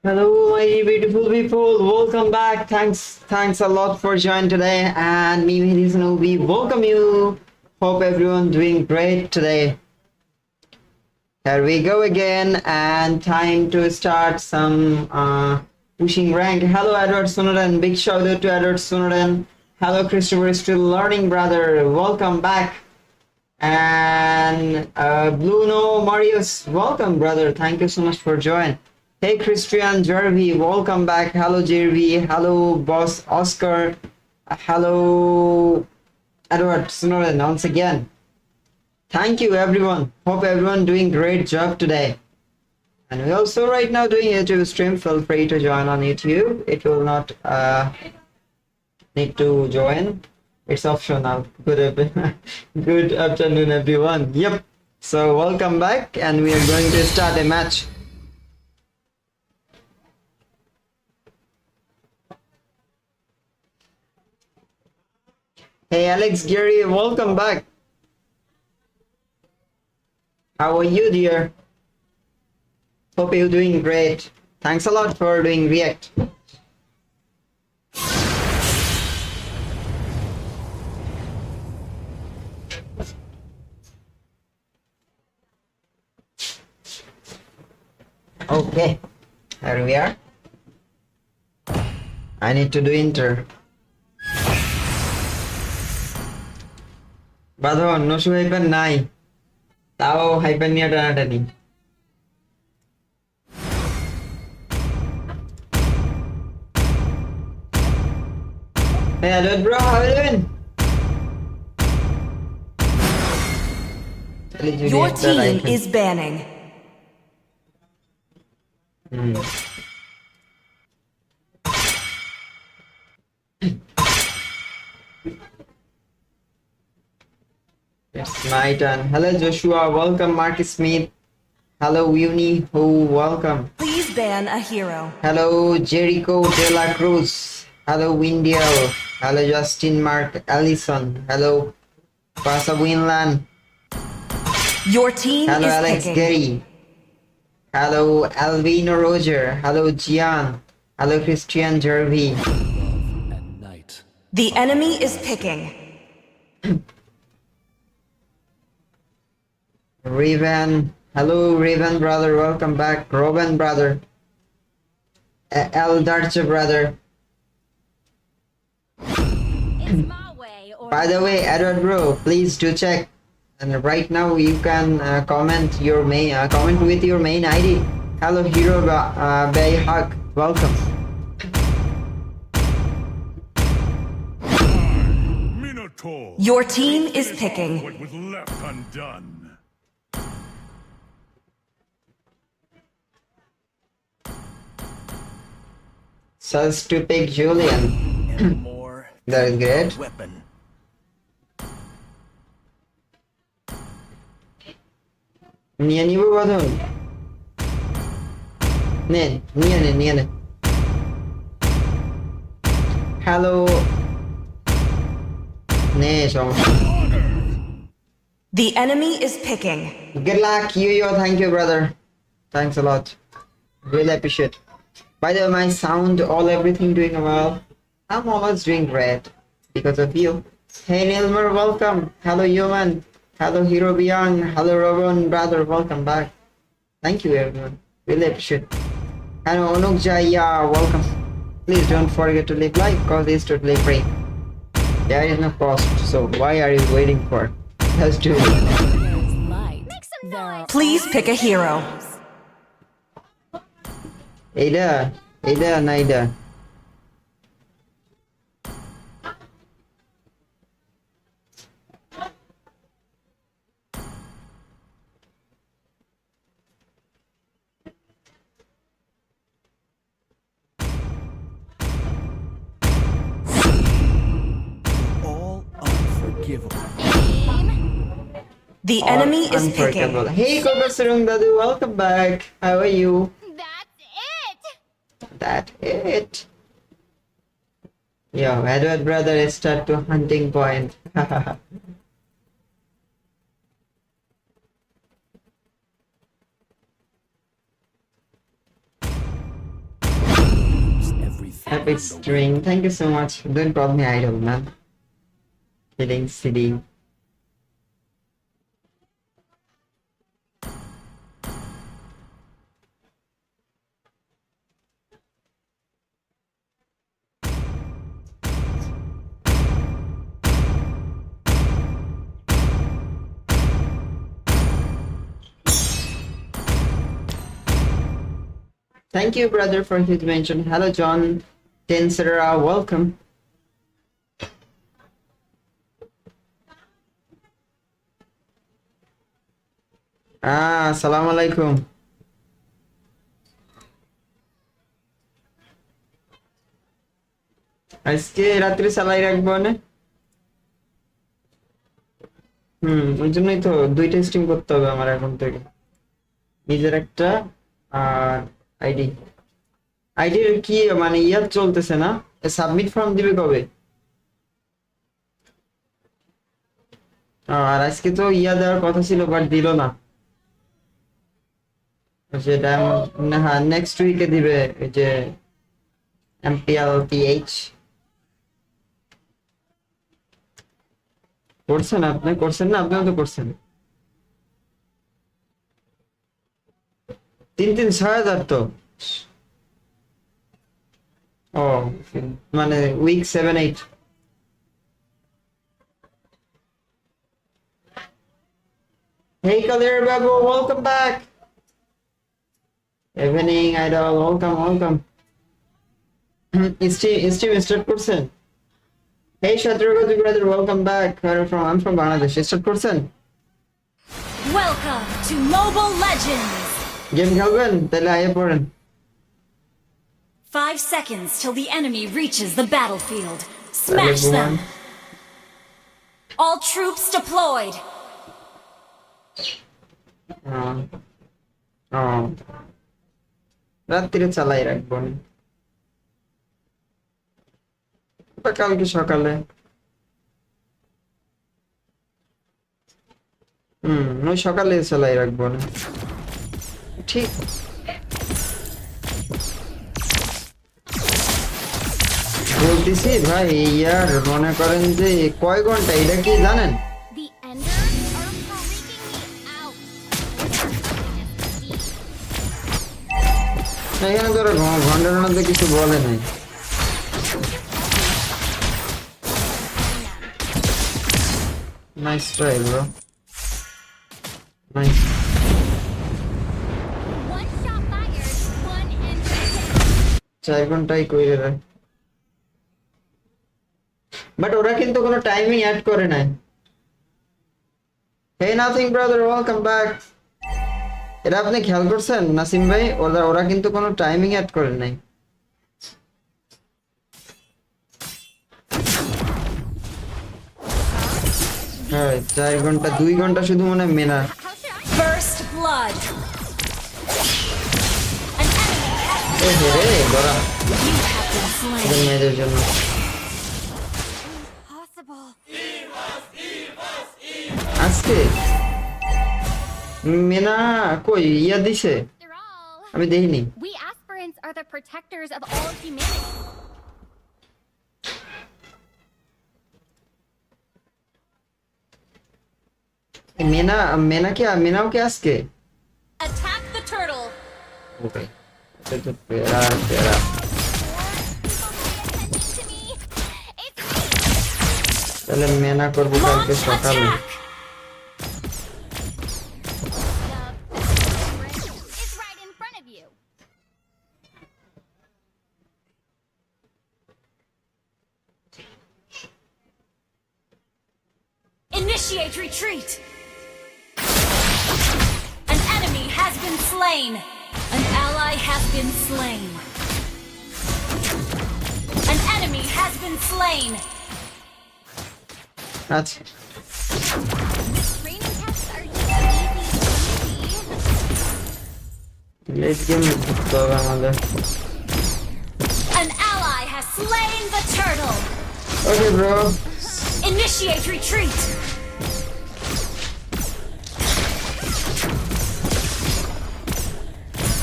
Hello, my beautiful people. Welcome back. Thanks a lot for joining today. And me, we welcome you. Hope everyone doing great today. Here we go again, and time to start some pushing rank. Hello, Edward Sunodan. Big shout out to Edward Sunodan. Hello, Christopher. Still learning, brother. Welcome back. And Bruno Marius, welcome, brother. Thank you so much for joining. Hey, Christian Jervy, welcome back. Hello, Jervy. Hello, boss Oscar. Hello, Edward Snowden, once again. Thank you, everyone. Hope everyone doing great job today. And we also right now doing YouTube stream. Feel free to join on YouTube. It will not need to join. It's optional. Good afternoon, everyone. Yep. So welcome back, and we are going to start a match. Hey, Alex Gary, welcome back. How are you, dear? Hope you're doing great. Thanks a lot for doing React. Okay, here we are. I need to do enter. Badho, no shoe hypen nai. Tao hypen niya tanatani. Hey, hello, bro. How are you doing? Your team is banning. It's my turn. Hello, Joshua. Welcome, Marcus Smith. Hello, Uni. Who welcome. Please ban a hero. Hello, Jericho De La Cruz. Hello, Windiel. Hello, Justin Mark Allison. Hello, Pasa Winland. Your team Hello, is Alex picking. Gary. Hello, Alvino Roger. Hello, Gian. Hello, Christian Jervy. The enemy is picking. Raven. Hello, Raven brother. Welcome back. Robin brother. El Darcha brother. By the way, Edward bro, please do check. And right now you can comment your main comment with your main ID. Hello, Hero Bay Hug. Welcome. Your team is picking. What was left undone. Says to pick Julian. That is great. Weapon. Niya ni ba doon? Niya. Hello. The enemy is picking. Good luck, yo. Thank you, brother. Thanks a lot. Really appreciate. By the way, my sound, everything doing well. I'm always doing great because of you. Hey, Nilmer, welcome. Hello, Human. Hello, Hero Beyond. Hello, Robin, brother. Welcome back. Thank you, everyone. Really appreciate. Hello, Onuk Jaya. Welcome. Please don't forget to leave like because it's totally free. There is no cost, so why are you waiting for? Let's do it. Please pick a hero. Ada, Naida. All unforgivable. The enemy is picking. Hey, Kobasarung Dadu, welcome back. How are you? That's it. Yo, Edward brother is start to hunting point. everything. Epic string. Thank you so much. Don't call me idol, man. Kidding, silly. Thank you, brother, for his mention. Hello, John Tensera. Welcome. Assalamu alaikum. আজকে রাত্রি চালাই রাখবো না ওই জন্যই তো দুইটা stream করতে হবে আমার এখন থেকে নিজের একটা আর আইডির কি মানে ইয়ার চলতেছে না সাবমিট ফর্ম দিবে কবে আর আজকে তো ইয়া দেওয়ার কথা ছিল বাট দিল না সেটা না হ্যাঁ নেক্সট উইকে দিবে এই যে MPLTH করছেন আপনি করছেন না আপনিও তো করছেন 3-6,000 তো ও মানে week 7-8 Hey Kalir Babu, welcome back. Evening idol, welcome. Start করছেন Hey Shatrugati brother, welcome back. I'm from Bangladesh. Start করছেন Welcome to Mobile Legends. Game খেলবেন তাহলে আইয়ে পড়েন 5 seconds till the enemy reaches the battlefield. Smash them. All troops deployed. রাত্রিরে চালাই রাখবো বা কালকে সকালে ওই সকালে চালাই রাখবো না ঠিক বলতেছি ভাই ইয়ার মনে করেন যে কয় ঘন্টা এটা কি জানেন এখানে তো ঘন্টার মধ্যে কিছু বলে নাই Nice try, bro. Nice. One shot fired, one enemy. 4 ঘন্টাই কইরে রে বাট ওরা কিন্তু কোনো টাইমিং অ্যাড করে নাই Hey nothing brother, welcome back. এটা আপনি খেয়াল করছেন নাসিম ভাই ওরা কিন্তু কোনো টাইমিং অ্যাড করে নাই হ্যাঁ 4 ঘন্টা 2 ঘন্টা শুধু মনে মেনা First blood. An enemy has এ রে বড়া you have been slain. মেয়েদের জন্য Possible. আজকে মেনা কই ইয়া দিছে After all, আমি দেখিনি we aspirants are the protectors of all humanity. মেনাও কি আজকে Attack the turtle. ওকে এটা তো পেরা To me, it's তাহলে মেনা করব কালকে Launch সকালে attack. it's right in front of you. Initiate retreat. An enemy has been slain. An ally has been slain. An enemy has been slain. আচ্ছা Training tests are easy. Late game করতে হবে আমাদের An ally has slain the turtle. Okay bro Initiate retreat.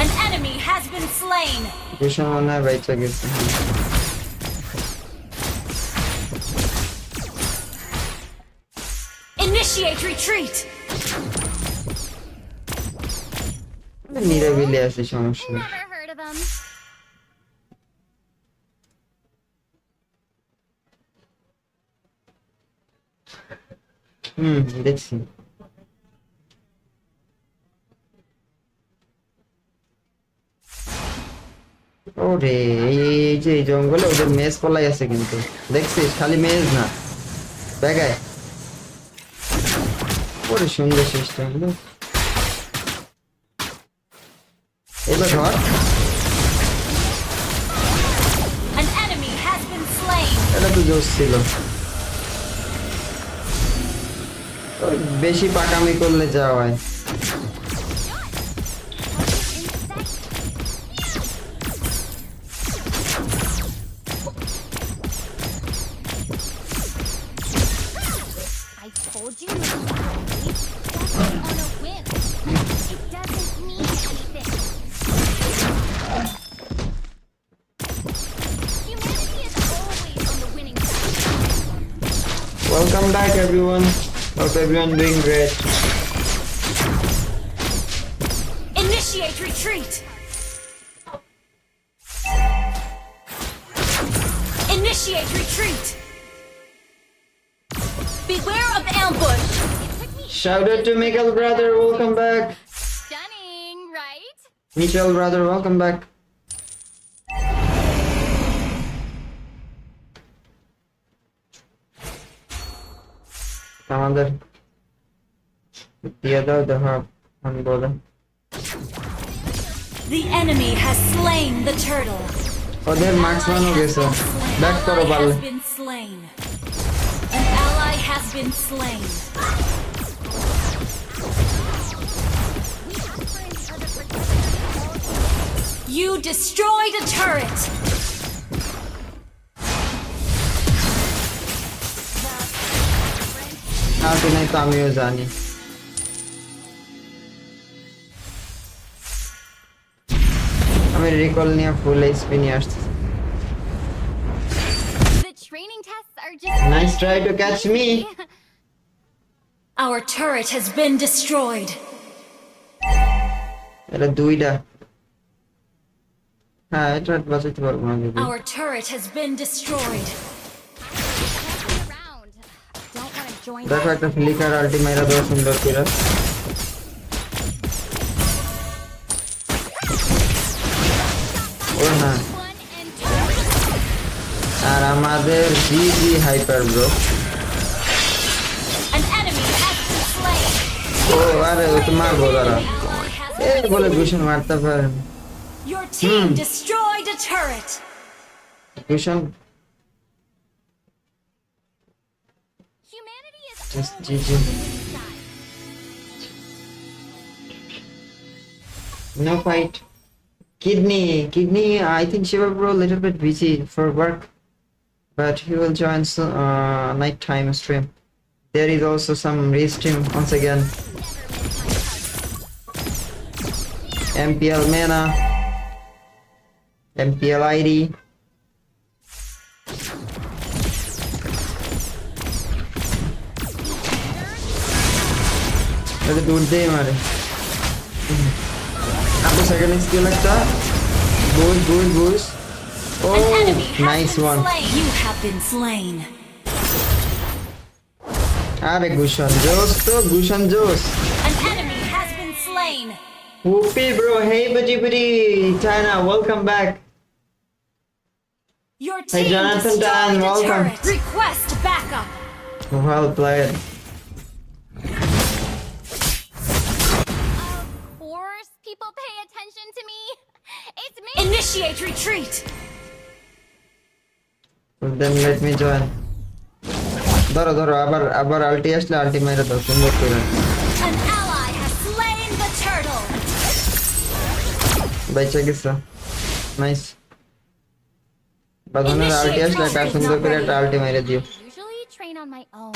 An enemy has been slain. কুশন মনে হয় বাইচা গেছে Initiate retreat. নিরাবিলি আছে সমস্যা নেই। Never heard of them. দেখছি ওরে এই যে এই জঙ্গলে ওদের মেজ পলাই আছে কিন্তু দেখছিস খালি মেজ না ব্যাগায় ওরে সুন্দর সিস্টেম এবার ধর An enemy has been slain. এটা তো জোশ ছিল ওই বেশি পাকামি করলে যা হয় I told you. That's on a win. It doesn't mean anything. Humanity is always on the winning side. Welcome back everyone. Hope everyone doing great. Initiate retreat. Initiate retreat. Beware of ambush. Shout out to Michael brother, welcome back. Stunning, right? Mitchell brother, welcome back. আমাদের দিয়ে দাও দেখো আমি বলে The enemy has slain the turtle. ওদের marks মান হয়ে গেছে ব্যাক করো Ally পারলে has been slain. An ally has been slain. You destroyed a turret. আলটি নাই তো আমিও জানি আমি রিকল নিয়ে ফুল এইচপি নিয়ে আসছি The training tests are just nice try to catch me Our turret has been destroyed. এটা দুইটা হ্যাঁ এটা বাঁচাইতে পারবো না দিদি Our turret has been destroyed. around. Don't want to join দেখো একটা ফ্লিকার আলটি মাইরা দাও সুন্দর করে ও হ্যাঁ one and two. আর আমাদের GG hyper bro An enemy has been slain. ও আরে ও তো মারবো দাঁড়া An ally has এই been বলে slain. ভূষণ মারতে পারেন Your team destroyed a turret. Bhushan Humanity is Just always GG. on the winning side. no fight kidney I think Shiva bro a little bit busy for work but he will join nighttime stream there is also some restream once again MPL mana MPL ID अरे दूर दे मारे आपको second skill लगता boost An oh enemy has nice been one slain. You have been slain. अरे गुशन जोश तो गुशन जोश An enemy has been slain. Whoopee bro hey buddy China welcome back Your Hey, team Jonathan destroyed Dan, a welcome. turret. Request backup. well played Of course, people pay attention to me. It's me. Initiate retreat. then let me join ধরো ধরো আবার আলটি আসলে আলটি মেরে দাও সুন্দর করে An ally has slain the turtle. বাইচা গেছে নাইস বাঁধনের আলটি আসলে একটা সুন্দর করে একটা আলটি মেরে দিও Usually train on my own.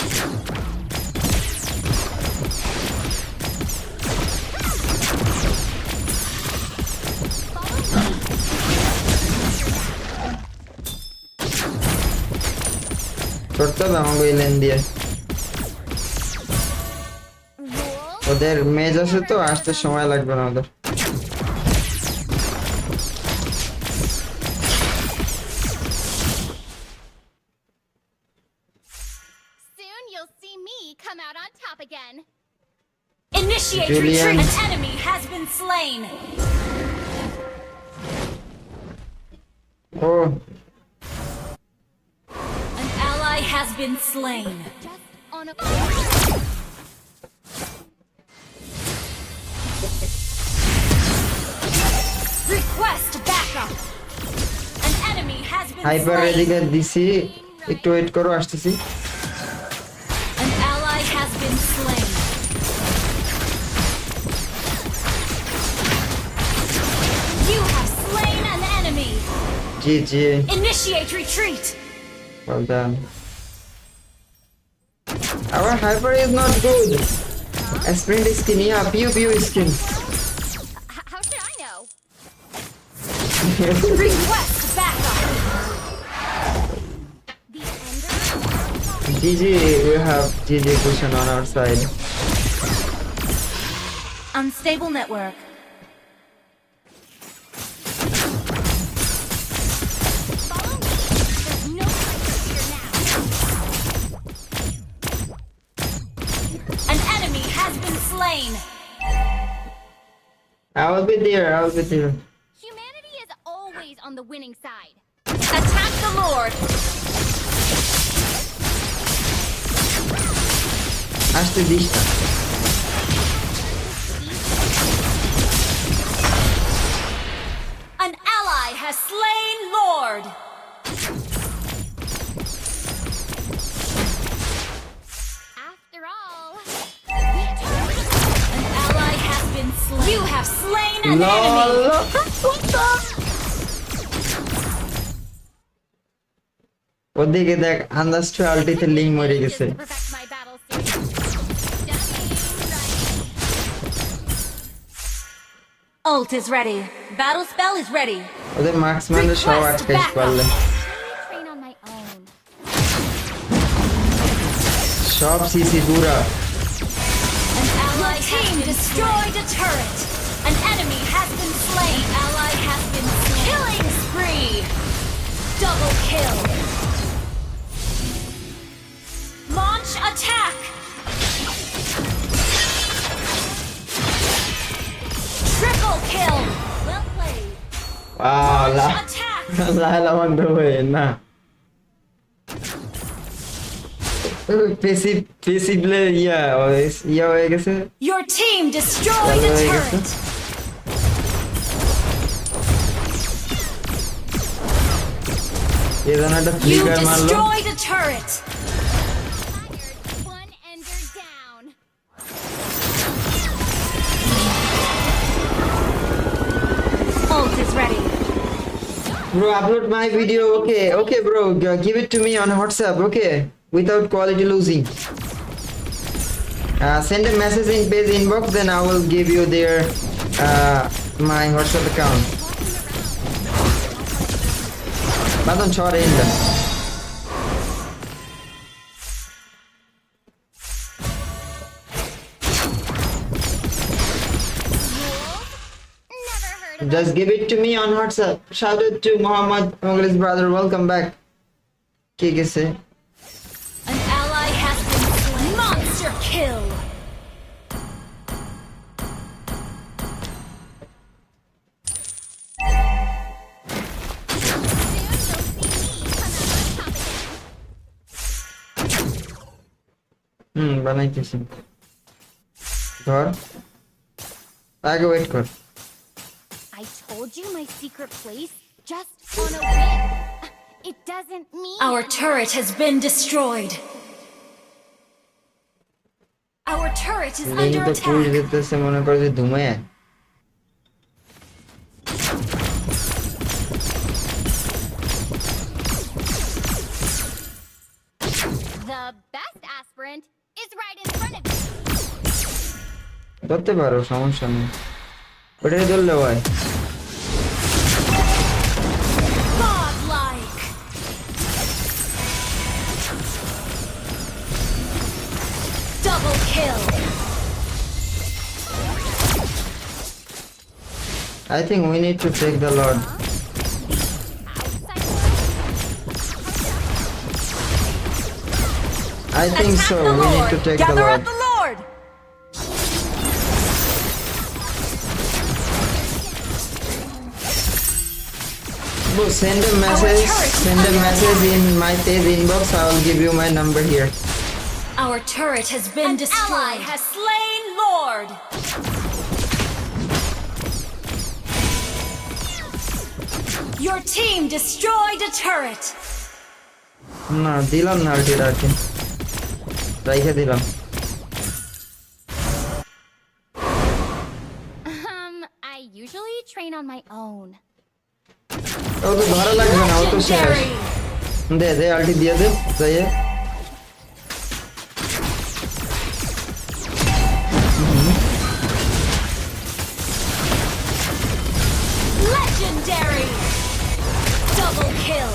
Follow করতে হবে আমাকে এই লেন দিয়ে। Rules ওদের মেজ আছে তো, আসতে সময় লাগবে না ওদের। soon you'll see me come out on top again. Initiate Julian. retreat. An enemy has been slain. ও An ally has been slain. Just on a Request backup. An enemy has been hyper slain. এদিকে দিছি, একটু wait করো, আসতেছি। An ally has been slain. You have slain an enemy. G G, Initiate retreat. well done. Our hyper is not good. A sprint skin, yeah, pew skin. how should I know? Request backup. The ender GG, we have GG cushion on our side. Unstable network. follow me. There's no place here now. An enemy has been slain. I will be there, I will be there. Humanity is always on the winning side. Attack the Lord. আসতে this না। An ally has slain Lord. After all, An ally has been slain. You have slain an enemy. ওদিকে দেখ, আন্দাজ two আলটিতে link মরে গেছে। to perfect my battle suit. Stunning, right. Ult is ready. Battle spell is ready. ওদের মার্কসম্যানরা সব আটকাইতে পারলে, Let me train on my own. সব CC পুরা। An ally team destroyed a turret. An enemy has been slain. Ally has been slain. Killing spree. Double kill. Launch attack. Triple kill. Well played. Wow, Launch attack. লাইলা বন্ধ হয়ে না। পেসিভলে ইয়া হয়ে গেছে, Your team destroyed Hello, a Agatha. turret. এ যেন একটা You flicker মারলো। destroyed a turret. Fired one ender down. Ult is ready. Bro, upload my video, okay bro, give it to me on WhatsApp, okay, without quality losing. Send a message in page inbox, then I will give you their my WhatsApp account. Badon chore inda. Never heard of Just give it to me on WhatsApp. Shout out to Muhammad, Mongol's brother. Welcome back. কি গেছে? An ally has been slain. Monster kill. বানাইতেছি। ধর, আগে wait কর। I told you my secret place just on a whim. It doesn't mean Our turret has been destroyed. Our turret is link under তো push attack. দিতেছে, মনে করে যে ধুমে। the best aspirant is right in front of you. ধরতে পারো, সমস্যা নেই, ওটাই ধরলে হয়। Godlike. I think we need to take the Lord. I think Attack so. the We need Lord. to take the Gather Lord. at the Lord. Bro, send a message. Send a message in my page inbox. I will give you my number here. Our turret has been destroyed. Ally has slain Lord. Your team destroyed a turret. না দিলাম না আলটিটা আর কি রাইখে দিলাম I usually train on my own. ও তো ধরা লাগবে না ও তো শেষ Legendary. দে দে আলটি দিয়ে দে যাইয়ে Legendary. Double kill.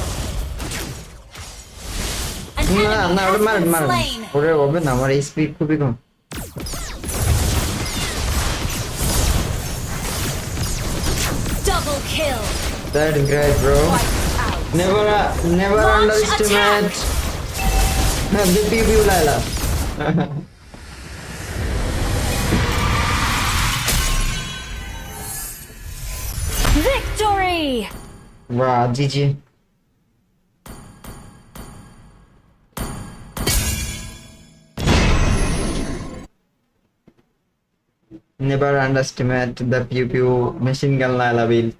An না enemy না has ওটা মারেন been মারেন slain. ওরে হবে না আমার স্পিড খুবই কম Double kill. That is great, bro. Wiped out. Never Launch underestimate the PvP, Laila. Victory. Wow, GG. Never underestimate the pew pew machine gun Laila build.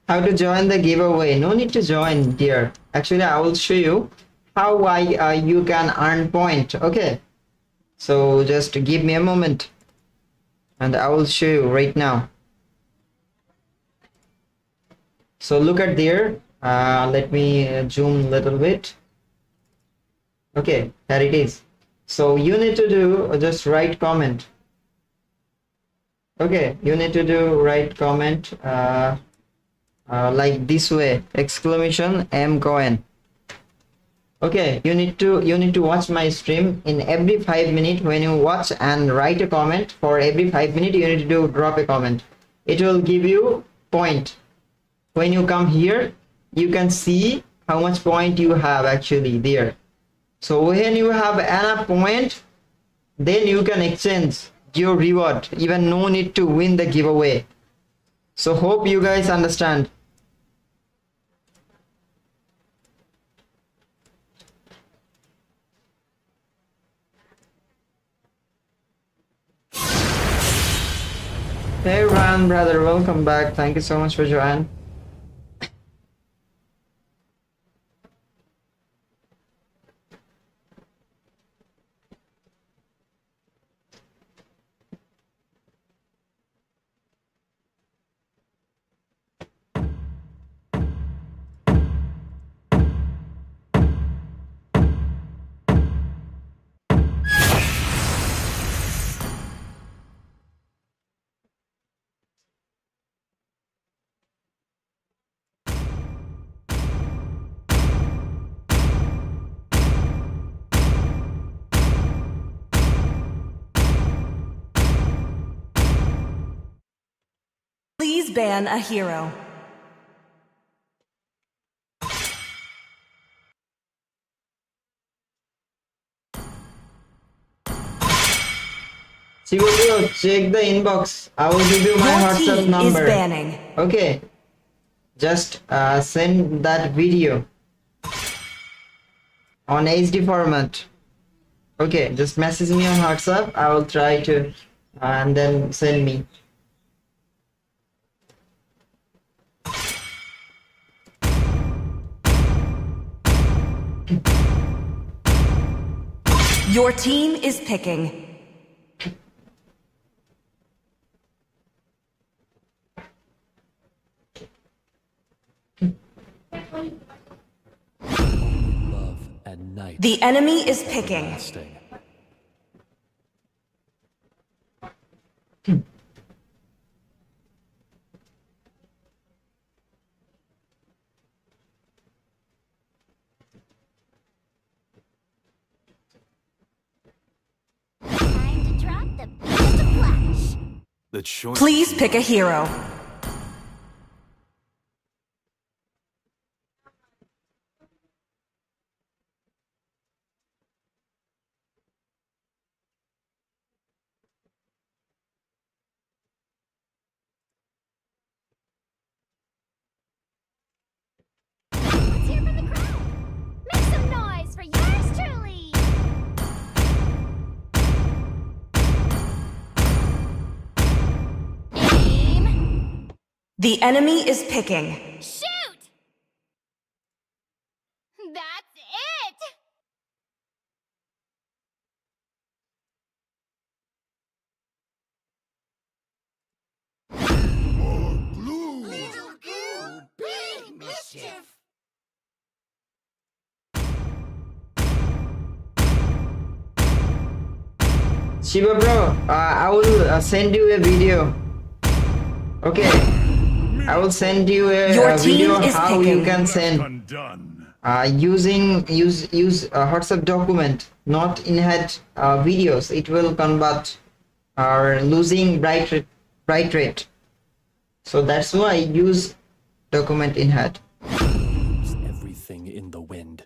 How to join the giveaway? No need to join, dear. Actually, I will show you how you can earn point. Okay, so just give me a moment, and I will show you right now. So look at there. Let me zoom a little bit. Okay, there it is. So you need to do just write comment. Okay, you need to do write comment like this way, exclamation M coin. Okay, you need to watch my stream in every 5 minutes. When you watch and write a comment, for every 5 minutes you need to do drop a comment. It will give you point. When you come here, you can see how much point you have actually there. So when you have enough point, then you can exchange your reward. Even no need to win the giveaway. So hope you guys understand. Hey Ryan, brother, welcome back. Thank you so much for joining. Please ban a hero. Sigurdo, check the inbox. I will give you my Your WhatsApp team is number. banning. Okay. Just send that video on HD format. Okay, just message me on WhatsApp. I will try to and then send me. Your team is picking. Love and night. The enemy is picking. Lasting. I The choice. Please pick a hero. Let's hear from the crowd. Make some noise for yours truly. Aim. The enemy is picking. Shoot! That's it! Little goo, big mischief. Shiva bro, I will send you a video. Okay, I will send you Your a team video is how you picking. can send use WhatsApp document, not in head videos. It will convert or losing bright rate. So that's why I use document in head. Everything in the wind.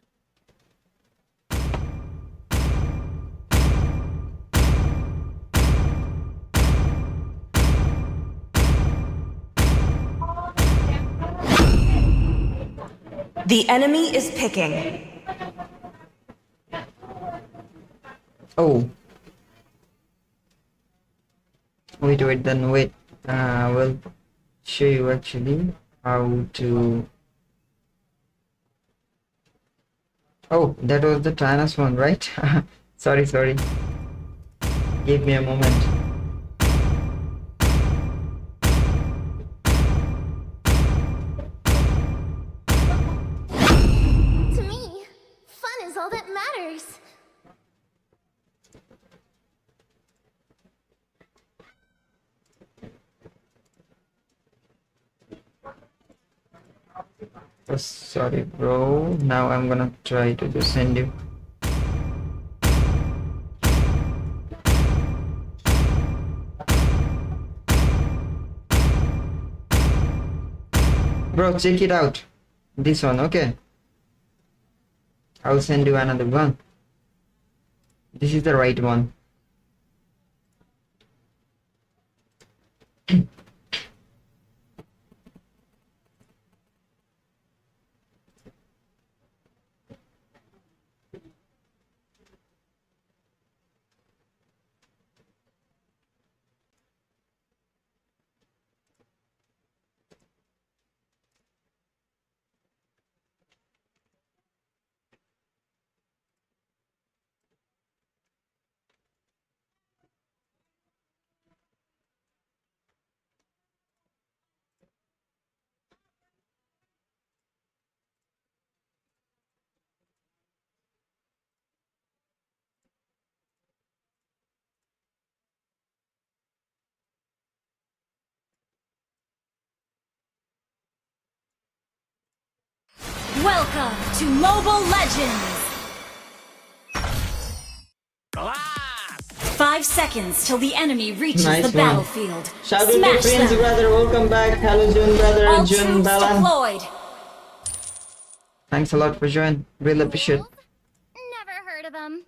The enemy is picking. Oh. Wait, wait. We'll show you actually how to. Oh, that was the China's one, right? sorry. Give me a moment. To me, fun is all that matters. Oh, sorry, bro. Now I'm gonna try to just send you. Bro, check it out. This one, okay? I'll send you another one. This is the right one. Welcome to Mobile Legends! 5 seconds till the enemy reaches Nice the one. battlefield. Shout out to Smash Prince them! brother, welcome back. Hello June brother, All June troops Bella. deployed! Thanks a lot for joining. Really appreciate. Never heard of them.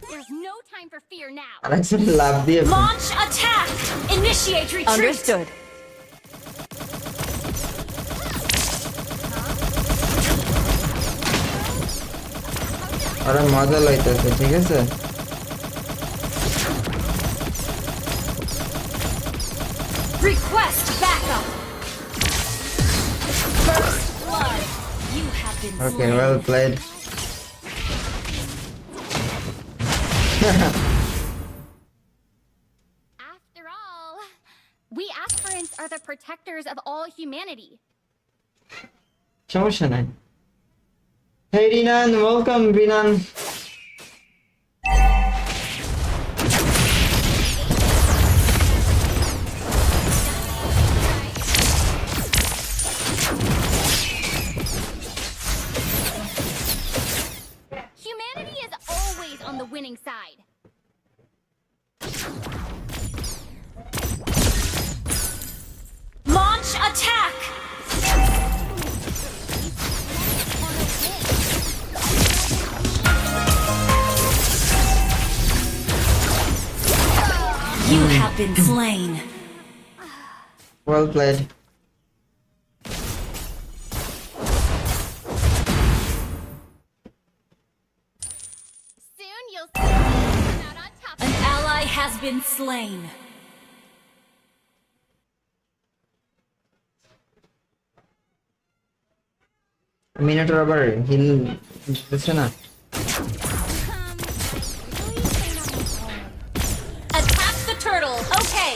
There's no time for fear now. Alexa love the Launch attack! Initiate retreat! Understood. अरे मजा लाइताছে ঠিক আছে Request backup! First blood! You have been Okay, slain. well played. After all, we aspirants are the protectors of all humanity. সমস্যা নাই Hey Rinan, welcome Rinan. have been slain. Well played. Soon you'll see me come out on top. An ally has been slain. মিনিটের আবার hill দিচ্ছে না। Attack the turtle. Okay.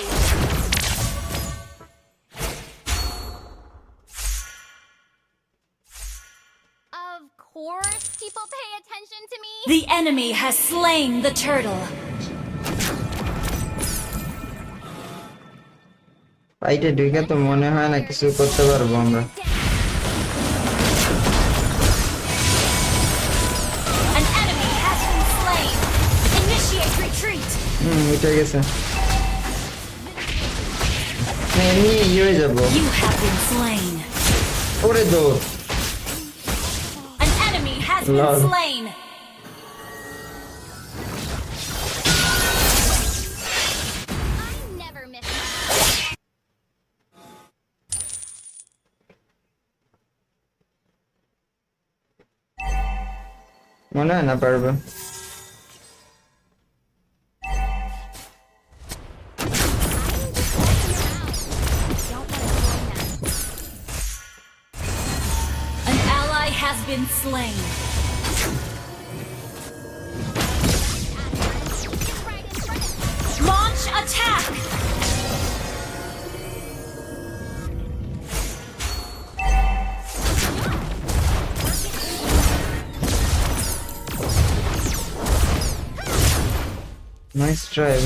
Of course, people pay attention to me. The enemy has slain the turtle. ফাইটে ঢুকে তো মনে হয় না কিছু করতে পারবো আমরা। An enemy has been slain. Initiate retreat. উঠে গেছে। না, এমনি হয়ে যাবো। You have been slain. ওরে দৌড়। An enemy has Lol. been slain. I never miss. মনে হয় না পারবে। An ally has been slain. Launch attack. Nice try.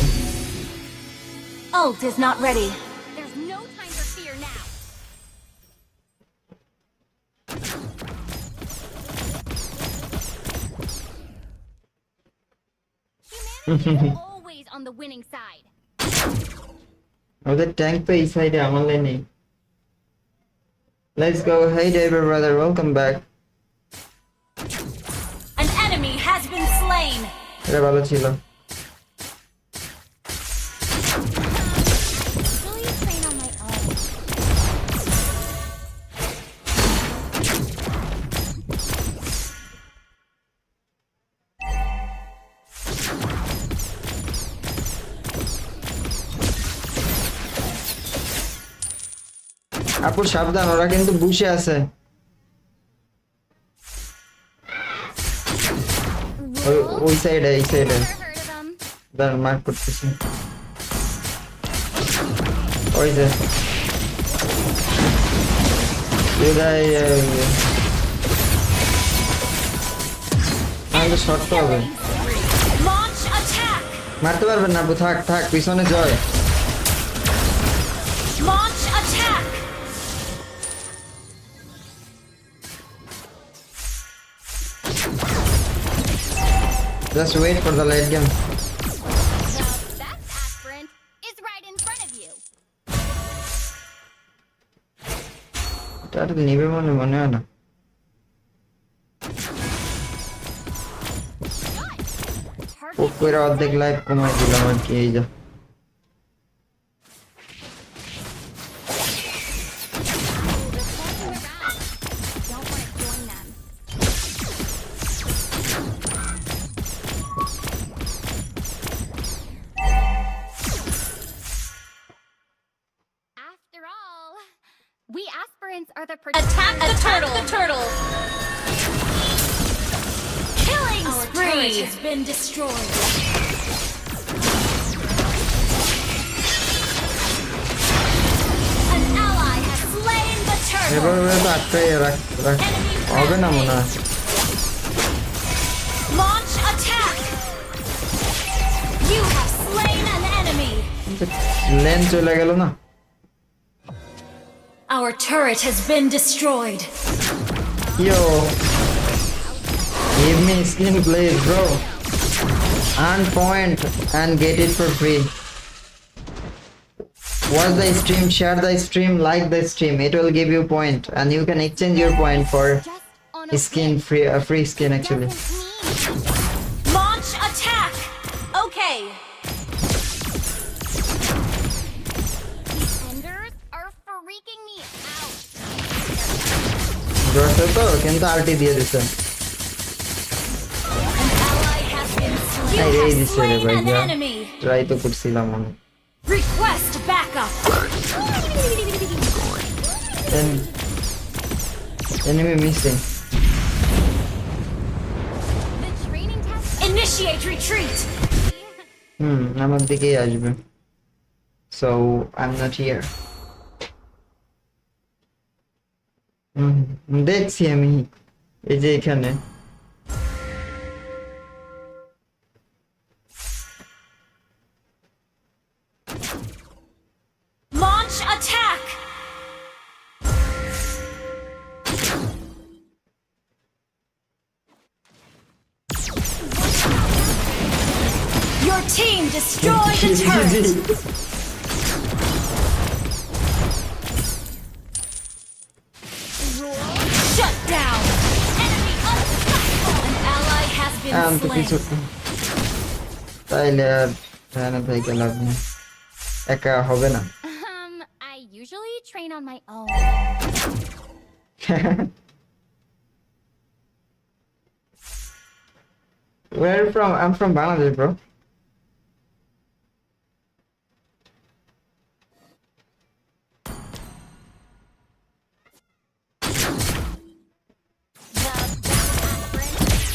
Ult is not ready. There's no time for fear now. Humanity is always on the winning side. ওদের tank তো এই সাইডে আমার লাইনে। Let's go. Hey David brother, welcome back. An enemy has been slain. এটা ভালো ছিল। Really train on my own. আপু সাবধান, ওরা কিন্তু বুশে আছে। ওই সাইডে, এই সাইডে। Never heard of them. দাঁড়ান মার্ক করতেছি। ওই যে আমাদের শর্ট তো হবে। Launch attack. মারতে পারবেন না আপু, থাক থাক, পিছনে জয়। Launch attack. Just wait for the late game. The best aspirant is right in front of you. এটা নিবে মনে হয় না। ও কইরা অর্ধেক লাইফ কমাই দিলাম আর কি, এই যা। Don't want to join them. After all, we aspirants are the Attack the turtle. Killing Our spree turret has been destroyed. An ally has slain the এবার turtle. তো আটকাই হবে না মনে হয়। Launch attack. You have slain an enemy. Lane চলে গেল না। Our turret has been destroyed. Yo, give me skin please bro. Earn point and get it for free. Watch the stream, share the stream, like the stream. It will give you point and you can exchange your point for just on a skin free, a free skin actually. doesn't mean Launch attack. Okay. ধরছে তো কিন্তু আলটি দিয়ে দিছে An ally has been slain. এই You রে have দিছে রে slain ভাই an enemy. ট্রাই তো করছিলাম আমি Request backup. enemy missing The training test. Initiate retreat. আমার দিকেই আসবে so I'm not here দেখছি আমি এই যে এখানে Launch attack. Your team destroyed the turret. Shut down. Enemy unstoppable. An ally has তো been কিছু slain. তাইলে আর না থেকে লাভ নেই একা হবে না I usually train on my own. Where are you from? I'm from Bangladesh, bro.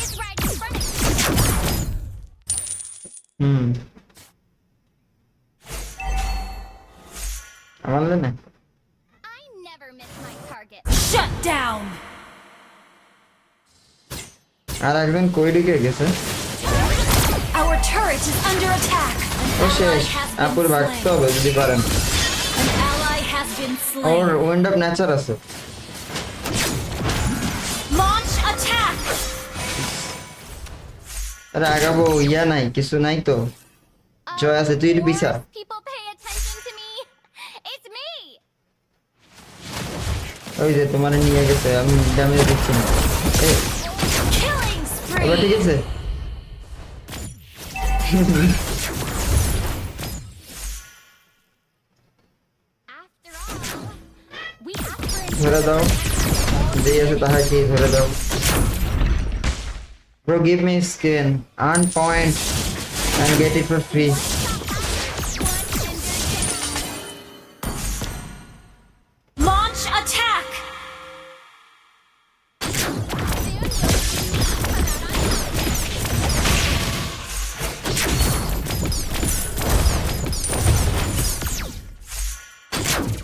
It's right in front of you. আমার না I never miss my target. Shut down. আর একজন কই দিকে গেছে Our turret is under attack. O An ally শেষ has আপুর been ভাগতে slain. হবে যদি পারেন An ally has been or slain. Wind of nature আছে Launch attack. আরে আগাবো ইয়া নাই কিছু নাই তো জয় আছে তুই একটু পিছা Course people pay attention to me. It's me. ওই যে তোমার নিয়ে গেছে আমি ড্যামেজ দিচ্ছি না এই, Killing এবার ঠিক spree. আছে After all, we asked for it. ধরে দাও যেই আছে তাহাকে ধরে দাও bro give me skin earn point and get it for free Launch attack.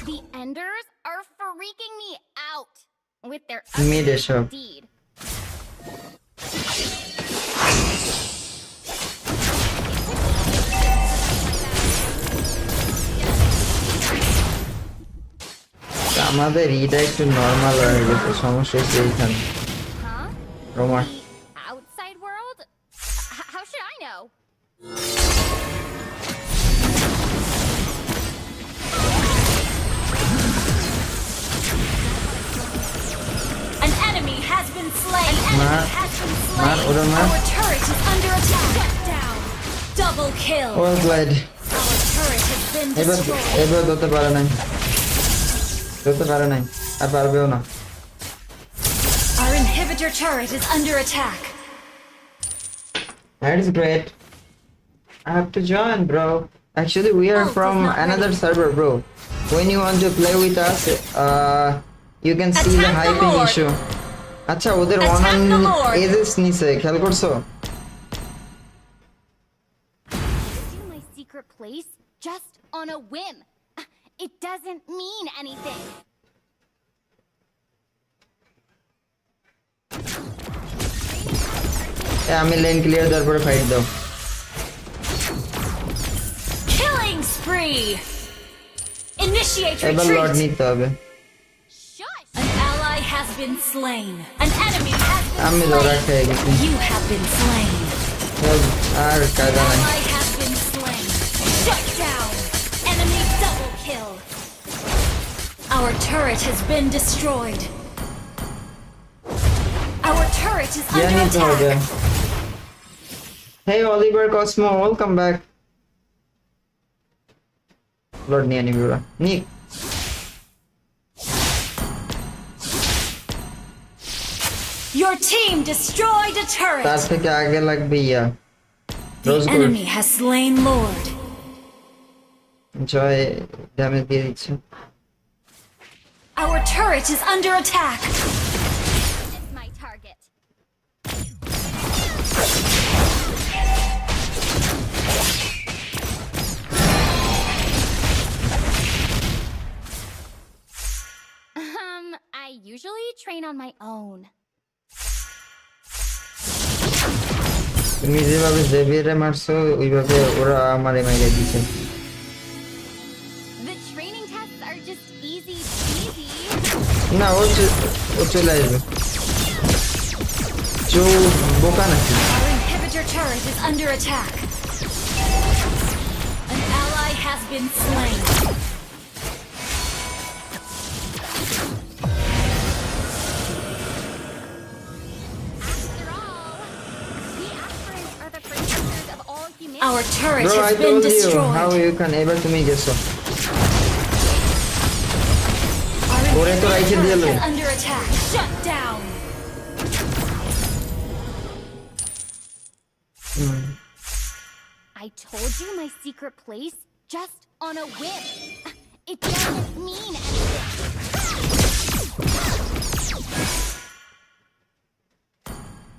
The Enders are freaking me out with their Mid এসব deed. আমাদের ইটা একটু নরমাল হয়ে গেছে সমস্যা হচ্ছে এইখানে Huh? রোমার The outside world? How should I know? An enemy has been slain. An Mar- enemy has been Mar, slain. order Mar. Our turret is under attack. Shut down. Double kill. Well played Our turret has been এবার destroyed. এবার ধরতে পারে নাই আর পারবেও না Our inhibitor turret is under attack. that is great I have to join bro actually we are Oh, from it's not another ready. server bro when you want to play with us you can see the Attack the hyping Lord. issue আচ্ছা ওদের Attack ওয়ান the Lord. এজেস নিছে খেয়াল করছো Do my secret place just on a whim. It doesn't mean anything. আমি lane clear দেওয়ার পরে ফাইট দাও Killing spree. Initiate এবার লর্ড retreat. নিতে হবে Shush! An ally has been slain. An enemy has আমি been ধরা slain. খেয়ে গেছি You have been slain. আর কায়দা নাই Ally has been slain. Shut down. Enemy double kill. Our turret has been destroyed. Our turret is yeah under নিতে হবে attack. Hey Oliver Cosmo, welcome back. Lord নিয়ে নিবি ওরা নিক Your team destroyed a turret. তার থেকে আগে লাগবে ইয়া The রোজ গোল্ড enemy has slain Lord. জয় ড্যামেজ দিয়ে দিচ্ছে Our turret is under attack. It's my target. I usually train on my own. তুমি যেভাবে জেভিয়ারে মারছো ওইভাবে ওরা আমারে মাইরে দিছে The training tests are just easy peasy. না ও চলে আসবে চো বোকা নাকি Our inhibitor turret is under attack. An ally has been slain. After all, the aspirants are the protectors of all humanity. Our turret Bro, I has been told you how destroyed. you can এবার তুমি গেছো Our ওরে তো inhibitor রাইখে turret দিলো is under attack. Shut down. I told you my secret place just on a whim. It doesn't mean anything.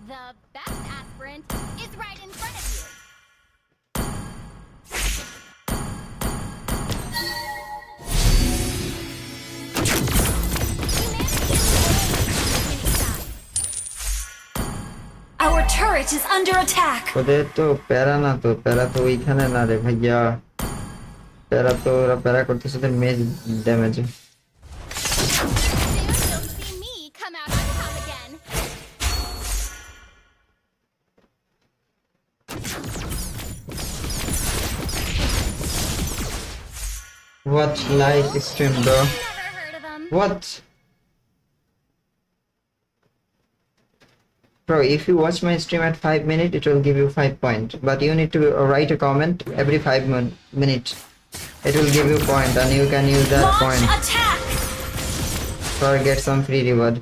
The best aspirant is right in front of you. Our turret is under attack. ওদের তো প্যারা না তো প্যারা তো ওইখানে না রে ভাইয়া প্যারা তো ওরা প্যারা করতেছে তো মেজ damage Soon you'll see me come out on top again. what light stream bro Never heard of them. what bro if you watch my stream at 5 minutes it will give you 5 points but you need to write a comment every 5 minutes it will give you point and you can use that Launch point attack. or get some free reward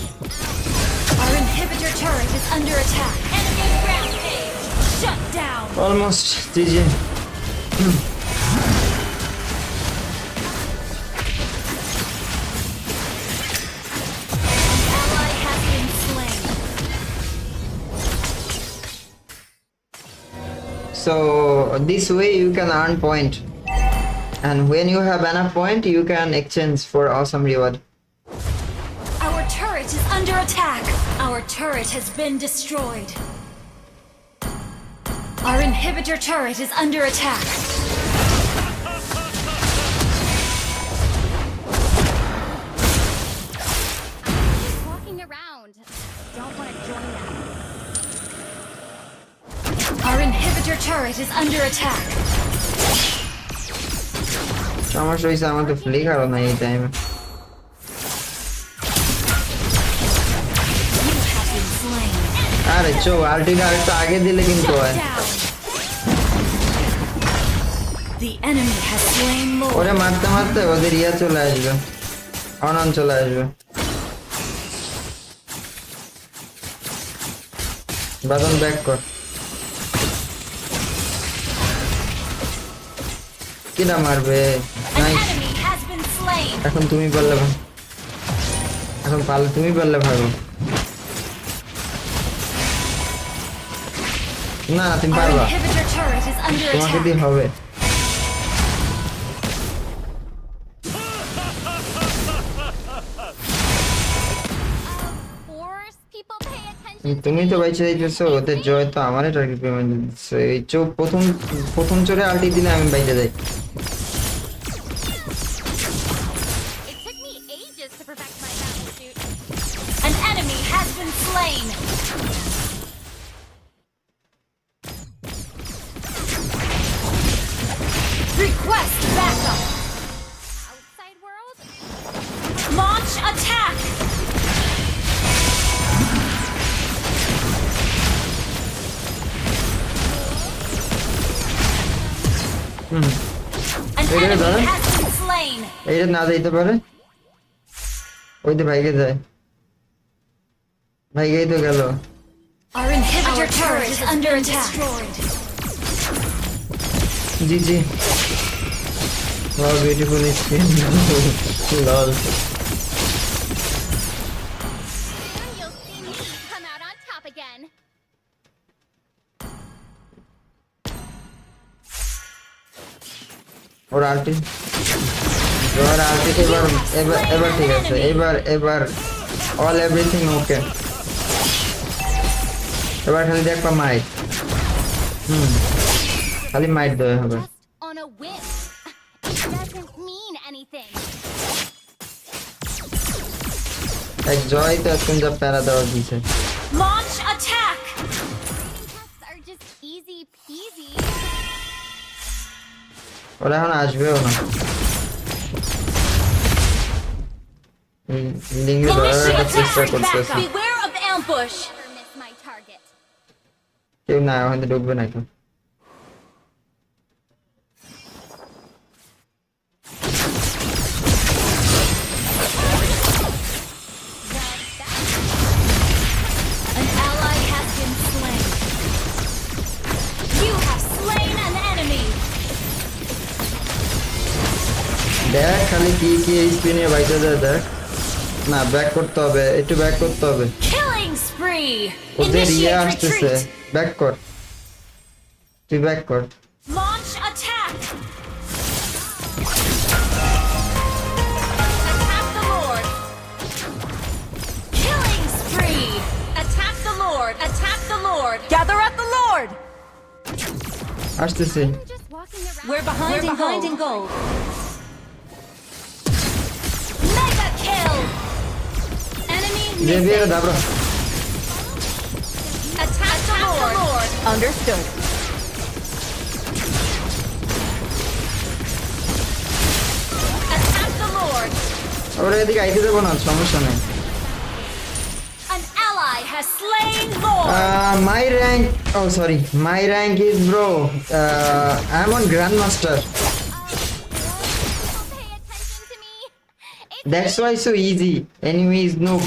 Our inhibitor turret is under attack. Enemy rampage. Shut down. almost GG Ally has been slain. so this way you can earn point and when you have enough point you can exchange for awesome reward Our turret is under attack. Our turret has been destroyed. Our inhibitor turret is under attack. Just walking around. Don't want to join them. Our inhibitor turret is under attack. সমস্যা হয়েছে আমার তো ফ্লিকারও নাই এই টাইমে You have been slain. আরে চো আলটিটা একটু আগে দিলে কিন্তু হয় Shut down. The enemy has slain Lord. ওরে মারতে মারতে ওদের ইয়া চলে আসবে অনন চলে আসবে বাদন ব্যাক কর কিনা মারবে An nice enemy has been slain. এখন তুমি পারলে এখন পারলে তুমি পারলে ভালো না তুমি Our পারবা inhibitor turret is under তোমাকে দিয়ে attack. হবে Of course, people pay attention. তুমি তো বাইচে যাইতেছো ওদের জয় তো আমারই টার্গেট পেমেন্ট দিচ্ছে এই চোখ প্রথম চোরে আলটি দিলে আমি বাইচে যাই It took me ages to perfect my battle suit. An enemy has been slain. Request backup. Outside world? Launch attack. এটা ধরে enemy has been slain. এইটা না যাইতে পারে ওই তো ভাইকে যায় ভাইকেই তো গেল Our inhibitor turret is under attack. G G wow beautiful skin lol You'll see me come out on top again. ওর আলটি এবার এবার এবার ঠিক আছে এবার অল এভরিথিং ওকে এবার খালি দেখবা মাইট খালি মাইট দেওয়া হবে Just on a whim. It doesn't mean anything. এক জয় তো এখন যা প্যারা দেওয়া দিছে Launch attack. Tests are just easy peasy. ওরা এখন আসবেও না লিঙ্গে ধরার Initiate একটা চেষ্টা attack. করতেছে Beware of ambush. Never miss my target. কেউ না ওখানে ঢুকবে না কেউ An ally has been slain. You have slain an enemy. দেখ খালি কি কি স্পিনে বাইতে যায় দেখ না ব্যাক করতে হবে একটু ব্যাক করতে হবে Killing spree. ওদের ইয়ে Initiate আসতেছে retreat. ব্যাক কর তুই ব্যাক কর Launch attack. Attack the Lord. Killing spree. Attack the Lord. Attack the Lord. Gather at the Lord! আসতেছে You're just walking around. We're behind in gold. Mega kill. Enemy Xavier missing. দাবড়া Attack the Lord. Understood. Attack the Lord. ওরা এদিকে আইতে দেবো না সমস্যা নেই An ally has slain Lord. my rank oh sorry my rank is bro I'm on grandmaster Don't pay attention to me. It's that's why so easy enemy is noob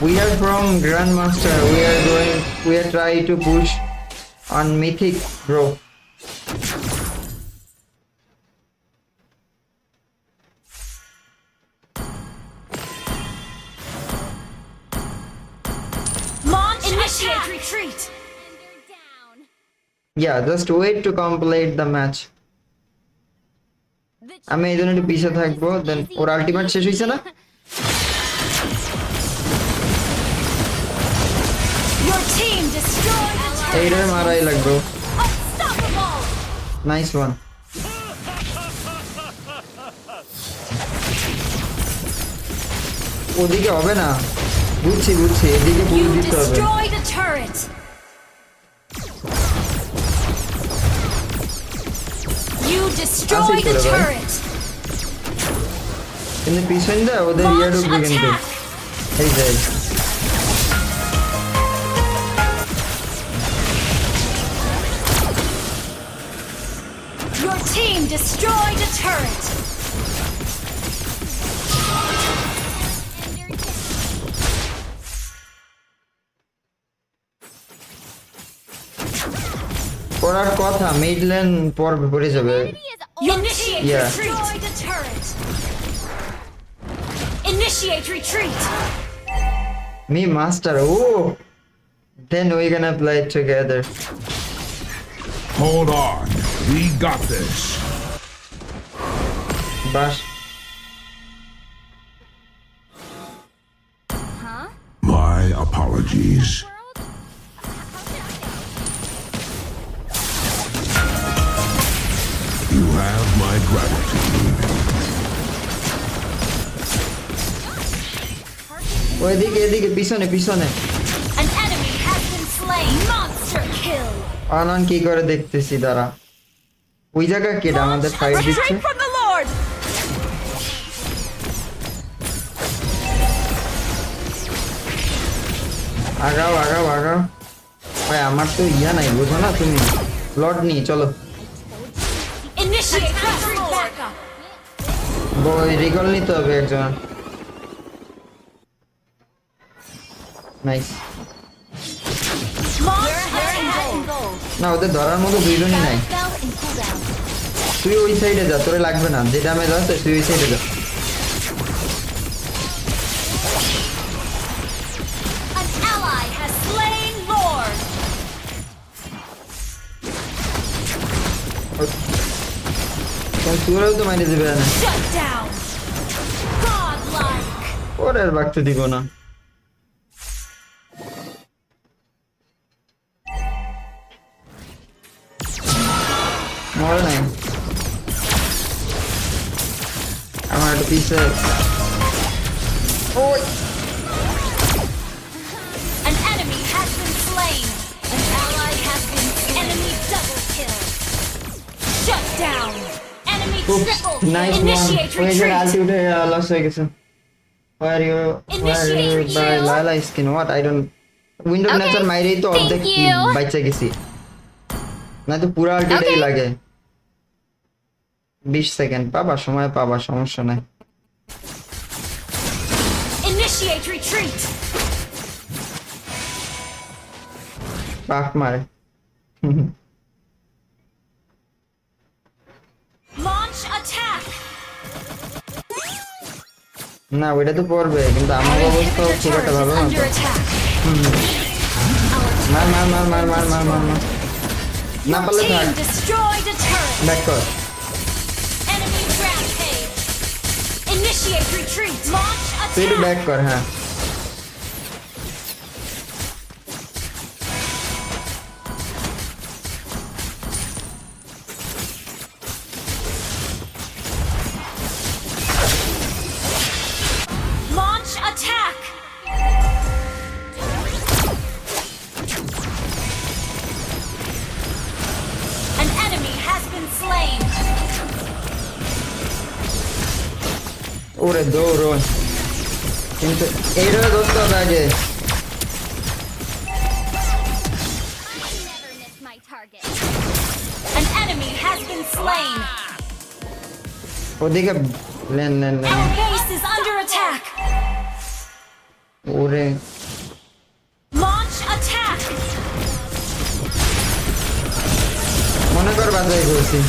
we are from grandmaster we are trying to push on mythic bro Launch initiate retreat. and you're down. yeah just wait to complete the match The আমি এই জন্য একটু পিছিয়ে থাকবো দেন ওর ultimate শেষ হয়েছে না Your team destroyed the turret. এইটাই মারাই লাগবে Unstoppable. নাইস ওয়ান ওদিকে হবে না বুঝছি এদিকে পুরো You দিতে হবে destroyed a turret. You destroyed a চলে ভাই। turret. কিন্তু পিছন দা ওদের ইয়া Launch ঢুকবে কিন্তু attack. এই যাই Your team destroyed a turret. and you're down. পড়ার কথা মিডল্যান্ড পড়ে যাবে He is all Initiate Yeah. retreat. Destroyed a turret. Initiate retreat. me master oh then we gonna play together Hold on. We got this. bash Huh? My apologies. World? You have my gratitude. ওইদিকে এদিকে পিছনে An enemy has been slain. Monster kill. অনন কি করে দেখতেছি দাঁড়া ওই জায়গা কেডা আমাদের ফাইট দিচ্ছে Retreat from the Lord! আগাও ভাই আমার তো ইয়া নাই বুঝো না তুমি লর্ড নি চলো I বই রিকল নিতে হবে একজন। নাইস। না ওদের ধরার মতো দুইজনই নাই। Fell in cooldown. তুই ওই সাইডে যা, তোরে লাগবে না, যেটা আমি যাচ্ছে তুই ওই সাইডে যা। An ally has slain Lord. তোরাও তো মাইনে দেবে না। Shut down. Godlike. ওরে আর বাঁকতে দিব না। মরে নাই আমার একটা পিছে। ওই An enemy has been slain. An ally has been slain. Enemy double kill. Shut down. Enemy triple. Nice one. Initiate ওই যে retreat. আলটি উঠে লস হয়ে গেছে। Where you Initiate by retreat. Lala skin what I don't window Okay, nature মাইরেই তো thank অর্ধেক you. বাইচা গেছি, না তো পুরো আলটিটাই Okay. লাগে। 20 সেকেন্ড পাবা, সময় পাবা, সমস্যা নাই। Initiate retreat. পাক মারে। Launch attack. না ওইটা তো পড়বে, কিন্তু আমার Our অবস্থা inhibitor খুব একটা turret ভালো is না under তো। attack. মার মার মার মার মার মার মার মার। না Your পারলে থাক, team destroyed a turret. Back কর। Enemy rampage. Initiate retreat. Launch তুই একটু attack. ব্যাক কর। হ্যাঁ Launch attack. An enemy has been slain. ওরে দৌড়। কিন্তু এইটা ধরতে হবে আগে। I never miss my target. An enemy has been slain. ওদিকে lane lane lane. Our base is under attack. ওরে Launch attack. মনে কর বাজাই করছি।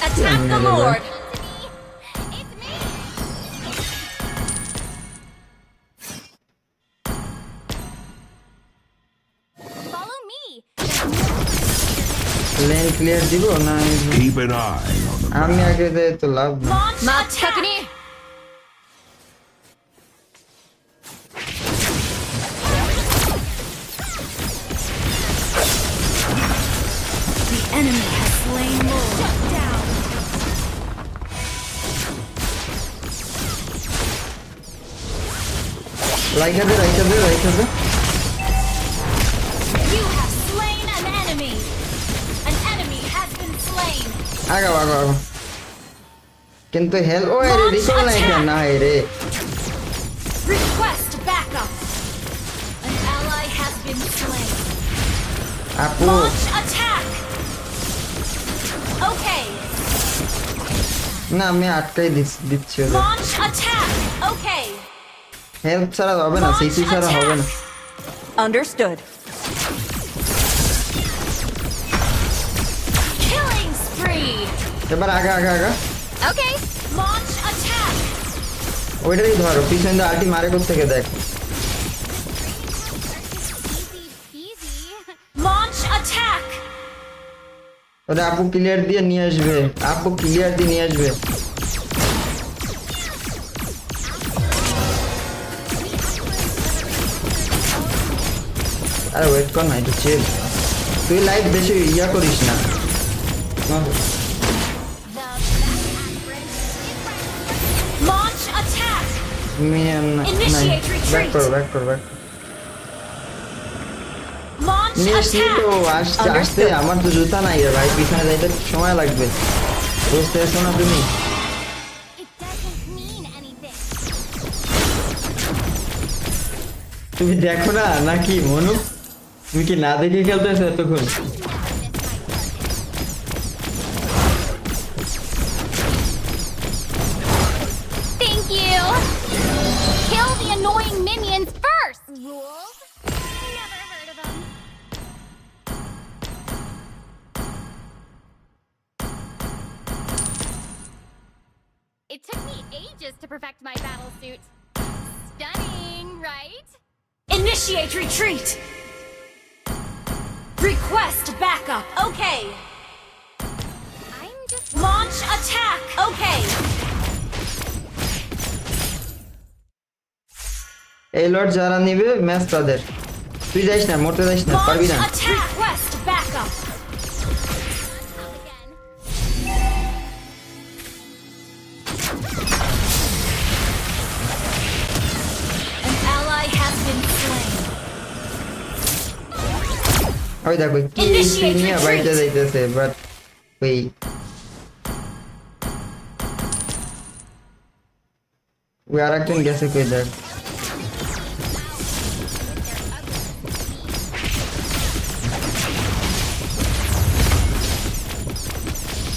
Attack the Lord. It's me! Follow me! Lane clear দিব না? Keep an eye on the আমি map. আগে দেয় তো লাভ না। Launch attack. The enemy has slain Lord. Shut down. রাইখা দে রাইখা দে রাইখা দে। You have slain an enemy. An enemy has been slain. আগাও আগাও আগাও। কিন্তু হেল ও রে রিকল নাই কেন? না রে Request backup. An ally has been slain. আপু। Launch attack. Okay. না আমি আটকাই দিচ্ছি ওদের। Launch attack. Okay. হেল্প ছাড়া হবে না, সিসি ছাড়া হবে না। Understood. Killing spree. এবার আগা আগা আগা। Okay! Launch attack. ওইটাই ধরো, পিছন দিয়ে আলটি মারে কোথা থেকে দেখ। Easy peasy. Launch attack. ওরে আপু ক্লিয়ার দিয়ে নিয়ে আসবে, আপু ক্লিয়ার দিয়ে নিয়ে আসবে। আরে ওয়েট কর না, একটু চিল। তুই লাইভ বেশি ইয়া করিস না। Launch attack. ব্যাক কর ব্যাক কর ব্যাক। Launch নিয়ে আসলি তো attack. আসতে আসতে আমার তো জুতা নাই রে ভাই, পিছনে যাইতে সময় লাগবে। বুঝতে পারছো না তুমি? It doesn't mean anything. তুমি দেখো না নাকি মনু? তুমি কি না দেখে খেলতেছো এতক্ষণ? Thank you. Kill the annoying minions first. Rules? Never heard of them. It took me ages to perfect my battle suit. Stunning, right? Initiate retreat. Request backup. Okay. I'm just Launch attack. Okay. এই Lord যারা নিবে match তাদের। তুই যাইস না, মরতে যাইস না, পারবি Launch না। attack. Request backup. up again. An ally has been slain. ওই দেখো কি Initiate নিয়ে retreat. বাইরে যাইতেছে, বাট ওই ওই আরেকজন গেছে কই দেখ।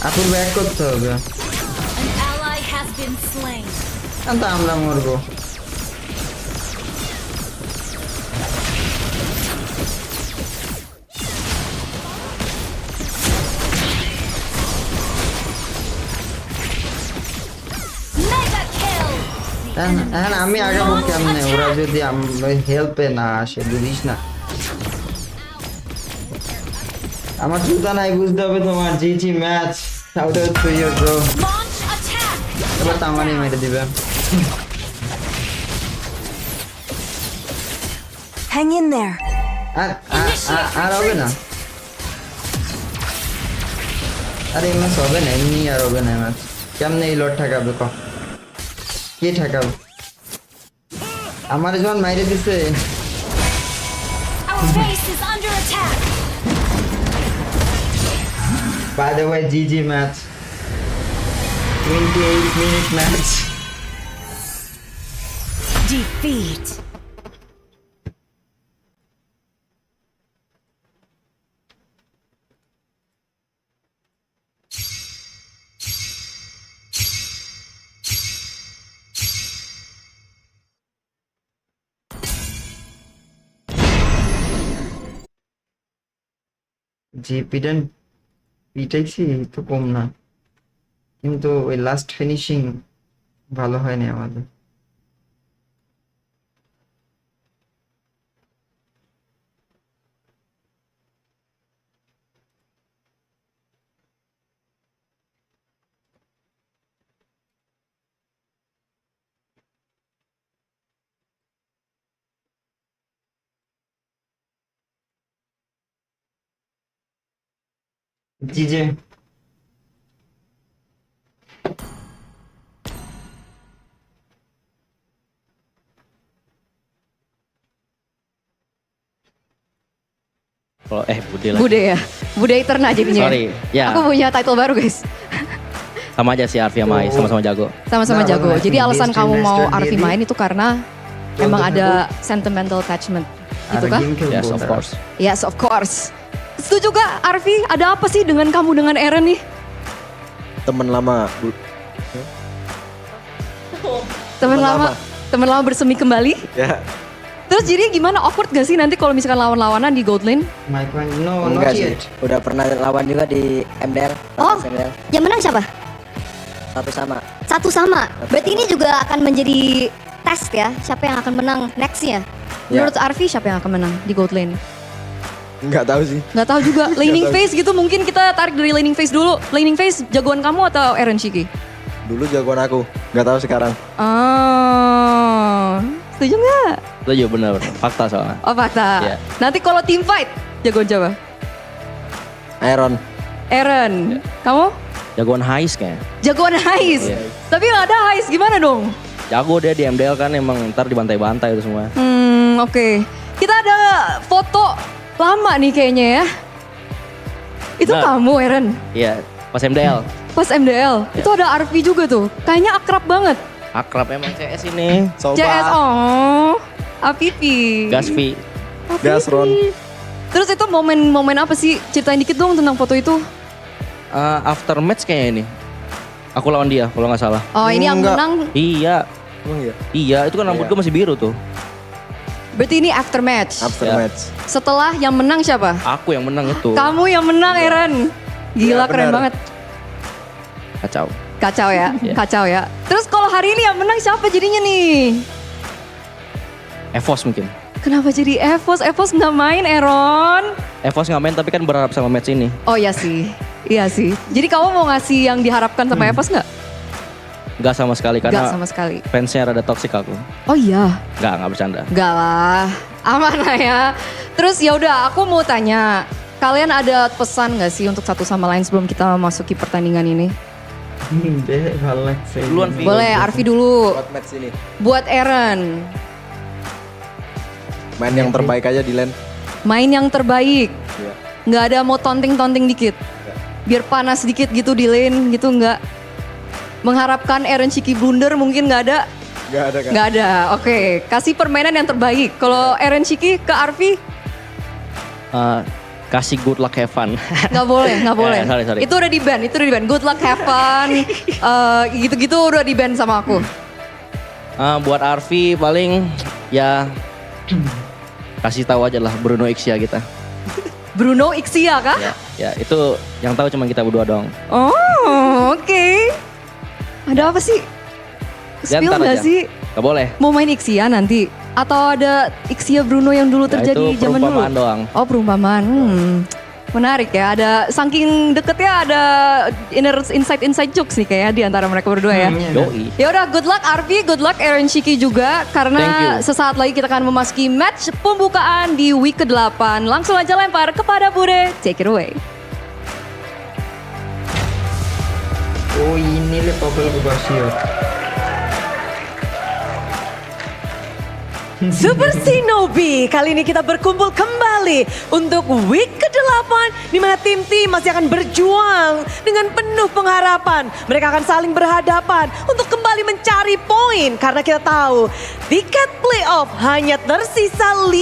আপুর ব্যাক করতে হবে, An ally has been slain. তা আমরা মরবো। Mega kill. এখন আমি আগাবো কেমনে ওরা যদি হেল্পে না আসে, বুঝিস না? আমার জুতা নাই, বুঝতে হবে তোমার। GG match, shout out to you bro. Launch attack. এবার তামানি মেরে দিবে। Hang in there. আর হবে না, আরে এই ম্যাচ হবে না, এমনি আর হবে না ম্যাচ। কেমনে এই লট ঠেকাবে ক? কে ঠেকাবে? আমার যখন মাইরে দিছে। Our base is under attack. By the way, GG match. 28-minute match. Defeat. যে পিটাইছি তো কম না, কিন্তু ওই লাস্ট ফিনিশিং ভালো হয়নি আমাদের। জি জি Oh, Bude lagi. Bude ya? Bude Eterna jadinya. Sorry, ya. Aku punya title baru guys. Sama aja sih Arfi sama Ai, sama-sama jago. Sama-sama Nah, jago. kalau Jadi masih alasan di kamu mau stream Arfi dia main itu karena Tuh, emang tuh, ada sentimental attachment gitu kah? Yes, of course. Yes, of course. Setuju gak Arfi? Ada apa sih dengan kamu dengan Eren nih? Temen lama Teman lama bersemi kembali. ya. Terus jadi gimana, awkward gak sih nanti kalau misalkan lawan-lawanan di Gold Lane? my point, no, not Enggak sih, yet. udah pernah lawan juga di MDR. Oh, MDR. yang menang siapa? Satu sama. Satu sama. Berarti ini juga akan menjadi tes ya, siapa yang akan menang nextnya? Menurut Arfi siapa yang akan menang di Gold Lane? Enggak tahu sih. Gak tahu juga. Laning tahu. phase gitu, mungkin kita tarik dari laning phase dulu. Laning phase jagoan kamu atau Eren Shiki? Dulu jagoan aku, nggak tahu sekarang. Oh, setuju nggak? Setuju bener, fakta soalnya. Oh fakta. Iya. Nanti kalau team fight jagoan siapa? Iron. Eren. Kamu? Jagoan Hais kayaknya. Jagoan Hais. Iya. Tapi nggak ada Hais, gimana dong? Jago dia di MDL kan emang ntar dibantai-bantai itu semua. Oke. Kita ada foto lama nih kayaknya ya. Itu Nah. kamu Eren? Iya, pas MDL. pas MDL. Itu ada Arfi juga tuh. Kayaknya akrab banget. Akrab emang CS ini. Sobat. CS, oh. Afifi. Gasvi. Afifi. Gas, Ron. Terus itu momen apa sih? Ceritain dikit dong tentang foto itu. After match kayaknya ini. Aku lawan dia kalau nggak salah. Oh ini yang Enggak. menang. Iya. Emang iya? Iya, itu kan rambut Iya. gue masih biru tuh. Berarti ini after match. After Ya. match. Setelah yang menang siapa? Aku yang menang itu. Kamu yang menang Eren. Gila Ya, keren benar. banget. Kacau. Kacau ya, Iya. kacau ya. Terus kalau hari ini yang menang siapa jadinya nih? Evos mungkin. Kenapa jadi Evos? Evos nggak main Eron. Evos nggak main tapi kan berharap sama match ini. Oh iya sih, iya sih. Jadi kamu mau ngasih yang diharapkan sama Evos nggak? Nggak sama sekali Nggak karena sama sekali. fansnya rada toksik aku. Oh iya, Nggak bercanda. nggak lah, aman lah ya. Terus ya udah, aku mau tanya, kalian ada pesan nggak sih untuk satu sama lain sebelum kita memasuki pertandingan ini? Deh, galak sih. Duluan, Vi. Boleh, Arfi dulu. Buat match ini. Buat Eren, Main yang terbaik aja di lane. main yang terbaik. Iya. Nggak ada mau tonting-tonting dikit. Biar panas dikit gitu di lane gitu nggak. Mengharapkan Eren Chiki blunder mungkin nggak ada. Gak ada kan? Nggak ada, oke. Kasih permainan yang terbaik. Kalau Eren Chiki ke Arfi, Kasih good luck have fun. nggak boleh, nggak boleh. Sorry. Itu udah di ban, itu udah di ban. Good luck, have fun. Gitu-gitu udah di ban sama aku. Buat Arfi paling ya kasih tahu aja lah Bruno Ixia kita. Bruno Ixia kah? Ya itu yang tahu cuma kita berdua dong. Oh, oke. Ada apa sih? Spill Diantar nggak aja. sih? Gak boleh. Mau main Ixia nanti? Atau ada Ixia Bruno yang dulu Ya, terjadi itu zaman dulu? perumpamaan doang. Oh perumpamaan. Menarik ya. Ada saking deketnya ada inside jokes nih kayak di antara mereka berdua ya. Yoi. Ya udah, good luck Arfi, good luck Eren Chiki juga Thank karena you. sesaat lagi kita akan memasuki match pembukaan di week ke-8. Langsung aja lempar kepada Bude. Take it away. Oh ini le purple berubah shield. Super Shinobi, kali ini kita berkumpul kembali untuk week ke-8 di mana tim-tim masih akan berjuang dengan penuh pengharapan. Mereka akan saling berhadapan untuk kembali mencari poin karena kita tahu tiket playoff hanya tersisa 5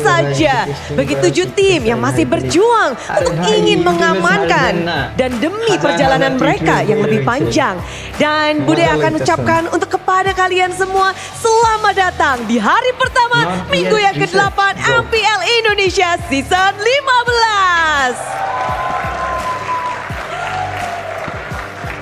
saja. Bagi 7 tim yang masih berjuang untuk ingin mengamankan dan demi perjalanan mereka yang lebih panjang. Dan Bude akan ucapkan untuk kepada kalian semua selamat datang di hari pertama minggu yang ke-8 MPL Indonesia Season 15.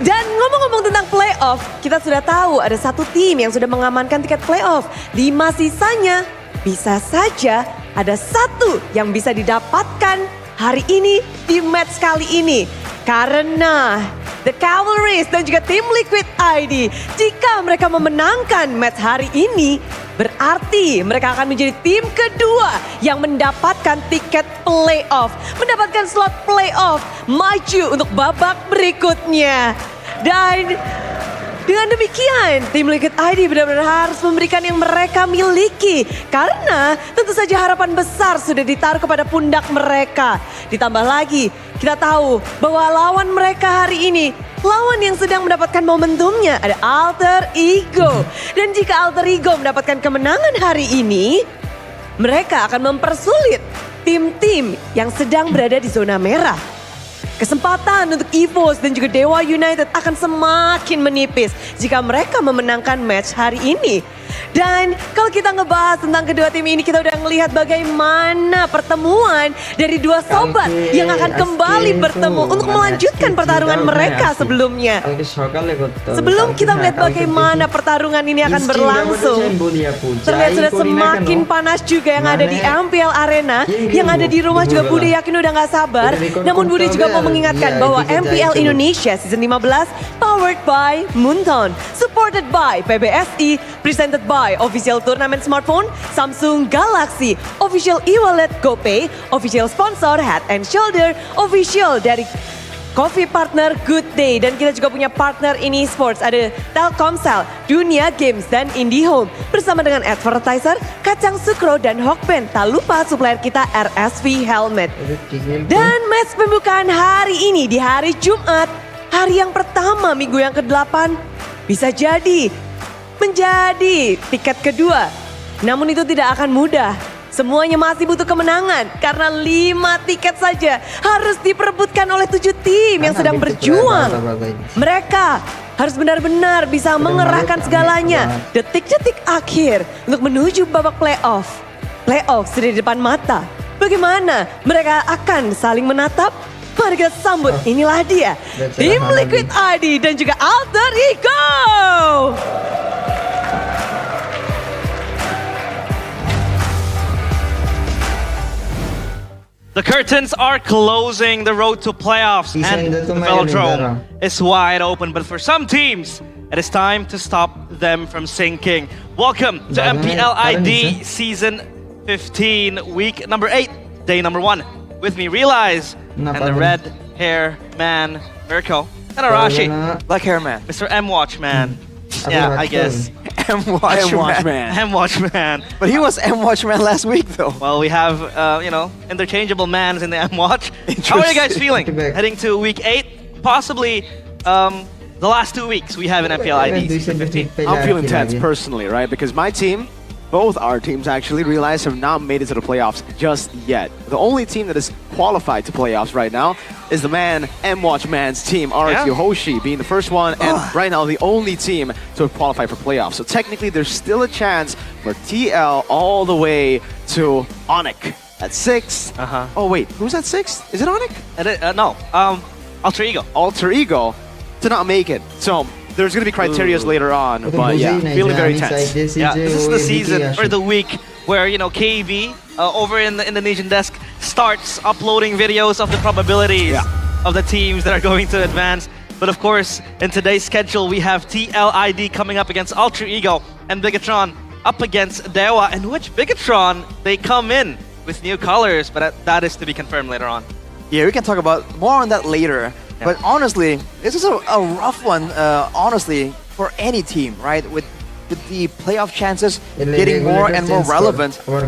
Dan ngomong-ngomong tentang playoff, kita sudah tahu ada satu tim yang sudah mengamankan tiket playoff. 5 sisanya, bisa saja ada satu yang bisa didapatkan hari ini di match kali ini. Karena The Cavalries dan juga tim Liquid ID, jika mereka memenangkan match hari ini, berarti mereka akan menjadi tim kedua yang mendapatkan tiket playoff. Mendapatkan slot playoff, maju untuk babak berikutnya. Dan dengan demikian, tim Liquid ID benar-benar harus memberikan yang mereka miliki. Karena tentu saja harapan besar sudah ditaruh kepada pundak mereka. Ditambah lagi, kita tahu bahwa lawan mereka hari ini, lawan yang sedang mendapatkan momentumnya ada Alter Ego. Dan jika Alter Ego mendapatkan kemenangan hari ini, mereka akan mempersulit tim-tim yang sedang berada di zona merah. Kesempatan untuk EVOS dan juga Dewa United akan semakin menipis jika mereka memenangkan match hari ini. Dan kalau kita ngebahas tentang kedua tim ini, kita udah ngelihat bagaimana pertemuan dari dua sobat yang akan kembali bertemu untuk melanjutkan pertarungan mereka sebelumnya. Sebelum kita melihat bagaimana pertarungan ini akan berlangsung, terlihat sudah semakin panas juga yang ada di MPL Arena. Yang ada di rumah juga Bude yakin udah gak sabar. Namun Bude juga mau mengingatkan bahwa MPL Indonesia Season 15 powered by Moonton, supported by PBSI, presented by Official Turnamen Smartphone, Samsung Galaxy, Official e-wallet GoPay, Official Sponsor Head and Shoulder, Official dari Coffee Partner Good Day. Dan kita juga punya partner ini sports, ada Telkomsel, Dunia Games dan IndiHome. Bersama dengan advertiser Kacang Sukro dan Hokben. Tak lupa supplier kita RSV Helmet. Dan match pembukaan hari ini di hari Jumat hari yang pertama minggu yang ke-8 bisa jadi menjadi tiket kedua. Namun itu tidak akan mudah. Semuanya masih butuh kemenangan karena 5 tiket saja harus diperebutkan oleh 7 tim yang sedang berjuang. Mereka harus benar-benar bisa mengerahkan segalanya detik-detik akhir untuk menuju babak playoff. Playoff sudah di depan mata. Bagaimana mereka akan saling menatap? Mari kita sambut, inilah dia, tim Liquid ID dan juga Alter Ego. The curtains are closing. The road to playoffs and the velodrome is wide open. But for some teams, it is time to stop them from sinking. Welcome to MPLID Season 15, Week number 8, Day number 1. With me, Realize, and the red hair man, Mirko, and Arashi, Black hair man. Mr. M-Watch man. Yeah, I guess. M-Watch man. M-Watch man. But he was M-Watch man last week though. Well, we have, interchangeable mans in the M-Watch. How are you guys feeling? Heading to week 8, possibly the last 2 weeks we have an MPLID Season 15. I'm feeling tense personally, right? Because my team, both our teams actually, Realize have not made it to the playoffs just yet. The only team that is qualified to playoffs right now is the M-Watch man's team, RQ Hoshi being the first one, and right now the only team to qualify for playoffs. So technically there's still a chance for TL all the way to Onyx at 6. Oh wait, who's at 6? Is it Onyx? No, Alter Ego. Alter Ego to not make it. So there's going to be criteria later on, but yeah, feeling very tense. Yeah, this is the season or the week where KB over in the Indonesian desk starts uploading videos of the probabilities of the teams that are going to advance. But of course, in today's schedule, we have TLID coming up against Alter Ego and Bigatron up against Dewa, in which Bigatron, they come in with new colors, but that is to be confirmed later on. Yeah, we can talk about more on that later. Yeah. But honestly, this is a rough one, honestly, for any team, right? With the playoff chances getting more and more relevant. For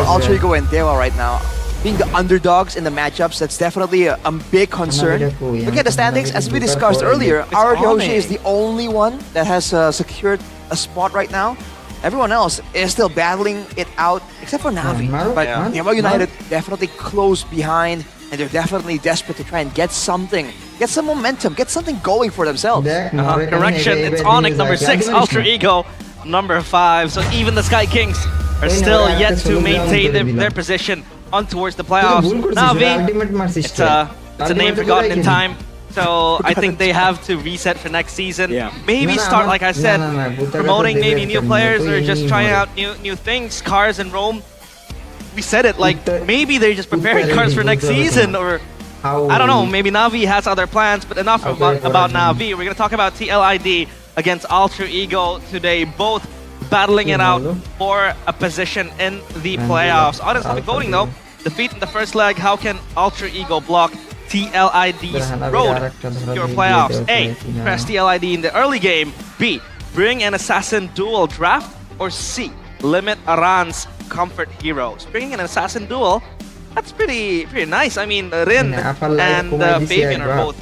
Alter Ego and Dewa right now, being the underdogs in the matchups, that's definitely a big concern. Look at the standings, as we discussed earlier, RQ Hoshi is the only one that has secured a spot right now. Everyone else is still battling it out, except for Na'Vi. But Dewa United definitely close behind, and they're definitely desperate to try and get something, get some momentum, get something going for themselves. Correction, it's Onyx number 6, Alter Ego number 5. So even the Sky Kings are still yet to maintain their position on towards the playoffs. Na'Vi, it's a name forgotten in time. So I think they have to reset for next season. Maybe start, like I said, promoting maybe new players or just trying out new things. Cars and Rome. We said it, like maybe they're just preparing cars for next season, or I don't know, maybe Na'Vi has other plans, but enough about Na'Vi. We're gonna talk about TLID against Alter Ego today, both battling it out for a position in the playoffs. Honestly, voting though, defeat in the first leg, how can Alter Ego block TLID's road to secure playoffs? A, press TLID in the early game. B, bring an assassin duel draft. Or C, limit Aran's comfort heroes. Bringing an assassin duel, that's pretty nice. I mean, Rin and Fabian are both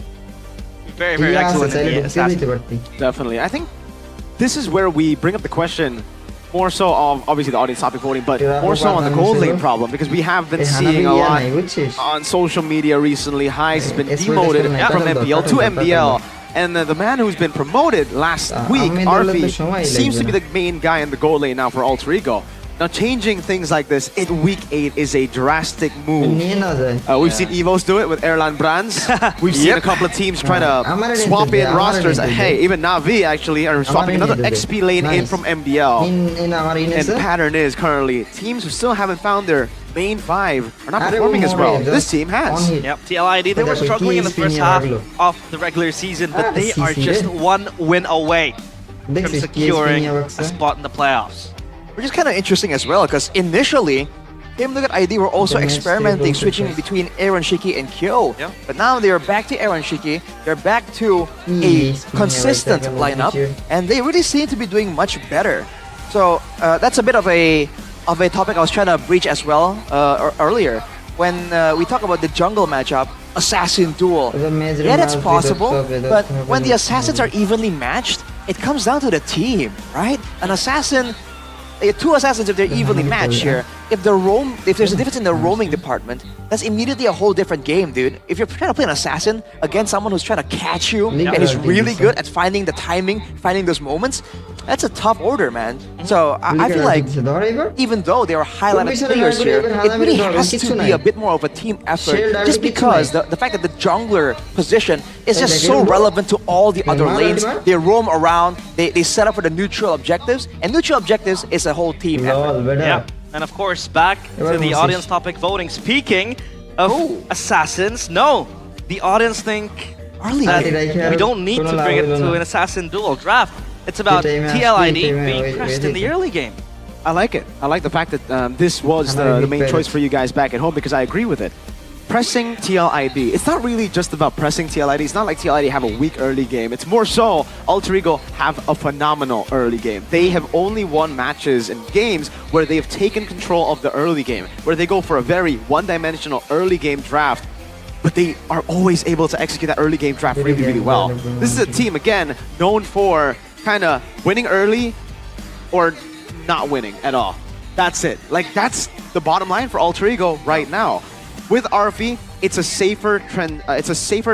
very excellent in the assassin. Definitely. I think this is where we bring up the question more so of obviously the audience topic voting, but more so on the gold lane problem, because we have been seeing a lot on social media recently. Highs has been demoted from MPL to MBL. And the man who's been promoted last week, RV, seems to be the main guy in the gold lane now for Alter Ego. Now, changing things like this in Week 8 is a drastic move. We've seen Evos do it with Erlan Brands. We've seen a couple of teams trying to swap in rosters. Hey, even Na'Vi actually are swapping another XP lane in from MDL. And the pattern is currently teams who still haven't found their main 5 are not performing as well. This team has. Yep, TLID, they were struggling in the first half of the regular season, but they are just 1 win away from securing a spot in the playoffs. Which is kind of interesting as well, because initially, Team Liquid ID were also experimenting, switching between Aaron Shiki and Kyo. But now they are back to Aaron Shiki, they're back to a consistent lineup, and they really seem to be doing much better. So that's a bit of a topic I was trying to breach as well earlier. When we talk about the jungle matchup, assassin duel. Yeah, that's possible, but when the assassins are evenly matched, it comes down to the team, right? An assassin, two assassins, if they're evenly matched here, if there's a difference in the roaming department, that's immediately a whole different game, dude. If you're trying to play an assassin against someone who's trying to catch you and is really good at finding the timing, finding those moments, that's a tough order, man. So I feel like even though they are highlighted players here, it really has to be a bit more of a team effort, just because the fact that the jungler position is just so relevant to all the other lanes. They roam around, they set up for the neutral objectives, and neutral objectives is a whole team effort. Yeah. And of course, back to the audience topic voting. Speaking of assassins, no, the audience think that we don't need to bring it to an assassin duel draft. It's about TLID being pressed in the early game. I like it. I like the fact that this was the main choice for you guys back at home, because I agree with it. Pressing TLID. It's not really just about pressing TLID. It's not like TLID have a weak early game. It's more so Alter Ego have a phenomenal early game. They have only won matches in games where they've taken control of the early game, where they go for a very one-dimensional early game draft, but they are always able to execute that early game draft really, really well. This is a team, again, known for kind of winning early or not winning at all. That's it. Like, that's the bottom line for Alter Ego right now. With Arfi, it's a safer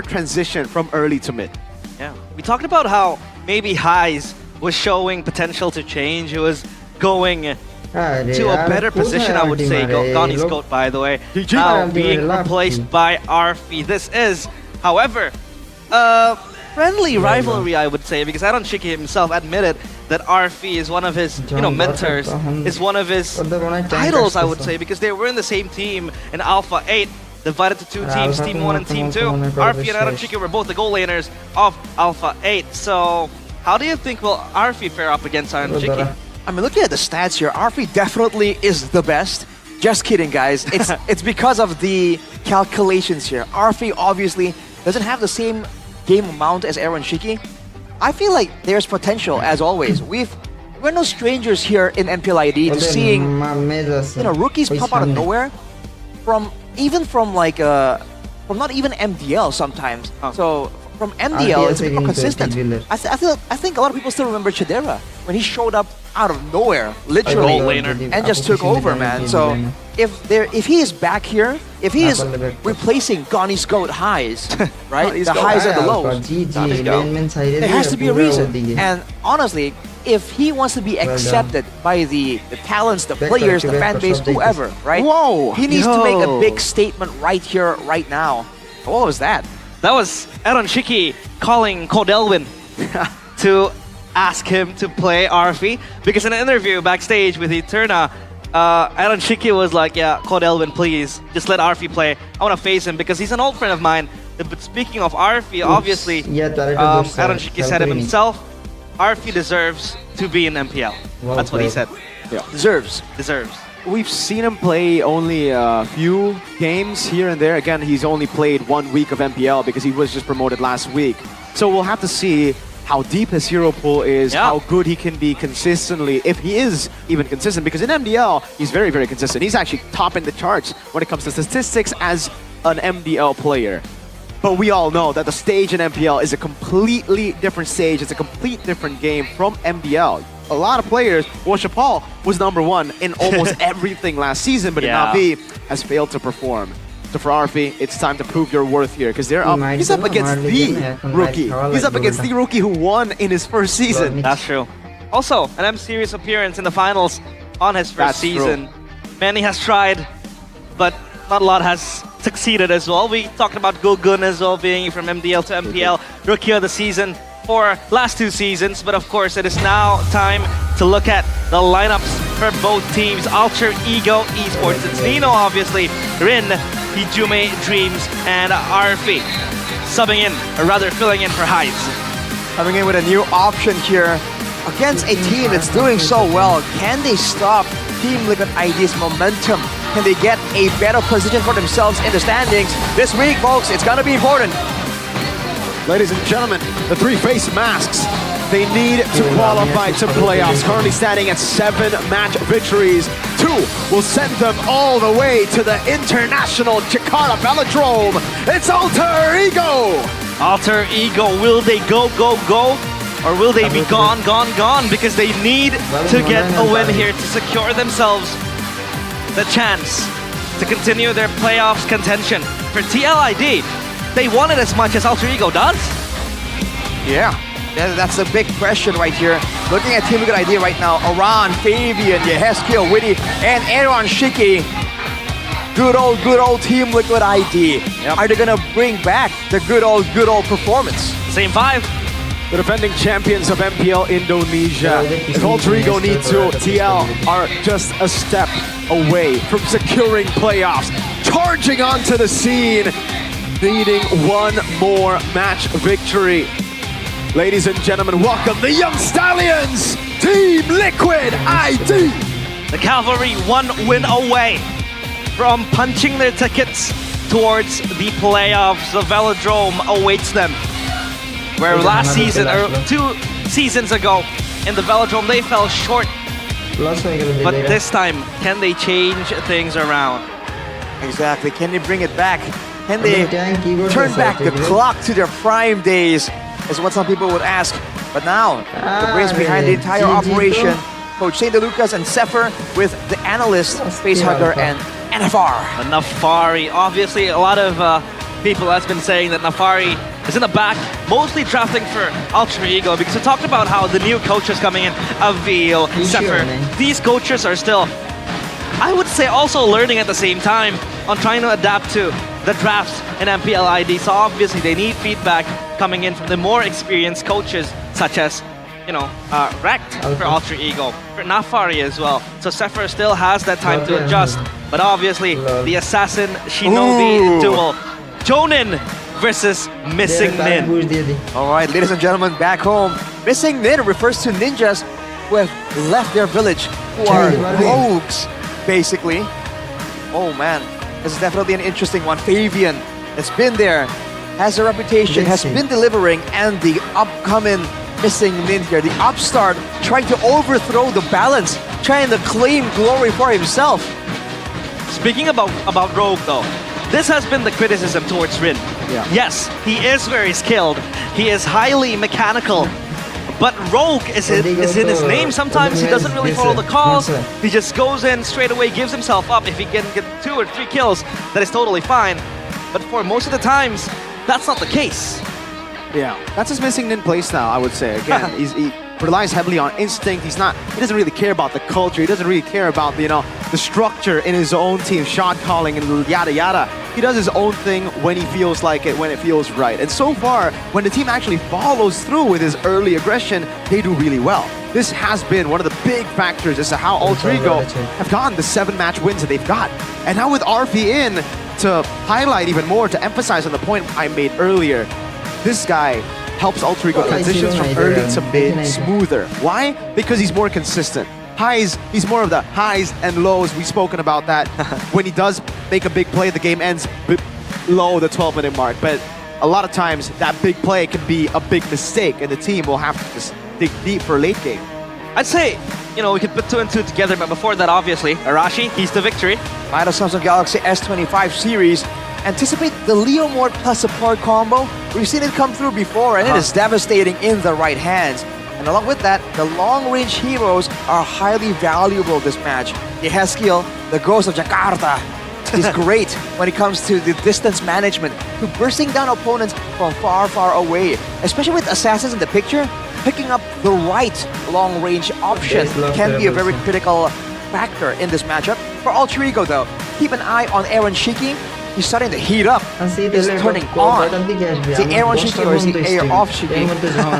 transition from early to mid. Yeah, we talked about how maybe Highs was showing potential to change. It was going to a better position, I would say. Donnie's goat, by the way, now being replaced by Arfi. This is, however, friendly rivalry, I would say, because Aaron Shiki himself admitted that Arfi is one of his, mentors, is one of his idols, I would say, because they were in the same team in Alpha 8, divided to two teams, Team 1 and Team 2. Arfi and Aaron Shiki were both the goal laners of Alpha 8. So, how do you think will Arfi fare up against Aaron Shiki? I mean, looking at the stats here, Arfi definitely is the best. Just kidding, guys. It's because of the calculations here. Arfi obviously doesn't have the same game amount as Aaron Shiki. I feel like there's potential, as always. We're no strangers here in MPLID to seeing rookies pop out of nowhere from not even MDL sometimes. So from MDL, it's a bit more consistent. I think a lot of people still remember Chidera when he showed up out of nowhere, literally, and just took over, man. So if he is back here, if he is replacing Gonnie's GOAT Highs, right? The highs and the lows, there has to be a reason. And honestly, if he wants to be accepted by the talents, the players, the fan base, whoever, right? He needs to make a big statement right here, right now. What was that? That was Aaron Shiki calling Codelwin to ask him to play Arfi, because in an interview backstage with Eterna, Aaron Shiki was like, yeah, Codelwin, please, just let Arfi play. I want to face him because he's an old friend of mine. But speaking of Arfi, obviously, Aaron Shiki said it himself, Arfi deserves to be in MPL. That's what he said. Yeah. Deserves. We've seen him play only a few games here and there. Again, he's only played 1 week of MPL because he was just promoted last week. So we'll have to see how deep his hero pool is, how good he can be consistently, if he is even consistent. Because in MDL, he's very, very consistent. He's actually topping the charts when it comes to statistics as an MDL player. But we all know that the stage in MPL is a completely different stage. It's a complete different game from MDL. A lot of players, well, Chapal was #1 in almost everything last season, but Navi has failed to perform. So for Arfi, it's time to prove your worth here, because he's up against the rookie. He's up against the rookie who won in his first season. That's true. Also, an M-Series appearance in the finals on his first season. Many has tried, but not a lot has succeeded as well. We talked about Gogun as well, being from MDL to MPL, rookie of the season for last 2 seasons. But of course, it is now time to look at the lineups for both teams. Alter Ego Esports, it's Nino obviously, Rin, Hijume Dreams, and Arfi subbing in, or rather filling in for Highs. Coming in with a new option here against a team that's doing so well. Can they stop Team Liquid ID's momentum? Can they get a better position for themselves in the standings? This week, folks, it's gonna be important. Ladies and gentlemen, the 3 face masks, they need to qualify to playoffs. Currently standing at 7 match victories. 2 will send them all the way to the international Jakarta Velodrome. It's Alter Ego! Alter Ego, will they go, go, go? Or will they be gone, gone, gone? Because they need to get a win here to secure themselves the chance to continue their playoffs contention. For TLID, they want it as much as Alter Ego does. Yeah, that's a big question right here. Looking at Team Liquid ID right now, Aran, Fabian, Yeheskia, Witty, and Aaron Shiki. Good old Team Liquid ID. Are they gonna bring back the good old performance? Same 5. The defending champions of MPL Indonesia. If Alter Ego need to, TL are just a step away from securing playoffs. Charging onto the scene, needing one more match victory. Ladies and gentlemen, welcome the Young Stallions, Team Liquid ID. The Cavalry 1 win away from punching their tickets towards the playoffs. The Velodrome awaits them. Where last season, or 2 seasons ago, in the Velodrome, they fell short. But this time, can they change things around? Exactly. Can they bring it back? Can they turn back the clock to their prime days? Is what some people would ask. But now, the brains behind the entire operation, Coach Saint DeLucas and Zephyr with the analyst, Facehugger, and Nafar. Nafari, obviously a lot of people has been saying that Nafari is in the back, mostly drafting for Alter Ego, because we talked about how the new coaches coming in, Avil, Zephyr, these coaches are still, I would say, also learning at the same time on trying to adapt to the drafts in MPL ID. So obviously they need feedback coming in from the more experienced coaches, such as, you know, Rect for Alter Ego, for Nafari as well. So Zephyr still has that time to adjust. But obviously, the Assassin Shinobi duel, Jonin versus Missing Nin. All right, ladies and gentlemen, back home, Missing Nin refers to ninjas who have left their village, who are rogues, basically. Oh man, this is definitely an interesting one. Fabian has been there, has a reputation, has been delivering, and the upcoming Missing Nin here, the upstart, trying to overthrow the balance, trying to claim glory for himself. Speaking about Rogue though, this has been the criticism towards Rin. Yes, he is very skilled, he is highly mechanical, but Rogue is in his name. Sometimes he doesn't really follow the calls, he just goes in straight away, gives himself up. If he can get 2 or 3 kills, that is totally fine. But for most of the times, that's not the case. Yeah, that's his Missing Nin playstyle, I would say. Again, he relies heavily on instinct. He doesn't really care about the culture. He doesn't really care about the structure in his own team, shot calling and yada yada. He does his own thing when he feels like it, when it feels right. And so far, when the team actually follows through with his early aggression, they do really well. This has been one of the big factors as to how Alter Ego have gotten the 7-match wins that they've got. And now with RV in to highlight even more, to emphasize on the point I made earlier, this guy helps Alter Ego transitions from early to mid smoother. Why? Because he's more consistent. He's more of the highs and lows. We've spoken about that. When he does make a big play, the game ends below the 12-minute mark. But a lot of times, that big play can be a big mistake, and the team will have to just dig deep for late game. I'd say, we could put 2 and 2 together, but before that, obviously, Arashi, he's the victory. Final Samsung Galaxy S25 series. Anticipate the Leo Mort plus support combo. We've seen it come through before, and it is devastating in the right hands. And along with that, the long-range heroes are highly valuable this match. Yeheskia, the ghost of Jakarta, is great when it comes to the distance management, to bursting down opponents from far, far away. Especially with assassins in the picture, picking up the right long-range option can be a very critical factor in this matchup. For Alter Ego though, keep an eye on Aaron Shiki. He's starting to heat up. He's turning on. The Aaron Shiki or is the air off Shiki?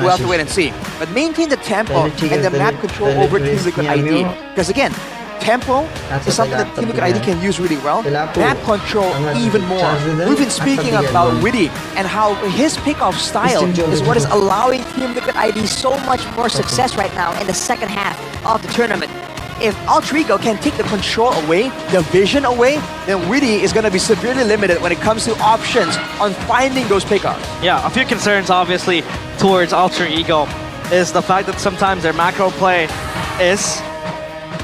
We'll have to wait and see. But maintain the tempo and the map control over Team Liquid ID. Because again, tempo is something that Team Liquid ID can use really well. Map control even more. We've been speaking about Witty and how his pickoff style is what is allowing Team Liquid ID so much more success right now in the second half of the tournament. If Alter Ego can take the control away, the vision away, then Witty is going to be severely limited when it comes to options on finding those pickoffs. Yeah, a few concerns obviously towards Alter Ego is the fact that sometimes their macro play is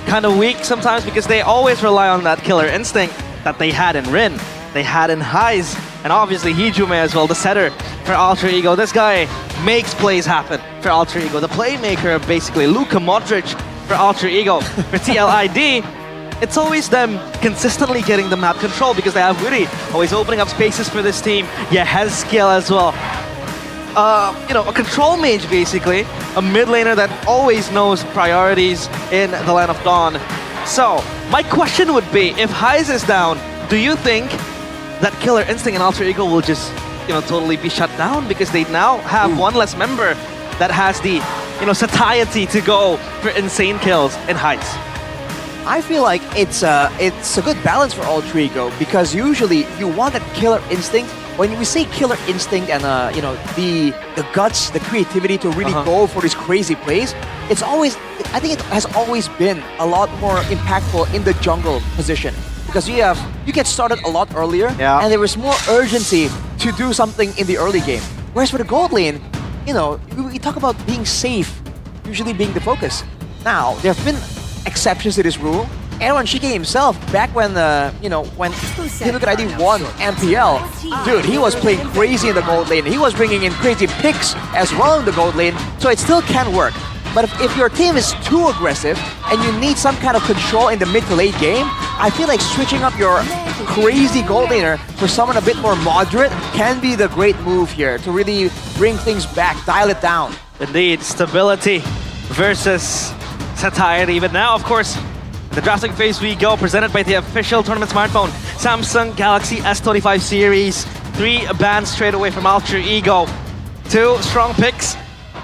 kind of weak sometimes because they always rely on that killer instinct that they had in Rin, they had in Heiss, and obviously Hijume as well, the setter for Alter Ego. This guy makes plays happen for Alter Ego. The playmaker, basically, Luka Modric for Alter Ego. For TLID, it's always them consistently getting the map control because they have Witty always opening up spaces for this team. Yeah, Hezkiel as well. A control mage basically, a mid laner that always knows priorities in the Land of Dawn. So, my question would be, if Heiss is down, do you think that Killer Instinct and Alter Ego will just, totally be shut down because they now have one less member that has the, satiety to go for insane kills in Heiss? I feel like it's a good balance for Alter Ego because usually you want that killer instinct. When we say killer instinct and the guts, the creativity to really go for these crazy plays, I think it has always been a lot more impactful in the jungle position because you get started a lot earlier and there is more urgency to do something in the early game. Whereas for the gold lane, we talk about being safe, usually being the focus. Now there have been exceptions to this rule. Aaron Shiki himself, back when Team Liquid ID won MPL, dude, he was playing crazy in the gold lane. He was bringing in crazy picks as well in the gold lane, so it still can work. But if your team is too aggressive and you need some kind of control in the mid to late game, I feel like switching up your crazy gold laner for someone a bit more moderate can be the great move here to really bring things back, dial it down. Indeed, stability versus satiety. But now, of course, the drafting phase we go, presented by the official tournament smartphone, Samsung Galaxy S25 series. 3 bans straight away from Alter Ego. 2 strong picks,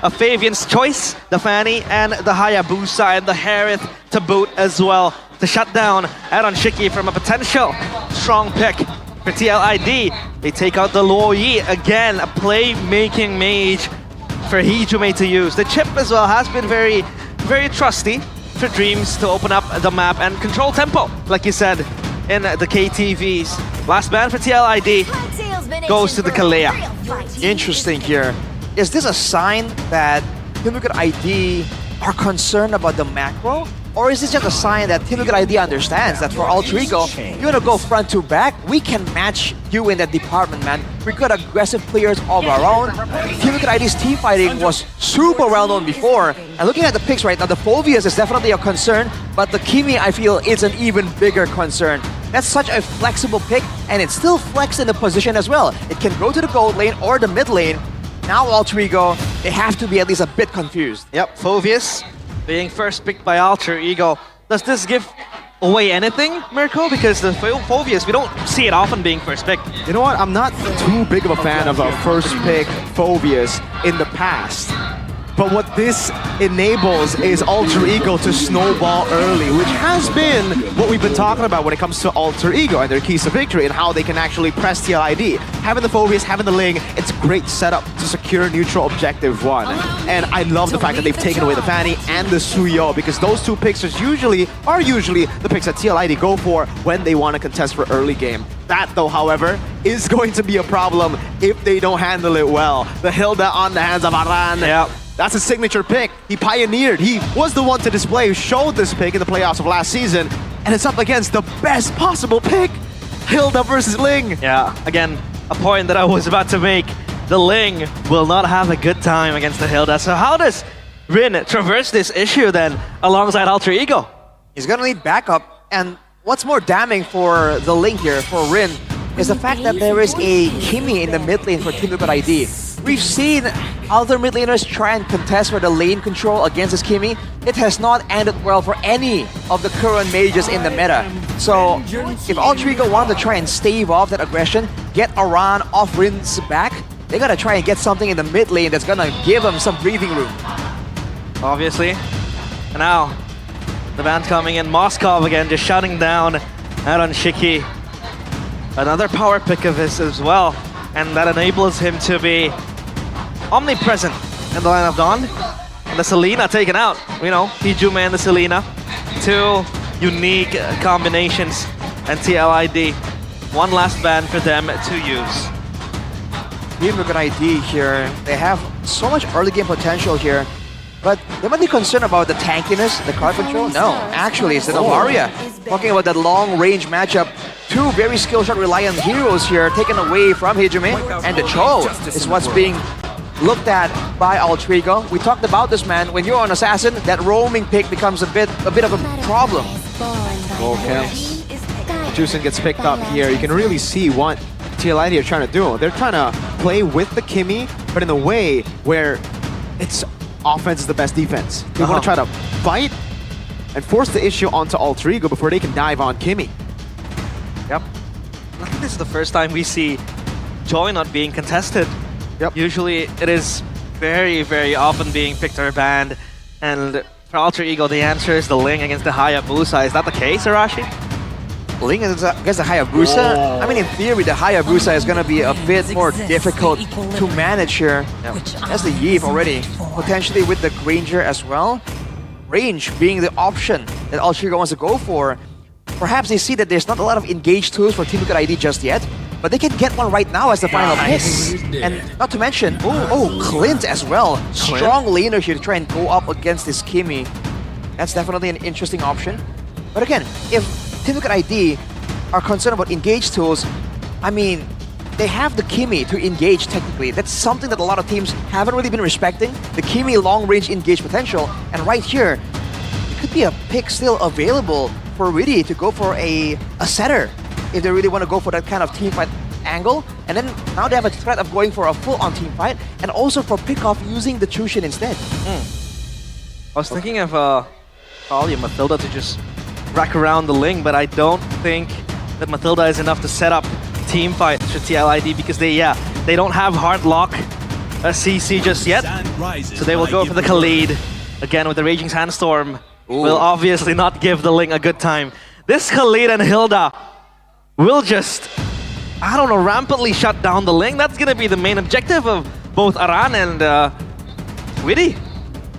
a Fabian's Choice, the Fanny, and the Hayabusa, and the Harith to boot as well, to shut down Aaron Shiki from a potential strong pick for TLID. They take out the Luo Yi, again, a playmaking mage for Hijume to use. The chip as well has been very, very trusty for Dreams to open up the map and control tempo, like you said, in the KTVs. Last ban for TLID goes to the Kalea. Interesting here. Is this a sign that Team Liquid ID are concerned about the macro? Or is this just a sign that Team Liquid ID understands that for Alter Ego, you wanna go front to back, we can match you in that department, man. We got aggressive players of our own. Team Liquid ID's team fighting was super well known before. And looking at the picks right now, the Phoveus is definitely a concern, but the Kimi, I feel, is an even bigger concern. That's such a flexible pick, and it's still flexed in the position as well. It can go to the gold lane or the mid lane. Now Alter Ego, they have to be at least a bit confused. Yep, Phoveus being first picked by Alter Ego. Does this give away anything, Mirko? Because the Phoveus, we don't see it often being first picked. You know what? I'm not too big of a fan of a first pick Phoveus in the past. But what this enables is Alter Ego to snowball early, which has been what we've been talking about when it comes to Alter Ego and their keys to victory and how they can actually press TLID. Having the Phoveus, having the Ling, it's a great setup to secure neutral objective 1. And I love the fact that they've taken away the Fanny and the Suyo because those 2 picks are usually the picks that TLID go for when they want to contest for early game. That though, however, is going to be a problem if they don't handle it well. The Hilda on the hands of Aran. Yep. That's a signature pick. He pioneered. He was the one to display who showed this pick in the playoffs of last season. And it's up against the best possible pick. Hilda versus Ling. Yeah, again, a point that I was about to make. The Ling will not have a good time against the Hilda. So how does Rin traverse this issue then alongside Alter Ego? He's gonna need backup. And what's more damning for the Ling here, for Rin, is the fact that there is a Kimi in the mid lane for Team Liquid ID. We've seen other mid laners try and contest for the lane control against this Kimi. It has not ended well for any of the current mages in the meta. So if Alter Ego want to try and stave off that aggression, get Aran off Rin's back, they gotta try and get something in the mid lane that's gonna give them some breathing room. Obviously. And now, the band's coming in. Moskov again, just shutting down Aaron Shiki. Another power pick of his as well. And that enables him to be omnipresent in the Line of Dawn. And the Selena taken out. Hijume and the Selena. 2 unique combinations. And TLID, 1 last ban for them to use. Team Liquid ID here, they have so much early game potential here. But they might be concerned about the tankiness, the card control. No, actually, it's the Novaria. Talking about that long-range matchup. Two very skill shot reliant heroes here taken away from Hijime. And the Cho is what's being looked at by Altrigo. We talked about this, man. When you're on Assassin, that roaming pick becomes a bit of a problem. Okay. Juicin gets picked up here. You can really see what TLID are trying to do. They're trying to play with the Kimmy, but in a way where it's offense is the best defense. They want to try to fight and force the issue onto Altrigo before they can dive on Kimmy. Yep. I think this is the first time we see Joy not being contested. Yep. Usually it is very, very often being picked or banned. And for Alter Ego, the answer is the Ling against the Hayabusa. Is that the case, Arashi? Ling against the Hayabusa? I mean, in theory, the Hayabusa is going to be a bit more difficult to manage here. That's the Yeve already. Potentially with the Granger as well. Range being the option that Altrigo wants to go for. Perhaps they see that there's not a lot of engaged tools for Team Liquid ID just yet, but they can get one right now as the final pick. And not to mention, Clint as well. Strong laner here to try and go up against this Kimmy. That's definitely an interesting option. But again, if Team Liquid ID are concerned about engaged tools, I mean, they have the Kimmy to engage technically. That's something that a lot of teams haven't really been respecting. The Kimmy long-range engage potential. And right here, it could be a pick still available for Witty to go for a setter if they really want to go for that kind of team fight angle. And then now they have a threat of going for a full-on team fight and also for pick-off using the Chushin instead. I was thinking of probably Mathilda to just rack around the Ling, but I don't think that Mathilda is enough to set up team fight for TLID because they don't have hard lock CC just yet. So they will go for the Khalid. Again with the Raging Sandstorm. Will obviously not give the Ling a good time. This Khalid and Hilda will just, I don't know, rampantly shut down the Ling. That's gonna be the main objective of both Aran and Witty.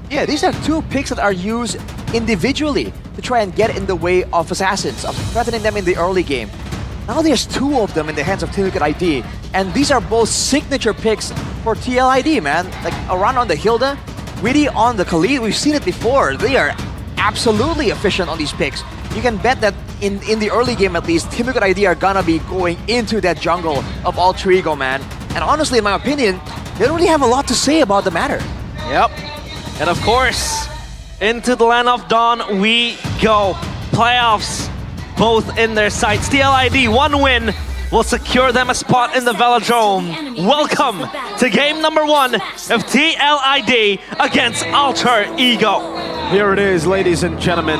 Yeah, these are two picks that are used individually to try and get in the way of Assassins, of threatening them in the early game. Now there's two of them in the hands of Team Liquid ID, and these are both signature picks for TLID, man. Like Aran on the Hilda, Witty on the Khalid. We've seen it before. They are absolutely efficient on these picks. You can bet that in the early game at least, Team Liquid ID are gonna be going into that jungle of Altrigo, man. And honestly, in my opinion, they don't really have a lot to say about the matter. Yep. And of course, into the land of Dawn we go. Playoffs, both in their sights. TLID, one win will secure them a spot in the Velodrome. Welcome to game number 1 of TLID against Alter Ego. Here it is, ladies and gentlemen.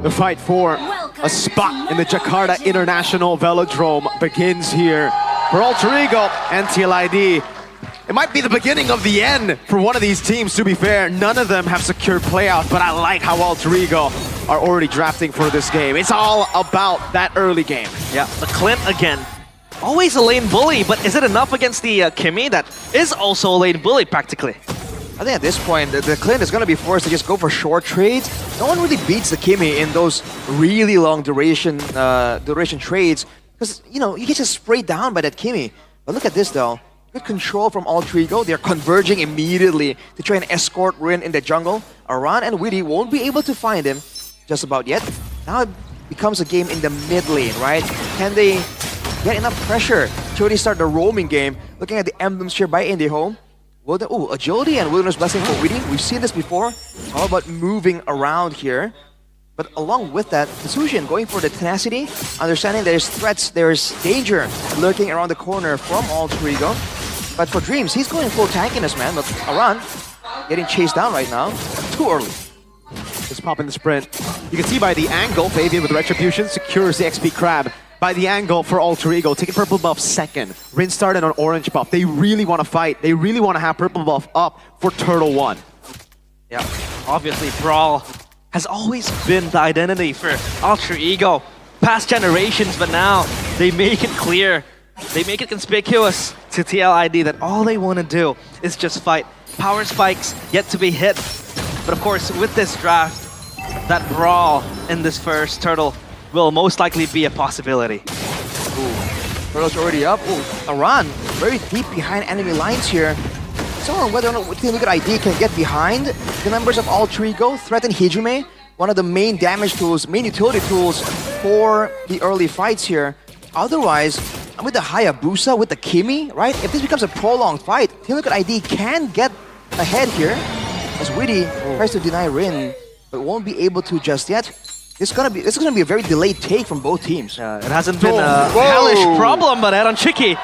The fight for a spot in the Jakarta International Velodrome begins here for Alter Ego and TLID. It might be the beginning of the end for one of these teams, to be fair. None of them have secured playoffs, but I like how Alter Ego are already drafting for this game. It's all about that early game. Yeah, the Clint again. Always a lane bully, but is it enough against the Kimmy that is also a lane bully practically? I think at this point, the Clint is going to be forced to just go for short trades. No one really beats the Kimmy in those really long duration trades because, you know, you get just sprayed down by that Kimmy. But look at this, though. Good control from Altrigo. They're converging immediately to try and escort Rin in the jungle. Aran and Witty won't be able to find him just about yet. Now it becomes a game in the mid lane, right? Can they get enough pressure to already start the roaming game? Looking at the emblems here by IndieHome. Agility and Wilderness Blessing for Witty. We've seen this before. It's all about moving around here. But along with that, the Sushin going for the tenacity, understanding there's threats, there's danger lurking around the corner from Altrigo. But for Dreams, he's going full tankiness, man. But Aran getting chased down right now. Too early. Just popping the sprint. You can see by the angle, Fabian with the Retribution secures the XP Crab. By the angle for Alter Ego, taking purple buff second. Rin started on orange buff. They really want to fight. They really want to have purple buff up for Turtle 1. Yeah, obviously Brawl has always been the identity for Alter Ego. Past generations, but now they make it clear. They make it conspicuous to TLID that all they want to do is just fight. Power spikes yet to be hit. But of course, with this draft, that Brawl in this first Turtle will most likely be a possibility. Turtle's already up. Aran very deep behind enemy lines here. So on whether or not Team Liquid ID can get behind the members of Altrigo, threaten Hijume, one of the main damage tools, main utility tools for the early fights here. Otherwise, with the Hayabusa, with the Kimi, right? If this becomes a prolonged fight, Team Liquid ID can get ahead here as Witty tries to deny Rin, but won't be able to just yet. This is gonna be a very delayed take from both teams. It hasn't been a hellish problem, but Aaron Chiki,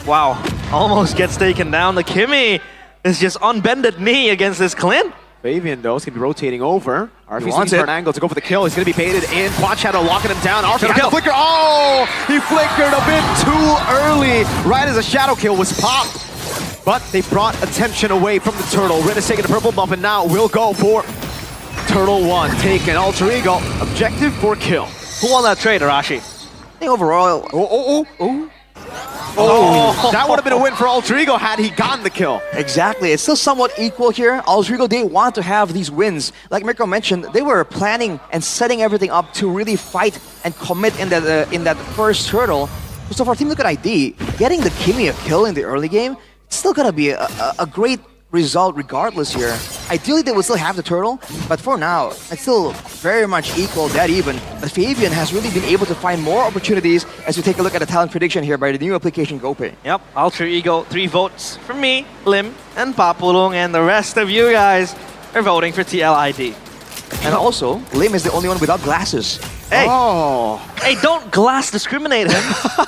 wow, almost gets taken down. The Kimi is just on bended knee against this Clint. Fabian, though, is going to be rotating over. RF wants for it. an angle to go for the kill. He's going to be baited in. Quad Shadow locking him down. RF has the flicker. Oh! He flickered a bit too early, right as a Shadow kill was popped. But they brought attention away from the Turtle. Rin is taking a purple buff and now will go for Turtle 1. Taken. Alter Ego. Objective for kill. Who won that trade, Arashi? I think overall... Oh, that would have been a win for Alter Ego had he gotten the kill. Exactly. It's still somewhat equal here. Alter Ego, they want to have these wins. Like Mirko mentioned, they were planning and setting everything up to really fight and commit in that first turtle. So for Team Liquid ID, getting the Kimi a kill in the early game, it's still gonna be a great result regardless here. Ideally, they would still have the turtle, but for now, it's still very much equal, dead even. But Fabian has really been able to find more opportunities as we take a look at the talent prediction here by the new application GoPay. Yep, Alter Ego, 3 votes from me, Lim, and Papulung, and the rest of you guys are voting for TLID. And also, Lim is the only one without glasses. Hey! Oh! Hey, don't glass discriminate him!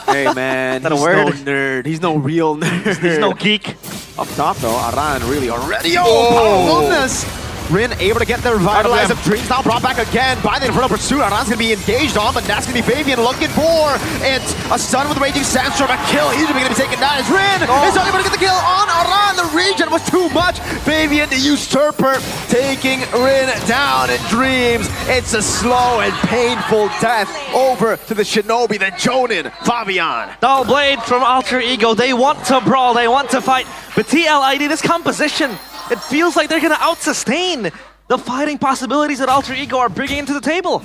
Hey man, that a he's word? no nerd. He's no real nerd. He's no geek. Up top though, Aran really already. Powerfulness! Rin able to get the revitalize of Dreams now brought back again by the Infernal Pursuit. Aran's gonna be engaged on, but that's gonna be Fabian looking for it. A stun with Raging Sandstorm, a kill. He's gonna be taken down as Rin is not able to get the kill on Aran. The regen was too much. Fabian the Usurper taking Rin down in Dreams. It's a slow and painful death over to the Shinobi, the Jonin, Fabian. Dull Blade from Alter Ego. They want to brawl, they want to fight, but TLID, this composition, it feels like they're gonna out-sustain the fighting possibilities that Alter Ego are bringing into the table.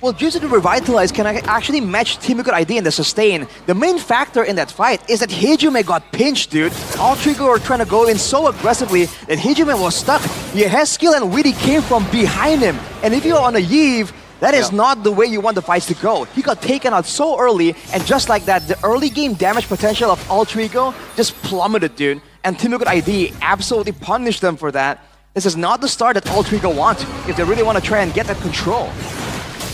Well, due to the Revitalize can actually match Team Liquid ID in the sustain. The main factor in that fight is that Hijume got pinched, dude. Alter Ego were trying to go in so aggressively that Hijume was stuck. Yehezkiel and Witty came from behind him. And if you're on a Yeve, that is not the way you want the fights to go. He got taken out so early, and just like that, the early game damage potential of Alter Ego just plummeted, dude. And Team Liquid ID absolutely punished them for that. This is not the start that Alter Ego want if they really want to try and get that control.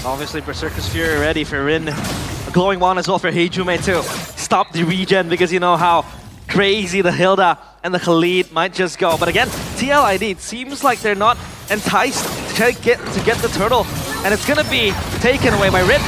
Obviously, Berserker's Fury ready for Rin. A glowing wand as well for Heijume to stop the regen, because you know how crazy the Hilda and the Khalid might just go. But again, TLID, it seems like they're not enticed to get the turtle, and it's gonna be taken away by Rin.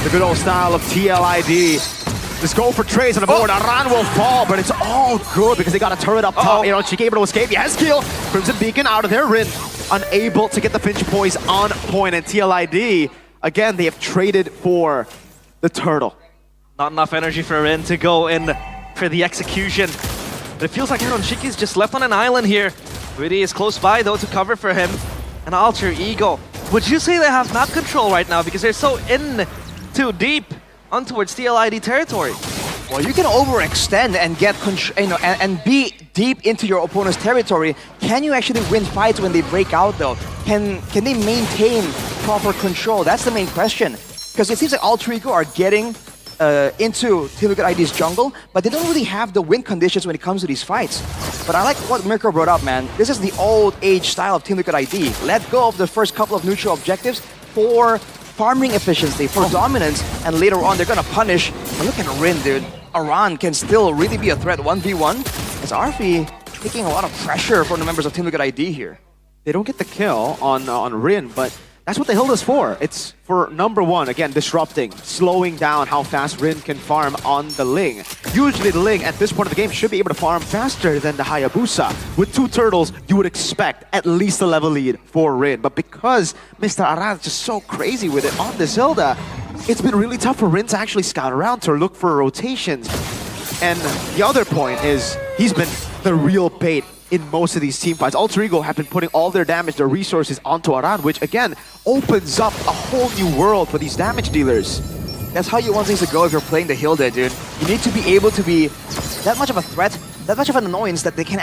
The good old style of TLID. Let's go for trades on the board. Aran will fall, but it's all good because they got a turret up top. You know, Chiki able to escape. Yehezkiel, Crimson Beacon out of there. Rin unable to get the Finch Poise on point. And TLID, again, they have traded for the turtle. Not enough energy for Rin to go in for the execution. But it feels like Aaron Chiki's just left on an island here. Witty is close by though to cover for him. And Alter Ego, would you say they have map control right now because they're so in too deep on towards TLID territory? Well, you can overextend and get and be deep into your opponent's territory. Can you actually win fights when they break out though? Can they maintain proper control? That's the main question. Because it seems like Alter Ego are getting into Team Liquid ID's jungle, but they don't really have the win conditions when it comes to these fights. But I like what Mirko brought up, man. This is the old age style of Team Liquid ID. Let go of the first couple of neutral objectives for farming efficiency, for dominance, and later on they're gonna punish. But look at Rin, dude. Aran can still really be a threat 1v1. As Arfi taking a lot of pressure from the members of Team Liquid ID here. They don't get the kill on Rin, but that's what the Hilda's for. It's for number one, again, disrupting, slowing down how fast Rin can farm on the Ling. Usually the Ling at this point of the game should be able to farm faster than the Hayabusa. With 2 turtles, you would expect at least a level lead for Rin. But because Mr. Aran is just so crazy with it on this Hilda, it's been really tough for Rin to actually scout around to look for rotations. And the other point is, he's been the real bait in most of these team fights. Alter Ego have been putting all their damage, their resources onto Aran, which again opens up a whole new world for these damage dealers. That's how you want things to go if you're playing the Hilda, dude. You need to be able to be that much of a threat that much of an annoyance that you can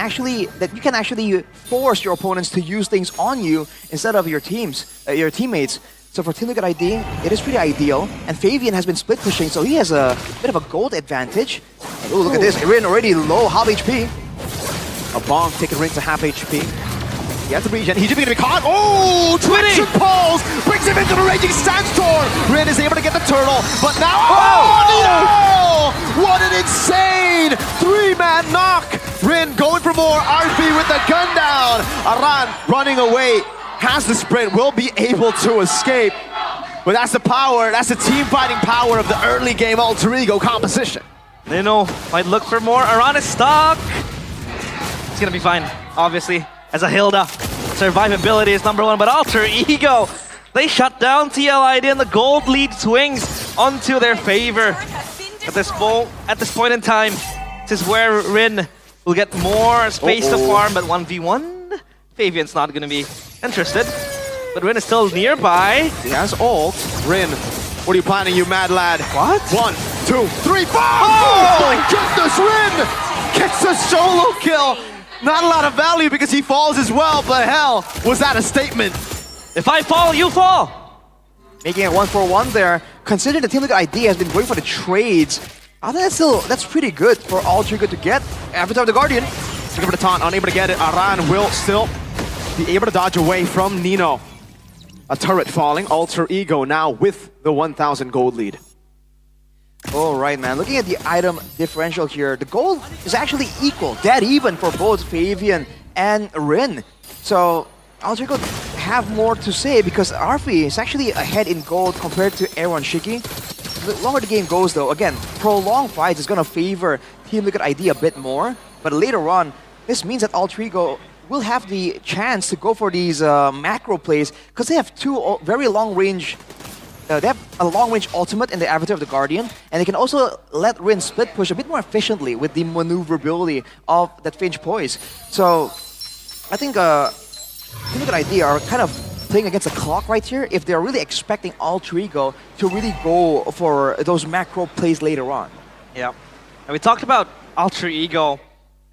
actually force your opponents to use things on you instead of your teammates. So for Team Liquid ID, it is pretty ideal. And Fabian has been split pushing, so he has a bit of a gold advantage. Oh, look at this. Rin already low, half HP. A bonk taking Rin to half HP. He has the regen. He's just going to be caught. Oh, traction pulse brings him into the raging sandstorm. Rin is able to get the turtle, but now Nino! What an insane 3-man knock. Rin going for more. RP with the gun down. Aran running away. Has the sprint, will be able to escape. But that's the power, that's the team fighting power of the early game alter ego composition. Nino might look for more. Aran is stuck. It's gonna be fine, obviously. As a Hilda, survivability is #1, but alter ego, they shut down TLID and the gold lead swings onto their favor. At this point in time, this is where Rin will get more space to farm, but 1v1, Fabian's not gonna be interested, but Rin is still nearby. He has ult. Rin, what are you planning, you mad lad? What? 1, 2, 3, 4! Oh my goodness, Rin gets a solo kill. Not a lot of value because he falls as well, but hell, was that a statement? If I fall, you fall. Making it 1-for-1 there. Considering the Team Liquid ID has been going for the trades, I think that's pretty good for Alter Ego to get. Avatar of the Guardian. Looking for the taunt, unable to get it. Aran will still be able to dodge away from Nino. A turret falling, alter ego now with the 1,000 gold lead. All right, man. Looking at the item differential here, the gold is actually equal, dead even for both Fabian and Rin. So alter ego have more to say because Arfi is actually ahead in gold compared to Aaron Shiki. The longer the game goes, though, again, prolonged fights is going to favor Team Liquid ID a bit more. But later on, this means that alter ego will have the chance to go for these macro plays because they have two very long-range. They have a long-range ultimate in the Avatar of the Guardian, and they can also let Rin split push a bit more efficiently with the maneuverability of that Finch Poise. So I think Team Liquid ID are kind of playing against the clock right here if they're really expecting Alter Ego to really go for those macro plays later on. Yeah, and we talked about Alter Ego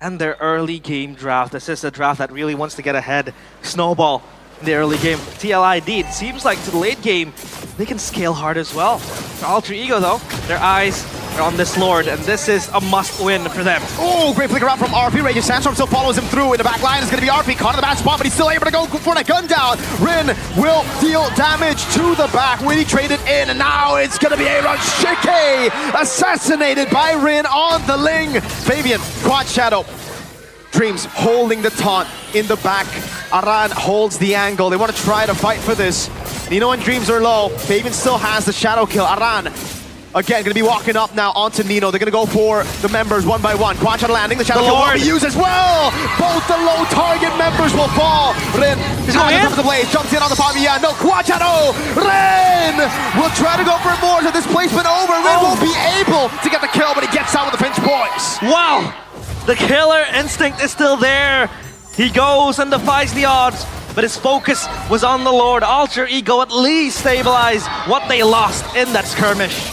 and their early game draft. This is a draft that really wants to get ahead, snowball in the early game. TLID, it seems like to the late game, they can scale hard as well. For Alter Ego though, their eyes are on this Lord, and this is a must-win for them. Oh, great flicker out from RP. Raging Sandstorm still follows him through. In the back line is going to be RP, caught in the bad spot, but he's still able to go for the gun down. Rin will deal damage to the back. Really traded in, and now it's going to be Aaron Shiki assassinated by Rin on the Ling. Fabian, Quad Shadow. Dreams holding the taunt in the back. Aran holds the angle. They want to try to fight for this. Nino and Dreams are low. Fabian still has the shadow kill. Aran, again, going to be walking up now onto Nino. They're going to go for the members one by one. Quad Shadow landing. The shadow kill will be used as well. Both the low target members will fall. Rin is going in. The blaze. Jumps in on the palm. Yeah, no. Quad Shadow. Rin will try to go for more. So this placement over. Rin won't be able to get the kill, but he gets out with the Finch Boys. Wow. The killer instinct is still there. He goes and defies the odds, but his focus was on the Lord. Alter Ego at least stabilized what they lost in that skirmish.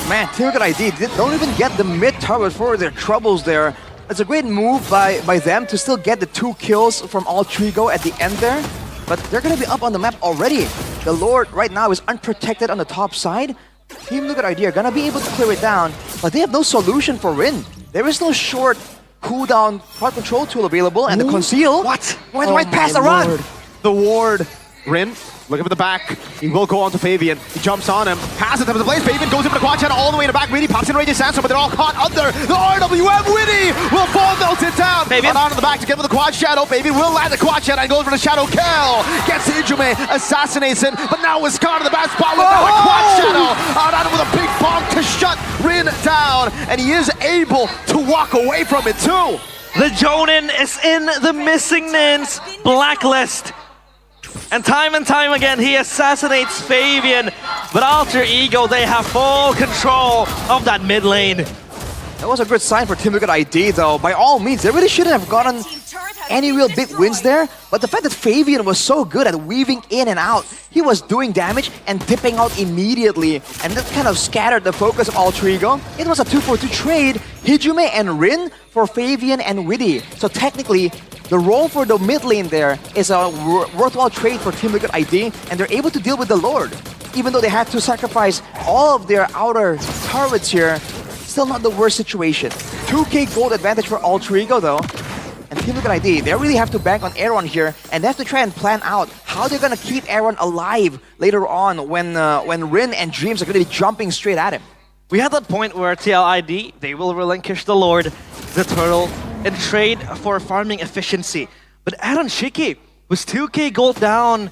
Man, Team Liquid ID don't even get the mid turret for their troubles there. It's a great move by them to still get the 2 kills from Alter Ego at the end there, but they're going to be up on the map already. The Lord right now is unprotected on the top side. Team Liquid ID are going to be able to clear it down, but they have no solution for Rin. There is no short cooldown crowd control tool available, and the conceal. What? Went right past the run. The ward. Rin, looking for the back. He will go on to Fabian. He jumps on him. Passes him to the blaze. Fabian goes into the quad channel all the way in the back. Winnie pops in Raging Sandstorm, but they're all caught under the RWM. Winnie will fall melted down. Fabian on the back to get with the quad shadow. Fabian will land the quad shadow and goes for the shadow kill. Gets Ijume, assassinates him, but now is caught in the bad spot with the quad shadow. Out with a big bomb to shut Rin down, and he is able to walk away from it too. The Jonin is in the missing Nins blacklist. And time again, he assassinates Fabian. But Alter Ego, they have full control of that mid lane. That was a good sign for Team Liquid ID, though. By all means, they really shouldn't have gotten any real big wins there. But the fact that Fabian was so good at weaving in and out, he was doing damage and dipping out immediately. And that kind of scattered the focus of Alter Ego. It was a 2-for-2 trade, Hijume and Rin for Fabian and Witty. So technically, the role for the mid lane there is a worthwhile trade for Team Liquid ID, and they're able to deal with the Lord. Even though they had to sacrifice all of their outer turrets here, still not the worst situation. 2k gold advantage for Alter Ego though. And Team Liquid ID, they really have to bank on Aaron here, and they have to try and plan out how they're gonna keep Aaron alive later on when Rin and Dreams are gonna be jumping straight at him. We had that point where TLID, they will relinquish the Lord, the turtle, and trade for farming efficiency. But Aaron Shiki was 2k gold down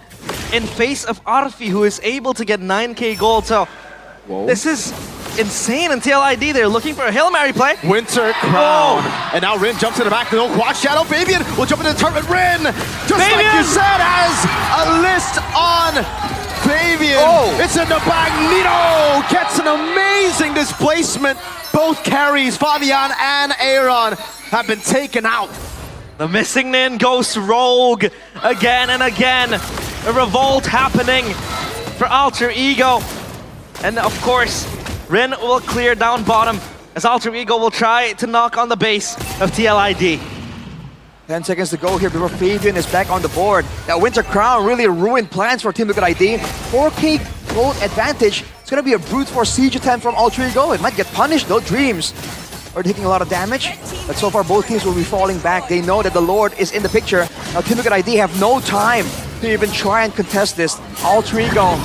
in face of Arfi, who is able to get 9k gold. So this is insane. And TLID, they're looking for a Hail Mary play. Winter Crown. And now Rin jumps in the back. No quad shadow. Fabian will jump into the turret. Rin, just like you said, has a list on Fabian. It's in the back. Nito gets an amazing displacement. Both carries, Fabian and Aaron, have been taken out. The missing Nin goes rogue again and again. A revolt happening for Alter Ego. And of course, Rin will clear down bottom as Alter Ego will try to knock on the base of TLID. 10 seconds to go here before Fabian is back on the board. That Winter Crown really ruined plans for Team Liquid ID. 4k gold advantage. It's going to be a brute force siege attempt from Alter Ego. It might get punished though. Dreams are taking a lot of damage. But so far both teams will be falling back. They know that the Lord is in the picture. Now Team Liquid ID have no time to even try and contest this. Alter Ego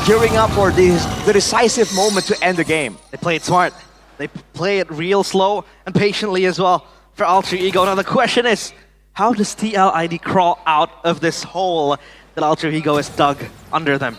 gearing up for the decisive moment to end the game. They play it smart. They play it real slow and patiently as well for Alter Ego. Now the question is, how does TLID crawl out of this hole that Alter Ego has dug under them?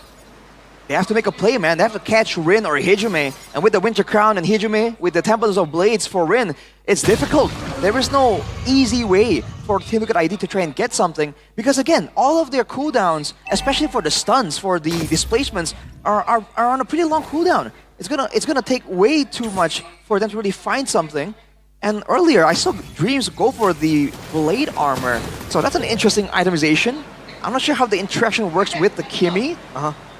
They have to make a play, man. They have to catch Rin or Hijume. And with the Winter Crown and Hijume, with the Temples of Blades for Rin, it's difficult. There is no easy way for Team Liquid ID to try and get something. Because again, all of their cooldowns, especially for the stuns, for the displacements, are on a pretty long cooldown. It's gonna take way too much for them to really find something. And earlier, I saw Dreams go for the Blade Armor. So that's an interesting itemization. I'm not sure how the interaction works with the Kimi.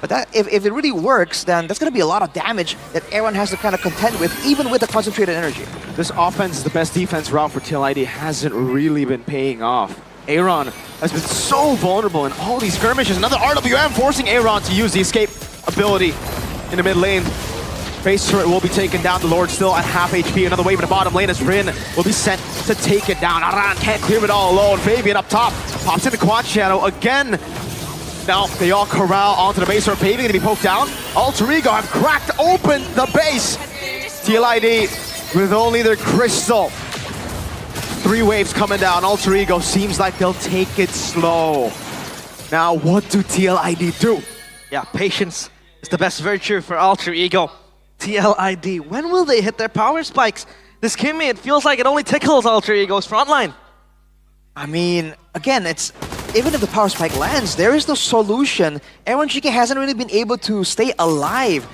But that, if it really works, then that's going to be a lot of damage that Aaron has to kind of contend with, even with the concentrated energy. This offense is the best defense route for TLID. Hasn't really been paying off. Aaron has been so vulnerable in all these skirmishes. Another RWM forcing Aaron to use the escape ability in the mid lane. Face turret will be taken down. The Lord still at half HP. Another wave in the bottom lane as Rin will be sent to take it down. Aran can't clear it all alone. Fabian up top. Pops into quad shadow again. Now they all corral onto the base. Or Fabian gonna be poked down. Alter Ego have cracked open the base. TLID with only their crystal. 3 waves coming down. Alter Ego seems like they'll take it slow. Now what do TLID do? Yeah, patience is the best virtue for Alter Ego. TLID, when will they hit their power spikes? This Kimi, it feels like it only tickles Alter Ego's frontline. I mean, again, it's even if the power spike lands, there is no solution. Aaron Shiki hasn't really been able to stay alive.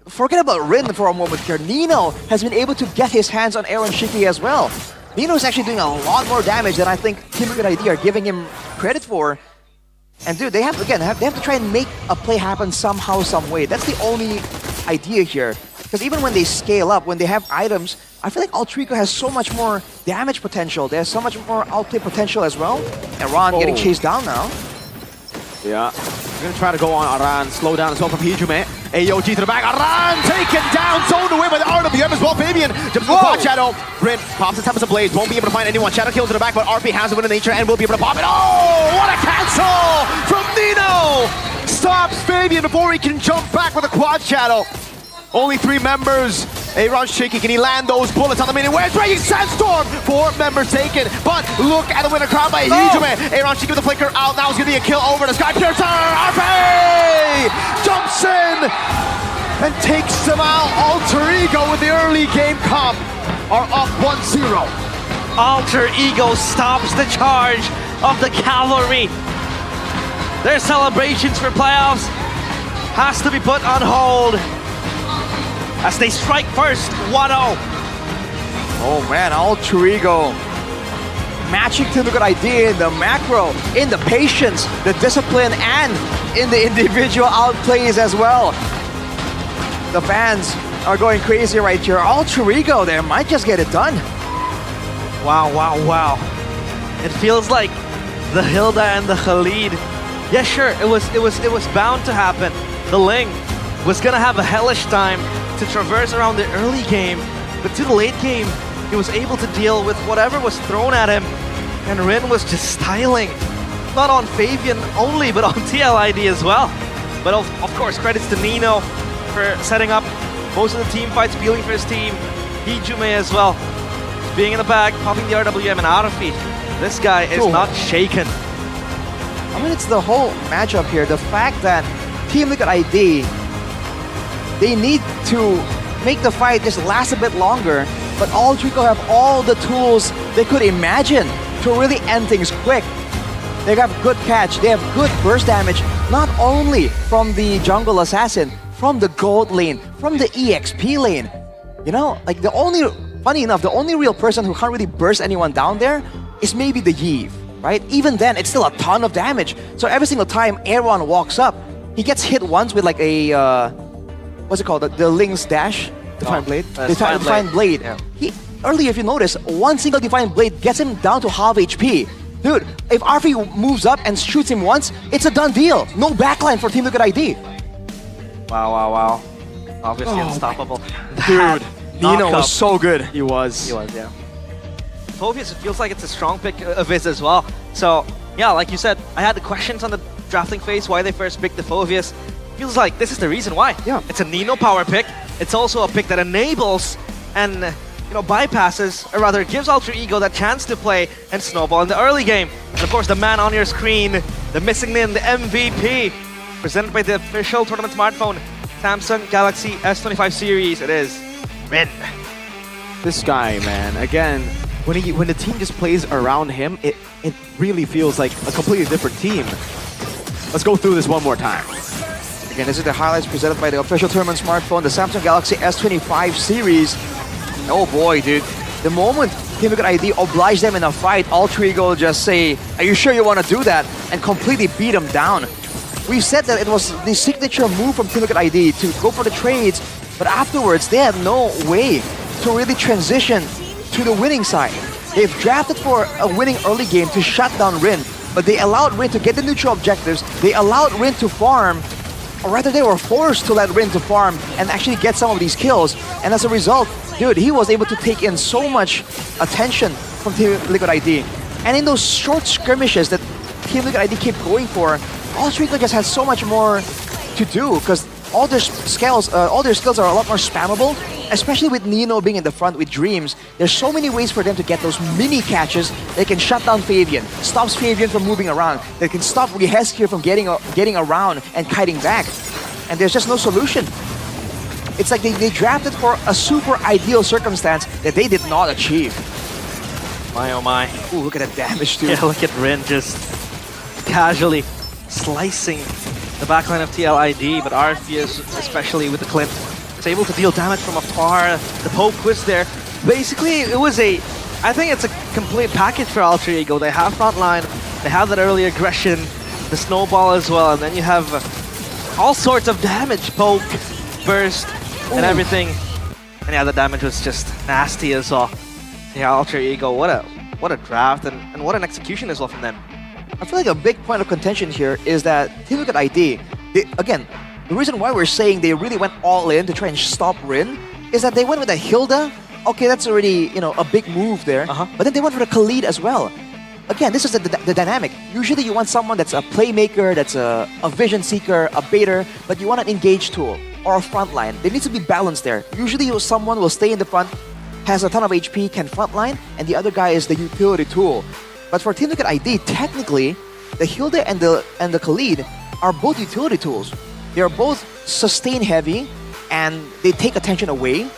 Forget about Rin for a moment here. Nino has been able to get his hands on Aaron Shiki as well. Nino is actually doing a lot more damage than I think Team Liquid ID are giving him credit for. And dude, they have to try and make a play happen somehow, some way. That's the only idea here. Because even when they scale up, when they have items, I feel like Alter Ego has so much more damage potential. There's so much more outplay potential as well. And Ron getting chased down now. Yeah, he's gonna try to go on Aran, slow down as well from Hijume. AOG to the back, Aran taken down, zoned away by the RWM as well. Fabian jumps into the quad shadow. Rin pops the Tempest of Blades, won't be able to find anyone. Shadow kill to the back, but RP has a win in nature and will be able to pop it. Oh, what a cancel from Nino! Stops Fabian before he can jump back with a quad shadow. Only 3 members. Aaron Shiki, can he land those bullets on the minion? Where's Breaking Sandstorm? 4 members taken, but look at the winner crown by Hijume. Aaron Shiki with the flicker out. Now it's gonna be a kill over the Sky Piercer. RP jumps in and takes them out. Alter Ego with the early game comp are up 1-0. Alter Ego stops the charge of the cavalry. Their celebrations for playoffs has to be put on hold as they strike first, 1-0. Oh man, Alter Ego matching Team Liquid ID in the macro, in the patience, the discipline, and in the individual outplays as well. The fans are going crazy right here. Alter Ego there might just get it done. Wow, wow, wow. It feels like the Hilda and the Khalid. Yeah, sure, it was bound to happen. The Ling was gonna have a hellish time to traverse around the early game, but to the late game, he was able to deal with whatever was thrown at him, and Rin was just styling. Not on Fabian only, but on TLID as well. But of course, credits to Nino for setting up most of the team fights, peeling for his team. Hijume as well, being in the back, popping the RWM, and Arafi. This guy is not shaken. I mean, it's the whole matchup here. The fact that Team Liquid ID, they need to make the fight just last a bit longer, but Alter Ego have all the tools they could imagine to really end things quick. They have good catch, they have good burst damage, not only from the jungle assassin, from the gold lane, from the EXP lane. You know, like funny enough, the only real person who can't really burst anyone down there is maybe the Yve, right? Even then, it's still a ton of damage. So every single time Aaron walks up, he gets hit once with like a, what's it called? The Link's dash? Defiant Blade? Defiant Blade. Yeah. Earlier, if you notice, one single Defiant Blade gets him down to half HP. Dude, if Arfi moves up and shoots him once, it's a done deal. No backline for Team Liquid ID. Wow, wow, wow. Obviously unstoppable. Dude, Nino was so good. He was, yeah. Phoveus, it feels like it's a strong pick of his as well. So, yeah, like you said, I had the questions on the drafting phase, why they first picked the Phoveus. Feels like this is the reason why. Yeah. It's a Nino power pick. It's also a pick that enables and bypasses, or rather gives Alter Ego that chance to play and snowball in the early game. And of course, the man on your screen, the missing nin, the MVP, presented by the official tournament smartphone, Samsung Galaxy S25 series. It is Rin. This guy, man, again, when the team just plays around him, it really feels like a completely different team. Let's go through this one more time. Again, this is the highlights presented by the official tournament smartphone, the Samsung Galaxy S25 series. Oh boy, dude. The moment Team Liquid ID oblige them in a fight, Alter Ego just say, are you sure you want to do that? And completely beat them down. We said that it was the signature move from Team Liquid ID to go for the trades, but afterwards they had no way to really transition to the winning side. They've drafted for a winning early game to shut down Rin, but they allowed Rin to get the neutral objectives, they allowed Rin to farm, or rather they were forced to let Rin to farm and actually get some of these kills, and as a result, dude, he was able to take in so much attention from Team Liquid ID. And in those short skirmishes that Team Liquid ID kept going for, Alter Ego just has so much more to do because all their skills are a lot more spammable, especially with Nino being in the front with Dreams. There's so many ways for them to get those mini catches. They can shut down Fabian, stops Fabian from moving around. They can stop Riheskia from getting around and kiting back. And there's just no solution. It's like they drafted for a super ideal circumstance that they did not achieve. My oh my. Ooh, look at that damage too. Yeah, look at Rin just casually slicing the backline of TLID, but Arpheus, especially with the Clint, is able to deal damage from afar. The poke was there. Basically, I think it's a complete package for Alter Ego. They have frontline, they have that early aggression, the snowball as well, and then you have all sorts of damage, poke, burst, and everything. And yeah, the damage was just nasty as well. Yeah, Alter Ego, what a draft and what an execution as well from them. I feel like a big point of contention here is that Team Liquid ID, again, the reason why we're saying they really went all in to try and stop Rin is that they went with a Hilda. Okay, that's already, a big move there. But then they went for the Khalid as well. Again, this is the dynamic. Usually you want someone that's a playmaker, that's a vision seeker, a baiter, but you want an engage tool or a frontline. There needs to be balance there. Usually someone will stay in the front, has a ton of HP, can frontline, and the other guy is the utility tool. But for Team Liquid ID, technically, the Hilda and the Khalid are both utility tools. They are both sustain heavy, and they take attention away.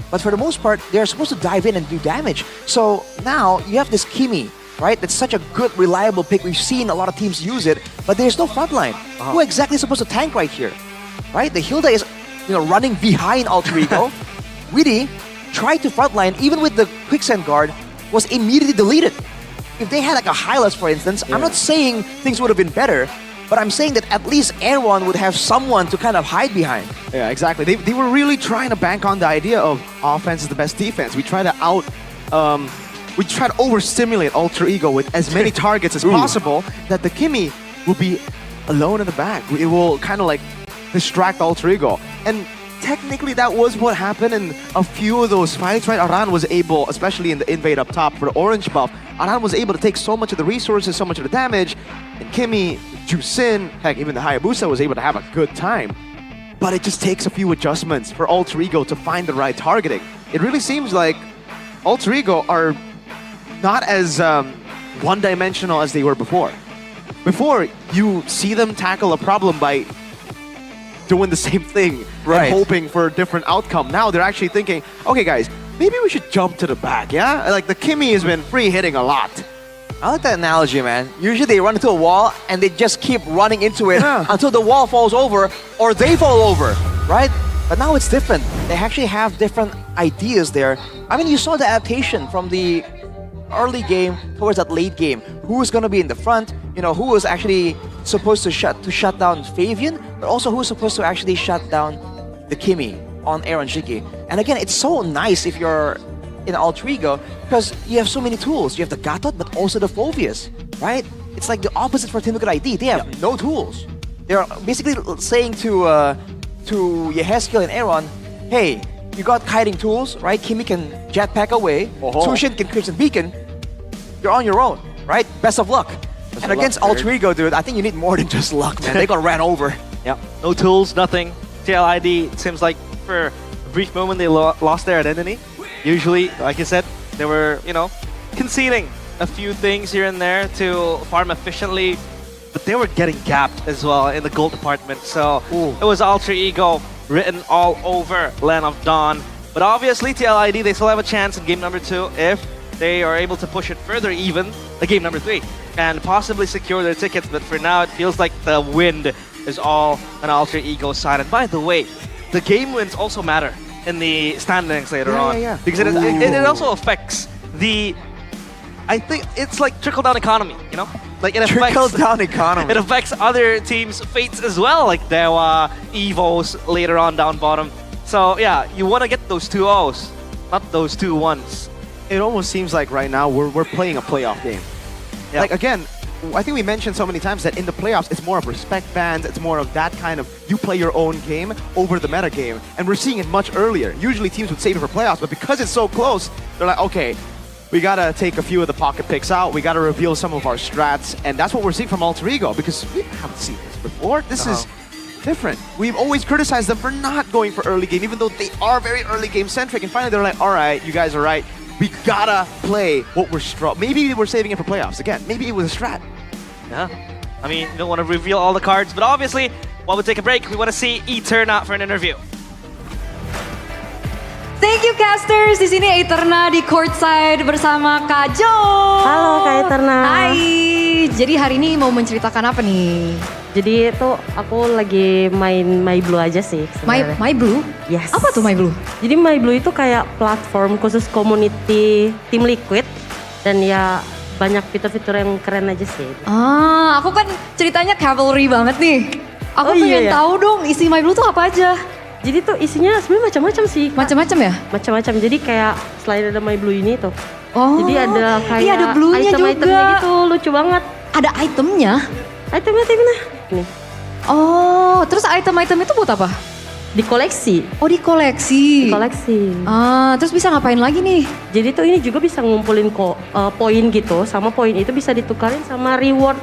But for the most part, they're supposed to dive in and do damage. So now you have this Kimi, right? That's such a good, reliable pick. We've seen a lot of teams use it, but there's no frontline. Who exactly is supposed to tank right here, right? The Hilda is, running behind Alter Ego. Weedy tried to frontline, even with the quicksand guard, was immediately deleted. If they had like a Hylas, for instance, I'm not saying things would have been better, But I'm saying that at least Aaron would have someone to kind of hide behind. Yeah, exactly. They were really trying to bank on the idea of offense is the best defense. We try to we try to overstimulate Alter Ego with as many targets as possible that the Kimmy will be alone in the back. It will kind of like distract Alter Ego. And technically that was what happened in a few of those fights, right? Aran was able, especially in the invade up top for the orange buff, Aran was able to take so much of the resources, so much of the damage, and Kimmy, Jusin, heck, even the Hayabusa was able to have a good time. But it just takes a few adjustments for Alter Ego to find the right targeting. It really seems like Alter Ego are not as one-dimensional as they were before. Before, you see them tackle a problem by doing the same thing and hoping for a different outcome. Now they're actually thinking, okay guys, maybe we should jump to the back, yeah? Like the Kimmy has been free hitting a lot. I like that analogy, man. Usually they run into a wall and they just keep running into it until the wall falls over or they fall over, right? But now it's different. They actually have different ideas there. I mean, you saw the adaptation from the early game towards that late game. Who was going to be in the front? You know, who was actually supposed to shut down Fabian, but also who's supposed to actually shut down the Kimmy on Aaron Shiki. And again, it's so nice if you're in Alter Ego because you have so many tools. You have the Gatot, but also the Phobias, right? It's like the opposite for Team Liquid ID. They have no tools. They're basically saying to Yehezkiel and Aaron, hey, you got kiting tools, right? Kimmy can jetpack away. Sushin can Crimson Beacon. You're on your own, right? Best of luck. And against Alter Ego, dude, I think you need more than just luck, man. They got ran over. Yeah, no tools, nothing. TLID, it seems like for a brief moment they lost their identity. Usually, like you said, they were, you know, conceding a few things here and there to farm efficiently, but they were getting gapped as well in the gold department. So it was Alter Ego written all over Land of Dawn. But obviously, TLID, they still have a chance in game number 2 if they are able to push it further even the game number 3 and possibly secure their tickets. But for now, it feels like the wind is all on Alter Ego's side. And by the way, the game wins also matter in the standings later on. Because it also affects the... I think it's like trickle-down economy, you know? Like it affects... Trickle-down economy. It affects other teams' fates as well, like Dewa, Evos later on down bottom. So yeah, you want to get those 2 O's, not those 2 1s. It almost seems like right now we're playing a playoff game. Like again, I think we mentioned so many times that in the playoffs, it's more of respect bands, it's more of that kind of you play your own game over the meta game. And we're seeing it much earlier. Usually teams would save it for playoffs, but because it's so close, they're like, okay, we gotta take a few of the pocket picks out, we gotta reveal some of our strats, and that's what we're seeing from Alter Ego, because we haven't seen this before. This is different. We've always criticized them for not going for early game, even though they are very early game centric, and finally they're like, alright, you guys are right. We gotta play what we're strong. Maybe we're saving it for playoffs. Again, maybe it was a strat. Yeah. I mean, you don't want to reveal all the cards, but obviously, while we take a break, we want to see Eterna for an interview. Thank you casters, di sini Eterna di courtside bersama Kak Jo. Halo Kak Eterna. Hai. Jadi hari ini mau menceritakan apa nih? Jadi itu aku lagi main My Blue aja sih sebenarnya. My Blue? Yes. Apa tuh My Blue? Jadi My Blue itu kayak platform khusus community Team Liquid dan ya banyak fitur-fitur yang keren aja sih. Ah, aku kan ceritanya cavalry banget nih. Aku pengen tahu dong isi My Blue tuh apa aja. Jadi tuh isinya sebenarnya macam-macam sih. Macam-macam ya? Macam-macam. Jadi kayak selain ada My Blue ini tuh. Oh. Jadi ada kayak ada blue-nya item-itemnya juga. gitu, lucu banget. Ada itemnya? Item-itemnya. Nih. Oh, terus item-item itu buat apa? Dikoleksi. Oh, dikoleksi. Dikoleksi. Ah, terus bisa ngapain lagi nih? Jadi tuh ini juga bisa ngumpulin poin gitu, sama poin itu bisa ditukarin sama reward.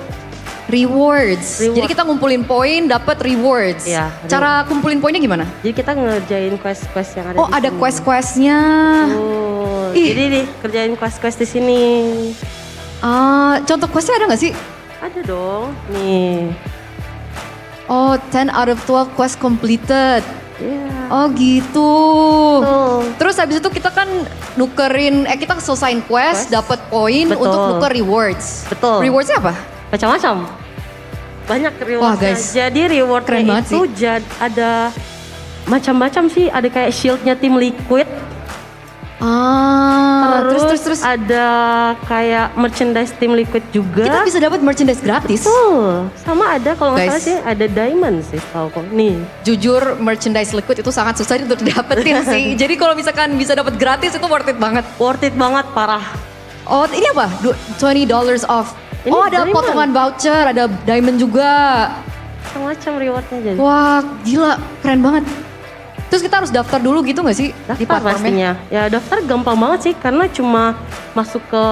Rewards. Jadi kita ngumpulin poin, dapat rewards. Iya. Cara kumpulin poinnya gimana? Jadi kita ngerjain quest-quest yang ada. Oh, ada quest-questnya. Jadi nih kerjain quest-quest di sini. Contoh questnya ada nggak sih? Ada dong. Nih. Oh, 10 out of 12 quest completed. Yeah. Oh gitu. Betul. Terus habis itu kita kan nukerin, kita selesain quest, dapat poin untuk nuker rewards. Betul. Rewardsnya apa? Macam-macam. Banyak rewardnya. Wah guys, jadi rewardnya itu ada macam-macam sih. Ada kayak shieldnya Team Liquid. Terus ada kayak merchandise tim Liquid juga. Kita bisa dapat merchandise gratis. Sama ada kalau nggak salah sih ada diamond sih tahu kok. Nih, jujur merchandise Liquid itu sangat susah untuk didapetin sih. Jadi kalau misalkan bisa dapat gratis itu worth it banget. Worth it banget parah. Oh, ini apa? $20 off. Ini ada diamond. potongan voucher, ada diamond juga. Macam rewardnya jadi. Wah, gila, keren banget. Terus kita harus daftar dulu gitu gak sih di platformnya? Pastinya. Ya daftar gampang banget sih karena cuma masuk ke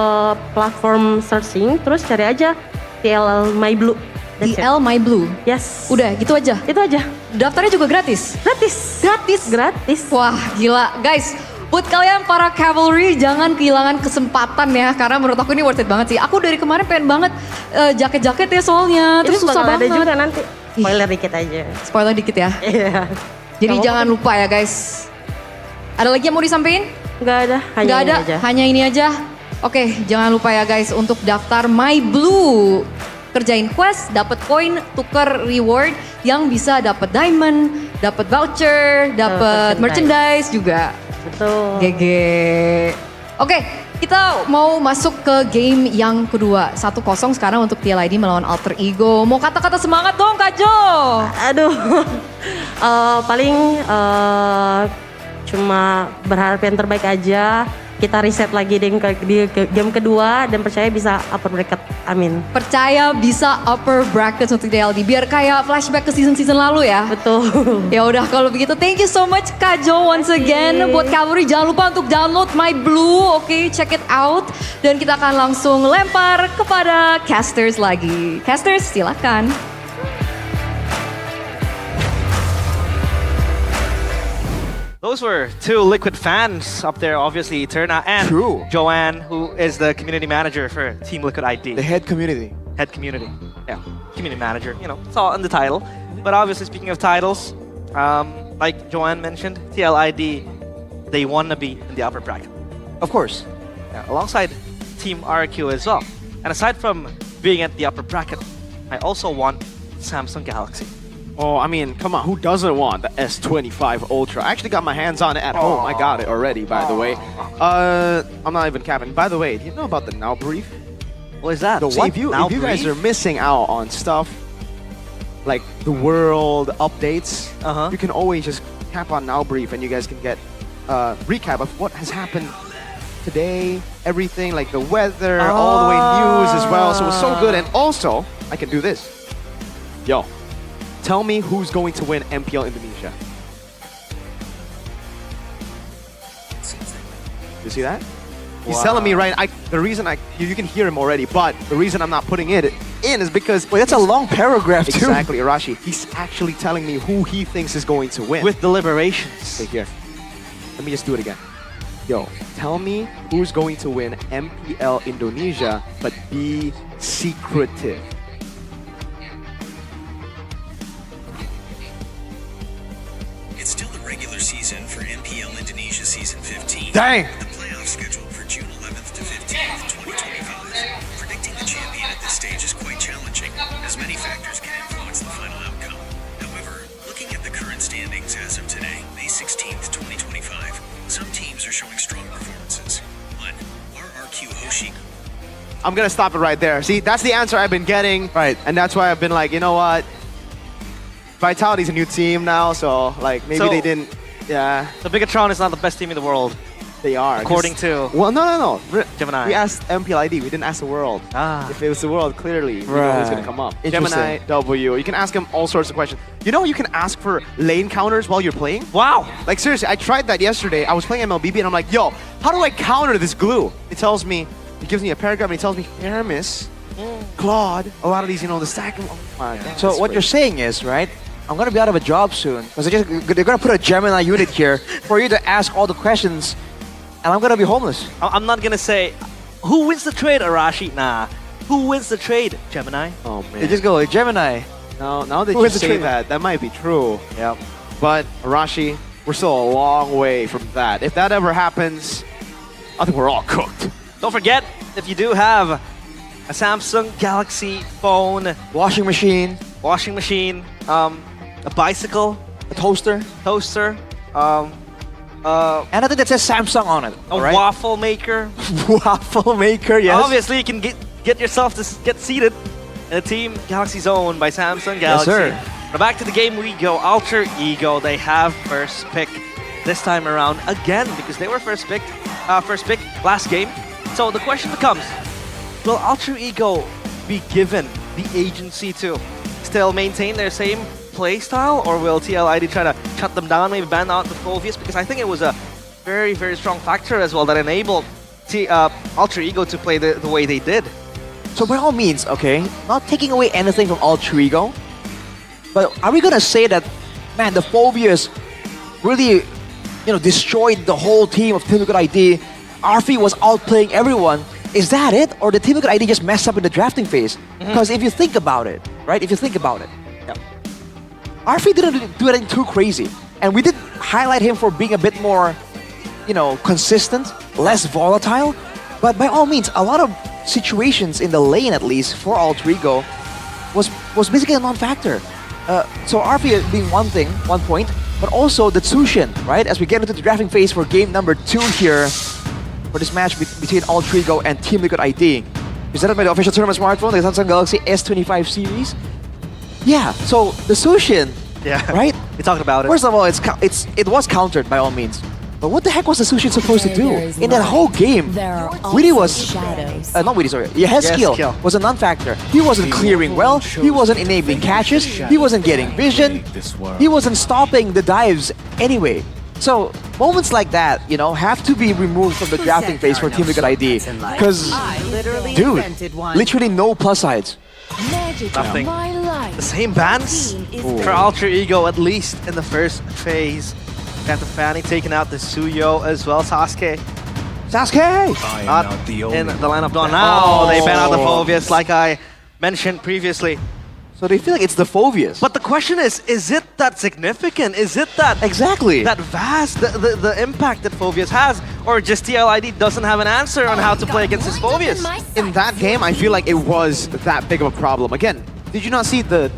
platform searching terus cari aja TL My Blue. TL My Blue. Yes. Udah gitu aja. Itu aja. Daftarnya juga gratis. Gratis. Wah, gila. Guys, buat kalian para cavalry jangan kehilangan kesempatan ya karena menurut aku ini worth it banget sih. Aku dari kemarin pengen banget jaket-jaket ya soalnya. Terus susah banget. Ada juga nanti. Spoiler dikit aja. Spoiler dikit ya. Iya. Jadi jangan lupa ya guys. Ada lagi yang mau disampaikan? Nggak ada, hanya ini aja. Oke, jangan lupa ya guys untuk daftar My Blue. Kerjain quest, dapat koin, tuker reward yang bisa dapat diamond, dapat voucher, dapat merchandise juga. Betul. GG. Oke, kita mau masuk ke game yang kedua. 1-0 sekarang untuk TLID melawan Alter Ego. Mau kata-kata semangat dong Kak Jo. Aduh. Paling cuma berharap yang terbaik aja. Kita reset lagi di game kedua dan percaya bisa upper bracket. Amin. Percaya bisa upper bracket untuk TLD biar kayak flashback ke season-season lalu ya. Betul. Ya udah kalau begitu thank you so much Kak Jo once again. Buat Cavalry jangan lupa untuk download My Blue. Oke, check it out. Dan kita akan langsung lempar kepada casters lagi. Casters silakan. Those were two Liquid fans up there, obviously, Eterna and Joanne, who is the community manager for Team Liquid ID. The head community. Head community, yeah. Community manager, you know, it's all in the title. But obviously, speaking of titles, like Joanne mentioned, TLID, they want to be in the upper bracket. Of course. Yeah, alongside Team RQ as well. And aside from being at the upper bracket, I also want Samsung Galaxy. Oh, I mean, come on, who doesn't want the S25 Ultra? I actually got my hands on it at home. I got it already, by the way. I'm not even capping. By the way, do you know about the Now Brief? What is that? The what? If you guys are missing out on stuff like the world updates, you can always just tap on Now Brief and you guys can get a recap of what has happened today, everything, like the weather, all the way news as well. So it's so good. And also, I can do this. Yo. Tell me who's going to win MPL Indonesia. You see that? He's telling me the reason you can hear him already, but the reason I'm not putting it in is because that's a long paragraph too. Exactly, Arashi. He's actually telling me who he thinks is going to win. With deliberations. Okay, here. Let me just do it again. Yo, tell me who's going to win MPL Indonesia, but be secretive. It's still the regular season for MPL Indonesia Season 15. Dang! The playoffs scheduled for June 11th to 15th, 2025. Predicting the champion at this stage is quite challenging, as many factors can influence the final outcome. However, looking at the current standings as of today, May 16th, 2025, some teams are showing strong performances. But RRQ Hoshi... I'm gonna stop it right there. See, that's the answer I've been getting. Right. And that's why I've been like, you know what? Vitality's a new team now, so like maybe they didn't, yeah. So Bigatron is not the best team in the world. They are. According to... Well, no. Gemini. We asked MPLID, we didn't ask the world. If it was the world, clearly, we know who's going to come up. Gemini, W. You can ask him all sorts of questions. You know, you can ask for lane counters while you're playing? Wow. Like seriously, I tried that yesterday. I was playing MLBB and I'm like, yo, how do I counter this glue? It tells me, it gives me a paragraph and it tells me, Aramis, Claude, a lot of these, you know, the stack. Oh my God. So what you're saying is, right? I'm gonna be out of a job soon because they're gonna put a Gemini unit here for you to ask all the questions, and I'm gonna be homeless. I'm not gonna say who wins the trade, Arashi. Nah, who wins the trade, Gemini? Oh man, they just go like, Gemini. Now that you say that might be true. Yeah, but Arashi, we're still a long way from that. If that ever happens, I think we're all cooked. Don't forget, if you do have a Samsung Galaxy phone, washing machine, a bicycle, a toaster, and I think that says Samsung on it. A right? waffle maker. Waffle maker, yes. Obviously, you can get yourself to get seated in a team Galaxy Zone by Samsung Galaxy. Yes, sir. But back to the game we go. Alter Ego, they have first pick this time around again because they were first pick last game. So the question becomes, will Alter Ego be given the agency to still maintain their same play style, or will TLID try to shut them down, maybe ban out the Phoveus? Because I think it was a very, very strong factor as well that enabled Alter Ego to play the way they did. So by all means, okay, not taking away anything from Alter Ego, but are we gonna say that, man, the Phoveus really, destroyed the whole team of Team Liquid ID? Arfi was outplaying everyone. Is that it? Or did Team Liquid ID just mess up in the drafting phase? Because if you think about it, right? If you think about it, Arfi didn't do anything too crazy. And we did highlight him for being a bit more, consistent, less volatile. But by all means, a lot of situations in the lane, at least, for Alter Ego was basically a non-factor. So Arfi being one point, but also the Tsushin, right? As we get into the drafting phase for game number 2 here, for this match between Alter Ego and Team Liquid ID. Presented by the official tournament smartphone, the Samsung Galaxy S25 series. Yeah, so the Tsushin, right? We talked about it. First of all, it was countered by all means. But what the heck was the Tsushin supposed to do? In that whole game, Witty was... not Witty, sorry. Yehezkiel was a non-factor. He wasn't clearing well, he wasn't enabling catches, he wasn't getting vision, he wasn't stopping the dives anyway. So, moments like that, have to be removed from the drafting phase for Team Liquid ID. Because, dude, literally no plus sides. Nothing. The same bans for Alter Ego, at least in the first phase. Got the Fanny taking out the Suyo as well. Sasuke! Not in the lineup. Now they ban out the Phoveus, like I mentioned previously. So they feel like it's the Phoveus. But the question is it that significant? Is it that that vast, the impact that Phoveus has? Or just TLID doesn't have an answer on how to play against his Phoveus? In that game, I feel like it was that big of a problem. Again, did you not see the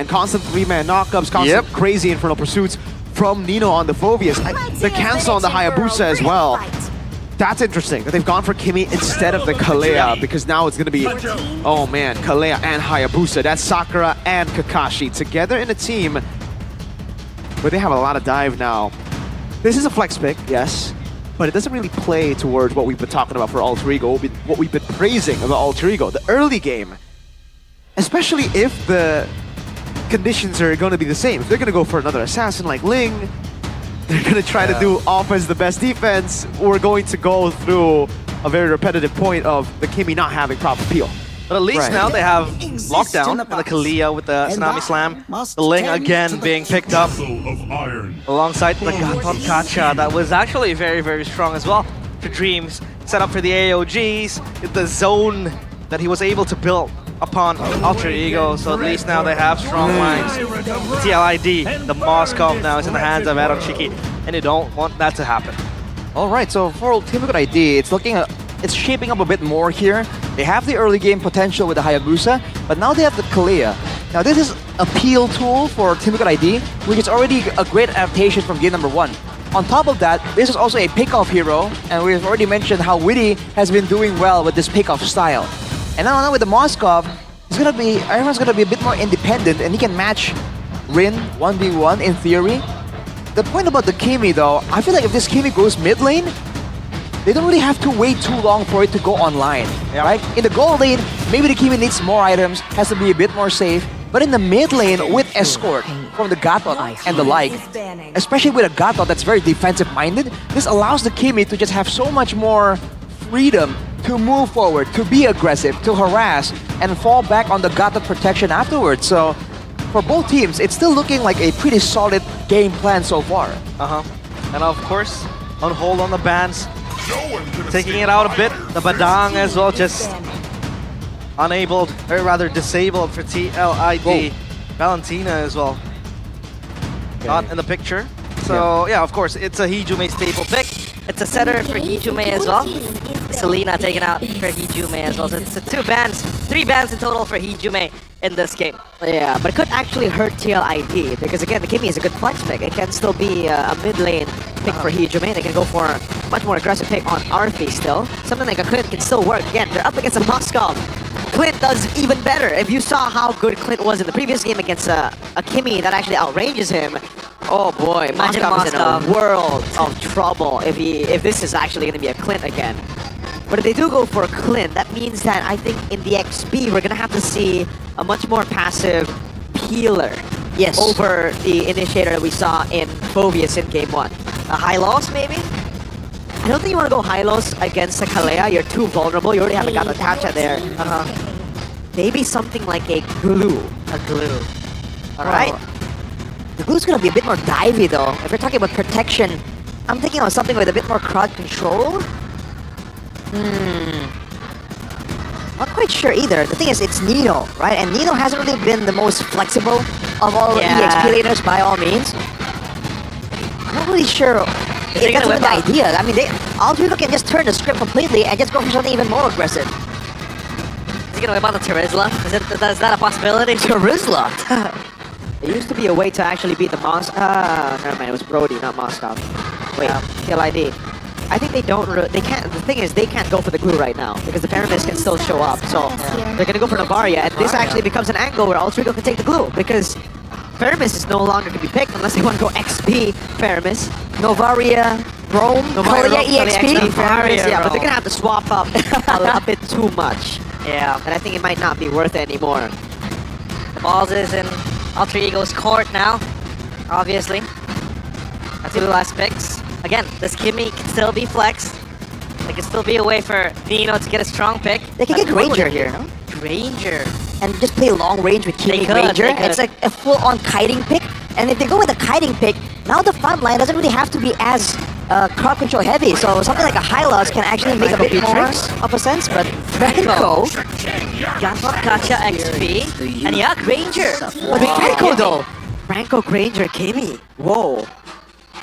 constant three-man knockups, constant crazy Infernal Pursuits from Nino on the Phoveus? The cancel on the Hayabusa as well. That's interesting that they've gone for Kimi instead of the Kalea, because now it's going to be, oh man, Kalea and Hayabusa. That's Sakura and Kakashi together in a team where they have a lot of dive now. This is a flex pick, yes, but it doesn't really play towards what we've been talking about for Alter Ego, what we've been praising about Alter Ego, the early game. Especially if the conditions are going to be the same. If they're going to go for another assassin like Ling, they're going to try to do offense the best defense, we're going to go through a very repetitive point of the Kimi not having proper peel. But at least now they have Lockdown and the Kalia with the Tsunami Slam. The Ling again being picked up alongside the Gatot Kacha. That was actually very, very strong as well for Dreams. Set up for the AOGs, the zone that he was able to build upon Alter Ego, so at least now they have strong lines. TLID, the Moscow now is in the hands of Aaron Chiki, and you don't want that to happen. Alright, so for Team Liquid ID, it's shaping up a bit more here. They have the early game potential with the Hayabusa, but now they have the Kalea. Now this is a peel tool for Team Liquid ID, which is already a great adaptation from game number 1. On top of that, this is also a pick-off hero, and we've already mentioned how Witty has been doing well with this pick-off style. And now with the Moskov, everyone's gonna be a bit more independent, and he can match Rin 1v1 in theory. The point about the Kimi though, I feel like if this Kimi goes mid lane, they don't really have to wait too long for it to go online, right? In the gold lane, maybe the Kimi needs more items, has to be a bit more safe. But in the mid lane, with escort from the Gatot and the like, especially with a Gatot that's very defensive-minded, this allows the Kimi to just have so much more freedom to move forward, to be aggressive, to harass, and fall back on the Gatot protection afterwards. So, for both teams, it's still looking like a pretty solid game plan so far. And of course, on hold on the bans, taking it out a bit. The Badang as well, just enabled, or rather disabled for TLID. Valentina as well, not in the picture. So yeah, of course, it's a Hijume staple pick. It's a setter for Hijume as well. Selena taken out for Hijume as well. So it's 3 bans in total for Hijume in this game. Yeah, but it could actually hurt TLID because again, the Kimi is a good flex pick. It can still be a mid lane pick for Hijume. They can go for a much more aggressive pick on Arfi still. Something like a Clint can still work. Again, they're up against a Moskov. Clint does even better. If you saw how good Clint was in the previous game against a Kimi that actually outranges him, oh boy, Moskov is in a world of trouble if this is actually going to be a Clint again. But if they do go for a Clint, that means that I think in the XP we're going to have to see a much more passive peeler. Yes. Over the initiator that we saw in Phobius in game 1. A high loss maybe? I don't think you want to go high loss against a Kalea. You're too vulnerable. You already have a Gato Tacha there. Maybe something like a glue. A glue. Alright. The glue's gonna be a bit more divey though. If we're talking about protection, I'm thinking of something with a bit more crowd control. Not quite sure either. The thing is, it's Nino, right? And Nino hasn't really been the most flexible of all the EXP leaders by all means. I'm not really sure if that's even the idea. I mean, Altrigo can just turn the script completely and just go for something even more aggressive. Is he gonna whip out the Terizla? Is that a possibility? Terizla? There used to be a way to actually beat the never mind, it was Brody, not Moskov. Wait, TLID. I think they can't, the thing is, they can't go for the glue right now, because the Paramis can still show up, so they're gonna go for Navaria, and this actually becomes an angle where Altrigo can take the glue, because Paramis is no longer to be picked unless they want to go XP Paramis. Novaria, Rome, Kalea EXP? Paramis, yeah, but they're gonna have to swap up a bit too much. Yeah, and I think it might not be worth it anymore. The balls is in Alter Ego's court now, obviously. That's the last picks. Again, this Kimi can still be flexed. There can still be a way for Nino to get a strong pick. They can get Granger here, no? Granger. And just play long range with Kimi Granger. It's like a full-on kiting pick. And if they go with a kiting pick, now the front line doesn't really have to be as crowd control heavy. So something like a Hylos can actually make a bit more of a sense. But Franco got Gacha XP. And yeah, Granger. But Franco though. Franco, Granger, Kimi. Whoa.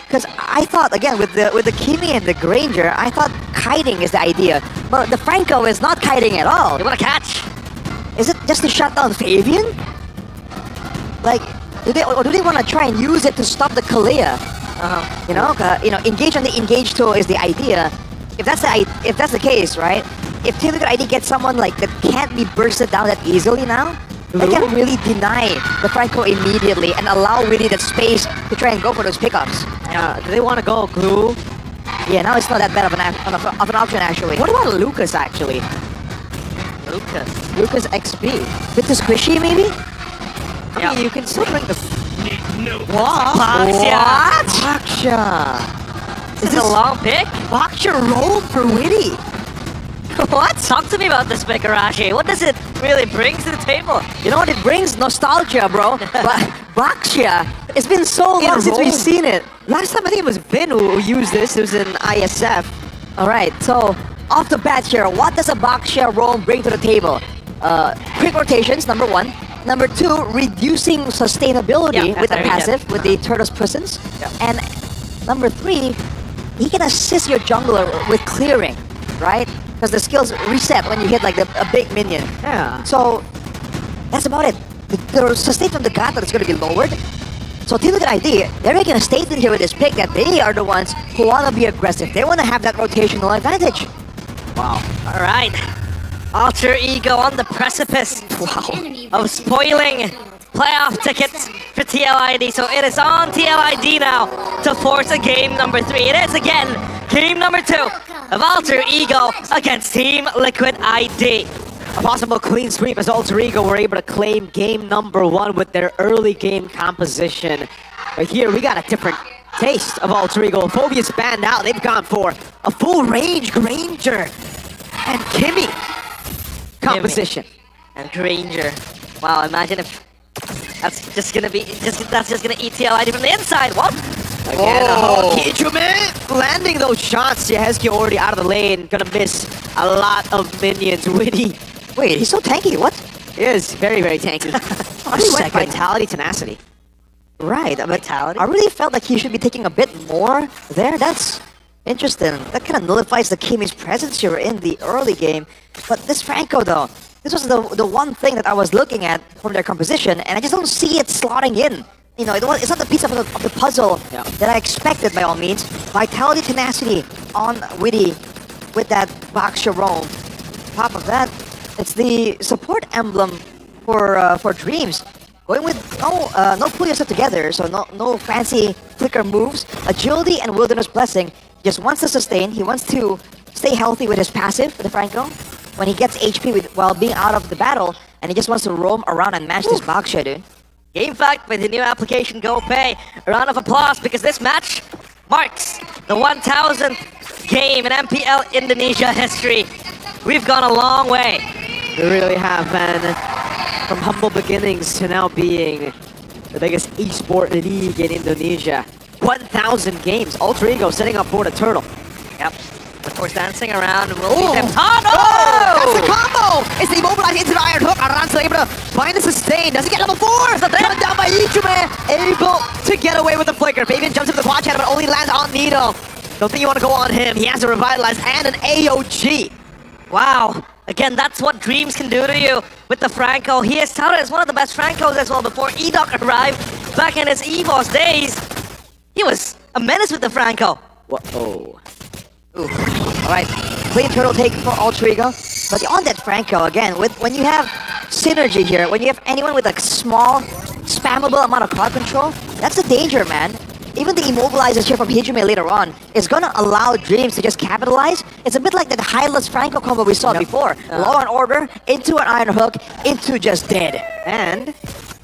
Because I thought, again, with the Kimi and the Granger, I thought kiting is the idea. But the Franco is not kiting at all. You want to catch? Is it just to shut down Fabian? Like, do they want to try and use it to stop the Kalea? You know, engage on the engage tool is the idea. If that's the case, right? If Team Liquid ID gets someone like that can't be bursted down that easily now, they can really deny the Franco immediately and allow really that space to try and go for those pickups. Do they want to go glue? Yeah, now it's not that bad of an option actually. What about Lucas actually? Lucas XP. Bit too squishy maybe? I mean, you can still bring the... What? Baksha! Is this a long pick? Baksha roll for Witty! What? Talk to me about this pick, Arashi. What does it really bring to the table? You know what it brings? Nostalgia, bro. Baksha. It's been so long since we've seen it. Last time I think it was Vin who used this. It was in ISF. Alright, so off the bat here, what does a Baksha roll bring to the table? Quick rotations, number 1. Number 2, reducing sustainability with the passive, with the Turtle's Prisons. And number 3, he can assist your jungler with clearing, right? Because the skills reset when you hit like a big minion. Yeah. So that's about it. The sustain from the Gato is going to be lowered. So Team Liquid ID, they're making a statement here with this pick that they are the ones who want to be aggressive. They want to have that rotational advantage. Wow. All right. Alter Ego on the precipice of spoiling playoff tickets for TLID. So it is on TLID now to force a game number 3. It is again game number 2 of Alter Ego against Team Liquid ID. A possible clean sweep as Alter Ego were able to claim game number 1 with their early game composition. But here we got a different taste of Alter Ego. Phobius banned out. They've gone for a full range Granger and Kimi composition. And Granger. Wow, imagine if that's just gonna be that's just gonna eat TLID from the inside. What? Again, Hijume landing those shots. Yehezki already out of the lane, gonna miss a lot of minions. Witty. Wait, he's so tanky, what? He is very, very tanky. He went Vitality, Tenacity. Right, Vitality. I really felt like he should be taking a bit more there. That's interesting. That kind of nullifies the Kimi's presence here in the early game. But this Franco though, this was the one thing that I was looking at from their composition, and I just don't see it slotting in. you know, it's not the piece of the puzzle that I expected by all means. Vitality, tenacity on Witty with that Boxer roam. Top of that, it's the support emblem for Dreams. Going with no pulling yourself together, so no fancy flicker moves. Agility and Wilderness Blessing. Just wants to sustain. He wants to stay healthy with his passive, with the Franco. When he gets HP while being out of the battle, and he just wants to roam around and match this Boxer, dude. Game fact with the new application Go Pay. A round of applause because this match marks the 1000th game in MPL Indonesia history. We've gone a long way. We really have, man. From humble beginnings to now being the biggest esport league in Indonesia. 1,000 games. Alter Ego setting up for the turtle. Yep. Of course, dancing around will be them. Oh, no! That's the combo! It's the immobilized into the iron hook. Aran's able to find the sustain. Does he get level 4? Coming down by Ichume. Able to get away with the flicker. Fabian jumps into the quad channel, but only lands on Nino. Don't think you want to go on him. He has a revitalize and an AOG. Wow. Again, that's what Dreams can do to you with the Franco. He is touted as one of the best Francos as well before Edok arrived back in his EVOS days. He was a menace with the Franco. Whoa. Alright, clean turtle take for Alter Ego. But on that Franco, again, when you have synergy here, when you have anyone with a small, spammable amount of card control, that's the danger, man. Even the immobilizers here from Hijime later on is gonna allow Dreams to just capitalize. It's a bit like that Hylas Franco combo we saw before. Law and Order, into an Iron Hook, into just dead. And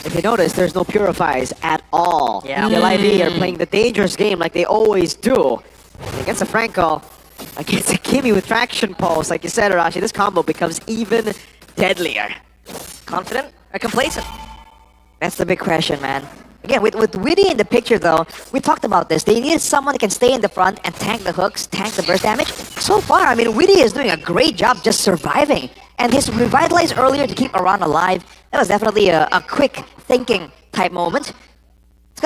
if you notice, there's no Purifies at all. Yeah. MLBB are playing the dangerous game like they always do. And against a Franco, against a Kimi with Traction Pulse, like you said, Arashi, this combo becomes even deadlier. Confident or complacent? That's the big question, man. Again, with Witty in the picture though, we talked about this. They needed someone that can stay in the front and tank the hooks, tank the burst damage. So far, I mean, Witty is doing a great job just surviving. And his revitalize earlier to keep Aran alive, that was definitely a quick thinking type moment. It's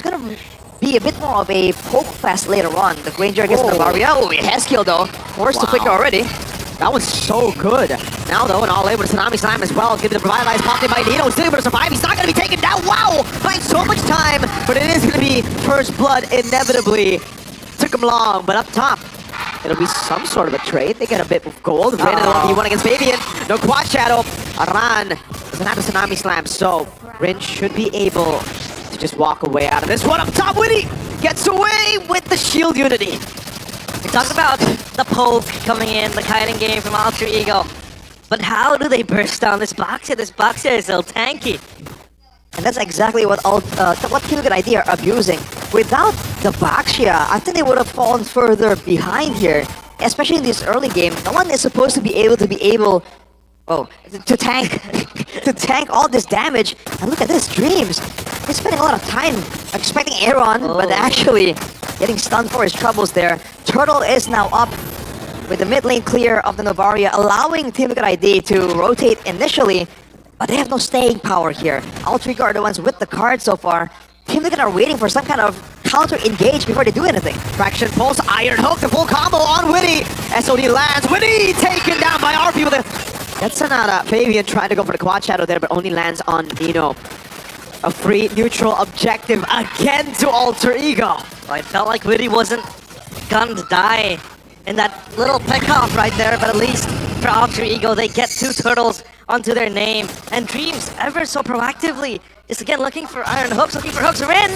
gonna be a bit more of a poke fest later on. The Granger against the Varia. Oh, he has killed though. Forced to flicker already. That was so good. Now though, and all able to Tsunami Slam as well. Give the revitalize popped in by Nino. Still able to survive. He's not going to be taken down. Wow! Buying so much time. But it is going to be first blood inevitably. Took him long, but up top, it'll be some sort of a trade. They get a bit of gold. Ran in the 1v1 against Fabian. No quad shadow. Aran doesn't have a Tsunami Slam, so Rin should be able to just walk away out of this one. Up top, Witty gets away with the shield unity. We talked about the poke coming in, the kiting game from Alter Ego. But how do they burst down this Boxer? This Boxer is so tanky. And that's exactly what Team Liquid ID are abusing. Without the Boxia, I think they would have fallen further behind here. Especially in this early game. No one is supposed to be able to tank to tank all this damage. And look at this, Dreams. He's spending a lot of time expecting Aaron, but actually getting stunned for his troubles there. Turtle is now up with the mid lane clear of the Novaria, allowing Team Liquid ID to rotate initially, but they have no staying power here. Alter Ego are the ones with the card so far. Team Liquid are waiting for some kind of counter engage before they do anything. Traction Pulse, Iron Hook, the full combo on Witty. SOD lands, Witty taken down by RP with a... That's Sonata. Fabian trying to go for the quad shadow there, but only lands on Nino. A free neutral objective again to Alter Ego. Well, I felt like Witty wasn't gonna die in that little pickoff right there, but at least for Alter Ego, they get 2 turtles onto their name. And Dreams, ever so proactively, is again looking for Iron Hooks, looking for hooks. Rin!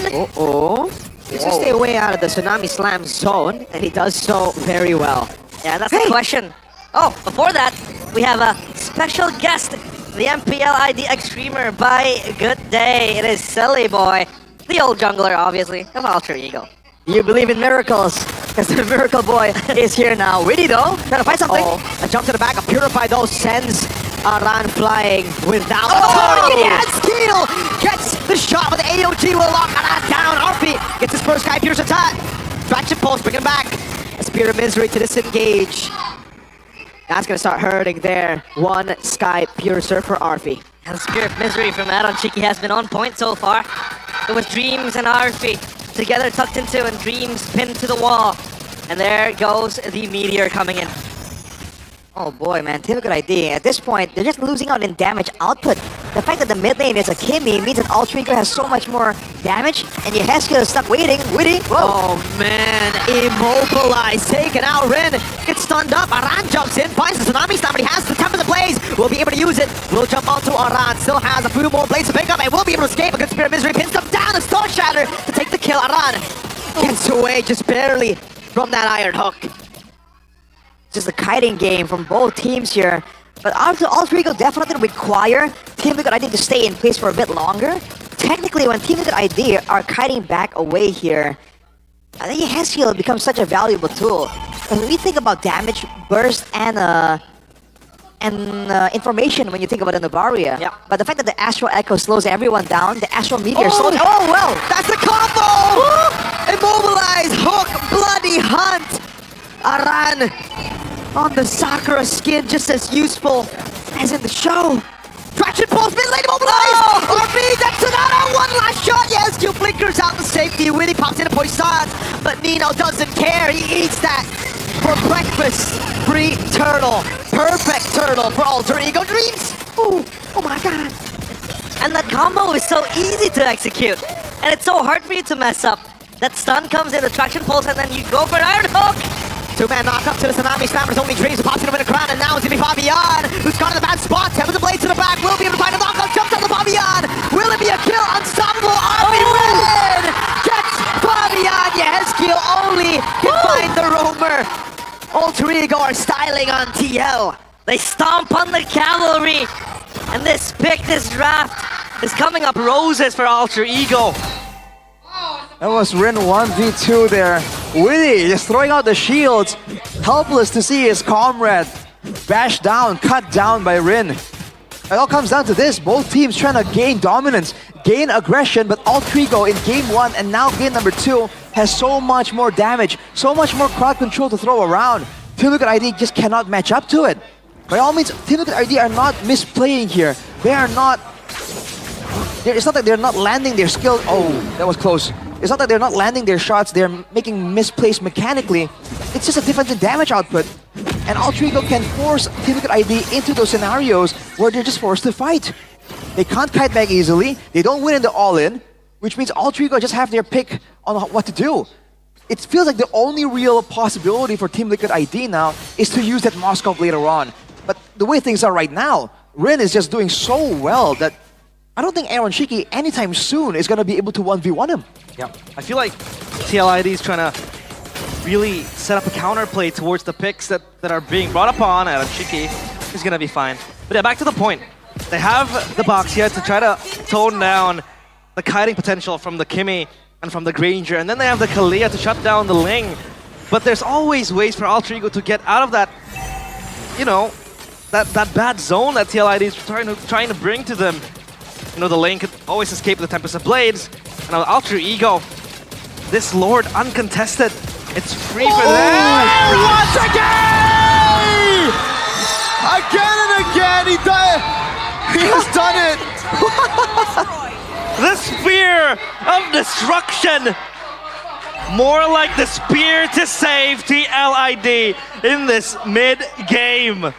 Needs to stay away out of the Tsunami Slam zone, and he does so very well. Yeah, that's the question. Oh, before that, we have a special guest, the MPL ID Extremer by Good Day. It is Silly Boy, the old jungler, obviously, of Alter Ego. You believe in miracles, because the Miracle Boy is here now. Witty though, trying to find something. A jump to the back of Purify though sends Aran flying without Oh! Yes, Keel gets the shot, but the AOG will lock Aran down. RP gets his first Sky Pierce attack. Traction Pulse, bring him back. A Spear of Misery to disengage. That's gonna start hurting there. 1 Sky Piercer for Arfi. And the Spear of Misery from Aaron Cheeky has been on point so far. It was Dreams and Arfi together tucked into, and Dreams pinned to the wall. And there goes the Meteor coming in. Oh boy, man, Team Liquid ID, at this point, they're just losing out in damage output. The fact that the mid lane is a Kimmy means that Altrico has so much more damage, and Yehezkiel is stuck waiting. Witty, whoa! Oh man, immobilized, taken out. Rin gets stunned up. Aran jumps in, finds the Tsunami Slam, but he has the Temper of the Blaze. Will be able to use it. Will jump onto Aran, still has a few more blades to pick up, and will be able to escape. A good Spirit Misery pins them down. A Stone Shatter to take the kill. Aran gets away just barely from that Iron Hook. Just a kiting game from both teams here. But Altrico definitely require Team Liquid ID to stay in place for a bit longer. Technically, when Team Liquid ID are kiting back away here, I think Yehezkiel becomes such a valuable tool. Because when we think about damage, burst, and information when you think about the Novaria. Yeah. But the fact that the Astral Echo slows everyone down, the Astral Meteor slows... Oh well, that's the combo! Immobilized, hook, bloody hunt! Aran on the Sakura skin, just as useful as in the show. Traction pulse, mid lane immobilized! RB, that's another one last shot! Yes, Q blinkers out the safety. Winnie pops into Poison, but Nino doesn't care. He eats that for breakfast. Free turtle. Perfect turtle for Alter Ego Dreams. Ooh, oh my god. And that combo is so easy to execute. And it's so hard for you to mess up. That stun comes in, the traction pulse, and then you go for an Iron Hook. Two-man knock up to the Tsunami Slammer's only dreams. Pops him in the crown, and now it's going to be Fabian, who's caught in the bad spot. Temper the blade to the back. Will be able to find a knockout. Jumps on the Fabian. Will it be a kill? Unstoppable. Army win! Gets Fabian. Yehezkiel only can find the roamer. Alter Ego are styling on TL. They stomp on the cavalry. And this pick, this draft, is coming up roses for Alter Ego. That was Rin 1v2 there. Witty just throwing out the shields. Helpless to see his comrade bashed down, cut down by Rin. It all comes down to this. Both teams trying to gain dominance, gain aggression, but Altrico in game 1 and now game number 2 has so much more damage, so much more crowd control to throw around. Team Liquid ID just cannot match up to it. By all means, Team Liquid ID are not misplaying here. They are not... It's not that they're not landing their skill. Oh, that was close. It's not that they're not landing their shots, they're making misplays mechanically. It's just a difference in damage output. And Altrico can force Team Liquid ID into those scenarios where they're just forced to fight. They can't kite back easily, they don't win in the all-in, which means Altrico just have their pick on what to do. It feels like the only real possibility for Team Liquid ID now is to use that Moskov later on. But the way things are right now, Rin is just doing so well that I don't think Aaron Shiki anytime soon is going to be able to 1v1 him. Yeah, I feel like TLID is trying to really set up a counterplay towards the picks that are being brought upon. Aaron Shiki is going to be fine. But yeah, back to the point. They have the box here to try to tone down the kiting potential from the Kimmy and from the Granger. And then they have the Kalia to shut down the Ling. But there's always ways for Alter Ego to get out of that, you know, that bad zone that TLID is trying to bring to them. You know, the lane could always escape the Tempest of Blades. And now Alter Ego, this Lord uncontested. It's free for them. Once again! Again and again, he has done it. The Spear of Destruction. More like the Spear to save TLID in this mid-game.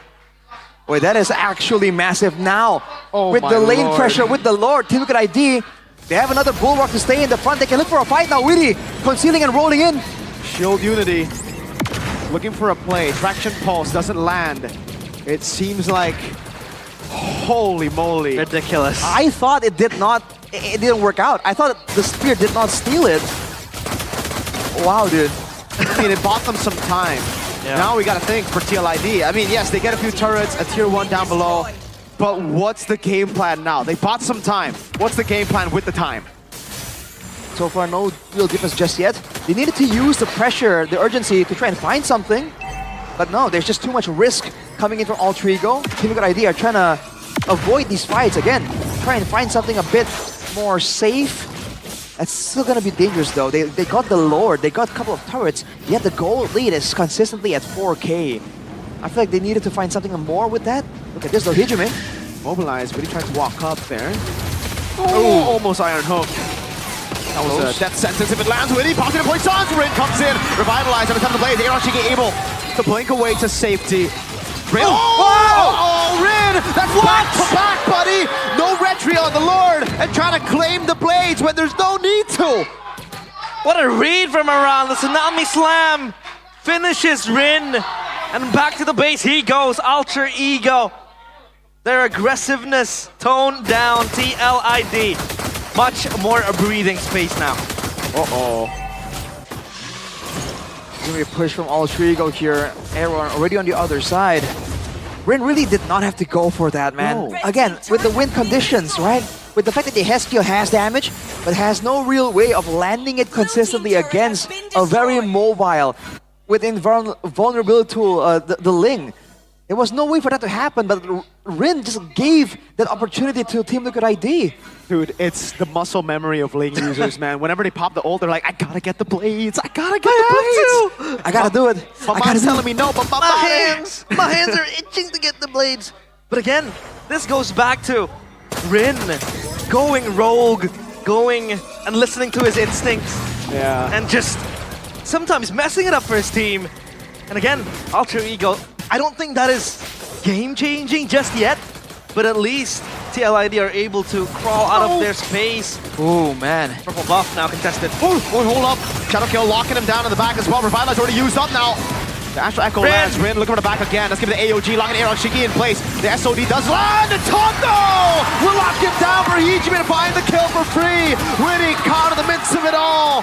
Wait, that is actually massive now. Oh with the lane Lord. pressure, with the Lord, Team Liquid ID, they have another Bulwark to stay in the front. They can look for a fight now. Witty concealing and rolling in. Shield Unity looking for a play. Traction Pulse doesn't land. It seems like, holy moly. Ridiculous. I thought it didn't work out. I thought the Spear did not steal it. Wow, dude. I mean, it bought them some time. Yeah. Now we got to think for TLID. I mean, yes, they get a few turrets, a tier 1 down below, but what's the game plan now? They bought some time. What's the game plan with the time? So far, no real difference just yet. They needed to use the pressure, the urgency to try and find something. But no, there's just too much risk coming in from Alter Ego. Team Liquid ID are trying to avoid these fights again. Try and find something a bit more safe. It's still gonna be dangerous though. They got the Lord, they got a couple of turrets, yet the gold lead is consistently at 4K. I feel like they needed to find something more with that. Look at this though, Hijime. Mobilized, really trying to walk up there. Oh, almost Iron Hook. That was a death sentence if it lands. Witty pops into Poison's. Rin comes in, revitalized on the top of the blade. Aaron Shiki able to blink away to safety. Rin. Oh, Rin! That's back to back, buddy! No retry on the Lord and trying to claim the blades when there's no need to. What a read from Aran. The Tsunami Slam finishes Rin. And back to the base he goes. Alter Ego. Their aggressiveness toned down. TLID. Much more breathing space now. Uh-oh. Gonna be a push from Alter Ego here. Aaron already on the other side. Rin really did not have to go for that, man. No. Again, with the wind conditions, right? With the fact that the Heskio has damage, but has no real way of landing it consistently against a very mobile, with vulnerability tool, the Ling. There was no way for that to happen, but Rin just gave that opportunity to Team Liquid ID. Dude, it's the muscle memory of Ling users, man. Whenever they pop the ult, they're like, I gotta get the blades. I gotta get the blades. I gotta do it. My mom's telling me no, but my hands are itching to get the blades. But again, this goes back to Rin going rogue, going and listening to his instincts. Yeah. And just sometimes messing it up for his team. And again, Alter Ego, I don't think that is game-changing just yet, but at least TLID are able to crawl out of their space. Oh, man. Purple buff now contested. Oh, hold up. Shadow Kill locking him down in the back as well. Revitalize already used up now. The Astral Echo lands. Rin looking for the back again. Let's give it the AOG, locking Air on Shiki in place. The SOD does land. The Tondo will lock him down for Hijime to find the kill for free. Winning caught in the midst of it all.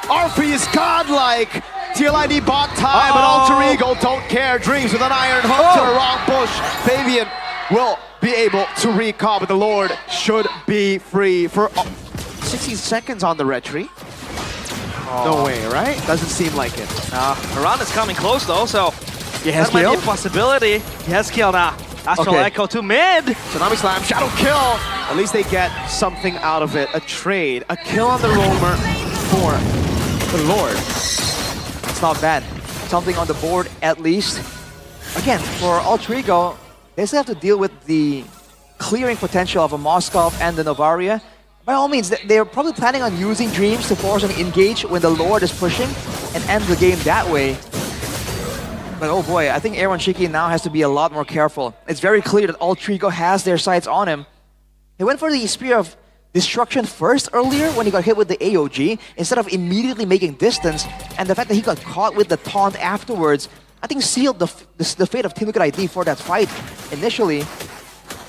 Arfi is godlike. TLID bought time, but Alter Ego don't care. Dreams with an iron hook to the wrong bush. Fabian will be able to recall, but the Lord should be free for 60 seconds on the retry. No way, right? Doesn't seem like it. Aran is coming close though, so that might be a possibility. Heskio now. Astral Echo to mid. Tsunami Slam, Shadow Kill. At least they get something out of it. A trade, a kill on the roamer for the Lord. It's not bad. Something on the board at least. Again, for Alter Ego, they still have to deal with the clearing potential of a Moskov and the Novaria. By all means, they're probably planning on using Dreams to force an engage when the Lord is pushing and end the game that way. But oh boy, I think Aaron Shiki now has to be a lot more careful. It's very clear that Alter Ego has their sights on him. He went for the Spear of Destruction first earlier when he got hit with the AOG, instead of immediately making distance, and the fact that he got caught with the taunt afterwards, I think sealed the fate of Team Liquid ID for that fight initially.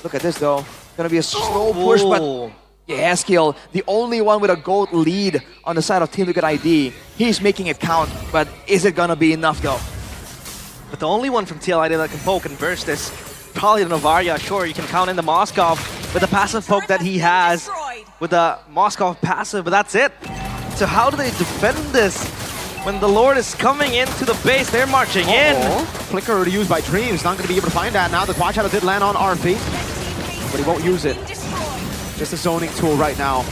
Look at this though, gonna be a slow push, but yeah, Skill, the only one with a gold lead on the side of Team Liquid ID. He's making it count, but is it gonna be enough though? But the only one from TLID that can poke and burst this, probably the Novaria. Sure, you can count in the Moskov with the passive poke that he has, with the Moskov passive, but that's it. So how do they defend this when the Lord is coming into the base? They're marching in. Flicker already used by Dreams, not going to be able to find that now. The Quad Shadow did land on Arfi, but he won't use it. Just a zoning tool right now.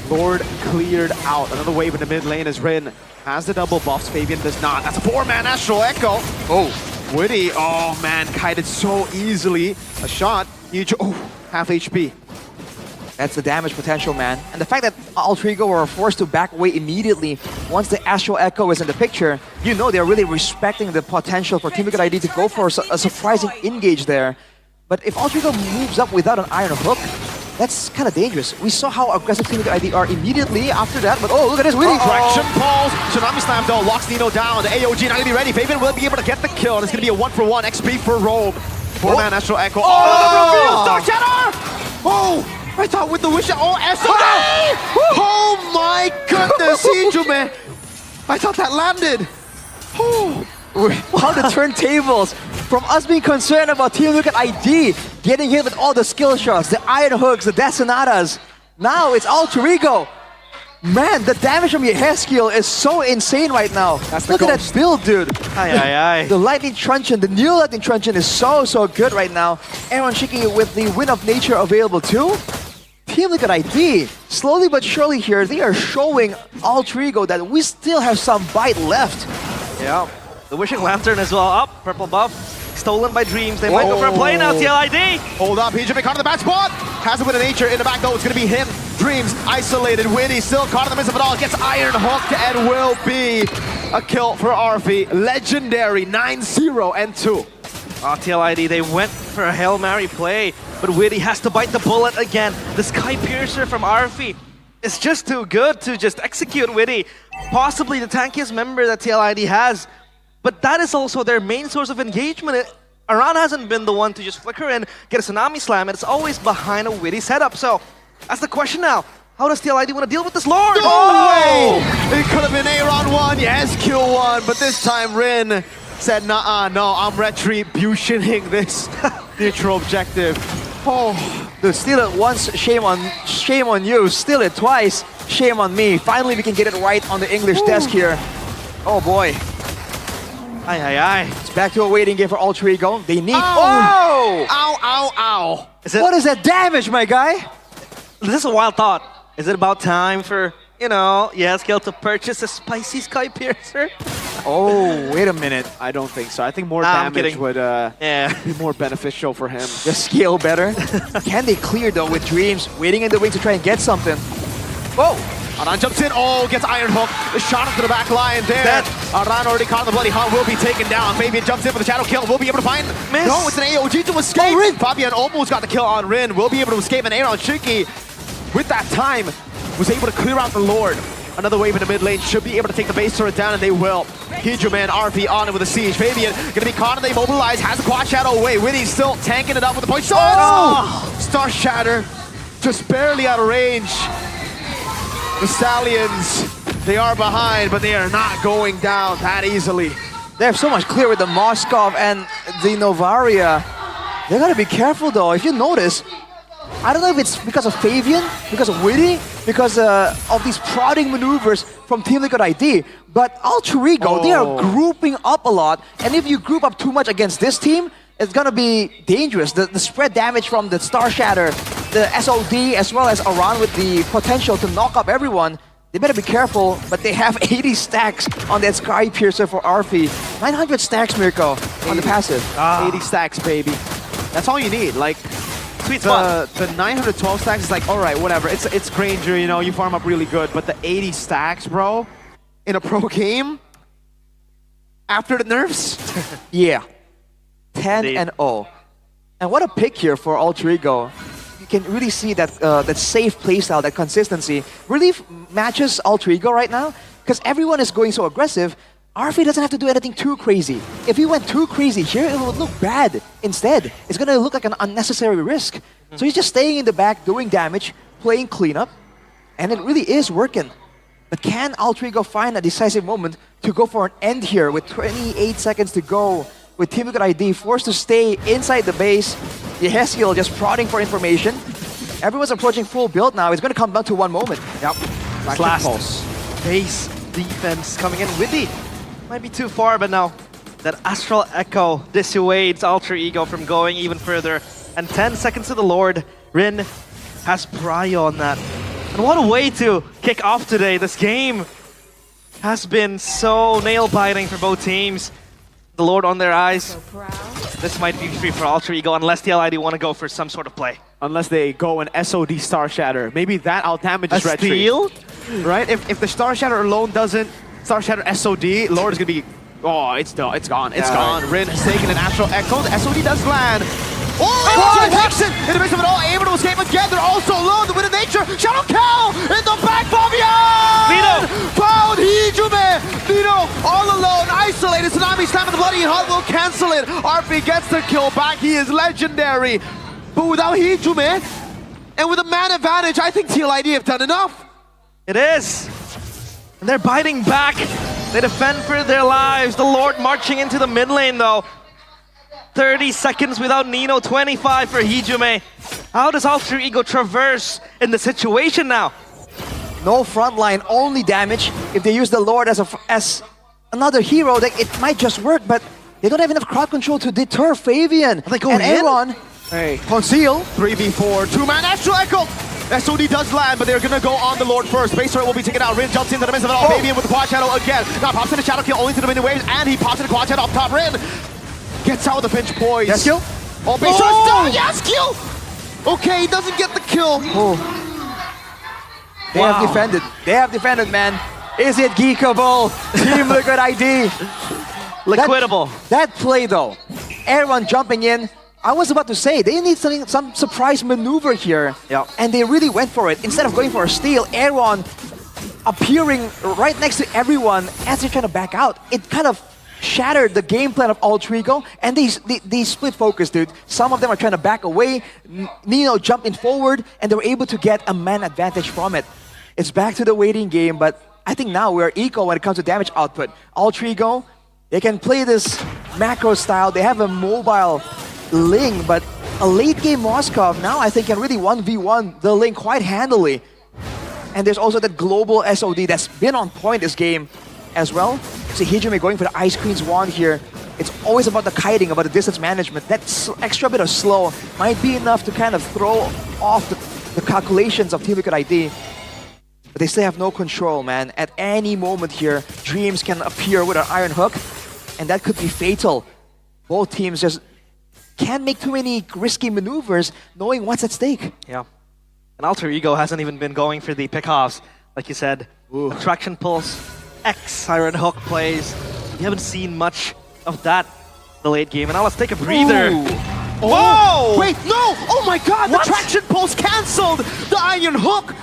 Lord cleared out. Another wave in the mid lane as Rin has the double buffs. Fabian does not. That's a 4-man Astral Echo. Witty, oh man, kited so easily. A shot, huge, half HP. That's the damage potential, man. And the fact that Alter Ego were forced to back away immediately once the Astral Echo is in the picture, you know they're really respecting the potential for Team Liquid ID to go for a surprising engage there. But if Alter Ego moves up without an iron hook, that's kind of dangerous. We saw how aggressive Team Liquid ID are immediately after that, but oh, look at this, Witty! Traction pulls, Tsunami Slam though, locks Nino down. The AOG not gonna be ready. Fabian will be able to get the kill, and it's gonna be a 1-for-1 XP for Robe. 4-man Astral Echo. Dark Shadow! Oh! I thought with the wish, SOD! Oh my goodness, Hijime! I thought that landed. How the turntables from us being concerned about Team Liquid ID getting hit with all the skill shots, the iron hooks, the death sonatas. Now it's Alter Ego. Man, the damage from your hair skill is so insane right now. Look at that build, dude. The Lightning Truncheon, the new Lightning Truncheon is so good right now. Aaron Shiki with the Wind of Nature available too. Team Liquid ID, slowly but surely here, they are showing Alter Ego that we still have some bite left. Yeah, the Wishing Lantern as well up, purple buff, stolen by Dreams. They might go for a play now, TLID. Hold up, Hijime caught in the bad spot. Has it with a nature in the back though, it's gonna be him. Dreams isolated, Witty still caught in the midst of it all, gets iron hooked and will be a kill for Arfi. Legendary 9-0 and 2. TLID, they went for a Hail Mary play, but Witty has to bite the bullet again. The Sky Piercer from Arfi is just too good to just execute Witty. Possibly the tankiest member that TLID has, but that is also their main source of engagement. Aran hasn't been the one to just flicker and get a Tsunami Slam, and it's always behind a Witty setup. So that's the question now. How does TLID want to deal with this Lord? No way! It could have been Aaron 1, yes, kill 1, but this time Rin said, nah, no, I'm retributioning this neutral objective. Oh, dude, steal it once, shame on you. Steal it twice, shame on me. Finally, we can get it right on the English desk here. Oh boy. Aye. It's back to a waiting game for Alter Ego. They need. Oh! Ow! What is that damage, my guy? This is a wild thought. Is it about time for, Yaskill to purchase a spicy Sky Piercer? Oh, wait a minute. I don't think so. I think more damage would be more beneficial for him. The scale better. Can they clear though with Dreams? Waiting in the wing to try and get something. Whoa! Aran jumps in, gets Iron Hook. The shot into the back line there. Aran already caught the Bloody Hunt, will be taken down. Fabian jumps in for the Shadow Kill, will be able to find... Miss. No, it's an AOG to escape. Rin. Fabian almost got the kill on Rin, will be able to escape, and Aaron Shiki, with that time, was able to clear out the Lord. Another wave in the mid lane, should be able to take the base turret down, and they will. Hijuman, RP on it with a siege. Fabian gonna be caught, and they mobilize, has the Quad Shadow away. Witty's still tanking it up with the point. Star Shatter, just barely out of range. The Stallions, they are behind, but they are not going down that easily. They have so much clear with the Moskov and the Novaria. They gotta be careful though. If you notice, I don't know if it's because of Fabian, because of Witty, because of these prodding maneuvers from Team Liquid ID, but Alter Ego, they are grouping up a lot, and if you group up too much against this team, it's gonna be dangerous. The spread damage from the Star Shatter, the SOD, as well as Aran with the potential to knock up everyone, they better be careful, but they have 80 stacks on that Sky Piercer for Arfi. 900 stacks, Mirko, on the passive. 80 stacks, baby. That's all you need. Like, sweet spot. The 912 stacks is like, all right, whatever. It's Granger, you farm up really good, but the 80 stacks, bro, in a pro game, after the nerfs, yeah. 10-0. And what a pick here for Alter Ego. You can really see that that safe playstyle, that consistency, really matches Alter Ego right now, because everyone is going so aggressive. Arfi doesn't have to do anything too crazy. If he went too crazy here, it would look bad. Instead, it's going to look like an unnecessary risk. So he's just staying in the back, doing damage, playing cleanup, and it really is working. But can Alter Ego find a decisive moment to go for an end here with 28 seconds to go? With Team Liquid ID forced to stay inside the base. Yeheskiel just prodding for information. Everyone's approaching full build now. It's going to come down to one moment. Yep. Last base defense coming in. Witty might be too far, but now that Astral Echo dissuades Alter Ego from going even further. And 10 seconds to the Lord. Rin has prio on that. And what a way to kick off today. This game has been so nail-biting for both teams. The Lord on their eyes. This might be free for Alter Ego unless TLID want to go for some sort of play. Unless they go an SOD Star Shatter. Maybe that out damages Red Tree. Steal? Right? If the Star Shatter alone doesn't Star Shatter SOD, Lord is going to be... Oh, it's gone. It's gone. Rin has taken an Astral Echo. The SOD does land. Oh, Jackson in the midst of it all, able to escape again. They're also alone. The Wind of Nature. Shadow Cow in the back. Fabian! Vito! Found Hijume! Vito all alone, isolated. Tsunami Slam, and the Bloody Hunt will cancel it. RP gets the kill back. He is legendary. But without Hijume, and with a man advantage, I think TLID have done enough. It is. And they're biting back. They defend for their lives. The Lord marching into the mid lane though. 30 seconds without Nino, 25 for Hijume. How does Alter Ego traverse in the situation now? No front line, only damage. If they use the Lord as another hero, it might just work, but they don't have enough crowd control to deter Fabian. Are they going and Aaron, hey, conceal. 3v4, two-man Astral Echo. SOD does land, but they're gonna go on the Lord first. Base turret will be taken out. Rin jumps into the midst of it all. Fabian with the Quad Shadow again. Now pops in the Shadow Kill only to the mini waves, and he pops in the Quad Shadow up top. Rin gets out with the pinch poise. Yaskill? Oh, base turret's down. Yaskill! Okay, he doesn't get the kill. They have defended. They have defended, man. Is it geekable? Team Liquid ID. Liquidable. That play, though, everyone jumping in. I was about to say, they need some surprise maneuver here. Yeah. And they really went for it. Instead of going for a steal, Aaron appearing right next to everyone as they're trying to back out. It kind of shattered the game plan of Alter Ego, and they split focus, dude. Some of them are trying to back away. Nino jumped in forward, and they were able to get a man advantage from it. It's back to the waiting game, but I think now we're equal when it comes to damage output. Alter Ego, they can play this macro style. They have a mobile Ling, but a late game Moskov now I think can really 1v1 the Ling quite handily. And there's also that global SOD that's been on point this game as well. So Hijime going for the Ice Queen's wand here. It's always about the kiting, about the distance management. That extra bit of slow might be enough to kind of throw off the calculations of Team Liquid ID. But they still have no control, man. At any moment here, Dreams can appear with an Iron Hook, and that could be fatal. Both teams just can't make too many risky maneuvers knowing what's at stake. Yeah. And Alter Ego hasn't even been going for the pickoffs. Like you said, Attraction Pulse, X Iron Hook plays. We haven't seen much of that the late game. And now let's take a breather. Whoa! Wait, no! Oh my god, the Traction Pulse cancelled the Iron Hook!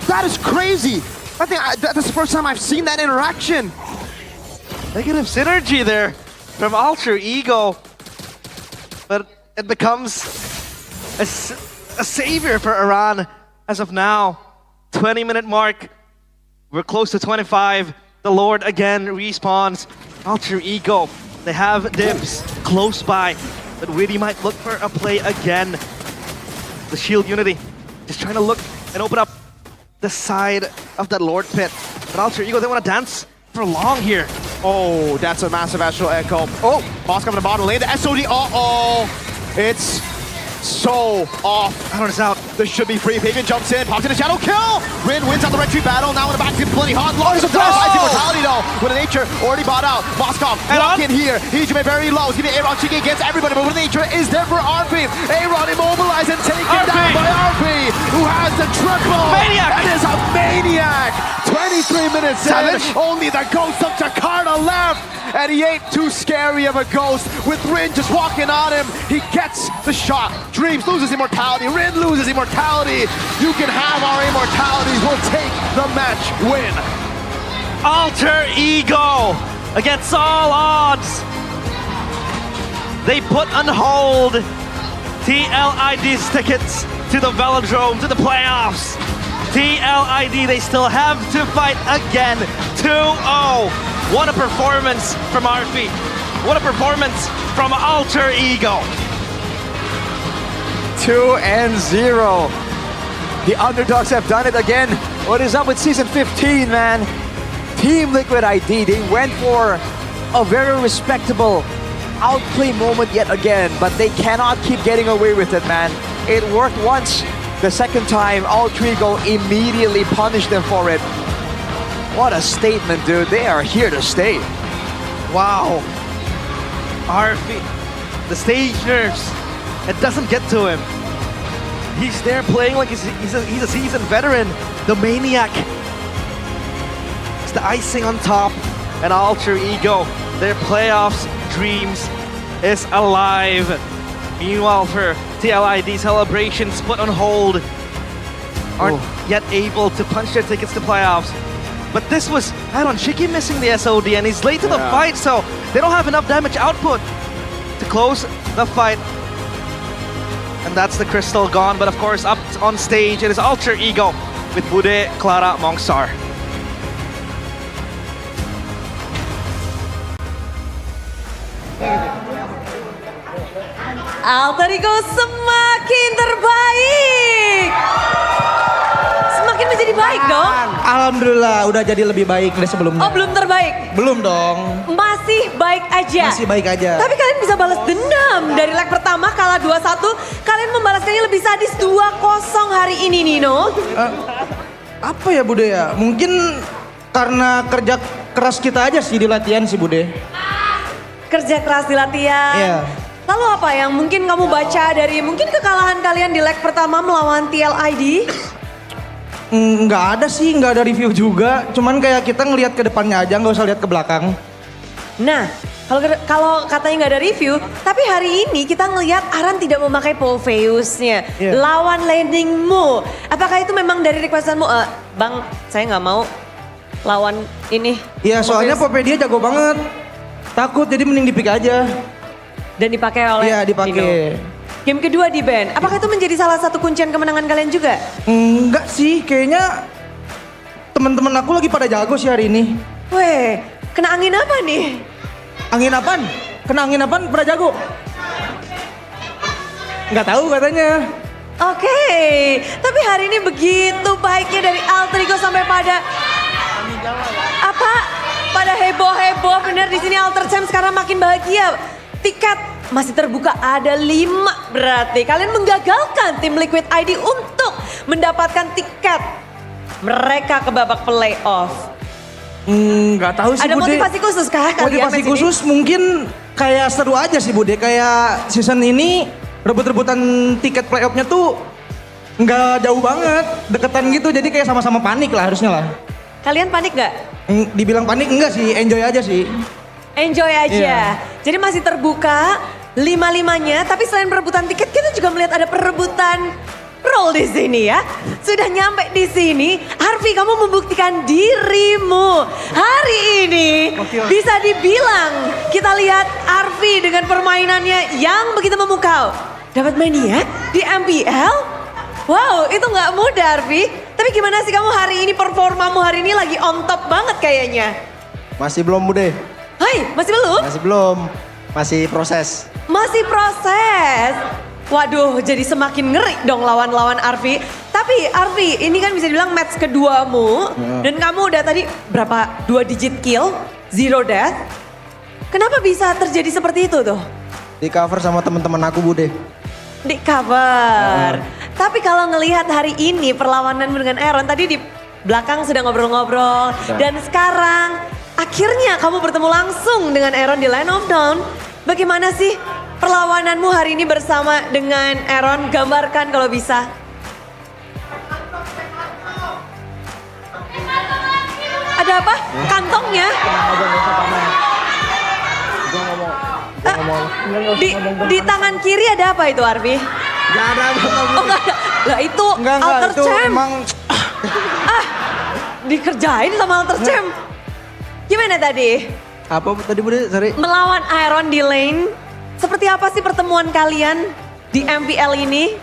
That is crazy! I think that's the first time I've seen that interaction. Negative synergy there from Alter Ego. But it becomes a savior for Iran as of now. 20-minute mark. We're close to 25. The Lord again respawns. Alter Ego, they have dibs close by. But Witty might look for a play again. The Shield Unity just trying to look and open up the side of that Lord pit. But Alter Ego, they want to dance for long here. Oh, that's a massive astral echo. Oh, Moskov in the bottom lane. The SOD, it's so off. Iron is out. This should be free. Pagan jumps in, pops in a shadow kill. Rin wins out the retreat battle. Now in the back, it's plenty hot. Long as a flash. Immortality though. With the nature already bought out. Moskov walk in here. Hijime very low. He's giving Aaron cheeky against everybody, but with the nature is there for RP. Aaron immobilized and taken down by RP, who has the triple. Maniac. That is a maniac. 23 minutes in. Only the ghost of Jakarta left. And he ain't too scary of a ghost. With Rin just walking on him, he gets the shot. Dreams loses immortality. Rin loses immortality. You can have our immortalities. We'll take the match win. Alter Ego against all odds. They put on hold TLID's tickets to the Velodrome, to the playoffs. TLID, they still have to fight again. 2-0. What a performance from RP. What a performance from Alter Ego. 2-0. The underdogs have done it again. What is up with season 15, man? Team Liquid ID, they went for a very respectable outplay moment yet again, but they cannot keep getting away with it, man. It worked once. The second time, Alter Ego immediately punished them for it. What a statement, dude. They are here to stay. Wow. RP, the stage nerves, it doesn't get to him. He's there playing like he's a seasoned veteran. The Maniac. It's the icing on top. And Alter Ego, their playoffs dreams is alive. Meanwhile, for TLID, celebrations put on hold. Aren't yet able to punch their tickets to playoffs. But this was, I don't know, Shiki missing the SOD, and he's late to the fight, so they don't have enough damage output to close the fight. And that's the crystal gone, but of course, up on stage, it is Alter Ego with Bude, Clara, Mongstar. Alter Ego semakin terbaik. Semakin menjadi baik dong. Alhamdulillah udah jadi lebih baik dari sebelumnya. Oh, belum terbaik? Belum dong. Masih baik aja. Masih baik aja. Tapi kalian bisa balas dendam. Dari leg pertama kalah 2-1, kalian membalaskannya lebih sadis 2-0 hari ini, Nino. Apa ya Bude ya? Mungkin karena kerja keras kita aja sih di latihan sih Bude. Kerja keras di latihan. Iya. Lalu apa yang mungkin kamu baca dari mungkin kekalahan kalian di leg pertama melawan TLID? Nggak ada sih, nggak ada review juga. Cuman kayak kita ngelihat ke depannya aja, nggak usah lihat ke belakang. Nah, Kalau katanya nggak ada review, tapi hari ini kita ngelihat Aran tidak memakai Polpheus-nya. Lawan landingmu. Apakah itu memang dari requestanmu? Bang, saya nggak mau lawan ini. Iya, soalnya Pope dia jago banget. Takut, jadi mending di-pick aja. Dan dipakai oleh Iya, dipakai. Game kedua di ban. Apakah itu menjadi salah satu kuncian kemenangan kalian juga? Enggak sih, kayaknya teman-teman aku lagi pada jago sih hari ini. Weh, kena angin apa nih? Angin apaan? Kena angin apaan pada jago? Nggak tahu katanya. Oke, tapi hari ini begitu baiknya dari Alter Ego sampai pada pada heboh-heboh bener di sini. Alter Champ sekarang makin bahagia. Tiket masih terbuka, ada 5 berarti. Kalian menggagalkan tim Liquid ID untuk mendapatkan tiket mereka ke babak playoff. Nggak tahu sih Ada Bude. motivasi khusus kah kalian? Motivasi khusus mungkin kayak seru aja sih Bude. Kayak season ini rebut-rebutan tiket playoffnya tuh nggak jauh banget, deketan gitu. Jadi kayak sama-sama panik lah harusnya lah. Kalian panik nggak? Dibilang panik enggak sih, enjoy aja sih. Enjoy aja. Iya. Jadi masih terbuka 5-5-nya, tapi selain perebutan tiket kita juga melihat ada perebutan role di sini ya. Sudah nyampe di sini, Harvey kamu membuktikan dirimu. Hari ini bisa dibilang kita lihat Harvey dengan permainannya yang begitu memukau. Dapat main ya di MPL? Wow, itu nggak mudah Harvey. Tapi gimana sih kamu hari ini, performamu hari ini lagi on top banget kayaknya. Masih belum Bude. Hai, masih belum? Masih belum. Masih proses. Masih proses. Waduh, jadi semakin ngeri dong lawan-lawan Arfi. Tapi Arfi, ini kan bisa dibilang match keduamu. Dan kamu udah tadi berapa? 2 digit kill, 0 death. Kenapa bisa terjadi seperti itu tuh? Di cover sama teman-teman aku Bude. Di cover. Tapi kalau ngelihat hari ini perlawanan dengan Aaron, tadi di belakang sudah ngobrol-ngobrol. Dan sekarang akhirnya kamu bertemu langsung dengan Aaron di Line of Dawn. Bagaimana sih perlawananmu hari ini bersama dengan Aaron? Gambarkan kalau bisa. Ada apa? Kantongnya? Di tangan kiri ada apa itu Arfi? Gak ada apa-apa. Oh gak ada. Lah itu Enggak, Alter itu Champ. emang Dikerjain sama Alter Champ. Gimana tadi? Apa tadi Bude? Sorry. Melawan Aaron di lane. Seperti apa sih pertemuan kalian di MPL ini?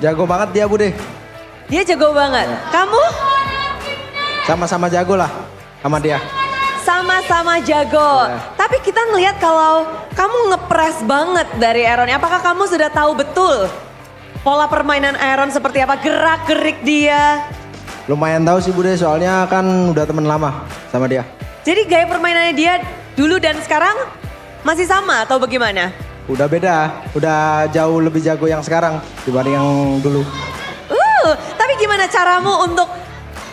Jago banget dia Bude. Dia jago banget. Kamu? Sama-sama jago lah sama dia. Sama-sama jago. Tapi kita ngelihat kalau kamu ngepres banget dari Aaron. Apakah kamu sudah tahu betul pola permainan Aaron seperti apa? Gerak-gerik dia. Lumayan tahu sih Bude, soalnya kan udah temen lama sama dia. Jadi gaya permainannya dia dulu dan sekarang masih sama atau bagaimana? Udah beda, udah jauh lebih jago yang sekarang dibanding yang dulu. Tapi gimana caramu untuk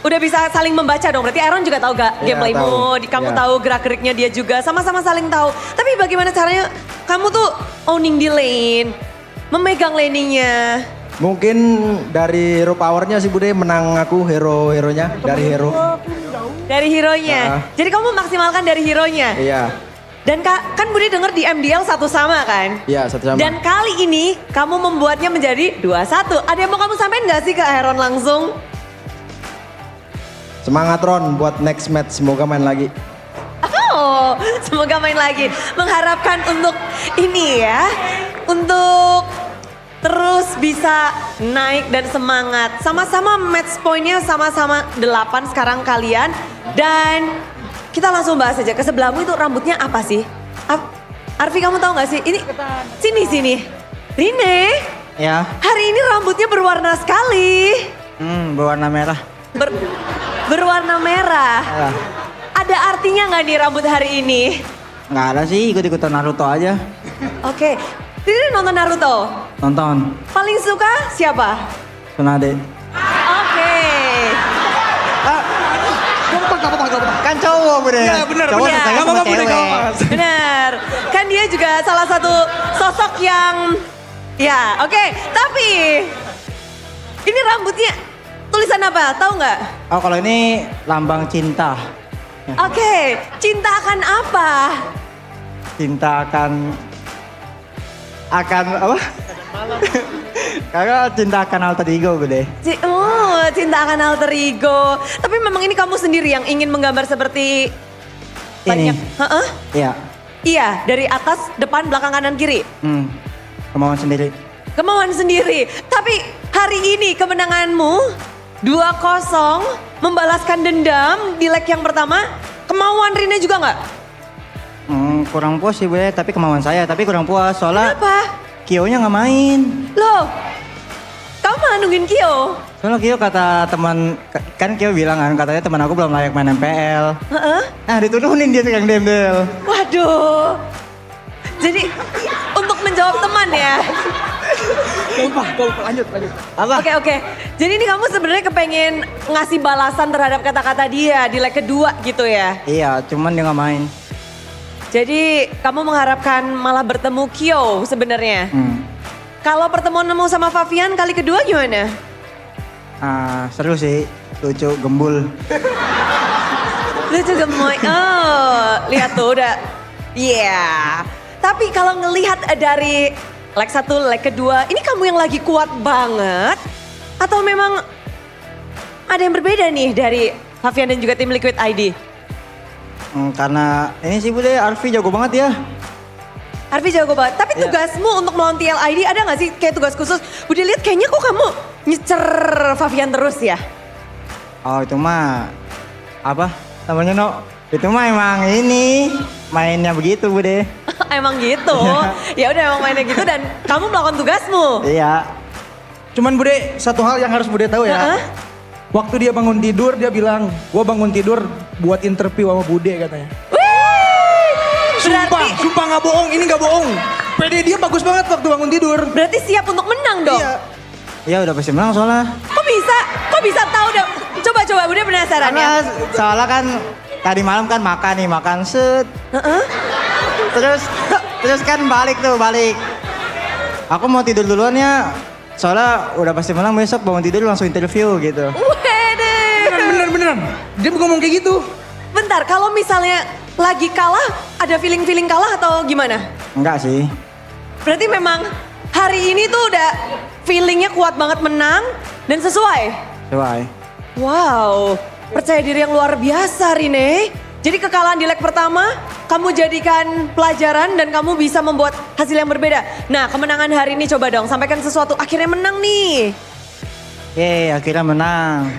udah bisa saling membaca dong? Berarti Aaron juga tahu gak gameplaymu, kamu tahu gerak-geriknya dia juga, sama-sama saling tahu. Tapi bagaimana caranya kamu tuh owning di lane, memegang laningnya? Mungkin dari hero powernya sih Bude, menang aku hero-heronya dari hero. Dari hero-nya. Jadi kamu maksimalkan dari hero-nya. Iya. Dan kan Bude denger di MDL satu sama kan? Iya, satu sama. Dan kali ini kamu membuatnya menjadi 2-1. Ada yang mau kamu sampaikan gak sih ke Aaron langsung? Semangat Ron buat next match, semoga main lagi. Oh, semoga main lagi. Mengharapkan untuk ini ya, untuk terus bisa naik dan semangat. Sama-sama match point-nya sama-sama 8 sekarang kalian. Dan kita langsung bahas aja, ke sebelahmu itu rambutnya apa sih? Arfi kamu tahu gak sih? Ini, sini. Rine, Ya, hari ini rambutnya berwarna sekali. berwarna merah. Berwarna merah. Ya. Ada artinya nggak nih rambut hari ini? Nggak ada sih, ikut-ikutan Naruto aja. Oke, Rine nonton Naruto? Nonton. Paling suka siapa? Tsunade. Oke. Gak apa-apa. Kan cowok Bude. Ya benar. Cowok Benar. sukanya sama cewek. Benar. Kan dia juga salah satu sosok yang ya, oke. Tapi ini rambutnya tulisan apa? Tahu nggak? Oh kalau ini lambang cinta. Oke, cinta akan apa? Cinta akan apa? Kakak cinta akan alter ego Bude. Cinta akan alter ego. Tapi memang ini kamu sendiri yang ingin menggambar seperti Ini. Iya. Iya, dari atas, depan, belakang, kanan, kiri. Kemauan sendiri. Kemauan sendiri. Tapi hari ini kemenanganmu 2-0 membalaskan dendam di leg yang pertama. Kemauan Rine juga nggak? Kurang puas sih Bude, tapi kemauan saya. Tapi kurang puas soalnya Kenapa? Kyo-nya nggak main. Loh, kamu malah nungguin Kyo? Soalnya Kyo kata teman, kan Kyo bilang kan katanya teman aku belum layak main MPL. Nah diturunin dia sekarang Dembel. Waduh. Jadi untuk menjawab teman ya. Lanjut. Oke. Jadi ini kamu sebenarnya kepengen ngasih balasan terhadap kata-kata dia di leg kedua gitu ya? Iya, cuman dia nggak main. Jadi kamu mengharapkan malah bertemu Kyo sebenarnya. Kalau pertemuanmu sama Favian kali kedua gimana? Seru sih, lucu, gembul. Lucu gemoy. Oh, lihat tuh udah. Iya. Tapi kalau ngelihat dari leg 1, leg kedua, ini kamu yang lagi kuat banget? Atau memang ada yang berbeda nih dari Favian dan juga tim Liquid ID? Karena ini sih Bude, Arfi jago banget ya. Arfi jago banget, tapi tugasmu untuk melawan TLID ada gak sih kayak tugas khusus? Udah lihat kayaknya kok kamu nyecer Favian terus ya? Oh itu mah, apa namanya No? Itu mah emang ini, mainnya begitu Bude. Emang gitu? Ya udah emang mainnya gitu dan kamu melakukan tugasmu? Iya. Cuman Bude, satu hal yang harus Bude tahu ya. Waktu dia bangun tidur, dia bilang, gua bangun tidur buat interview sama Bude katanya. Sumpah nggak bohong, ini nggak bohong. PD dia bagus banget waktu bangun tidur. Berarti siap untuk menang dong? Iya udah pasti menang soalnya. Kok bisa tahu dong? Coba Bude penasaran ya? Soalnya kan tadi malam kan makan set. Terus kan balik. Aku mau tidur duluan ya. Soalnya udah pasti menang, besok bangun tidur langsung interview gitu. Beneran. Dia ngomong kayak gitu. Bentar, kalau misalnya lagi kalah, ada feeling kalah atau gimana? Enggak sih. Berarti memang hari ini tuh udah feelingnya kuat banget menang dan sesuai? Sesuai. Wow, percaya diri yang luar biasa Rine. Jadi kekalahan di leg pertama, kamu jadikan pelajaran dan kamu bisa membuat hasil yang berbeda. Nah, kemenangan hari ini coba dong, sampaikan sesuatu. Akhirnya menang nih. Yeay, akhirnya menang.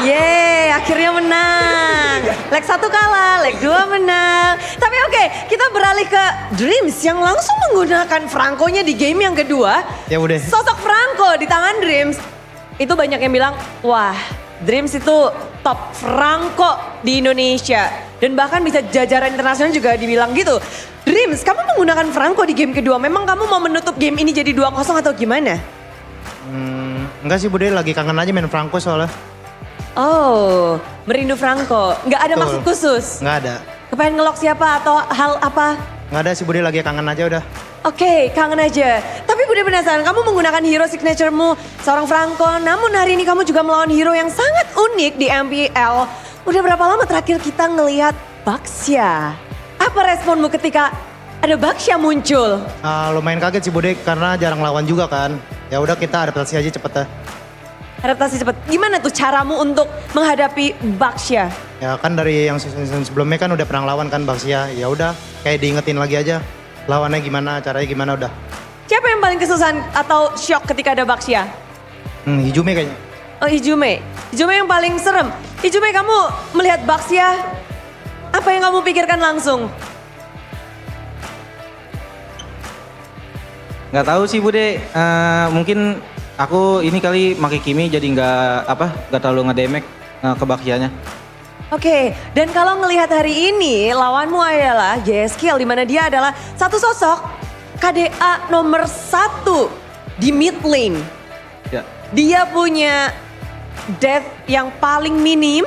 Yeay, akhirnya menang. Leg 1 kalah, leg 2 menang. Tapi oke, kita beralih ke Dreams yang langsung menggunakan Franco-nya di game yang kedua. Ya udah. Sosok Franco di tangan Dreams. Itu banyak yang bilang, wah Dreams itu top Franco di Indonesia. Dan bahkan bisa jajaran internasional juga dibilang gitu. Dreams, kamu menggunakan Franco di game kedua. Memang kamu mau menutup game ini jadi 2-0 atau gimana? Enggak sih Bude, lagi kangen aja main Franco soalnya. Oh, merindu Franco. Nggak ada maksud khusus? Nggak ada. Kepengen ngelok siapa atau hal apa? Nggak ada sih Bude, lagi kangen aja udah. Oke, kangen aja. Tapi Bude penasaran, kamu menggunakan hero signaturemu seorang Franco. Namun hari ini kamu juga melawan hero yang sangat unik di MPL. Udah berapa lama terakhir kita ngelihat Baxia? Apa responmu ketika ada Baxia muncul? Lumayan kaget sih Bude, karena jarang lawan juga kan. Ya udah kita adaptasi aja cepet dah. Adaptasi cepet. Gimana tuh caramu untuk menghadapi Baxia? Ya kan dari yang season sebelumnya kan udah pernah lawan kan Baxia. Ya udah kayak diingetin lagi aja. Lawannya gimana, caranya gimana udah. Siapa yang paling kesusahan atau shock ketika ada Baxia? Ijume kayaknya. Oh Ijume. Ijume yang paling serem. Ijume, kamu melihat Baxia, apa yang kamu pikirkan langsung? Nggak tahu sih Bude, mungkin aku ini kali make Kimi jadi nggak terlalu ngedemek ke Baxianya. Oke, dan kalau ngelihat hari ini lawanmu adalah JSKL, di mana dia adalah satu sosok KDA nomor 1 di mid lane. Ya. Dia punya death yang paling minim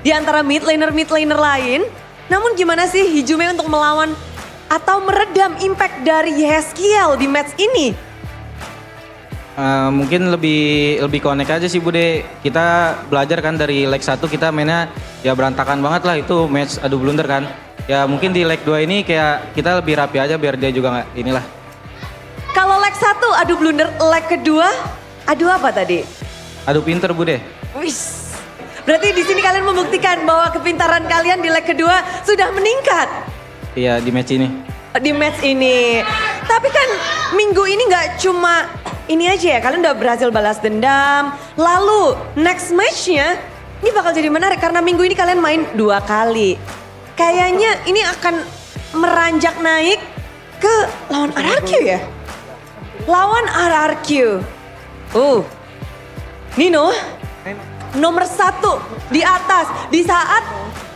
di antara mid laner lain. Namun gimana sih Hijume untuk melawan atau meredam impact dari YSKL di match ini? Mungkin lebih connect aja sih Bude. Kita belajar kan dari leg 1 kita mainnya ya berantakan banget lah, itu match adu blunder kan. Ya mungkin di leg 2 ini kayak kita lebih rapi aja biar dia juga nggak inilah. Kalau leg 1 adu blunder, leg kedua adu apa tadi? Adu pinter Bude. Wis. Berarti di sini kalian membuktikan bahwa kepintaran kalian di leg kedua sudah meningkat. Iya di match ini. Di match ini. Tapi kan minggu ini nggak cuma ini aja ya, kalian udah berhasil balas dendam. Lalu next matchnya ini bakal jadi menarik karena minggu ini kalian main 2 kali. Kayaknya ini akan meranjak naik ke lawan RRQ ya. Lawan RRQ. Nino nomor 1 di atas di saat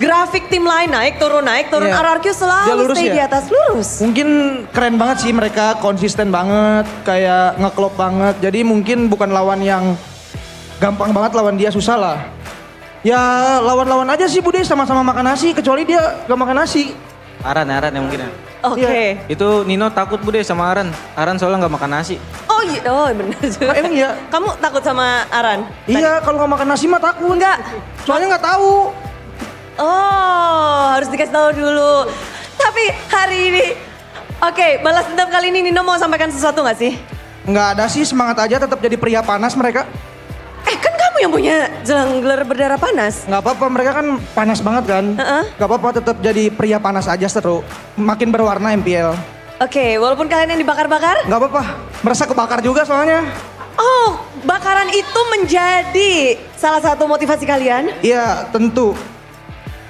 grafik tim lain naik turun Iya. RRQ selalu stay di atas lurus. Mungkin keren banget sih mereka, konsisten banget, kayak ngeklop banget. Jadi mungkin bukan lawan yang gampang banget, lawan dia susah lah. Ya lawan-lawan aja sih Bude, sama-sama makan nasi, kecuali dia gak makan nasi. Aran ya mungkin ya. Oke. Itu Nino takut Bude sama Aran. Aran soalnya gak makan nasi. Oh iya, benar juga. Emang iya? Kamu takut sama Aran? Iya, kalau gak makan nasi mah takut. Enggak. Soalnya gak tahu. Oh, harus dikasih tahu dulu. Tapi hari ini, oke, balas dendam kali ini Nino mau sampaikan sesuatu gak sih? Nggak ada sih, semangat aja, tetap jadi pria panas mereka. Kan kamu yang punya jungler berdarah panas. Nggak apa-apa, mereka kan panas banget kan. Nggak apa-apa, tetap jadi pria panas aja seru. Makin berwarna MPL. Oke, walaupun kalian yang dibakar-bakar? Nggak apa-apa, merasa kebakar juga soalnya. Oh, bakaran itu menjadi salah satu motivasi kalian? Iya, tentu.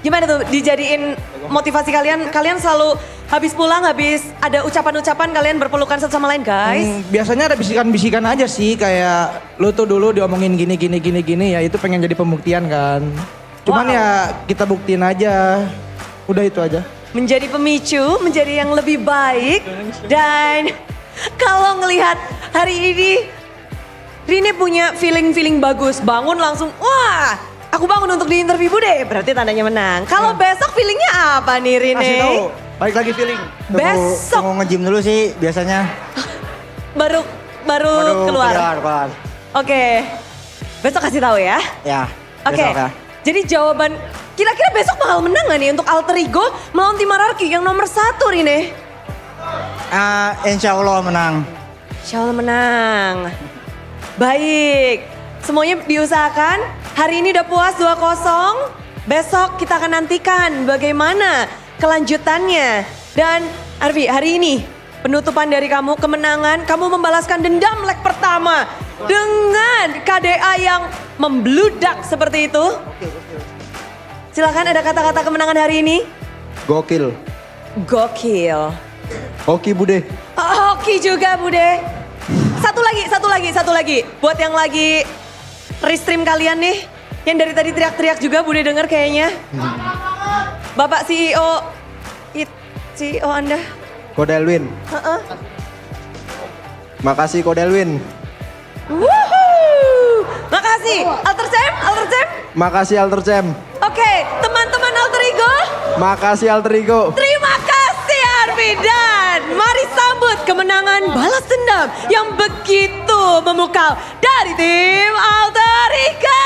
Gimana tuh dijadiin motivasi kalian? Kalian selalu habis pulang, habis ada ucapan-ucapan kalian berpelukan satu sama lain guys? Biasanya ada bisikan-bisikan aja sih, kayak lu tuh dulu diomongin gini ya, itu pengen jadi pembuktian kan. Cuman ya kita buktiin aja, udah itu aja. Menjadi pemicu, menjadi yang lebih baik. Dan kalau ngelihat hari ini, Rine punya feeling bagus, bangun langsung, wah aku bangun untuk di interview Bude, berarti tandanya menang. Kalau besok feelingnya apa nih Rine? Kasih tahu, balik lagi feeling. Besok. Mau nge-gym dulu sih biasanya. Baru keluar. Oke, besok kasih tahu ya. Ya, Oke, besok ya. jadi jawaban, kira-kira besok bakal menang gak nih untuk Alter Ego melawan tim RRQ yang nomor 1 Rine? Insya Allah menang. Insya Allah menang. Baik, semuanya diusahakan. Hari ini udah puas 2-0. Besok kita akan nantikan bagaimana kelanjutannya. Dan Arvi, hari ini penutupan dari kamu, kemenangan. Kamu membalaskan dendam leg pertama dengan KDA yang membludak seperti itu. Silakan, ada kata-kata kemenangan hari ini. Gokil. Gokil. Hoki Bude. Hoki juga Bude. Satu lagi. Buat yang lagi restream kalian nih, yang dari tadi teriak-teriak juga Bude denger kayaknya. Bapak CEO Anda. Kodelwin. Makasih Kodelwin. Woohoo! Makasih Alter Sam. Makasih Alter Cem. Oke, teman-teman Alter Ego. Makasih Alter Ego. Terima kasih Arvi, dan mari sambut kemenangan balas dendam yang begitu memukau dari tim Alter Ego.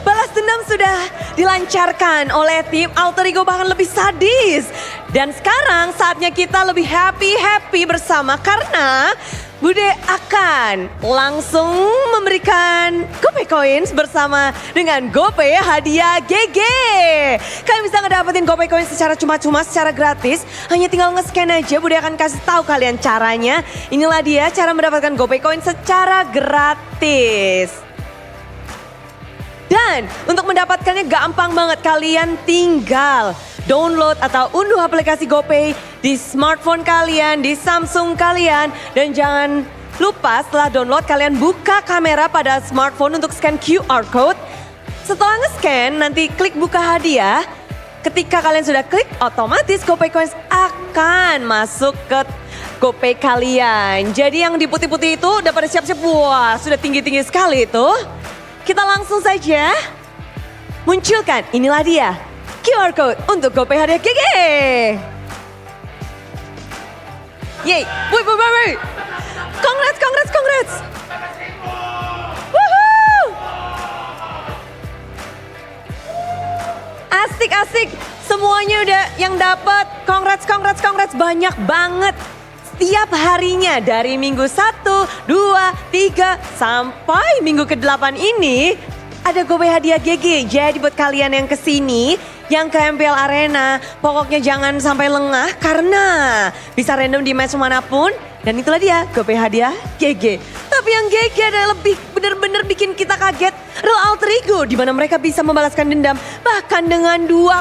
Balas dendam sudah dilancarkan oleh tim Alter Ego, bahkan lebih sadis. Dan sekarang saatnya kita lebih happy bersama karena Bude akan langsung memberikan GoPay Coins bersama dengan GoPay hadiah GG. Kalian bisa ngedapetin GoPay Coins secara cuma-cuma, secara gratis. Hanya tinggal nge-scan aja, Bude akan kasih tahu kalian caranya. Inilah dia cara mendapatkan GoPay Coins secara gratis. Dan untuk mendapatkannya gampang banget, kalian tinggal download atau unduh aplikasi GoPay di smartphone kalian, di Samsung kalian. Dan jangan lupa setelah download kalian buka kamera pada smartphone untuk scan QR code. Setelah nge-scan, nanti klik buka hadiah. Ketika kalian sudah klik, otomatis GoPay Coins akan masuk ke GoPay kalian. Jadi yang di putih-putih itu udah pada siap-siap. Wah, sudah tinggi-tinggi sekali itu. Kita langsung saja munculkan, inilah dia. QR Code untuk GoPay hadiah GG. Yeay, wait. Congrats. Woohoo! Asik. Semuanya udah yang dapat. Congrats. Banyak banget. Setiap harinya dari minggu 1, 2, 3 sampai minggu ke-8 ini ada GoPay hadiah GG. Jadi buat kalian yang kesini, yang ke MPL Arena, pokoknya jangan sampai lengah karena bisa random di match manapun. Dan itulah dia GoPay hadiah GG. Tapi yang GG adalah lebih benar-benar bikin kita kaget. Real Alter Ego di mana mereka bisa membalaskan dendam bahkan dengan 2-0.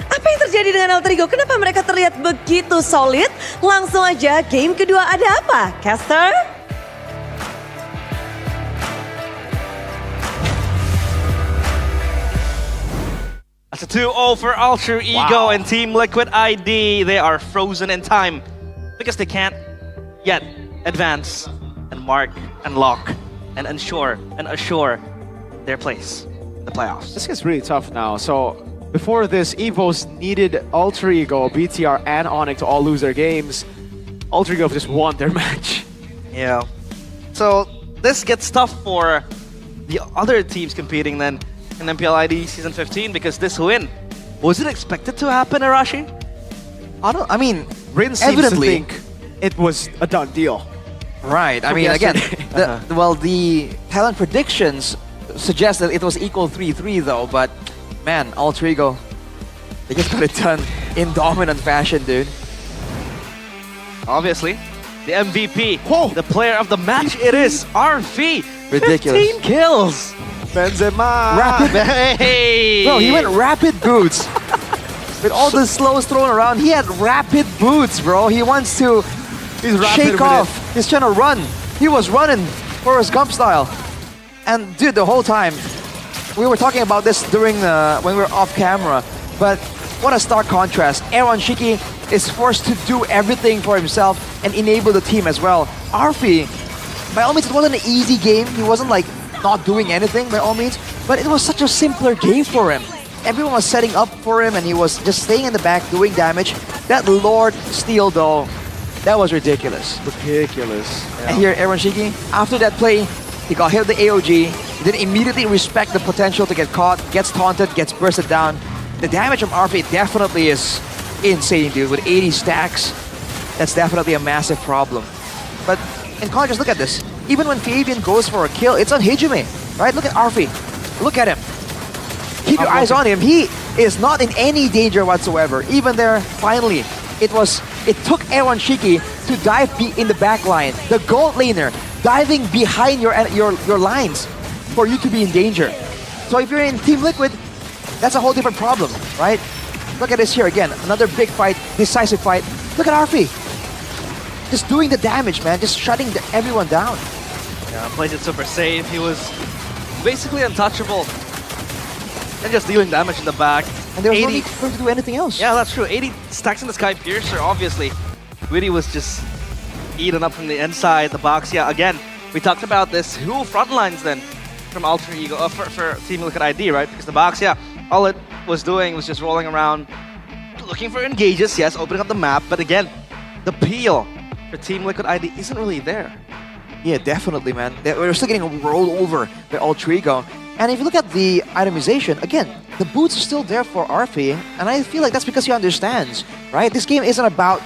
Apa yang terjadi dengan Alter Ego? Kenapa mereka terlihat begitu solid? Langsung aja game kedua ada apa? Caster? That's a 2-0 for Alter Ego and Team Liquid ID. They are frozen in time because they can't yet advance and mark and lock and ensure their place in the playoffs. This gets really tough now. So before this, EVOS needed Alter Ego, BTR, and Onyx to all lose their games. Alter Ego just won their match. Yeah. So this gets tough for the other teams competing then in MPLID Season 15 because this win, was it expected to happen, Arashi? I mean, Rin seems to evidently, think it was a done deal. Right. I From mean, again, yesterday. the talent predictions suggest that it was equal 3-3 though, but man, Alter Ego, they just got it done in dominant fashion, dude. Obviously, the MVP, the player of the match, it is RV. Ridiculous. 15 kills. Benzema. Hey. Bro, he went rapid boots. With all the slows thrown around, he had rapid boots, bro. He wants to shake off. He's trying to run. He was running Forrest Gump style. And dude, the whole time, we were talking about this during when we were off camera, but what a stark contrast. Aaron Shiki is forced to do everything for himself and enable the team as well. Arfi, by all means, it wasn't an easy game. He wasn't like not doing anything by all means, but it was such a simpler game for him. Everyone was setting up for him and he was just staying in the back doing damage. That Lord steal though, that was ridiculous. Ridiculous. And here, Aaron Shiki, after that play, he got hit with the AOG, he didn't immediately respect the potential to get caught, gets taunted, gets bursted down. The damage from RP definitely is insane, dude. With 80 stacks, that's definitely a massive problem. But in contrast, look at this. Even when Fabian goes for a kill, it's on Hijime, right? Look at Arfi. Look at him. Keep your eyes on him. He is not in any danger whatsoever. Even there, finally, it took Aaron Shiki to dive in the back line. The gold laner diving behind your lines for you to be in danger. So if you're in Team Liquid, that's a whole different problem, right? Look at this here again. Another big fight, decisive fight. Look at Arfi. Just doing the damage, man. Just shutting everyone down. Yeah, plays it super safe. He was basically untouchable. And just dealing damage in the back. And there was no need for him to do anything else. Yeah, that's true. 80 stacks in the Sky Piercer, obviously. Witty was just eaten up from the inside. The box, yeah, again, we talked about this. Who front lines then from Alter Ego, for Team Liquid ID, right? Because the box, yeah, all it was doing was just rolling around, looking for engages, yes, opening up the map. But again, the peel for Team Liquid ID isn't really there. Yeah, definitely, man. We're still getting rolled over by Alter Ego. And if you look at the itemization, again, the boots are still there for Arfi, and I feel like that's because he understands, right? This game isn't about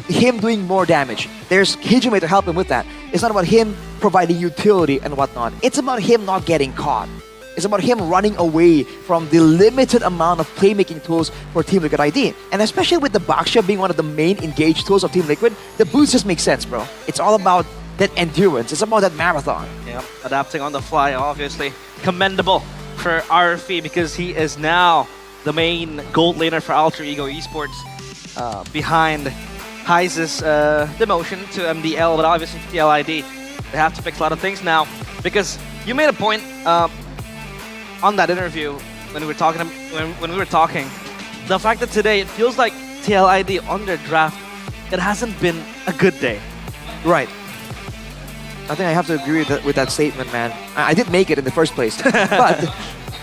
him doing more damage. There's Hijime to help him with that. It's not about him providing utility and whatnot. It's about him not getting caught. It's about him running away from the limited amount of playmaking tools for Team Liquid ID. And especially with the Baxia being one of the main engage tools of Team Liquid, the boots just make sense, bro. It's all about that endurance. It's about that marathon. Yeah, adapting on the fly, obviously. Commendable for RFE because he is now the main gold laner for Alter Ego Esports behind Heiz's demotion to MDL, but obviously TLID. They have to fix a lot of things now because you made a point. on that interview when we were talking, the fact that today it feels like TLID on their draft, it hasn't been a good day. Right. I think I have to agree with that statement, man. I did make it in the first place, but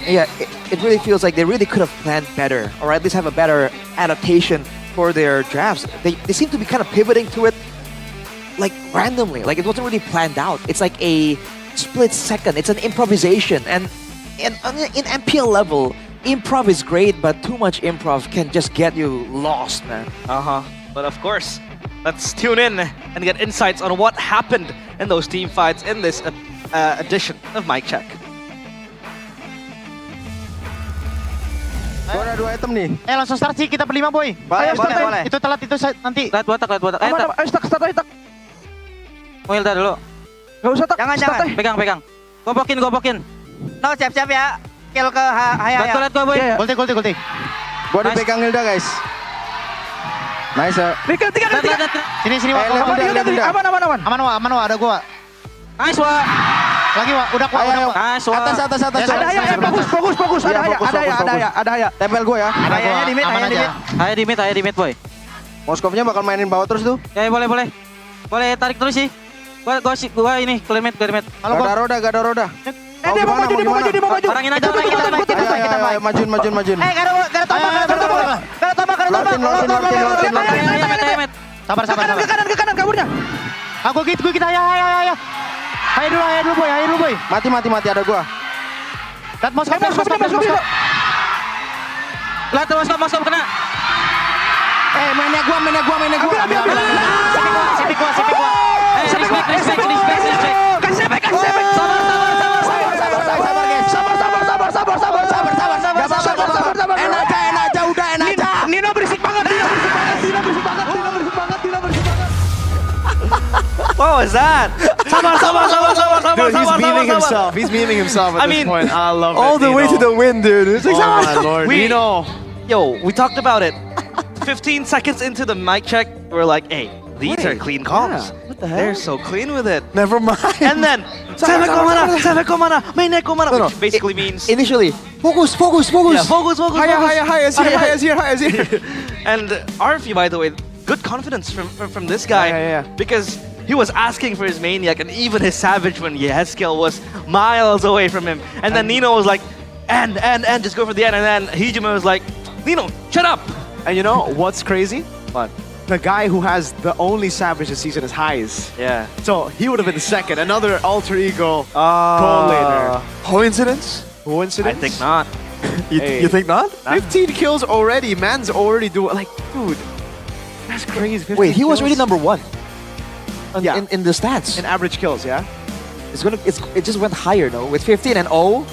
yeah, it really feels like they really could have planned better, or at least have a better adaptation for their drafts. They seem to be kind of pivoting to it like randomly, like it wasn't really planned out. It's like a split second. It's an improvisation, and in MPL level, improv is great, but too much improv can just get you lost, man. But of course, let's tune in and get insights on what happened in those team fights in this edition of Mic Check. Gue ada 2 item nih. Langsung start sih kita berlima boy. Boleh, boleh. Itu telat itu nanti. Lihat botak. Ayo start. Mau Hilda dulu. Gak usah tak. Jangan. Pegang. Gobokin. No, siap-siap ya. Kill ke Hayaya. Bantu lihat gua boy. Gulti. Gue dipegang Hilda guys. Nice ya. Tiga. Sini Wak. Aman Wak, ada gua. Nice Wak. Lagi Wak, udah Wak. Nice Wak. Atas. Ada Haya, bagus. Ada Haya. Tempel gue ya. Hayanya di mid, Haya di mid boy. Moskovnya bakal mainin bawah terus tuh. Ya boleh. Boleh tarik terus sih. Gua ini clear mid. Kalau gak ada roda. Dia mau maju. Orangin aja. Ayo, majuin. Gak ada tombak. Sabar. Ke kanan kaburnya. Aku kita Haya. Haya dulu boy. Mati ada gua. Lihat Moskov. Lihat Moskov kena. Mainnya gua. Sipik gua. Respect. Kasih back. Sabar. Enak aja. Nino berisik banget. What was that? Sabar. Dude, he's memeing himself at this point. I love it. All the way to the win, dude. It's like, oh my lord. We talked about it. 15 seconds into the mic check, we're like, hey, these are clean comms. Yeah, what the hell? They're so clean with it. Never mind. And then, Seven Komana, mainnya Komana, No. which basically means... Initially, focus. Yeah, focus. Haya is here. And Arfi, by the way, good confidence from this guy. Yeah. Because he was asking for his maniac and even his savage when Yeskel was miles away from him. And then Nino was like, and just go for the end. And then Hijima was like, Nino, shut up. And you know what's crazy? What? The guy who has the only savage this season is Hayes. Yeah. So he would have been second. Another alter ego goal later. Coincidence? I think not. You think not? 15 kills already. Man's already doing like, dude, that's crazy. Wait, he was already kills. number 1. Yeah. In the stats. In average kills, yeah. It just went higher, no? With 15 and 0.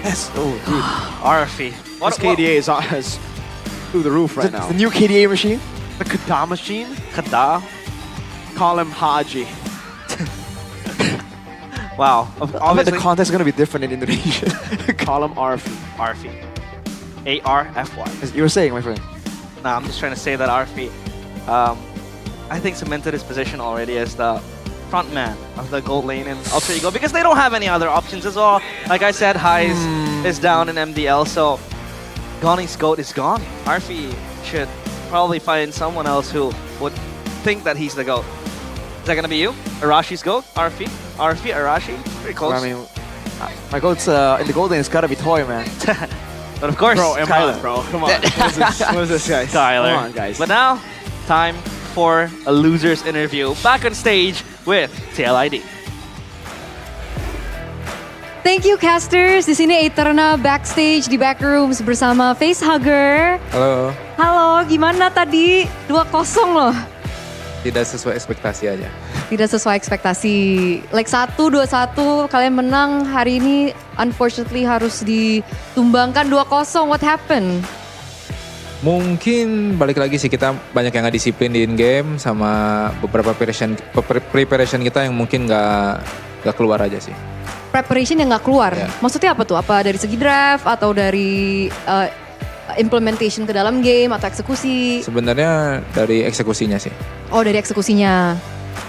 Yes. Oh, dude. Arfi. What KDA is through the roof right now. The new KDA machine? The Kada machine? Kada? Call him Haji. Wow. I bet the context is going to be different in Indonesia. Call him Arfi. Arfi. A-R-F-Y. As you were saying, my friend. Nah, I'm just trying to say that Arfi, I think cemented his position already as the front man of the gold lane in Alter Ego because they don't have any other options as well. Like I said, Highs is down in MDL, so Goning's GOAT is gone. Arfi should probably find someone else who would think that he's the GOAT. Is that gonna be you? Arashi's GOAT? Arfi, Arashi? Pretty close. I mean, my GOAT's in the gold lane, it's gotta be Toy, man. But of course, bro, Skylar. bro, come on. What is this guy? Skylar. Come on, guys. But now, time for a loser's interview. Back on stage with TLID. Thank you casters. Di sini Eterna backstage di backrooms bersama Facehugger. Halo, gimana tadi? 2-0 loh. Tidak sesuai ekspektasi aja. Tidak sesuai ekspektasi. Leg 1, 2-1 kalian menang. Hari ini unfortunately harus ditumbangkan 2-0. What happened? Mungkin balik lagi sih, kita banyak yang nggak disiplin di in-game sama beberapa preparation kita yang mungkin nggak keluar aja sih. Preparation yang nggak keluar? Yeah. Maksudnya apa tuh? Apa dari segi draft atau dari implementation ke dalam game atau eksekusi? Sebenarnya dari eksekusinya sih. Oh, dari eksekusinya.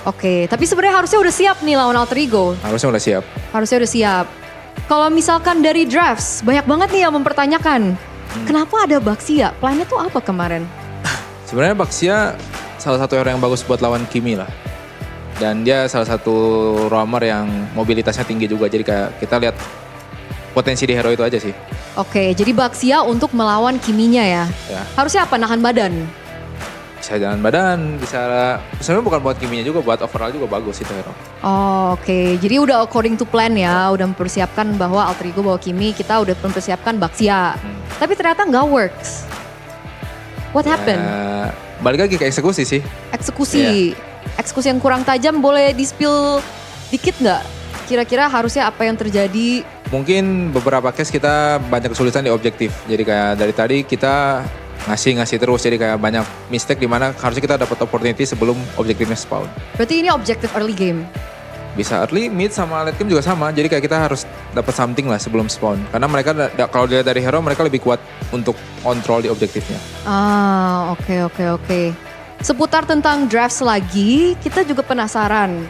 Oke, tapi sebenarnya harusnya udah siap nih lawan Alter Ego. Harusnya udah siap. Harusnya udah siap. Kalau misalkan dari drafts, banyak banget nih yang mempertanyakan, kenapa ada Baxia? Plannya tuh apa kemarin? Sebenarnya Baxia salah satu hero yang bagus buat lawan Kimi lah. Dan dia salah satu roamer yang mobilitasnya tinggi juga. Jadi kayak kita lihat potensi di hero itu aja sih. Oke, jadi Baxia untuk melawan Kiminya ya. Harusnya apa? Nahan badan? Bisa jalan badan, bisa sebenarnya bukan buat Kiminya juga, buat overall juga bagus itu hero. Oh, oke. Jadi udah according to plan ya, udah mempersiapkan bahwa alter ego bawa Kimi, kita udah mempersiapkan Baxia. Tapi ternyata nggak works. What happened? Balik lagi ke eksekusi sih. Eksekusi. Eksekusi yang kurang tajam, boleh di-spill dikit nggak? Kira-kira harusnya apa yang terjadi? Mungkin beberapa case kita banyak kesulitan di objektif. Jadi kayak dari tadi kita ngasih terus, jadi kayak banyak mistake di mana harusnya kita dapat opportunity sebelum objektifnya spawn. Berarti ini objektif early game? Bisa early, mid sama late game juga sama. Jadi kayak kita harus dapat something lah sebelum spawn. Karena mereka kalau dilihat dari hero mereka lebih kuat untuk kontrol di objektifnya. Oke. Seputar tentang drafts lagi, kita juga penasaran.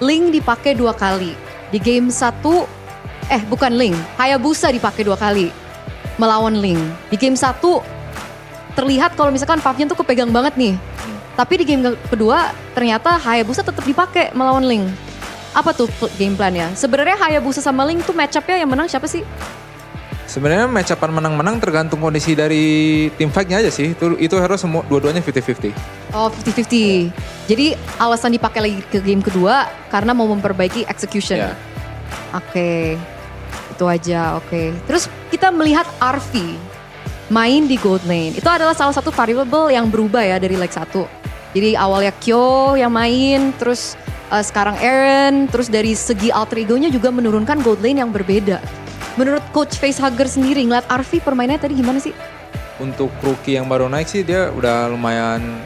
Link dipakai 2 kali. Di game 1, bukan Link, Hayabusa dipakai 2 kali melawan Link. Di game 1 terlihat kalau misalkan Pavnya tuh kepegang banget nih. Tapi di game kedua ternyata Hayabusa tetap dipakai melawan Link. Apa tuh game plan-nya? Sebenarnya Hayabusa sama Link tuh match up-nya yang menang siapa sih? Sebenarnya match up-an menang-menang tergantung kondisi dari team fight-nya aja sih. Itu harus semua dua-duanya 50-50. Oh, 50-50. Jadi alasan dipakai lagi ke game kedua karena mau memperbaiki execution. Oke. Itu aja, oke. Terus kita melihat Arfi main di gold lane. Itu adalah salah satu variable yang berubah ya dari leg 1. Jadi awalnya Kyo yang main, terus sekarang Aaron, terus dari segi alter ego-nya juga menurunkan gold lane yang berbeda. Menurut Coach Facehugger sendiri, ngeliat Arfi permainannya tadi gimana sih? Untuk rookie yang baru naik sih dia udah lumayan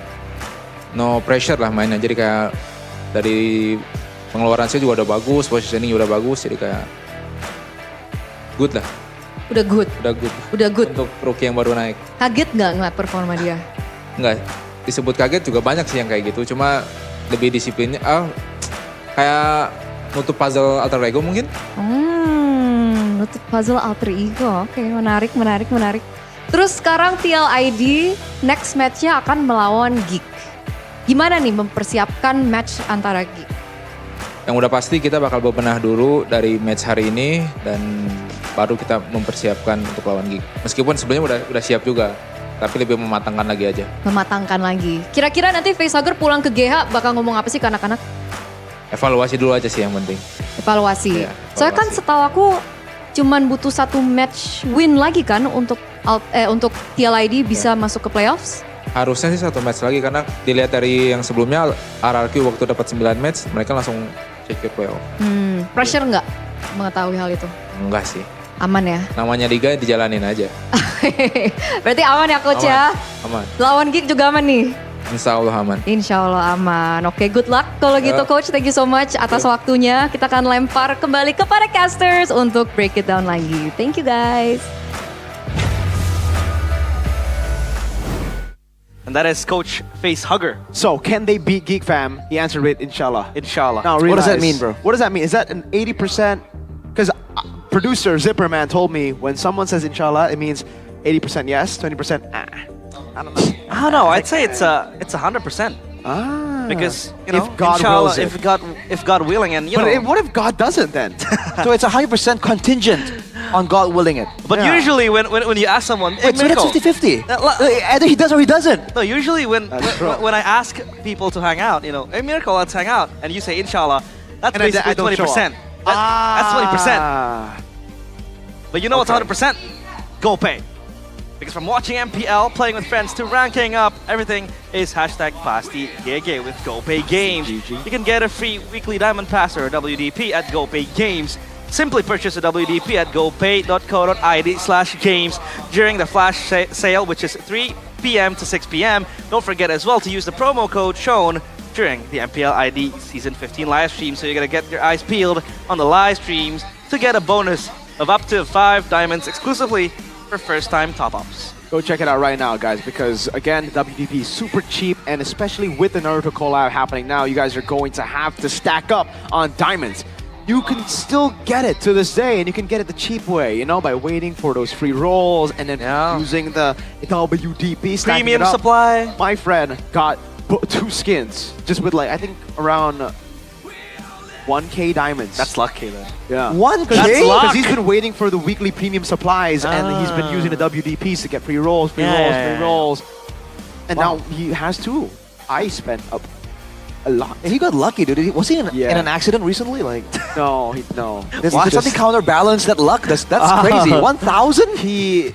no pressure lah mainnya. Jadi kayak dari pengeluaran saya juga udah bagus, positioning juga udah bagus, jadi kayak good lah. Udah good. Untuk rookie yang baru naik. Kaget nggak ngeliat performa dia? Nggak, disebut kaget juga banyak sih yang kayak gitu. Cuma lebih disiplinnya, kayak nutup puzzle alter ego mungkin. Nutup puzzle alter ego, oke, menarik. Terus sekarang TLID next match-nya akan melawan Geek. Gimana nih mempersiapkan match antara Geek? Yang udah pasti kita bakal bebenah dulu dari match hari ini dan baru kita mempersiapkan untuk lawan Geek. Meskipun sebenarnya udah siap juga, tapi lebih mematangkan lagi aja. Mematangkan lagi. Kira-kira nanti Facehugger pulang ke GH bakal ngomong apa sih ke anak-anak? Evaluasi dulu aja sih yang penting. Evaluasi. Soalnya kan setahu aku cuman butuh 1 match win lagi kan untuk TLID bisa masuk ke playoffs? Harusnya sih 1 match lagi karena dilihat dari yang sebelumnya RRQ waktu dapat 9 match mereka langsung check ke playoff. Pressure nggak mengetahui hal itu? Enggak sih. Aman ya? Namanya liga dijalanin aja. Berarti aman ya coach ya? Aman. Lawan Geek juga aman nih? Insya Allah aman. Insya Allah aman. Oke, good luck kalau gitu coach. Thank you so much atas waktunya. Kita akan lempar kembali kepada casters untuk break it down lagi. Thank you guys. And that is Coach Facehugger. So, can they beat Geek Fam? He answered with Inshallah. Inshallah. Now, What does that mean, bro? What does that mean? Is that an 80%? Because producer Zipperman told me when someone says Inshallah, it means 80% yes, 20% I don't know. I don't know. I'd say it's 100%. Because you know, if God inshallah, wills it. if God willing, and you But know, what if God doesn't then? So it's 100% contingent on God willing it. But usually when you ask someone, Wait, so that's 50-50. Either he does or he doesn't. No, usually when I ask people to hang out, you know, hey Miracle, let's hang out, and you say Inshallah, that's And I basically don't show 20%. up. That's 20%. But you know what's 100%? Go pay. Because from watching MPL, playing with friends, to ranking up, everything is #Pasti GG with GoPay Games. You can get a free weekly Diamond Pass or a WDP at GoPay Games. Simply purchase a WDP at gopay.co.id/games during the flash sale, which is 3 p.m. to 6 p.m. Don't forget as well to use the promo code shown during the MPL ID Season 15 live stream. So you're going to get your eyes peeled on the live streams to get a bonus of up to 5 diamonds exclusively for first-time top-ups. Go check it out right now, guys, because again, WDP is super cheap, and especially with the Naruto collab happening now, you guys are going to have to stack up on diamonds. you can still get it to this day, and you can get it the cheap way, you know, by waiting for those free rolls and then using the WDP stacking Premium it up. supply. My friend got 2 skins just with like I think around 1K diamonds. That's lucky then. Yeah. 1K? Because he's been waiting for the weekly premium supplies and he's been using the WDPs to get free rolls, free rolls. And now he has 2. I spent a lot. He got lucky, dude. Was he in an accident recently? Like no. There's something counterbalance that luck. That's crazy. 1,000?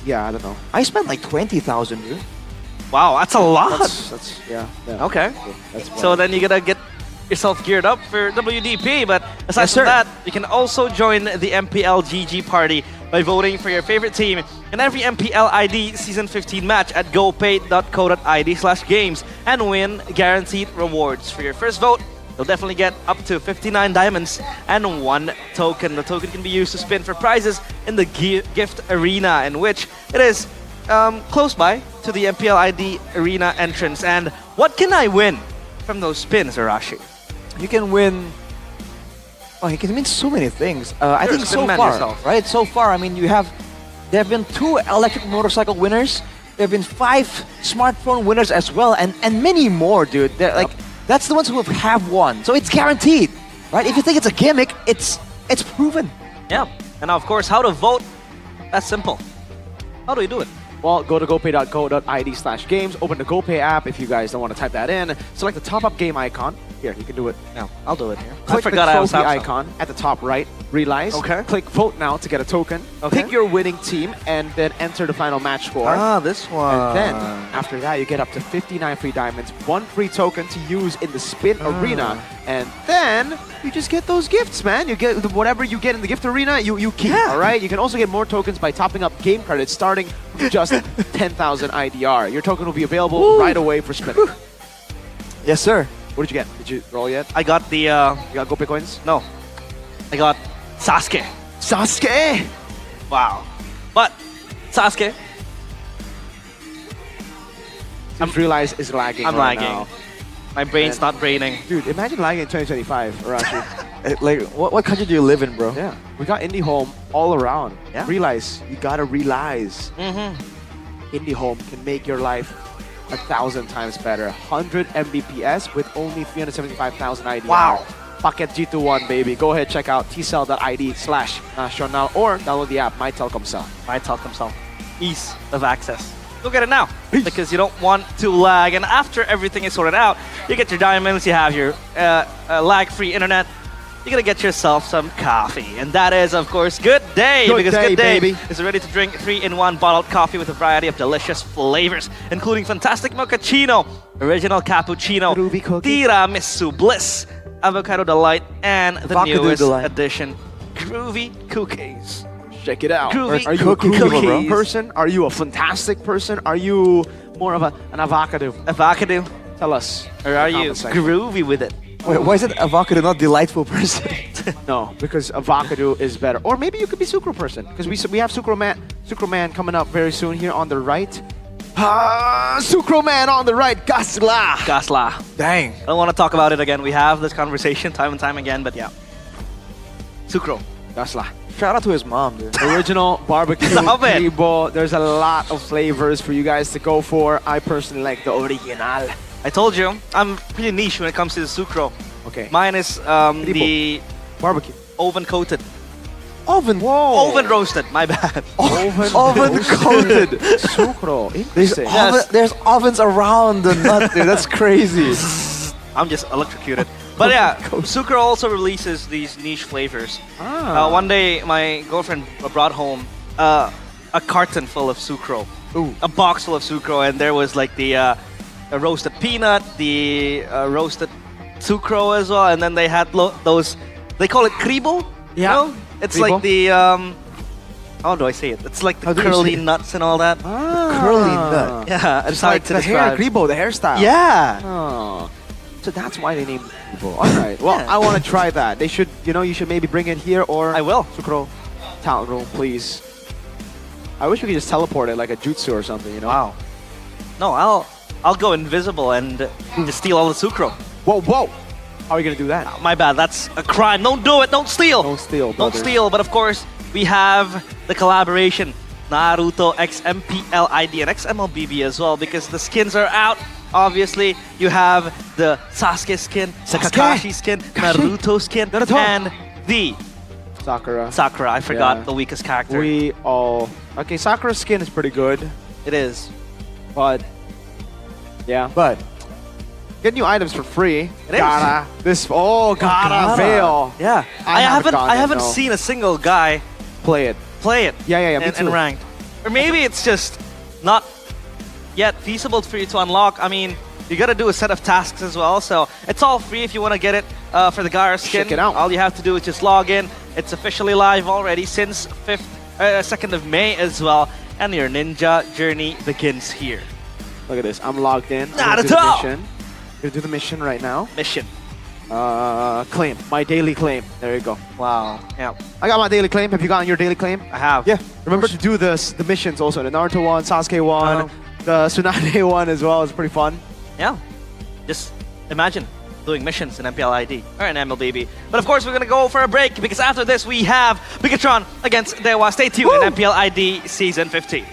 Yeah, I don't know. I spent like 20,000, dude. Wow, that's a lot. That's Okay. That's so then you gotta get yourself geared up for WDP, but aside from that, you can also join the MPL GG party by voting for your favorite team in every MPL ID Season 15 match at gopay.co.id/games and win guaranteed rewards. For your first vote, you'll definitely get up to 59 diamonds and 1 token. The token can be used to spin for prizes in the gift arena, in which it is close by to the MPL ID arena entrance. And what can I win from those spins, Arashi? You can win. Oh, he can win so many things. I think so far, right? So far, I mean, there have been 2 electric motorcycle winners. There have been 5 smartphone winners as well, and many more, dude. Like that's the ones who have won. So it's guaranteed, right? If you think it's a gimmick, it's proven. Yeah, and of course, how to vote? That's simple. How do we do it? Well, go to gopay.co.id/games, open the GoPay app if you guys don't want to type that in. Select the top-up game icon. Here, you can do it now. I'll do it here. Click I forgot the I was trophy Samsung. icon at the top right. Realize. Okay. Click vote now to get a token. Okay. Pick your winning team and then enter the final match score. Ah, this one. And then after that, you get up to 59 free diamonds, 1 free token to use in the spin arena, and then you just get those gifts, man. You get whatever you get in the gift arena, you keep. All right. You can also get more tokens by topping up game credits, starting with just 10,000 IDR. Your token will be available right away for spinning. Yes, sir. What did you get? Did you roll yet? I got the. You got GoPay coins? No. I got Sasuke. Sasuke! Wow. But Sasuke. I realize is lagging. I'm right lagging. Now. My brain's not braining. Dude, imagine lagging in 2025, Arashi. Like, what country do you live in, bro? Yeah. We got indie home all around. Yeah. Realize. You gotta realize. Indie home can make your life 1,000 times better. 100 Mbps with only 375,000 IDR. Wow. Packet G21, baby. Go ahead, check out tcell.id/national or download the app, My Telkomsel. My Telkomsel. Ease of access. Go get it now because you don't want to lag. And after everything is sorted out, you get your diamonds, you have your lag-free internet. You're gonna get yourself some coffee. And that is, of course, Good Day. Good because Day, Good Day baby. is ready to drink 3-in-1 bottled coffee with a variety of delicious flavors, including fantastic mochaccino, original cappuccino, tiramisu bliss, avocado delight, and the Avocado newest delight. addition, groovy cookies. Check it out. Groovy Are you a cookies. groovy person? Are you a fantastic person? Are you more of an avocado? Avocado? Tell us. Or are you groovy with it? Wait, why is it avocado not delightful person? No, because avocado is better. Or maybe you could be sucro person, because we have Sucro Man coming up very soon here on the right. Sucro Man on the right, Gasla. Gasla. Dang. I don't want to talk about it again. We have this conversation time and time again, but yeah. Sucro. Gasla. Shout out to his mom, dude. Original barbecue Stop it. Kibo. There's a lot of flavors for you guys to go for. I personally like the original. I told you, I'm pretty niche when it comes to the sucro. Okay. Mine is the barbecue. Oven coated. Oven. Whoa. Oven roasted. My bad. Oven coated. Sucro. Interesting. There's ovens around the nut, dude. That's crazy. I'm just electrocuted. But yeah, Sucro also releases these niche flavors. One day, my girlfriend brought home a carton full of Sucro. Ooh. A box full of Sucro, and there was like the roasted peanut, the roasted Sucro as well, and then they had those, they call it kribo. Yeah. You know? It's Kribo? like the, how do I say it? It's like the curly nuts and all that. Curly nut. Yeah, it's hard to the hair, describe. Kribo, the hairstyle. Yeah. Oh. So that's why they named it Kribo. All right. Well, I want to try that. They should, you should maybe bring it here or I will. Sucro talent room, please. I wish we could just teleport it like a jutsu or something, Wow. No, I'll go invisible and just steal all the Sucro. Whoa, whoa. How are you gonna do that? My bad, that's a crime. Don't do it, don't steal. Don't steal, Don't brothers. steal, but of course, we have the collaboration. Naruto X MPLID and X MLBB as well, because the skins are out. Obviously, you have the Sasuke skin, the Kakashi skin, Naruto skin, and the Sakura. I forgot Yeah. the weakest character. Okay, Sakura's skin is pretty good. It is. But but get new items for free. It is. Gaara. Gaara Veil. Yeah. I haven't no. seen a single guy play it. Yeah, me in too. ranked. Or maybe it's just not yet feasible for you to unlock. I mean, you gotta do a set of tasks as well, so it's all free if you want to get it for the Gaara skin. Check it out. All you have to do is just log in. It's officially live already since 2nd of May as well, and your ninja journey begins here. Look at this. I'm logged in. Not I'm at gonna all. do the mission right now. Mission. Claim. My daily claim. There you go. Wow. Yeah. I got my daily claim. Have you gotten your daily claim? I have. Yeah. Remember to do the missions also. The Naruto one, Sasuke one, the Tsunade one as well. It's pretty fun. Yeah. Just imagine doing missions in MPLID or in MLBB. But of course, we're gonna go for a break because after this we have Bigatron against Dewa. Stay tuned in MPLID Season 15.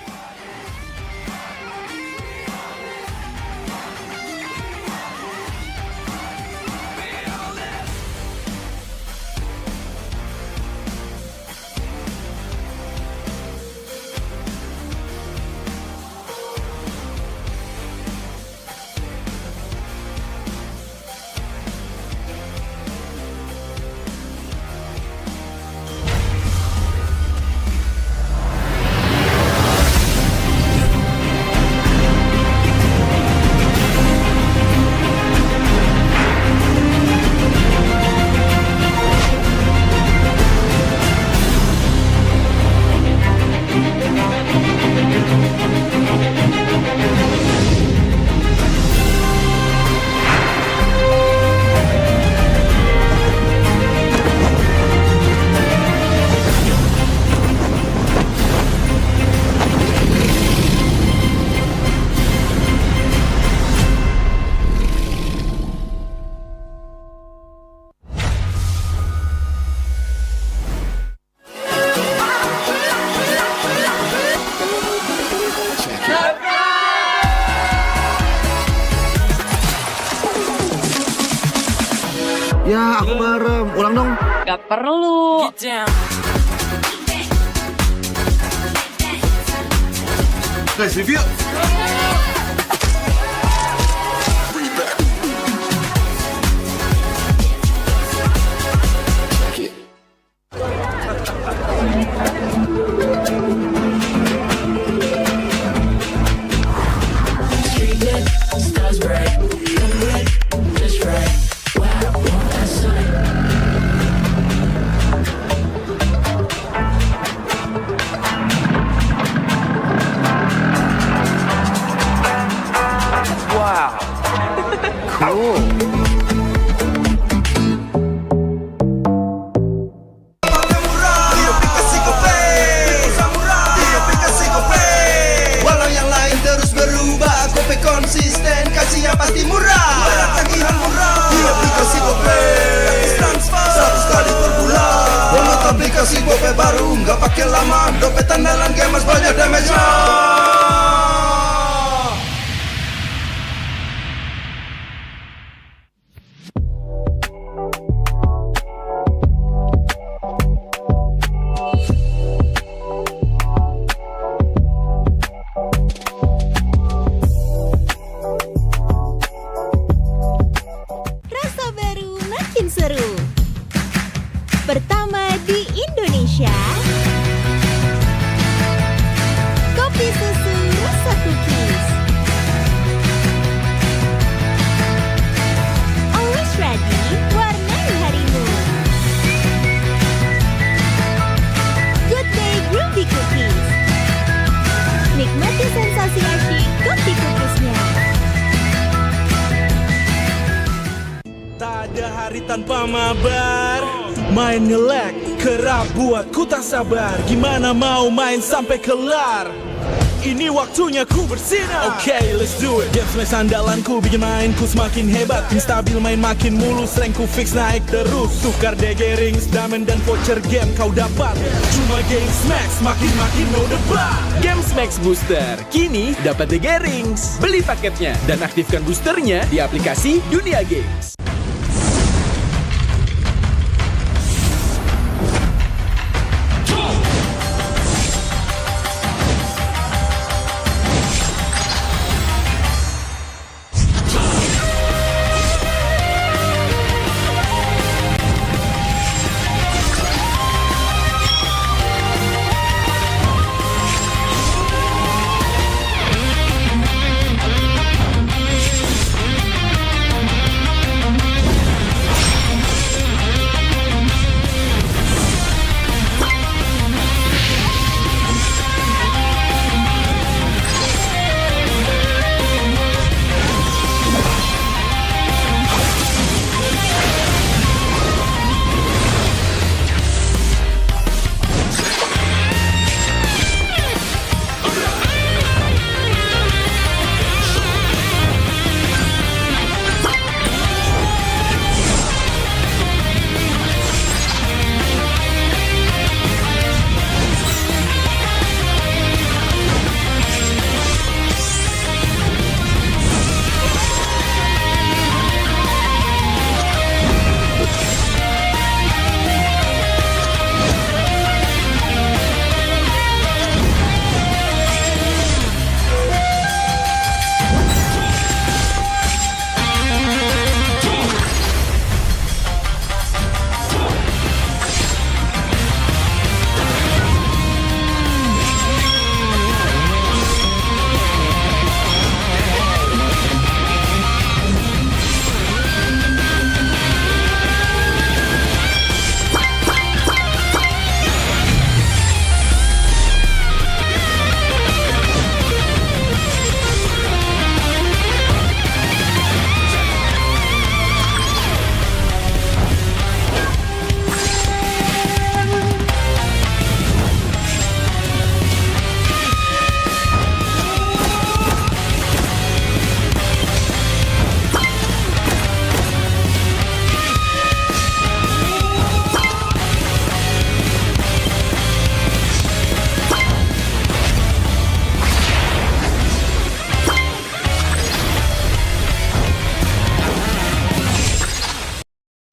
Ya, aku merem. Ulang dong. Gak perlu. Guys, review. Wow. Cool. Walau yang lain terus berubah, Gope konsisten, kasih yang pasti murah. Bayar tagihan murah di aplikasi Gope. Transfer 100 kali per bulan. Download aplikasi Gope baru, nggak pakai lama. Dompet andalan gamers banyak damage-nya. Rasa baru makin seru. Pertama di Indonesia. Kopi susu rasa cookies. Always ready, warnai harimu. Good Day Groovy Cookies. Nikmati sensasi asyik kopi cookiesnya. Tak ada hari tanpa mabar. Main nge-lag, kerap buatku tak sabar. Gimana mau main sampai kelar? ini waktunya ku bersinar. Okay, let's do it. Game smash andalanku bikin mainku semakin hebat. Tim stabil main makin mulus, rankku fix naik terus. Tukar DG rings, diamond dan voucher game kau dapat. Cuma Game Smash makin no debat. Game Smash Booster kini dapat DG rings. Beli paketnya dan aktifkan boosternya di aplikasi Dunia Games.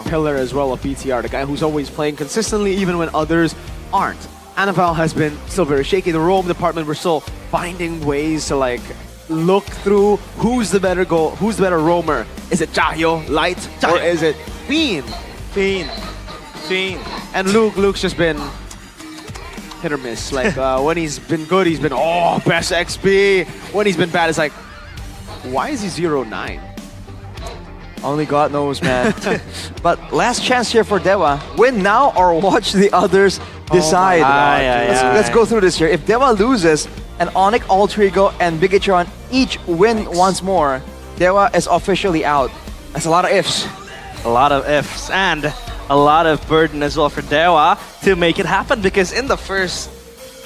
Pillar as well of BTR, the guy who's always playing consistently even when others aren't. Anaval has been still very shaky. The roam department, we're still finding ways to like look through who's the better roamer. Is it Jahyo, Light, or is it Fiend? Fiend. And Luke's just been hit or miss. Like when he's been good, he's been best XP. When he's been bad, it's like, why is he 0-9? Only God knows, man. But last chance here for Dewa. Win now or watch the others decide. Let's go through this here. If Dewa loses and Onyx, Alter Ego, and Bigatron each win once more, Dewa is officially out. That's a lot of ifs. A lot of ifs and a lot of burden as well for Dewa to make it happen, because in the first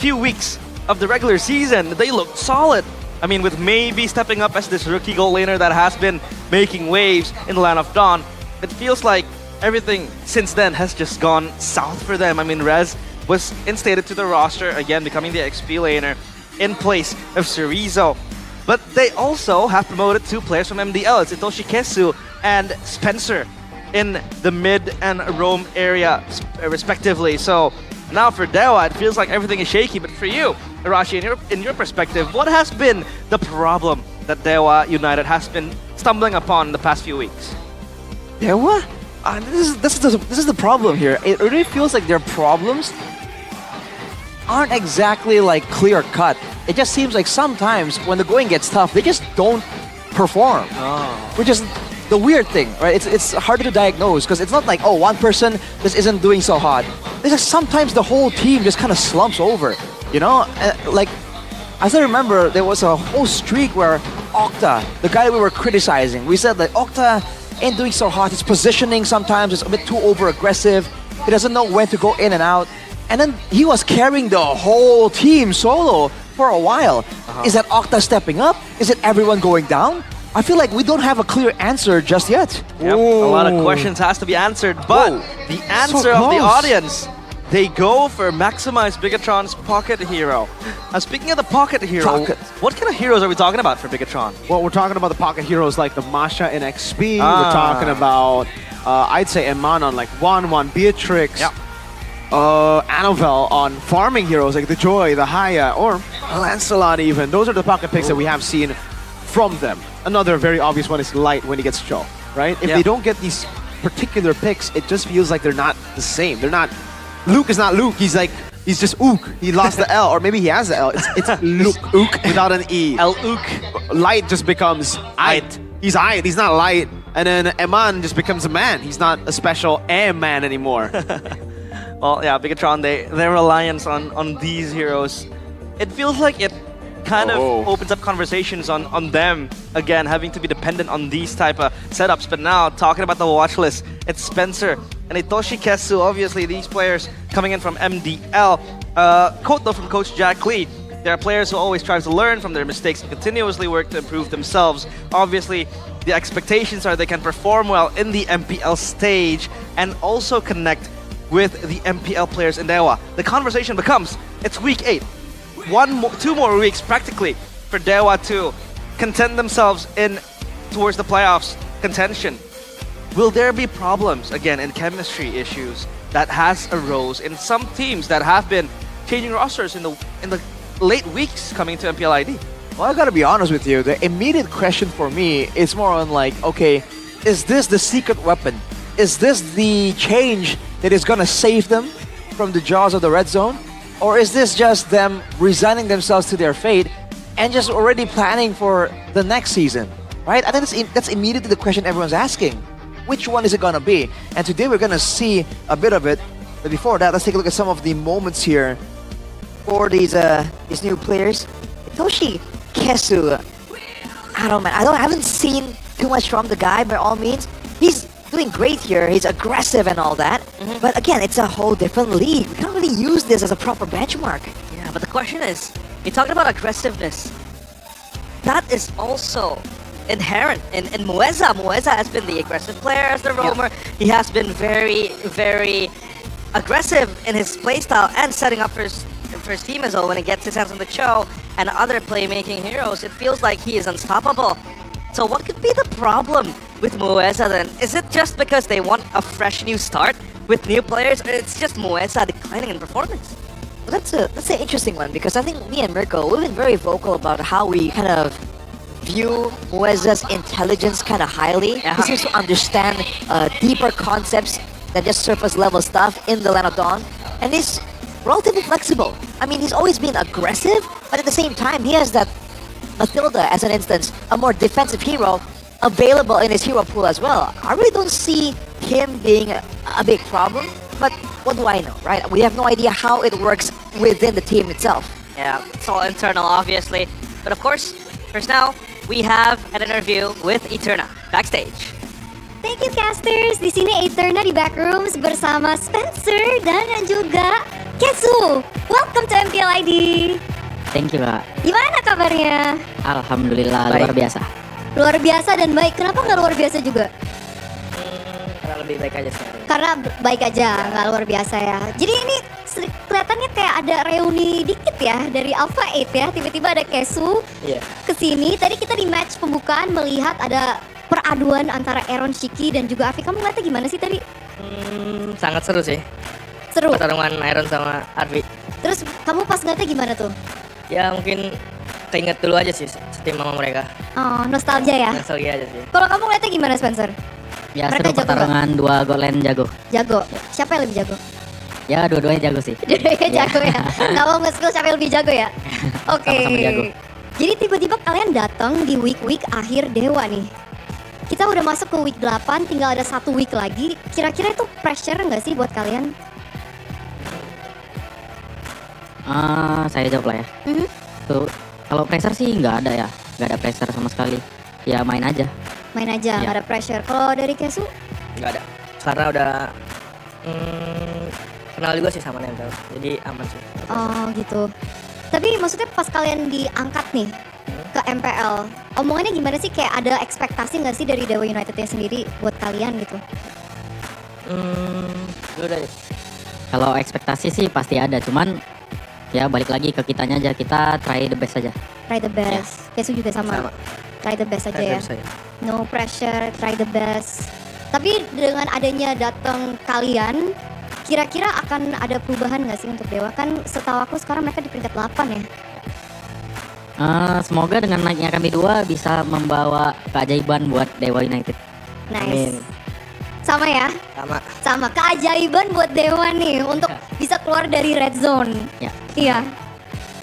few weeks of the regular season, they looked solid. I mean, with maybe stepping up as this rookie gold laner that has been making waves in the Land of Dawn, it feels like everything since then has just gone south for them. I mean, Rez was instated to the roster, again becoming the XP laner in place of Cerezo. But they also have promoted two players from MDL. It's Itoshi Kesu and Spencer in the mid and roam area, respectively. So now for Dewa, it feels like everything is shaky. But for you, Arashi, in your perspective, what has been the problem that Dewa United has been stumbling upon in the past few weeks? Dewa? This is the problem here. It really feels like their problems aren't exactly like clear cut. It just seems like sometimes when the going gets tough, they just don't perform. Which is the weird thing, right? It's harder to diagnose because it's not like, oh, one person just isn't doing so hot. It's like sometimes the whole team just kind of slumps over, you know? Like, as I remember, there was a whole streak where Octa, the guy we were criticizing, we said like, Octa ain't doing so hot. His positioning sometimes is a bit too over-aggressive. He doesn't know when to go in and out. And then he was carrying the whole team solo. for a while. Is that Octa stepping up? Is it everyone going down? I feel like we don't have a clear answer just yet. Yep, a lot of questions has to be answered, but the answer of the audience, they go for maximize Bigatron's Pocket Hero. Speaking of the Pocket Hero, what kind of heroes are we talking about for Bigatron? Well, we're talking about the Pocket Heroes like the Masha in XP. We're talking about, I'd say, Eman on like Juan, Beatrix. Annabelle on farming heroes like the Joy, the Haya, or Lancelot even. Those are the pocket picks that we have seen from them. Another very obvious one is Light when he gets Cho, right? If they don't get these particular picks, it just feels like they're not the same. They're not, Luke is not Luke, he's just Ook. He lost the L, or maybe he has the L. It's Luke, Ook without an E. Ook. Light just becomes Ait. He's Ait, he's not Light. And then Eman just becomes a man. He's not a special man anymore. Well, yeah, Bigatron, their reliance on these heroes, it feels like it kind of opens up conversations on them, again, having to be dependent on these type of setups. But now, talking about the watch list, it's Spencer and Itoshi Kesu, obviously these players coming in from MDL. Quote though from Coach Jack Lee, there are players who always try to learn from their mistakes and continuously work to improve themselves. Obviously, the expectations are they can perform well in the MPL stage and also connect with the MPL players in Dewa. The conversation becomes, it's week 8. 2 more weeks practically for Dewa to contend themselves in towards the playoffs contention. Will there be problems again in chemistry issues that has arose in some teams that have been changing rosters in the late weeks coming to MPL ID? Well, I gotta be honest with you. The immediate question for me is more on like, okay, is this the secret weapon? Is this the change that is gonna save them from the jaws of the red zone? Or is this just them resigning themselves to their fate and just already planning for the next season, right? I think that's immediately the question everyone's asking. Which one is it gonna be? And today we're gonna see a bit of it. But before that, let's take a look at some of the moments here for these new players. Itoshi Kesu, I haven't seen too much from the guy by all means. He's doing great here, he's aggressive and all that, but again, it's a whole different league. We can't really use this as a proper benchmark. Yeah, but the question is, you talked about aggressiveness. That is also inherent in Mueza. Mueza has been the aggressive player as the roamer. He has been very, very aggressive in his playstyle and setting up for his team as well when he gets his hands on the Cho and other playmaking heroes. It feels like he is unstoppable. So what could be the problem with Mueza then? Is it just because they want a fresh new start with new players, or it's just Mueza declining in performance? Well, that's an interesting one, because I think me and Mirko, we've been very vocal about how we kind of view Mueza's intelligence kind of highly. He seems to understand deeper concepts than just surface level stuff in the Land of Dawn, and he's relatively flexible. I mean, he's always been aggressive, but at the same time, he has that Mathilda, as an instance, a more defensive hero available in his hero pool as well. I really don't see him being a big problem, but what do I know, right? We have no idea how it works within the team itself. Yeah, it's all internal, obviously. But of course, first now, we have an interview with Eterna backstage. Thank you, casters. Di sini Eterna di Backrooms bersama Spencer dan juga Kesu. Welcome to MPL ID. Thank you, Kak. Gimana kabarnya? Alhamdulillah, Baik. luar biasa. Luar biasa dan baik. Kenapa nggak luar biasa juga? Karena lebih baik aja sih. Karena baik aja, nggak luar biasa ya. Jadi ini kelihatannya kayak ada reuni dikit ya dari Alpha 8 ya. Tiba-tiba ada Kesu kesini. Tadi kita di match pembukaan melihat ada peraduan antara Aaron, Shiki dan juga Afi. Kamu ngeliatnya gimana sih tadi? Sangat seru sih. Seru? Pertarungan Iron sama Arvi. Terus kamu pas ngeliatnya gimana tuh? Ya mungkin keinget dulu aja sih setim sama mereka. Oh, nostalgia ya? Nostalgia aja sih. Kalau kamu ngeliatnya gimana, Spencer? Ya Mereka seru pertarungan dua golen jago. Jago? Siapa yang lebih jago? Ya dua-duanya jago sih. Dua-duanya jago ya? Nggak mau nge-skill siapa yang lebih jago ya? Oke. Sama-sama jago. Jadi tiba-tiba kalian datang di week-week akhir Dewa nih. Kita udah masuk ke week 8, tinggal ada 1 week lagi. Kira-kira itu pressure nggak sih buat kalian? Saya jawab lah ya. Tuh, kalau pressure sih nggak ada ya. Nggak ada pressure sama sekali. Ya main aja. Main aja, nggak ada pressure. Kalau dari Kesu? Nggak ada. Karena udah kenal juga sih sama Nentel. Jadi aman sih. Oh gitu. Tapi maksudnya pas kalian diangkat nih ke MPL, omongannya gimana sih? Kayak ada ekspektasi nggak sih dari Dewa Unitednya sendiri buat kalian gitu? Kalau ekspektasi sih pasti ada, cuman ya balik lagi ke kitanya aja, kita try the best aja. Try the best. Kesu juga sama. Try the best aja ya. No pressure, try the best. Tapi dengan adanya datang kalian, kira-kira akan ada perubahan nggak sih untuk Dewa? Kan setahu aku sekarang mereka di peringkat 8 ya. Semoga dengan naiknya kami dua bisa membawa keajaiban buat Dewa United. Nice. Sama ya? Sama. Keajaiban buat Dewa nih untuk bisa keluar dari red zone. Ya. Iya.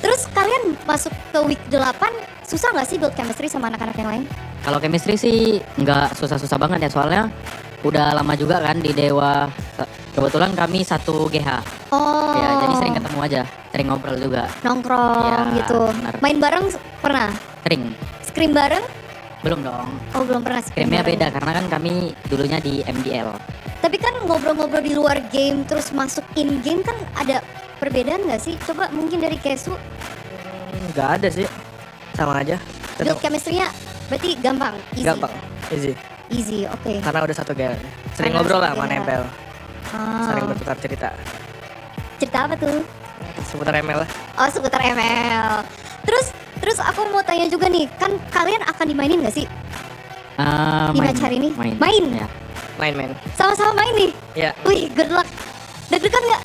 Terus kalian masuk ke week 8, susah nggak sih build chemistry sama anak-anak yang lain? Kalau chemistry sih nggak susah-susah banget ya, soalnya udah lama juga kan di Dewa. Kebetulan kami satu GH. Oh. Ya, jadi sering ketemu aja, sering ngobrol juga. Nongkrong Ya, gitu. benar. Main bareng pernah? Sering. Scrim bareng? Belum dong. Oh, belum pernah scrim Scrimnya bareng. beda karena kan kami dulunya di MDL. Tapi kan ngobrol-ngobrol di luar game terus masuk in game kan ada perbedaan nggak sih? Coba mungkin dari Kesu, Nggak ada sih, sama aja. build chemistry-nya berarti gampang, easy. Gampang, easy. Easy, oke. Karena udah satu game. Sering Karena ngobrol lah satu sama game. nempel. Oh. Sering bertukar cerita. Cerita apa tuh? Seputar ML lah. Oh, seputar ML. Terus aku mau tanya juga nih, kan kalian akan dimainin nggak sih di Main, match hari ini? main. Ya. Main. Sama-sama main nih? Iya. Wih, good luck. Deg-degan nggak?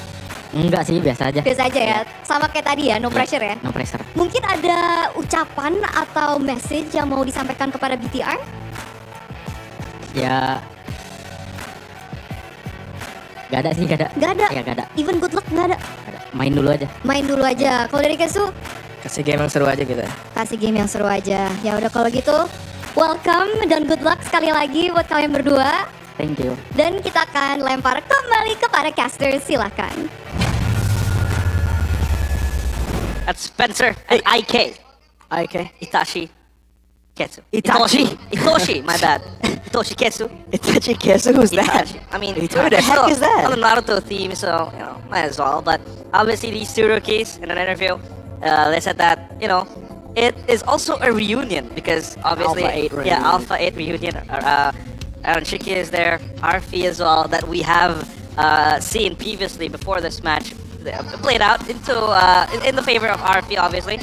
Enggak sih, biasa aja. Biasa aja ya, sama kayak tadi ya, no pressure ya? No pressure. Mungkin ada ucapan atau message yang mau disampaikan kepada BTR? Ya, gak ada sih, gak ada. Gak ada? Ya, gak ada. Even good luck nggak ada? Main dulu aja. Main dulu aja. Kalau dari Kesu? Kasih game yang seru aja gitu. Kasih game yang seru aja. Ya udah kalau gitu, welcome dan good luck sekali lagi buat kalian berdua. Thank you. Dan kita akan lempar kembali kepada caster, silakan. That's Spencer and IK. Itachi Ketsu. Itoshi, my bad. Itoshi Ketsu. Itachi Ketsu, who's that? Itachi. I mean, Who the heck is that? On the Naruto theme, so, you know, might as well. But obviously these two rookies in an interview, they said that, you know, it is also a reunion because obviously, Alpha 8 reunion. yeah, Alpha 8 reunion. Aaron Shiki is there, Arfi as well, that we have seen previously before this match played out into in the favor of Arfi, obviously.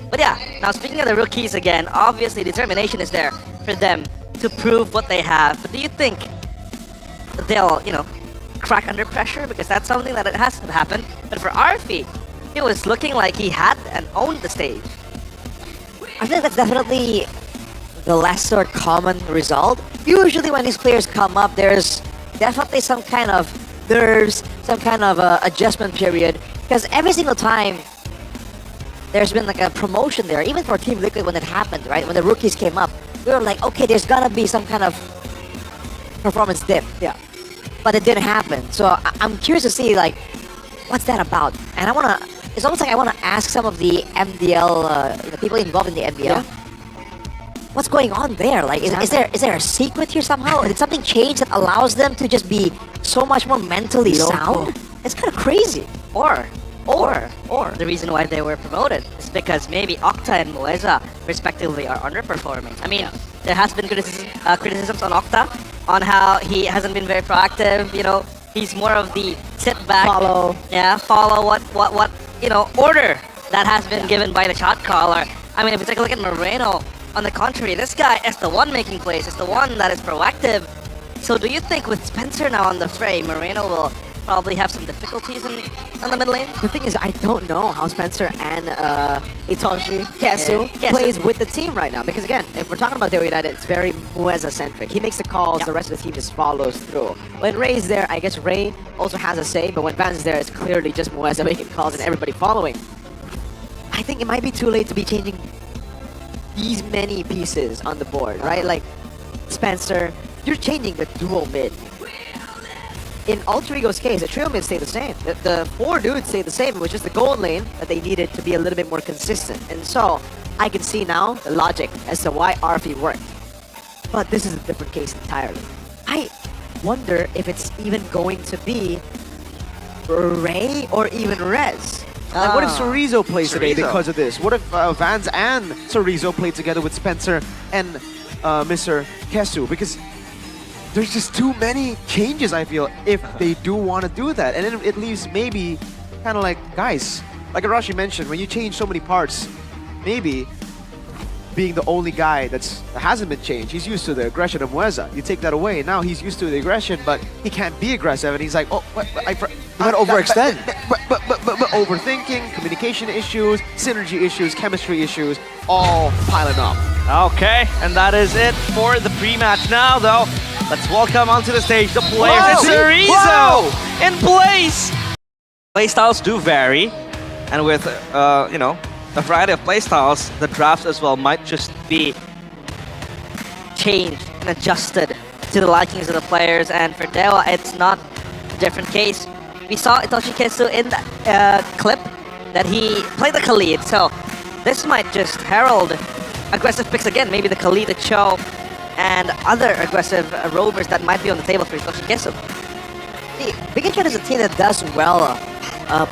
But yeah, now speaking of the rookies again, obviously determination is there for them to prove what they have. But do you think they'll, you know, crack under pressure? Because that's something that it has to happen. But for Arfi, it was looking like he had and owned the stage. I think that's definitely the lesser common result. Usually when these players come up, there's definitely some kind of nerves, some kind of adjustment period. Because every single time there's been like a promotion there, even for Team Liquid when it happened, right? When the rookies came up, we were like, okay, there's gotta be some kind of performance dip. Yeah. But it didn't happen. So I'm curious to see like, what's that about? And it's almost like I wanna ask some of the MDL, people involved in the MDL. Yeah. What's going on there? Like, is there a secret here somehow? Did something change that allows them to just be so much more mentally sound? It's kind of crazy. Or the reason why they were promoted is because maybe Octa and Moeza respectively are underperforming. I mean, there has been criticisms on Octa on how he hasn't been very proactive. You know, he's more of the sit back, follow what you know, order that has been given by the shot caller. I mean, if you take a look at Moreno, on the contrary, this guy is the one making plays, is the one that is proactive. So do you think with Spencer now on the fray, Moreno will probably have some difficulties on the mid lane? The thing is, I don't know how Spencer and Itoshi Kesu plays with the team right now. Because again, if we're talking about Dewa United, it's very Mueza-centric. He makes the calls, the rest of the team just follows through. When Ray's there, I guess Ray also has a say, but when Vans is there, it's clearly just Mueza making calls and everybody following. I think it might be too late to be changing these many pieces on the board, right? Like, Spencer, you're changing the dual mid. In Alter Ego's case, the trio mid stayed the same. The four dudes stayed the same. It was just the gold lane that they needed to be a little bit more consistent. And so, I can see now the logic as to why RP worked. But this is a different case entirely. I wonder if it's even going to be Ray or even Rez Like, what if Chorizo plays today Chorizo. because of this? What if Vans and Chorizo play together with Spencer and Mr. Kesu? Because there's just too many changes, I feel, if they do want to do that. And then it leaves maybe kind of like, guys, like Arashi mentioned, when you change so many parts, maybe being the only guy that hasn't been changed, he's used to the aggression of Mueza. You take that away, now he's used to the aggression, but he can't be aggressive, and he's like, oh, what? You might overextend. But overthinking, communication issues, synergy issues, chemistry issues, all piling up. Okay, and that is it for the pre-match. Now, though, let's welcome onto the stage the players. Whoa! It's Chorizo Whoa! in place. Playstyles do vary, and with a variety of playstyles, the drafts as well might just be changed and adjusted to the likings of the players, and for Dewa, it's not a different case. We saw Itoshi Kesu in the clip that he played the Khalid, so this might just herald aggressive picks again, maybe the Khalid, the Cho, and other aggressive rovers that might be on the table for Itoshi Kesu. See, Bigatron is a team that does well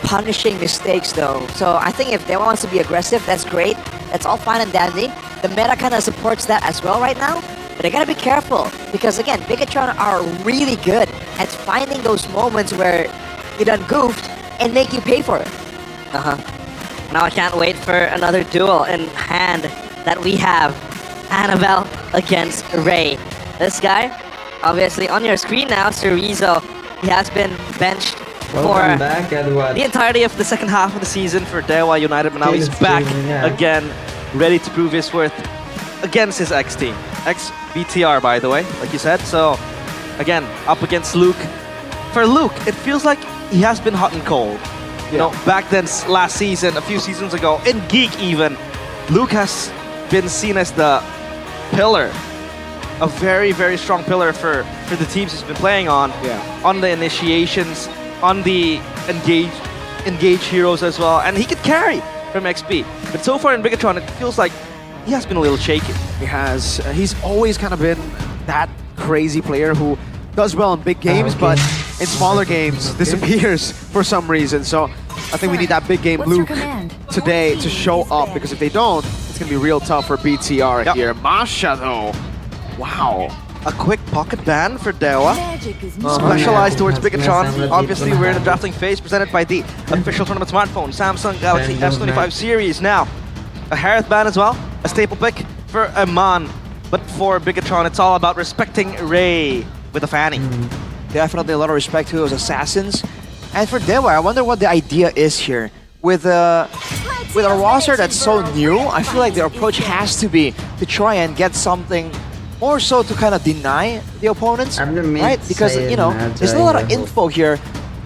punishing mistakes though. So I think if they wants to be aggressive, that's great. That's all fine and dandy. The meta kind of supports that as well right now. But they gotta be careful because again, Bigatron are really good at finding those moments where you done goofed and make you pay for it. Now I can't wait for another duel in hand that we have. Annabelle against Ray. This guy, obviously on your screen now, Chorizo, he has been benched for the entirety of the second half of the season for Dewa United, but now he's back again, ready to prove his worth against his ex-team. Ex-BTR, by the way, like you said. So, again, up against Luke. For Luke, it feels like he has been hot and cold. You know, back then, last season, a few seasons ago, in Geek even, Luke has been seen as the pillar, a very, very strong pillar for the teams he's been playing on. On the initiations, on the engage heroes as well, and he could carry from XP. But so far in Bigatron, it feels like he has been a little shaky. He has. He's always kind of been that crazy player who does well in big games, but in smaller games disappears for some reason. So I think we need that big game Luke today to show up, because if they don't, it's going to be real tough for BTR here. Masha though, wow. A quick pocket ban for Dewa. Specialized towards Bigatron. Obviously, we're in the drafting phase presented by the official tournament smartphone, Samsung Galaxy S25 series. Now, a Harith ban as well, a staple pick for Aman. But for Bigatron, it's all about respecting Ray with a Fanny. Definitely a lot of respect to those assassins. And for Dewa, I wonder what the idea is here. With a roster that's so new, I feel like their approach has to be to try and get something more so to kind of deny the opponents, right? Because, you know, there's a lot of info here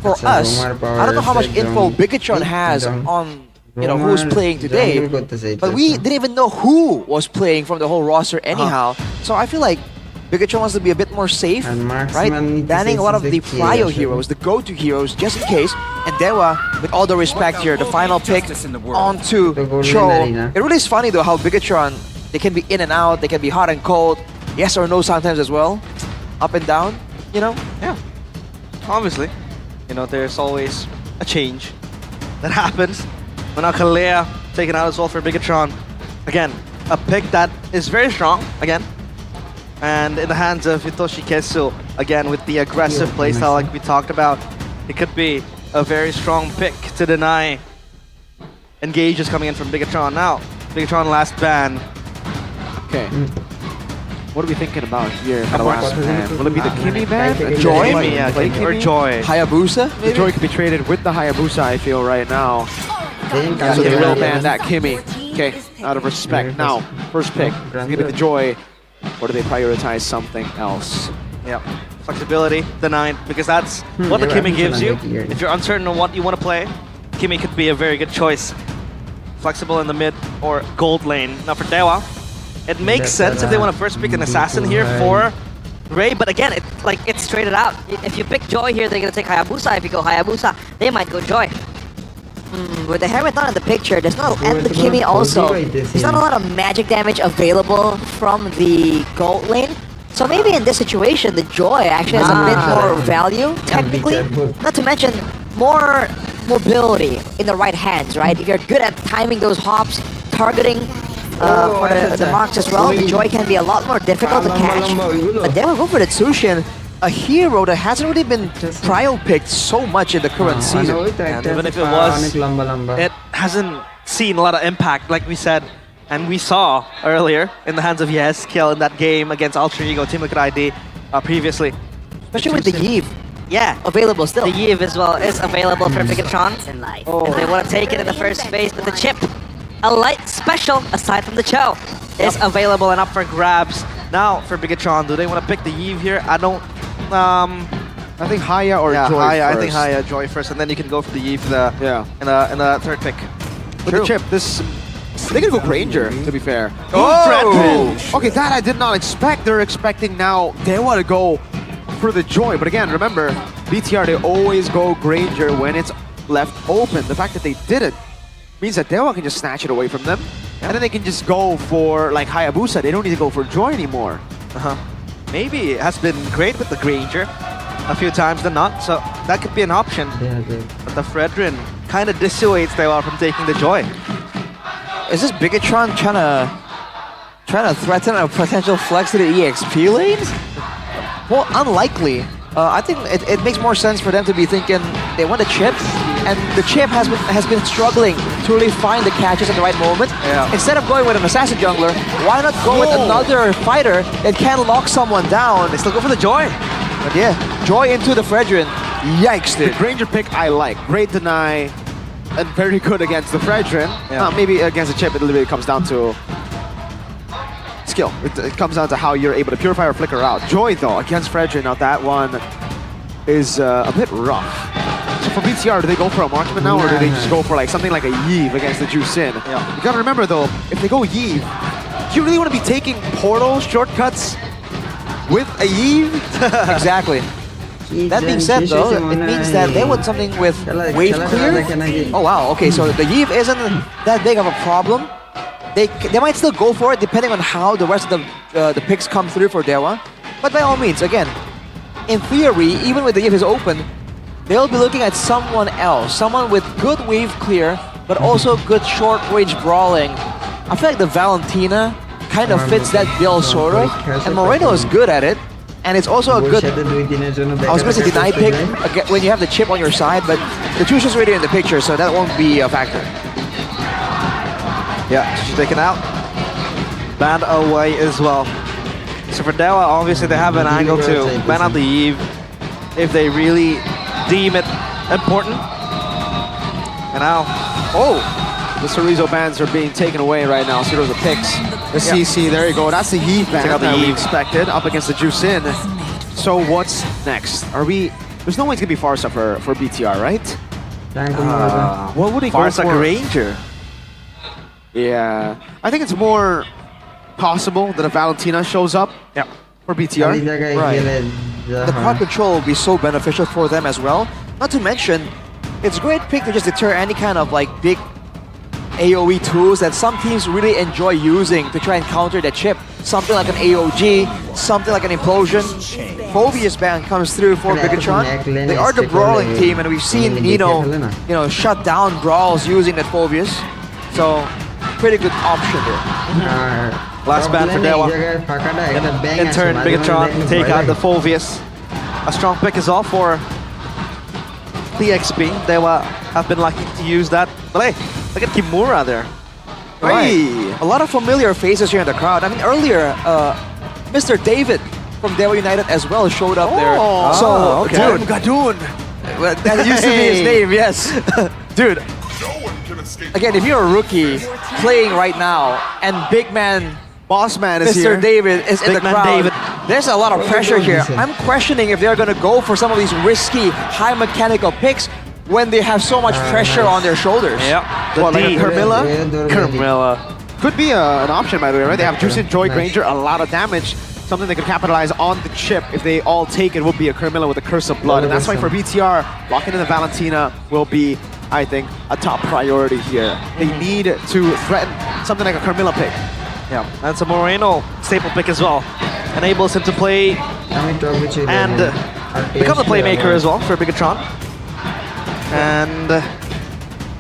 for us. I don't know how much info Bigatron has on, you know, who's playing today, but we didn't even know who was playing from the whole roster anyhow. So I feel like Bigatron wants to be a bit more safe, right? Banning a lot of the prio heroes, the go-to heroes, just in case. And Dewa, with all the respect here, the final pick onto Cho. It really is funny though how Bigatron, they can be in and out, they can be hot and cold, yes or no sometimes as well, up and down, you know? Yeah, obviously, you know, there's always a change that happens. But now Kalea taken out as well for Bigatron. Again, a pick that is very strong, again. And in the hands of Hitoshi Kesu, again, with the aggressive playstyle like we talked about, it could be a very strong pick to deny engages coming in from Bigatron. Now, Bigatron last ban. Okay. What are we thinking about here for the last ban? Will it be the Kimi ban? Joy? Kimi, yeah, Kimi? or Joy. Hayabusa, The maybe? Joy could be traded with the Hayabusa, I feel, right now. So they will ban that Kimi. Okay, out of respect. Now, first pick. It's going to be the Joy, or do they prioritize something else? Yeah, flexibility denied, because that's what the Kimi gives you. If you're uncertain on what you want to play, Kimi could be a very good choice. Flexible in the mid or gold lane. Now for Dewa, it makes sense if they want to first pick an assassin here for Ray, but again, it's traded out. If you pick Joy here, they're gonna take Hayabusa. If you go Hayabusa, they might go Joy. With the Hermiton in the picture, there's not, and the Kimi also, there's not a lot of magic damage available from the gold lane. So maybe in this situation, the Joy actually has a bit more value, technically. Not to mention, more mobility in the right hands, right? If you're good at timing those hops, targeting for the marks as well, the Joy can be a lot more difficult to catch. But then we'll go for the Tsushin, a hero that hasn't really been prio picked so much in the current season. And even if it was, it hasn't seen a lot of impact, like we said, and we saw earlier in the hands of Kill in that game against Ultra Ego, Team Liquid ID previously. Especially with the Yves. Yeah, available still. The Yves as well is available for Bigatron. If they want to take it in the first phase with the chip. A light special, aside from the Cho, is available and up for grabs. Now, for Bigatron, do they want to pick the Yves here? I don't... I think Haya or Joy Haya, first. I think Haya, Joy first, and then you can go for the Yves in the third pick. With the chip, this... They can go Granger, to be fair. Oh! Okay, that I did not expect. They're expecting now they want to go for the Joy. But again, remember, BTR, they always go Granger when it's left open. The fact that they did it means that Dewa can just snatch it away from them. And then they can just go for, like, Hayabusa. They don't need to go for Joy anymore. Maybe it has been great with the Granger a few times than not, so that could be an option. But the Fredrin kind of dissuades Dewa from taking the Joy. Is this Bigatron trying to threaten a potential flex to the EXP lanes? Well, unlikely. I think it makes more sense for them to be thinking they want a chip, and the chip has been struggling to really find the catches at the right moment. Instead of going with an assassin jungler, why not go with another fighter that can lock someone down? They still go for the Joy. But yeah, Joy into the Fredrin. Yikes, dude. The Granger pick I like. Great deny, and very good against the Fredrin. Maybe against the chip, it literally comes down to skill. It comes down to how you're able to purify or flicker out. Joy, though, against Fredrin, now that one is a bit rough. So for BTR, do they go for a marksman now, or do they just go for like something like a Yves against the Juicin? You gotta remember, though, if they go Yves, do you really want to be taking portal shortcuts with a Yves? Exactly. That being said, though, it means that they want something with wave clear. Oh wow, okay, so the Yves isn't that big of a problem. They might still go for it depending on how the rest of the picks come through for Dewa. But by all means, again, in theory, even with the Yves open, they'll be looking at someone else, someone with good wave clear, but also good short-range brawling. I feel like the Valentina kind of fits that bill, sort of, and Moreno is good at it. And it's also a good, I was going to say deny pick when you have the chip on your side, but the Chushin's already in the picture, so that won't be a factor. Yeah, she's taken out. Ban away as well. So for Dewa, obviously they have an angle to ban out the Yves if they really deem it important. And now, the Cerezo bans are being taken away right now. Cerezo picks the CC. There you go. That's the Yves ban that we expected up against the Juicin. So what's next? There's no way it's going to be Farsa for BTR, right? What would he go for? Farsa Granger. Yeah. I think it's more possible that a Valentina shows up for BTR. Right. The crowd control will be so beneficial for them as well. Not to mention, it's a great pick to just deter any kind of like big AoE tools that some teams really enjoy using to try and counter that chip. Something like an AOG, something like an Implosion. Phobius ban comes through for Bigatron. They are the brawling team, and we've seen Nino, shut down brawls using that Phobius. So, pretty good option there. Last ban for Dewa. In turn, Bigatron take out the Phobius. A strong pick is all for the XP. Dewa have been lucky to use that. But hey, look at Kimura there. Right. A lot of familiar faces here in the crowd. I mean, earlier, Mr. David from Dewa United as well showed up there. So, dude, Gadoon. That used to be his name, yes. Dude, again, if you're a rookie playing right now and big man, boss man is Mr. here. David is in the crowd, there's a lot of pressure here. I'm questioning if they're going to go for some of these risky, high mechanical picks when they have so much pressure on their shoulders. Yeah. What, like a Carmilla? Carmilla. Could be an option, by the way, right? They have Juicin, Joy, Granger, a lot of damage. Something they could capitalize on the chip. If they all take it, will be a Carmilla with a Curse of Blood. And that's why for BTR, locking in the Valentina will be, I think, a top priority here. They need to threaten something like a Carmilla pick. Yeah, that's a Moreno staple pick as well. Enables him to play and become the playmaker as well for Bigatron. And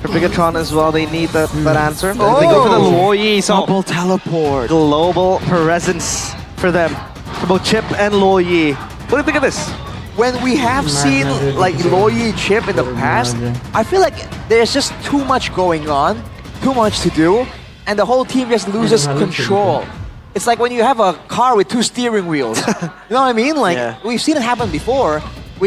For Bigatron as well, they need that answer. They go for the Luoyi, so double teleport. Global presence for them. For both Chip and Luoyi. What do you think of this? When we have seen like Luoyi Chip in the past, I feel like there's just too much going on, too much to do, and the whole team just loses control. It's like when you have a car with 2 steering wheels. You know what I mean? Like we've seen it happen before.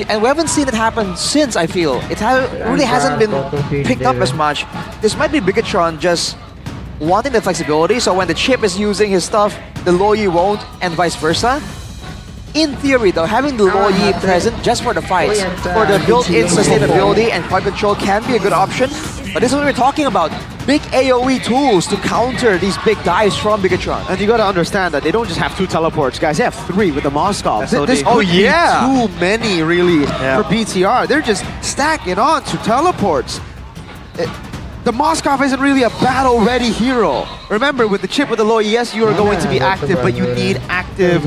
And we haven't seen it happen since, I feel. It really hasn't been picked up as much. This might be Bigatron just wanting the flexibility, so when the Chip is using his stuff, the Luoyi won't, and vice versa. In theory though, having the Luoyi present just for the fights, for the built-in sustainability and card control can be a good option. But this is what we're talking about. Big AoE tools to counter these big dives from Bigatron. And you gotta understand that they don't just have 2 teleports, guys. They have 3 with the Moskov. This Oh, could be too many, really, for BTR. They're just stacking on to teleports. The Moskov isn't really a battle-ready hero. Remember, with the chip with the low ES, you are going to be active, but you need active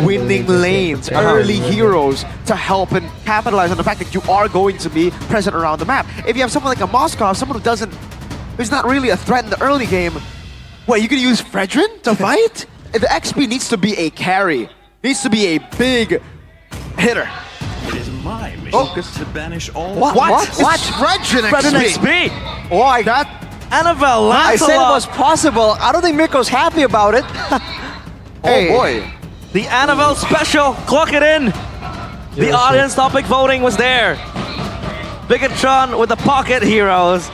winning lanes, early heroes to help and capitalize on the fact that you are going to be present around the map. If you have someone like a Moskov, someone who's not really a threat in the early game, what, you can use Fredrin to fight? The XP needs to be a carry. Needs to be a big hitter. It is my mission to banish all... What? Fredrin XP? Oh, I got... Annabelle, I said it was possible. I don't think Mirko's happy about it. Hey, oh boy. The Annabelle special, clock it in. The audience topic voting was there. Bigatron with the pocket heroes.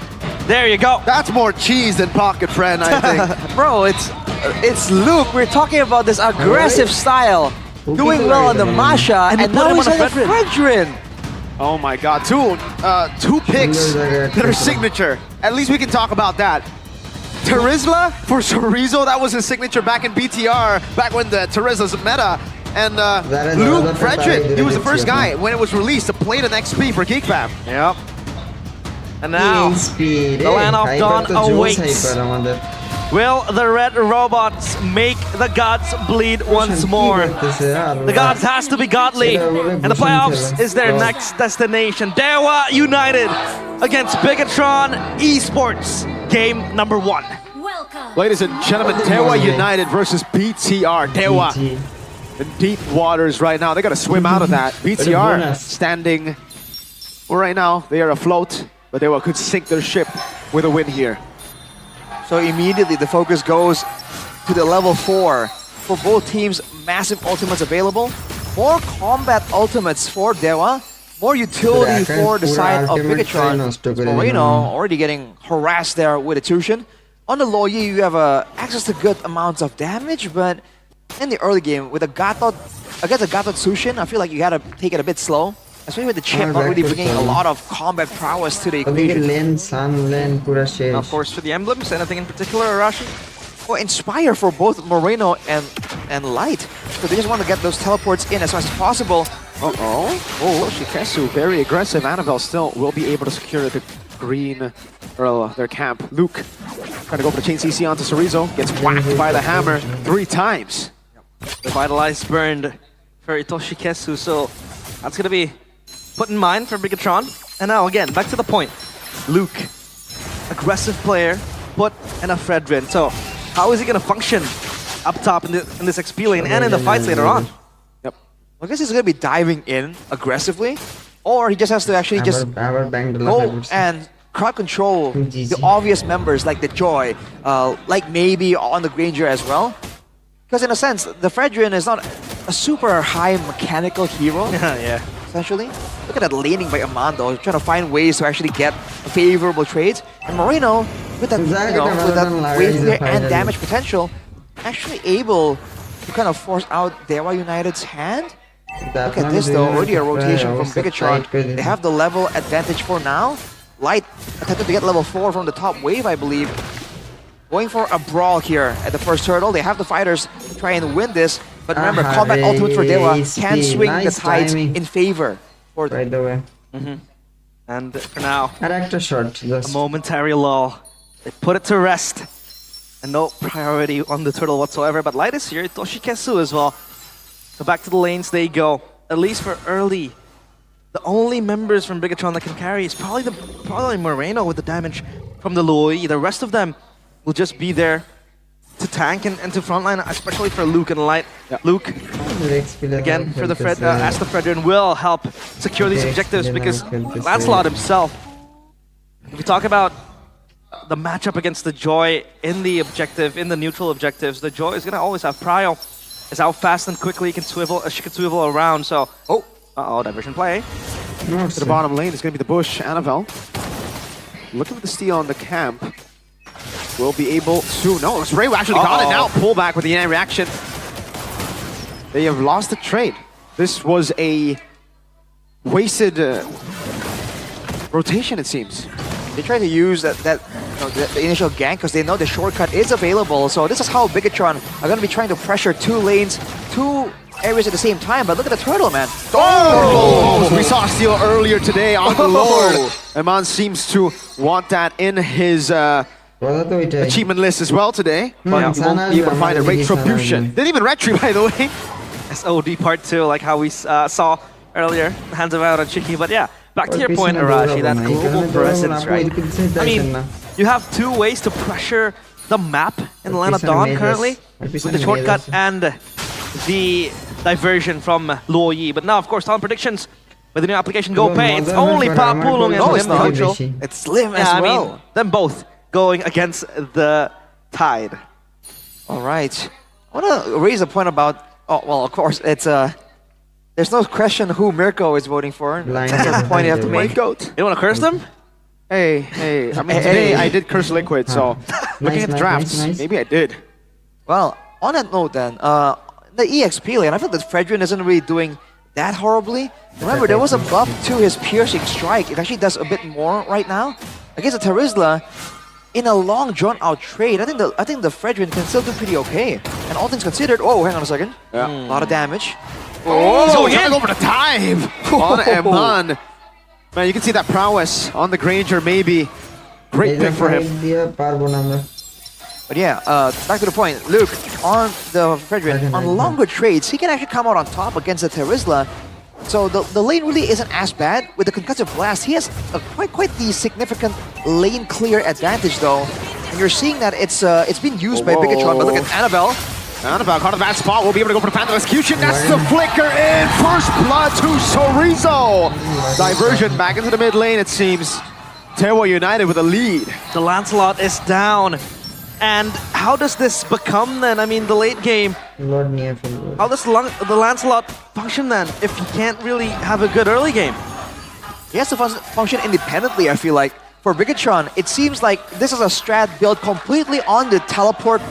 There you go. That's more cheese than pocket friend, I think. Bro, it's Luke. We're talking about this aggressive style. Doing well on the Masha, and now he's on the Fredrin. Oh my god, two picks that are signature. At least we can talk about that. Terizla for Chorizo, that was his signature back in BTR, back when the Terizla's meta. And Luke Fredrin, he was the first guy when it was released to play an XP for GeekFam. Yep. And now, the Land of Dawn awaits. Will the red robots make the gods bleed once more? The gods has to be godly, and the playoffs is their next destination. Dewa United against Bigatron Esports, game number 1. Ladies and gentlemen, Dewa United versus BTR. Dewa in deep waters right now. They got to swim out of that. BTR standing, well, right now they are afloat, but Dewa could sink their ship with a win here. So immediately the focus goes to the level 4. For both teams, massive ultimates available. More combat ultimates for Dewa. More utility for the side of Bigatron. Moreno already getting harassed there with a Tushin. On the Luoyi, you have access to good amounts of damage, but in the early game, with a Gatot, against a Gatot Tushin, I feel like you gotta take it a bit slow. Especially with the chip not really bringing a lot of combat prowess to the equation. Of course, for the emblems, anything in particular, Arashi? Well, Inspire for both Moreno and Light. So they just want to get those teleports in as much as possible. Oh, Shikesu, very aggressive. Annabelle still will be able to secure the green, or their camp. Luke trying to go for the chain CC onto Chorizo. Gets whacked by the hammer 3 times. The Vitalize burned for Itoshikesu, so that's going to be put in mind for Bigatron. And now again, back to the point. Luke, aggressive player, but and a Fredrin. So how is he gonna function up top in this XP lane and in the fights later on? Yep. I guess he's gonna be diving in aggressively, or he just has to actually just go and crowd control the obvious members like the Joy, like maybe on the Granger as well. Because in a sense, the Fredrin is not a super high mechanical hero. Yeah. Essentially. Look at that laning by Amando, trying to find ways to actually get favorable trades. And Moreno, with that, with that wave clear and damage potential, actually able to kind of force out Dewa United's hand. Look at this though, already a rotation from Bigatron. They have the level advantage for now. Light attempted to get level 4 from the top wave, I believe. Going for a brawl here at the first hurdle. They have the fighters try and win this. But remember, combat ultimate for Dewa can swing the tides in favor for them. By the way. And for now, shot, a momentary lull. They put it to rest. And no priority on the turtle whatsoever. But Light is here, Toshikesu as well. So back to the lanes they go. At least for early the only members from Bigatron that can carry is probably Moreno with the damage from the Luoyi. The rest of them will just be there to tank and to frontline, especially for Luke and Light. Luke, again, for the as the Fredrin will help secure these objectives because Lancelot himself, if we talk about the matchup against the Joy in the objective, in the neutral objectives, the Joy is going to always have prio. Is how fast and quickly she can swivel around, so... diversion play. To the bottom lane, it's going to be the Bush, Annabelle. Looking for the steal on the camp. Will be able to... No, Ray actually got it now. Pull back with the reaction. They have lost the trade. This was a wasted rotation, it seems. They try to use the initial gank because they know the shortcut is available. So this is how Bigatron are going to be trying to pressure 2 lanes, 2 areas at the same time. But look at the turtle, man. We saw a steal earlier today on the Lord. Eman seems to want that in his achievement list as well today. But he won't be able to find a retribution. Didn't even retry, by the way. SOD part 2, like how we saw earlier. Hands of out on Chicky, but yeah. Back to your point, Arashi, that global presence, right? I mean, you have 2 ways to pressure the map in Land of Dawn currently, with the shortcut and the diversion from Luoyi. But now, of course, talent predictions with the new application Go Pay. It's only Papulung and Lim neutral. It's Slim as well. I mean, them both going against the tide. All right. I want to raise a point about... Oh, well, of course, it's... There's no question who Mirko is voting for. That's a point you have to make. You want to curse them? Hey. I mean, today I did curse Liquid, so looking at the drafts, maybe I did. Well, on that note then, the EXP lane, I feel that Fredrin isn't really doing that horribly. Remember, there was a buff to his piercing strike. It actually does a bit more right now. Against the Terizla, in a long drawn-out trade, I think the Fredrin can still do pretty okay. And all things considered, oh, hang on a second. A lot of damage. He's trying to go for the dive on Eman. Man, you can see that prowess on the Granger, maybe. Great pick for him. But yeah, back to the point. Luke, on the Fredrin, on longer trades, he can actually come out on top against the Terizla. So the lane really isn't as bad. With the Concussive Blast, he has quite the significant lane clear advantage though. And you're seeing that it's been used by Bigatron, but look at Annabelle. Annabelle caught in a bad spot, will be able to go for the Phantom Execution. That's the flicker in! First blood to Sorizo! Diversion back into the mid lane, it seems. Tewa United with a lead. The Lancelot is down. And how does this become then? I mean, the late game. How does the Lancelot function then if he can't really have a good early game? He has to function independently, I feel like. For Bigatron, it seems like this is a strat built completely on the teleport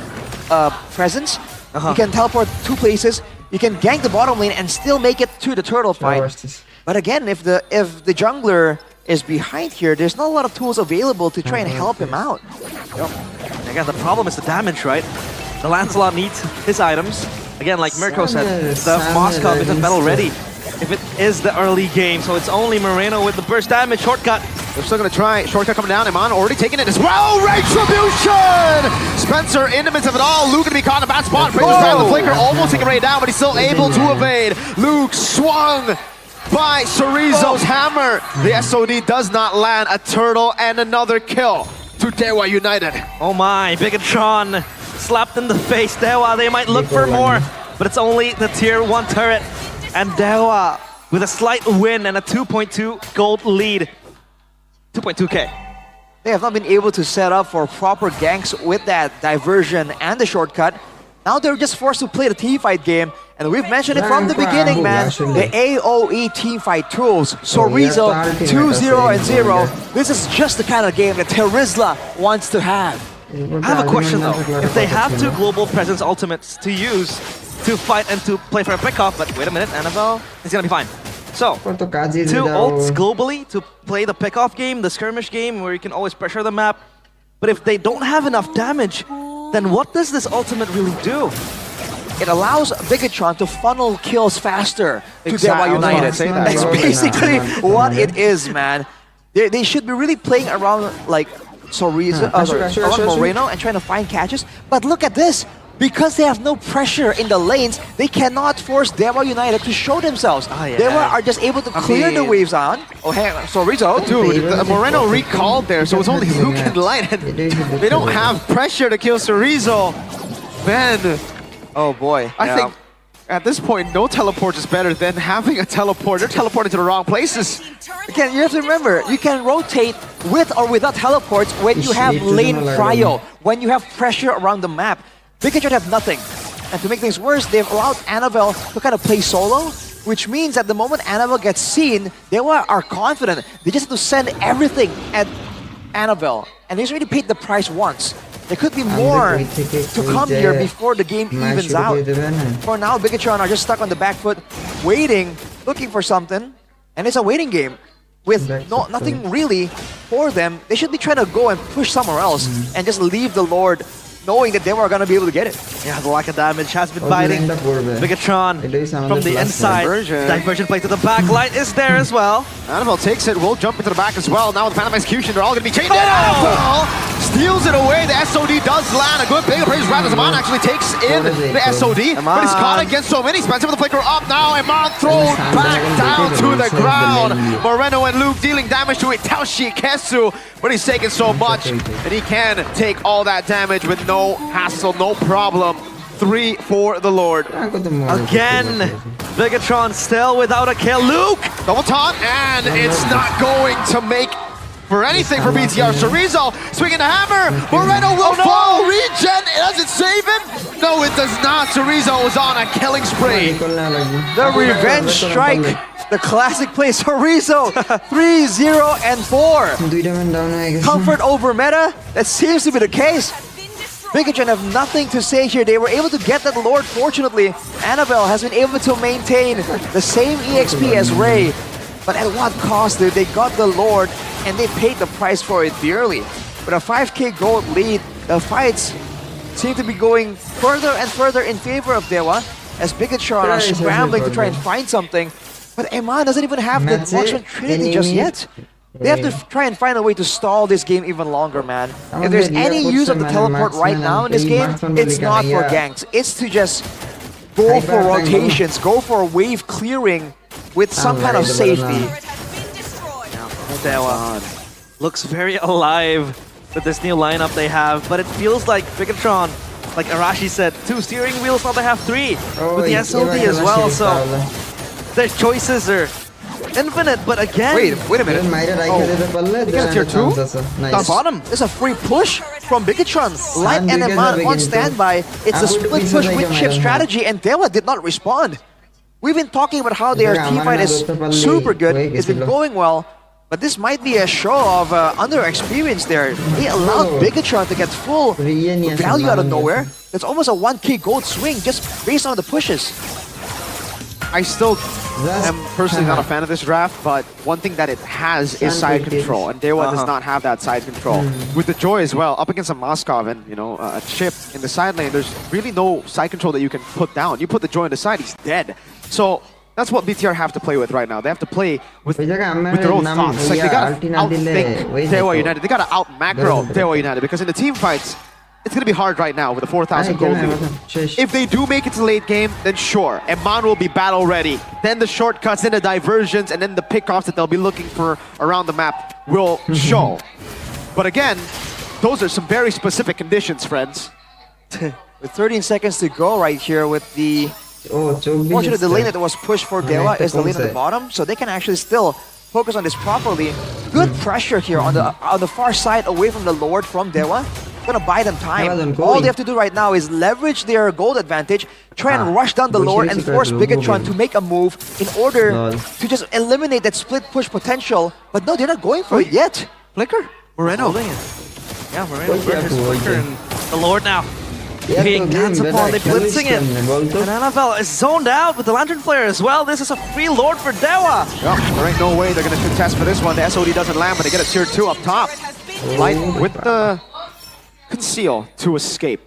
presence. You can teleport 2 places, you can gank the bottom lane and still make it to the turtle fight. But again, if the jungler is behind here, there's not a lot of tools available to try and help him out. Again, the problem is the damage, right? The Lancelot needs his items. Again, like Mirko said, the Moskov isn't battle ready if it is the early game, so it's only Moreno with the burst damage shortcut. They're still going to try. Shortcut coming down. Eman already taking it as well. Retribution! Spencer in the midst of it all. Luke going to be caught in a bad spot. The flicker almost taking Ray down, but he's still able to evade. Luke swung by Sorizo's hammer. The SOD does not land a turtle and another kill to Dewa United. Oh my, Bigatron slapped in the face. Dewa, they might look for more, but it's only the tier 1 turret. And Dewa with a slight win and a 2.2 gold lead. 2.2k. They have not been able to set up for proper ganks with that diversion and the shortcut. Now they're just forced to play the teamfight game. And we've mentioned it from the beginning, man. The AoE teamfight tools. Sorizo 2-0 and 0. This is just the kind of game that Terizla wants to have. I have a question though. If they have 2 global presence ultimates to use to fight and to play for a pickoff, but wait a minute, Annabelle is gonna be fine. So, 2 ults globally to play the pickoff game, the skirmish game, where you can always pressure the map. But if they don't have enough damage, then what does this ultimate really do? It allows Bigatron to funnel kills faster to Dewa United. That's basically what it is, man. They should be really playing around like Sorizo, around Moreno and trying to find catches. But look at this. because they have no pressure in the lanes, they cannot force Dewa United to show themselves. Dewa are just able to clear the waves on. Oh, hang on. So Rizzo. Dude, Moreno recalled there, so it's only Luke and Light. And they don't have pressure to kill Cerezo. Man. Oh boy. I think at this point, no teleport is better than having a teleport. They're teleporting to the wrong places. Again, you have to remember, you can rotate with or without teleports when you have lane prio, when you have pressure around the map. Pikachu have nothing. And to make things worse, they've allowed Annabelle to kind of play solo, which means that the moment Annabelle gets seen, they are confident. They just have to send everything at Annabelle. And he's already paid the price once. There could be more to come here before the game evens out. For now, Bigatron are just stuck on the back foot, waiting, looking for something. And it's a waiting game with nothing really for them. They should be trying to go and push somewhere else and just leave the Lord, knowing that they were going to be able to get it. Yeah, the lack of damage has been biting. Bigatron from the inside. Diversion play to the back line is there as well. Annabelle takes it, will jump into the back as well. Now with Phantom Execution, they're all going to be chained in. Annabelle steals it away. The SOD does land. A good big praise. Zaman actually takes in the SOD, but he's caught against so many. Spencer with the flicker up now. Iman thrown back down to the ground. Moreno and Luke dealing damage to Itachi Kesu, but he's taking so much, and he can take all that damage with no hassle, no problem. 3 for the Lord. Again, Bigatron still without a kill. Luke! Double taunt, and it's not going to make for anything for BTR. Cerezo swinging the hammer. Moreno will fall. Regen, does it save him? No, it does not. Cerezo is on a killing spree. The revenge strike. The classic play. Cerezo 3-0 and 4. Comfort over meta. That seems to be the case. Bigatron have nothing to say here. They were able to get that Lord, fortunately. Annabelle has been able to maintain the same EXP as Ray. But at what cost, dude? They got the Lord, and they paid the price for it dearly. With a 5k gold lead, the fights seem to be going further and further in favor of Dewa, as Bigatron are scrambling to try and find something. But Eman doesn't even have the Marksman Trinity just yet. They have to try and find a way to stall this game even longer, man. If there's any use of the teleport right now in this game, it's not for ganks. It's to just go for rotations, go for wave clearing with some kind of safety. Dewa looks very alive with this new lineup they have, but it feels like Bigatron, like Arashi said, 2 steering wheels, now they have 3 with the SOD as well, so their choices are infinite, but again... Wait a minute. They got a tier 2? Down bottom. There's a free push from Bigatron. Light and Eman on standby. It's a split push with chip strategy, and Dewa did not respond. We've been talking about how their teamfight is super good. It's been going well. But this might be a show of under-experience there. They allowed Bigatron to get full value out of nowhere. It's almost a 1k gold swing just based on the pushes. I still am personally not a fan of this draft, but one thing that it has is side control, and Dewa does not have that side control. With the Joy as well, up against a Moskov and a Chip in the side lane, there's really no side control that you can put down. You put the Joy on the side, he's dead. So that's what BTR have to play with right now. They have to play with their own thoughts. Like, they gotta outthink Dewa United. They gotta out-macro Dewa United, because in the team fights, it's going to be hard right now with a 4,000 gold lead. If they do make it to the late game, then sure, Eman will be battle ready. Then the shortcuts, then the diversions, and then the pickoffs that they'll be looking for around the map will show. But again, those are some very specific conditions, friends. With 13 seconds to go right here with the... Fortunately, the lane that was pushed for Dewa is the lane at the bottom, so they can actually still focus on this properly. Good pressure here on the far side, away from the Lord from Dewa. Gonna buy them time. All they have to do right now is leverage their gold advantage, try and rush down the Lord and force Bigatron to make a move in order to just eliminate that split push potential. But no, they're not going for it yet. Flicker? Moreno. Yeah, Moreno versus Flicker and the Lord now. Being danced upon, they blitzing it. And Annabelle is zoned out with the Lantern Flare as well. This is a free Lord for Dewa. Yep, there ain't no way they're gonna contest for this one. The SOD doesn't land, but they get a tier 2 up top. Light with the conceal to escape.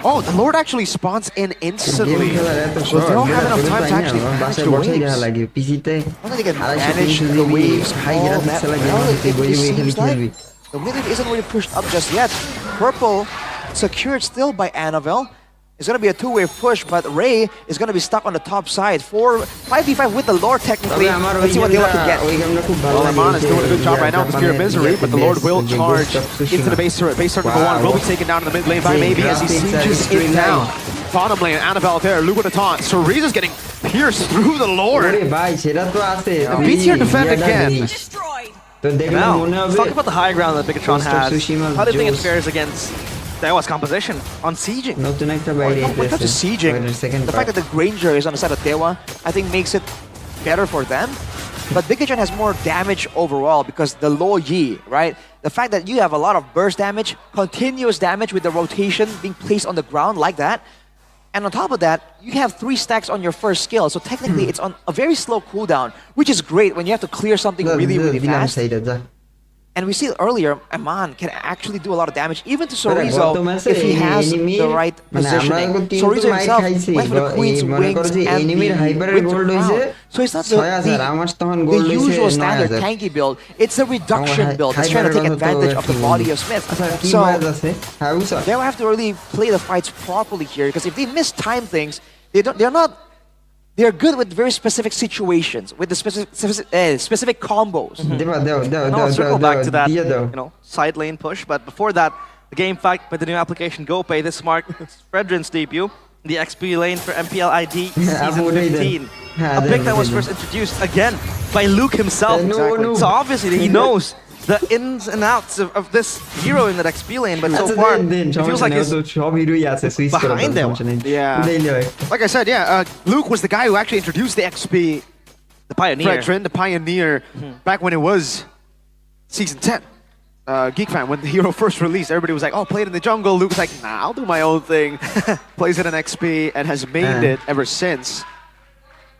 Oh, the Lord actually spawns in instantly. So they don't have enough time to actually manage the waves. I don't think they can manage the waves all that well. It seems like the mid isn't really pushed up just yet. Purple secured still by Annabelle. It's going to be a two-way push, but Ray is going to be stuck on the top side. 5v5 with the Lord technically. Let's see what Dewa can get. Well, Aman is doing a good job right now with Spear of Misery, but the Lord will charge into the base turret. Base turret number 1 will be taken down in the mid lane by Maybe as he sieges it down. Bottom lane, Annabelle there, Luke with a taunt. Ceriza's getting pierced through the Lord. And B-tier defend again. Now, let's talk about the high ground that Bigatron has. How do you think it fares against Dewa's composition on sieging? When it comes to sieging, the fact that the Granger is on the side of Dewa, I think makes it better for them. But Bigatron has more damage overall because the low Yi, right? The fact that you have a lot of burst damage, continuous damage with the rotation being placed on the ground like that. And on top of that, you have 3 stacks on your first skill. So technically, it's on a very slow cooldown, which is great when you have to clear something really, really fast. And we see earlier, Aman can actually do a lot of damage, even to Sorizo, if he has the right positioning. Sorizo himself went for the Queen's Wings and the Winter Crown. So it's not the usual standard tanky build, it's a reduction build. It's trying to take advantage of the body of Smith. So they'll have to really play the fights properly here, because if they mistime things, they're good with very specific situations, with the specific combos. And I'll circle back to that, side lane push. But before that, the game fact by the new application GoPay. This marked Fredrin's debut in the XP lane for MPL ID Season 15. A pick that was first introduced again by Luke himself. So obviously he knows the ins and outs of this hero in that XP lane, but so far it feels like he's behind them. Yeah. Like I said, Luke was the guy who actually introduced the XP, the Pioneer, the Pioneer, back when it was Season 10. Geek Fan, when the hero first released, everybody was like, oh, play it in the jungle. Luke was like, nah, I'll do my own thing. Plays it in XP and has mained it ever since.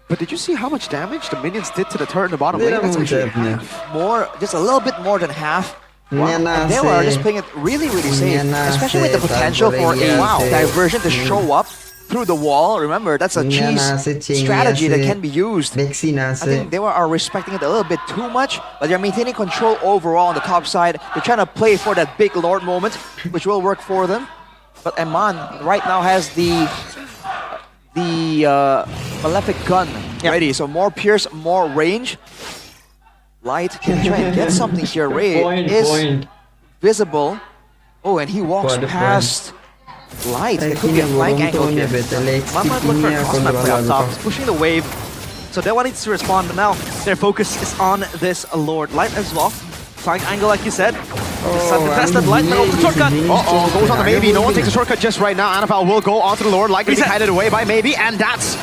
But did you see how much damage the minions did to the turret in the bottom lane? That's actually half. Just a little bit more than half. Wow. And they were just playing it really, really safe, especially with the potential for a diversion to show up through the wall. Remember, that's a cheese strategy that can be used. I think they are respecting it a little bit too much, but they're maintaining control overall on the top side. They're trying to play for that big Lord moment, which will work for them. But Aman right now has the Malefic gun ready, so more pierce, more range. Light can try and get something here. Ray is visible. Oh, and he walks past Light. It could be a flank angle here. Mama might look for a cross-map play on top. He's pushing the wave, so Dewa needs to respond, but now their focus is on this Lord. Light as well. Flank angle, like you said. Contested Light, but over the shortcut. Goes on the Maybe. No one takes a shortcut just right now. Annabelle will go onto the Lord. Light gonna be kited away by Maybe, and that's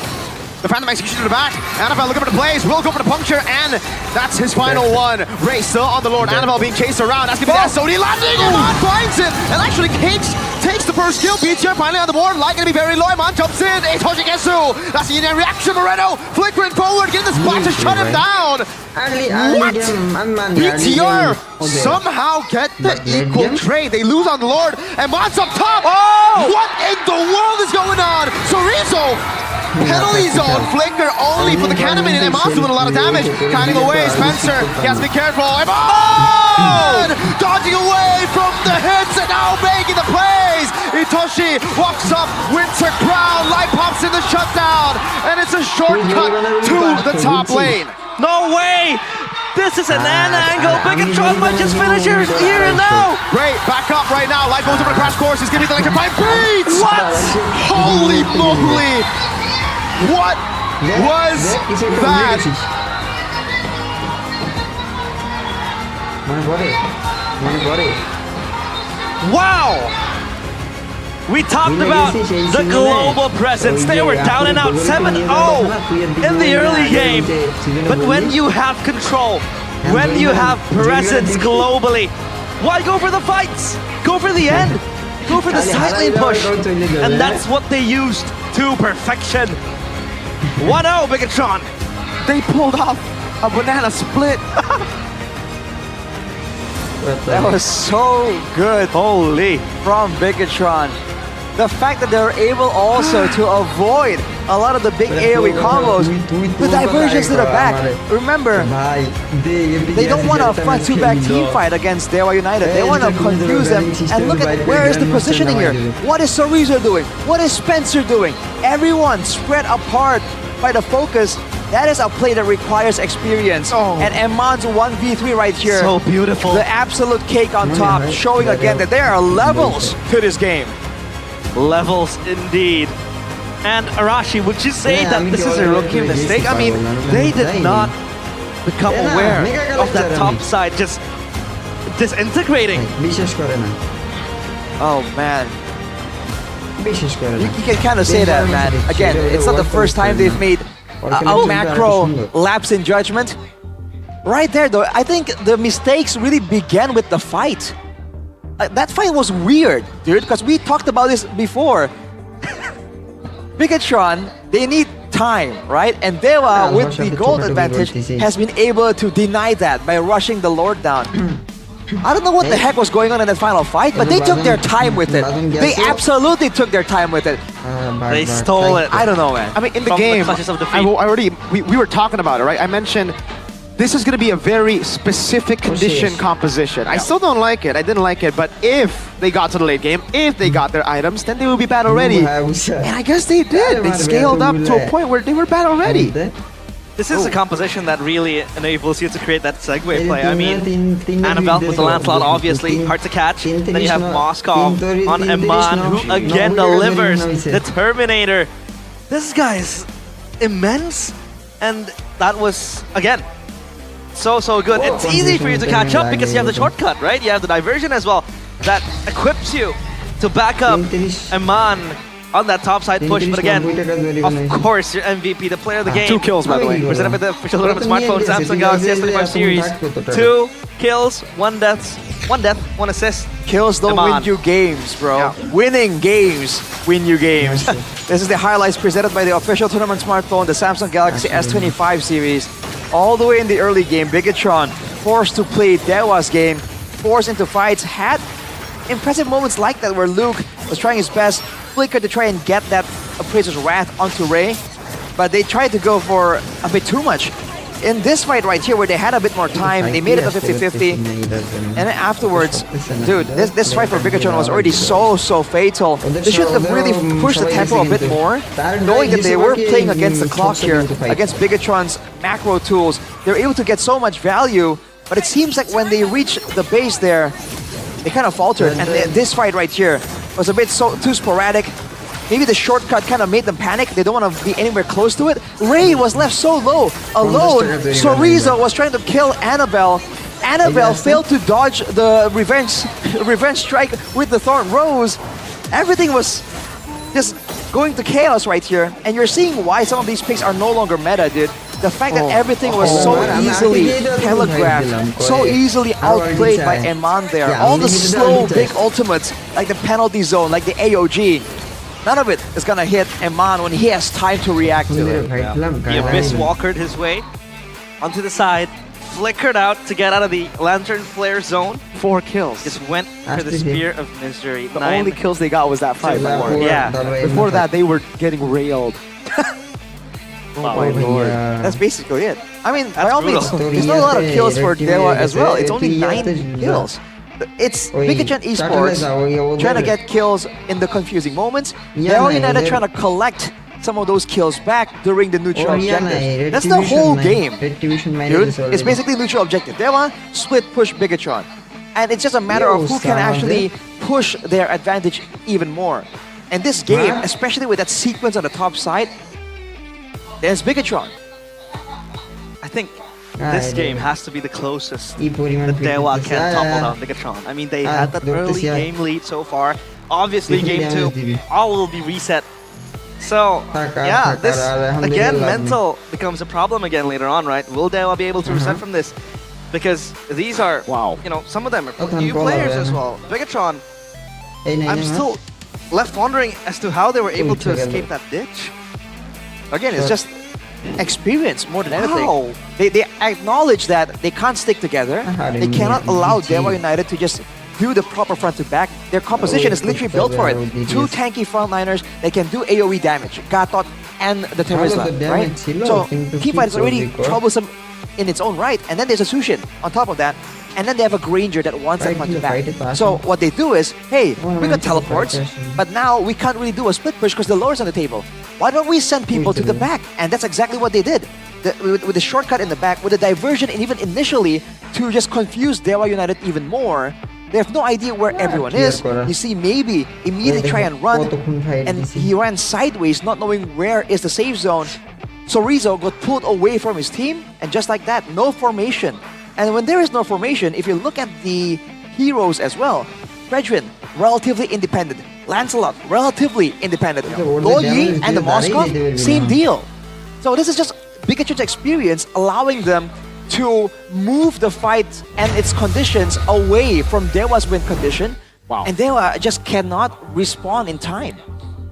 the Phantom Execution to the back. Annabelle looking for the plays, will go for the puncture, and that's his final one. Ray still on the Lord. Annabelle being chased around. That's gonna be the SOD landing. Aman finds it, and actually takes the first kill. BTR finally on the board. Light gonna be very low. Aman jumps in. Itoshi Getsu. That's the Indian reaction. Moreno flickering forward, getting the spot to shut him down. What? BTR somehow get the equal trade. They lose on the Lord, and Aman's up top. What in the world is going on? Sorizo. Penalty zone, flicker only for the Cannon, and Aman's doing a lot of damage. Counting away, Spencer, he has to be careful. Aman dodging away from the hits and now making the plays. Itoshi walks up, Winter Crown, Light pops in the shutdown, and it's a shortcut to the top lane. No way! This is an angle. Bigatron might just finish here and now. Great, back up right now. Light goes over the crash course. He's gonna be the electrified beats. What? Holy moly! What was that? Wow! We talked about the global presence. They were down and out 7-0 in the early game. But when you have control, when you have presence globally, why go for the fights? Go for the end. Go for the side lane push. And that's what they used to perfection. 1-0 Bigatron. They pulled off a banana split. That was so good. Holy. From Bigatron. The fact that they were able also to avoid a lot of the big AoE combos, the diversions to the back. Remember, they don't want a front to back team fight against Dewa United. They want to confuse them. And look at where is the positioning here. What is Sorizo doing? What is Spencer doing? Everyone spread apart by the focus. That is a play that requires experience. And Eman's 1v3 right here. So beautiful. The absolute cake on top, showing again that there are levels to this game. Levels indeed. And Arashi, would you say that this is a rookie mistake? I mean, they did not become aware of that top side just disintegrating. Oh man. You can kind of say that, man. Again, it's not the first time they've made a macro lapse in judgment. Right there though, I think the mistakes really began with the fight. That fight was weird, dude, because we talked about this before. Bigatron, they need time, right? And Dewa, with the gold advantage, has been able to deny that by rushing the Lord down. I don't know what the heck was going on in that final fight, but they took their time with it. They absolutely took their time with it. They stole it. I don't know, man. I mean, in the game, we were talking about it, right? I mentioned this is going to be a very specific condition composition. I still don't like it. I didn't like it. But if they got to the late game, if they got their items, then they will be battle ready. And I guess they did. They scaled up to a point where they were battle ready. This is a composition that really enables you to create that segue play. I mean, Annabelle with the Lancelot, obviously, hard to catch. Then you have Moskov on Eman, who again delivers the Terminator. This guy is immense. And that was, again, so good. It's easy for you to catch up because you have the shortcut, right? You have the diversion as well that equips you to back up Eman on that top side push. But again, of course, your MVP, the player of the game. 2 kills, by the way. Presented by the official tournament smartphone, Samsung Galaxy S25 series. 2 kills, 1 death, 1 assist. Kills don't win you games, bro. Yeah. Winning games win you games. This is the highlights presented by the official tournament smartphone, the Samsung Galaxy S25 series. All the way in the early game, Bigatron forced to play Dewa's game, forced into fights, had impressive moments like that where Luke was trying his best, flickered to try and get that Appraiser's Wrath onto Ray, but they tried to go for a bit too much. In this fight right here, where they had a bit more time, they made it a 50-50, and then afterwards, dude, this fight for Bigatron was already so fatal. They should have really pushed the tempo a bit more, knowing that they were playing against the clock here, against Bigatron's macro tools. They were able to get so much value, but it seems like when they reached the base there, they kind of faltered, and this fight right here was a bit too sporadic. Maybe the shortcut kind of made them panic. They don't want to be anywhere close to it. Ray was left so low, alone. Sorizo was trying to kill Annabelle. Annabelle failed to dodge the revenge strike with the Thorn Rose. Everything was just going to chaos right here. And you're seeing why some of these picks are no longer meta, dude. The fact that everything was so easily telegraphed, so easily outplayed by Eman there. All the slow, big ultimates, like the penalty zone, like the AOG. None of it is gonna hit Eman when he has time to react to it. He Abyss Walkered his way onto the side, flickered out to get out of the Lantern Flare zone. 4 kills. Just went for the Spear of Misery. The only kills they got was that fight before. Yeah. Before that, they were getting railed. Oh my lord. That's basically it. I mean, by all means, there's not a lot of kills for Dewa as well. It's only 9 kills. It's Bigatron Esports trying to get kills in the confusing moments. Dewa United trying to collect some of those kills back during the neutral objectives. That's the whole game, dude. It's basically neutral objective. Dewa split push Bigatron. And it's just a matter of who can actually push their advantage even more. And this game, especially with that sequence on the top side, there's Bigatron. I think this game has to be the closest that Dewa can topple down Bigatron. I mean, they had that early game lead so far. Obviously, game 2, all will be reset. So, yeah, this, again, mental becomes a problem again later on, right? Will Dewa be able to reset from this? Because these are, you know, some of them are new players as well. Bigatron, I'm still left wondering as to how they were able to escape that ditch. Again, it's just experience more than anything. They acknowledge that they can't stick together. They cannot allow Dewa United to just do the proper front to back. Their composition is literally built for it. 2 tanky frontliners that can do AoE damage. Gatot and the terrorist lab, right? So teamfight is already troublesome in its own right, and then there's a Sushin on top of that, and then they have a Granger that wants that punch back. So what they do is, hey, we got teleports, but now we can't really do a split push because the lore's on the table. Why don't we send people to the back? And that's exactly what they did. With the shortcut in the back, with the diversion, and even initially to just confuse Dewa United even more. They have no idea where everyone is. You see, maybe immediately try and run, and he ran sideways, not knowing where is the safe zone. So Rizzo got pulled away from his team, and just like that, no formation. And when there is no formation, if you look at the heroes as well, Fredrin, relatively independent. Lancelot, relatively independent. Loyi and the Moskov, same deal. So this is just Pikachu's experience allowing them to move the fight and its conditions away from Dewa's win condition. Wow. And Dewa just cannot respond in time.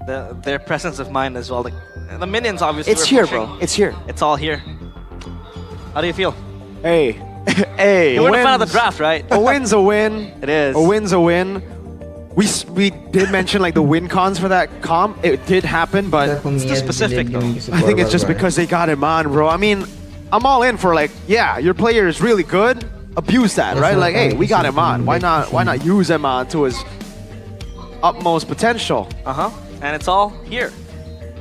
Their presence of mind as well. The minions obviously. It's here, bro. It's here. It's all here. How do you feel? Hey, hey. You were the fan of the draft, right? A win's a win. It is. A win's a win. We did mention like the win cons for that comp. It did happen, but it's too specific though. I think it's just because they got him on, bro. I mean, I'm all in for like, yeah, your player is really good. Abuse that, right? Like, hey, we got him on. Why not use him on to his utmost potential? And it's all here.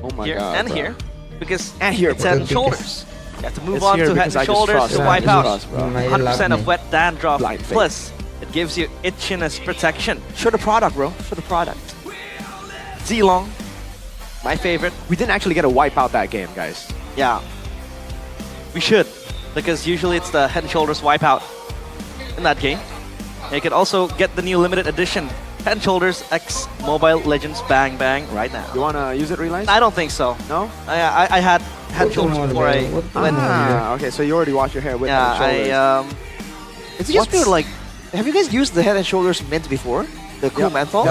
Oh my here god. And bro. here. Because and here, it's head and shoulders. You have to move It's on here to head because I and just shoulders trust, to man. wipe I out just trust, bro. 100% of wet dandruff. Blind faith. Plus, it gives you itchiness protection. Show the product, bro. Show the product. Zilong, my favorite. We didn't actually get to wipe out that game, guys. Yeah. We should. Because usually it's the Head and Shoulders wipeout in that game. And you can also get the new limited edition Head and Shoulders X Mobile Legends Bang Bang right now. You wanna use it, Reliance? I don't think so. No? I had Head and Shoulders before I went. Okay, so you already washed your hair with Head and Shoulders. It's just feel like, have you guys used the Head and Shoulders mint before? The cool menthol?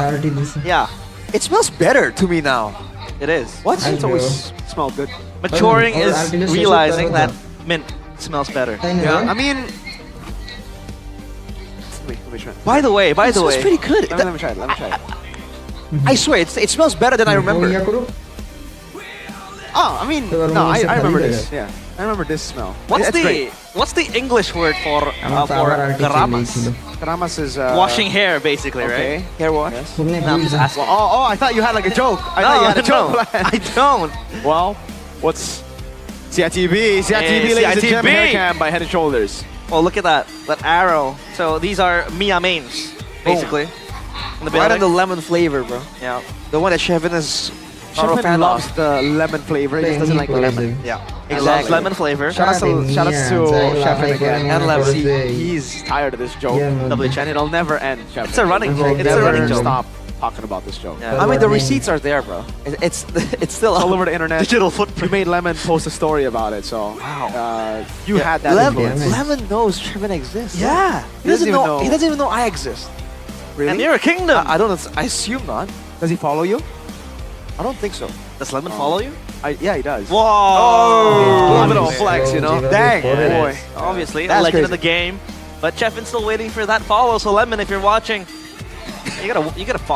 Yeah. It smells better to me now. It is. What? It's always smelled good. Maturing is realizing that mint smells better. Yeah, I mean... Let me try. By the way, It smells pretty good. Let me try it, let me try it. I swear, it smells better than I remember. Oh, I mean, no, I remember this. Yeah, I remember this smell. What's the English word for karamas? Karamas is washing hair, basically, okay. right? Hair wash. Yes. No, I'm just asking. Well, I thought you had like a joke. I thought you had a joke. I don't. Well, what's CITB? CITB, ladies and gentlemen, hair cam by Head and Shoulders. Oh, look at that arrow. So these are Mia mains, basically. In the Right on the lemon flavor, bro. Yeah. The one that Chevin is not a Chevin fan loves of. the lemon flavor. He just doesn't like lemon. Yeah. Exactly. He loves lemon flavor. Shout out to Chevin again. And Lemon. He's tired of this joke. And it'll never end, Chevin. It's a running joke. It's a running joke. Stop talking about this joke. Yeah. I mean, the receipts are there, bro. It's still all over the internet. Digital footprint. You made Lemon post a story about it, so wow. You had that influence. Lemon knows Chevin exists. Yeah. He doesn't even know I exist. Really? And you're a kingdom. I don't. I assume not. Does he follow you? I don't think so. Does Lemon follow you? Yeah, he does. Whoa! Oh, little flex, you know. Dang, boy. Obviously, That's a legend crazy. of the game. But Chefin's still waiting for that follow. So Lemon, if you're watching, you gotta follow.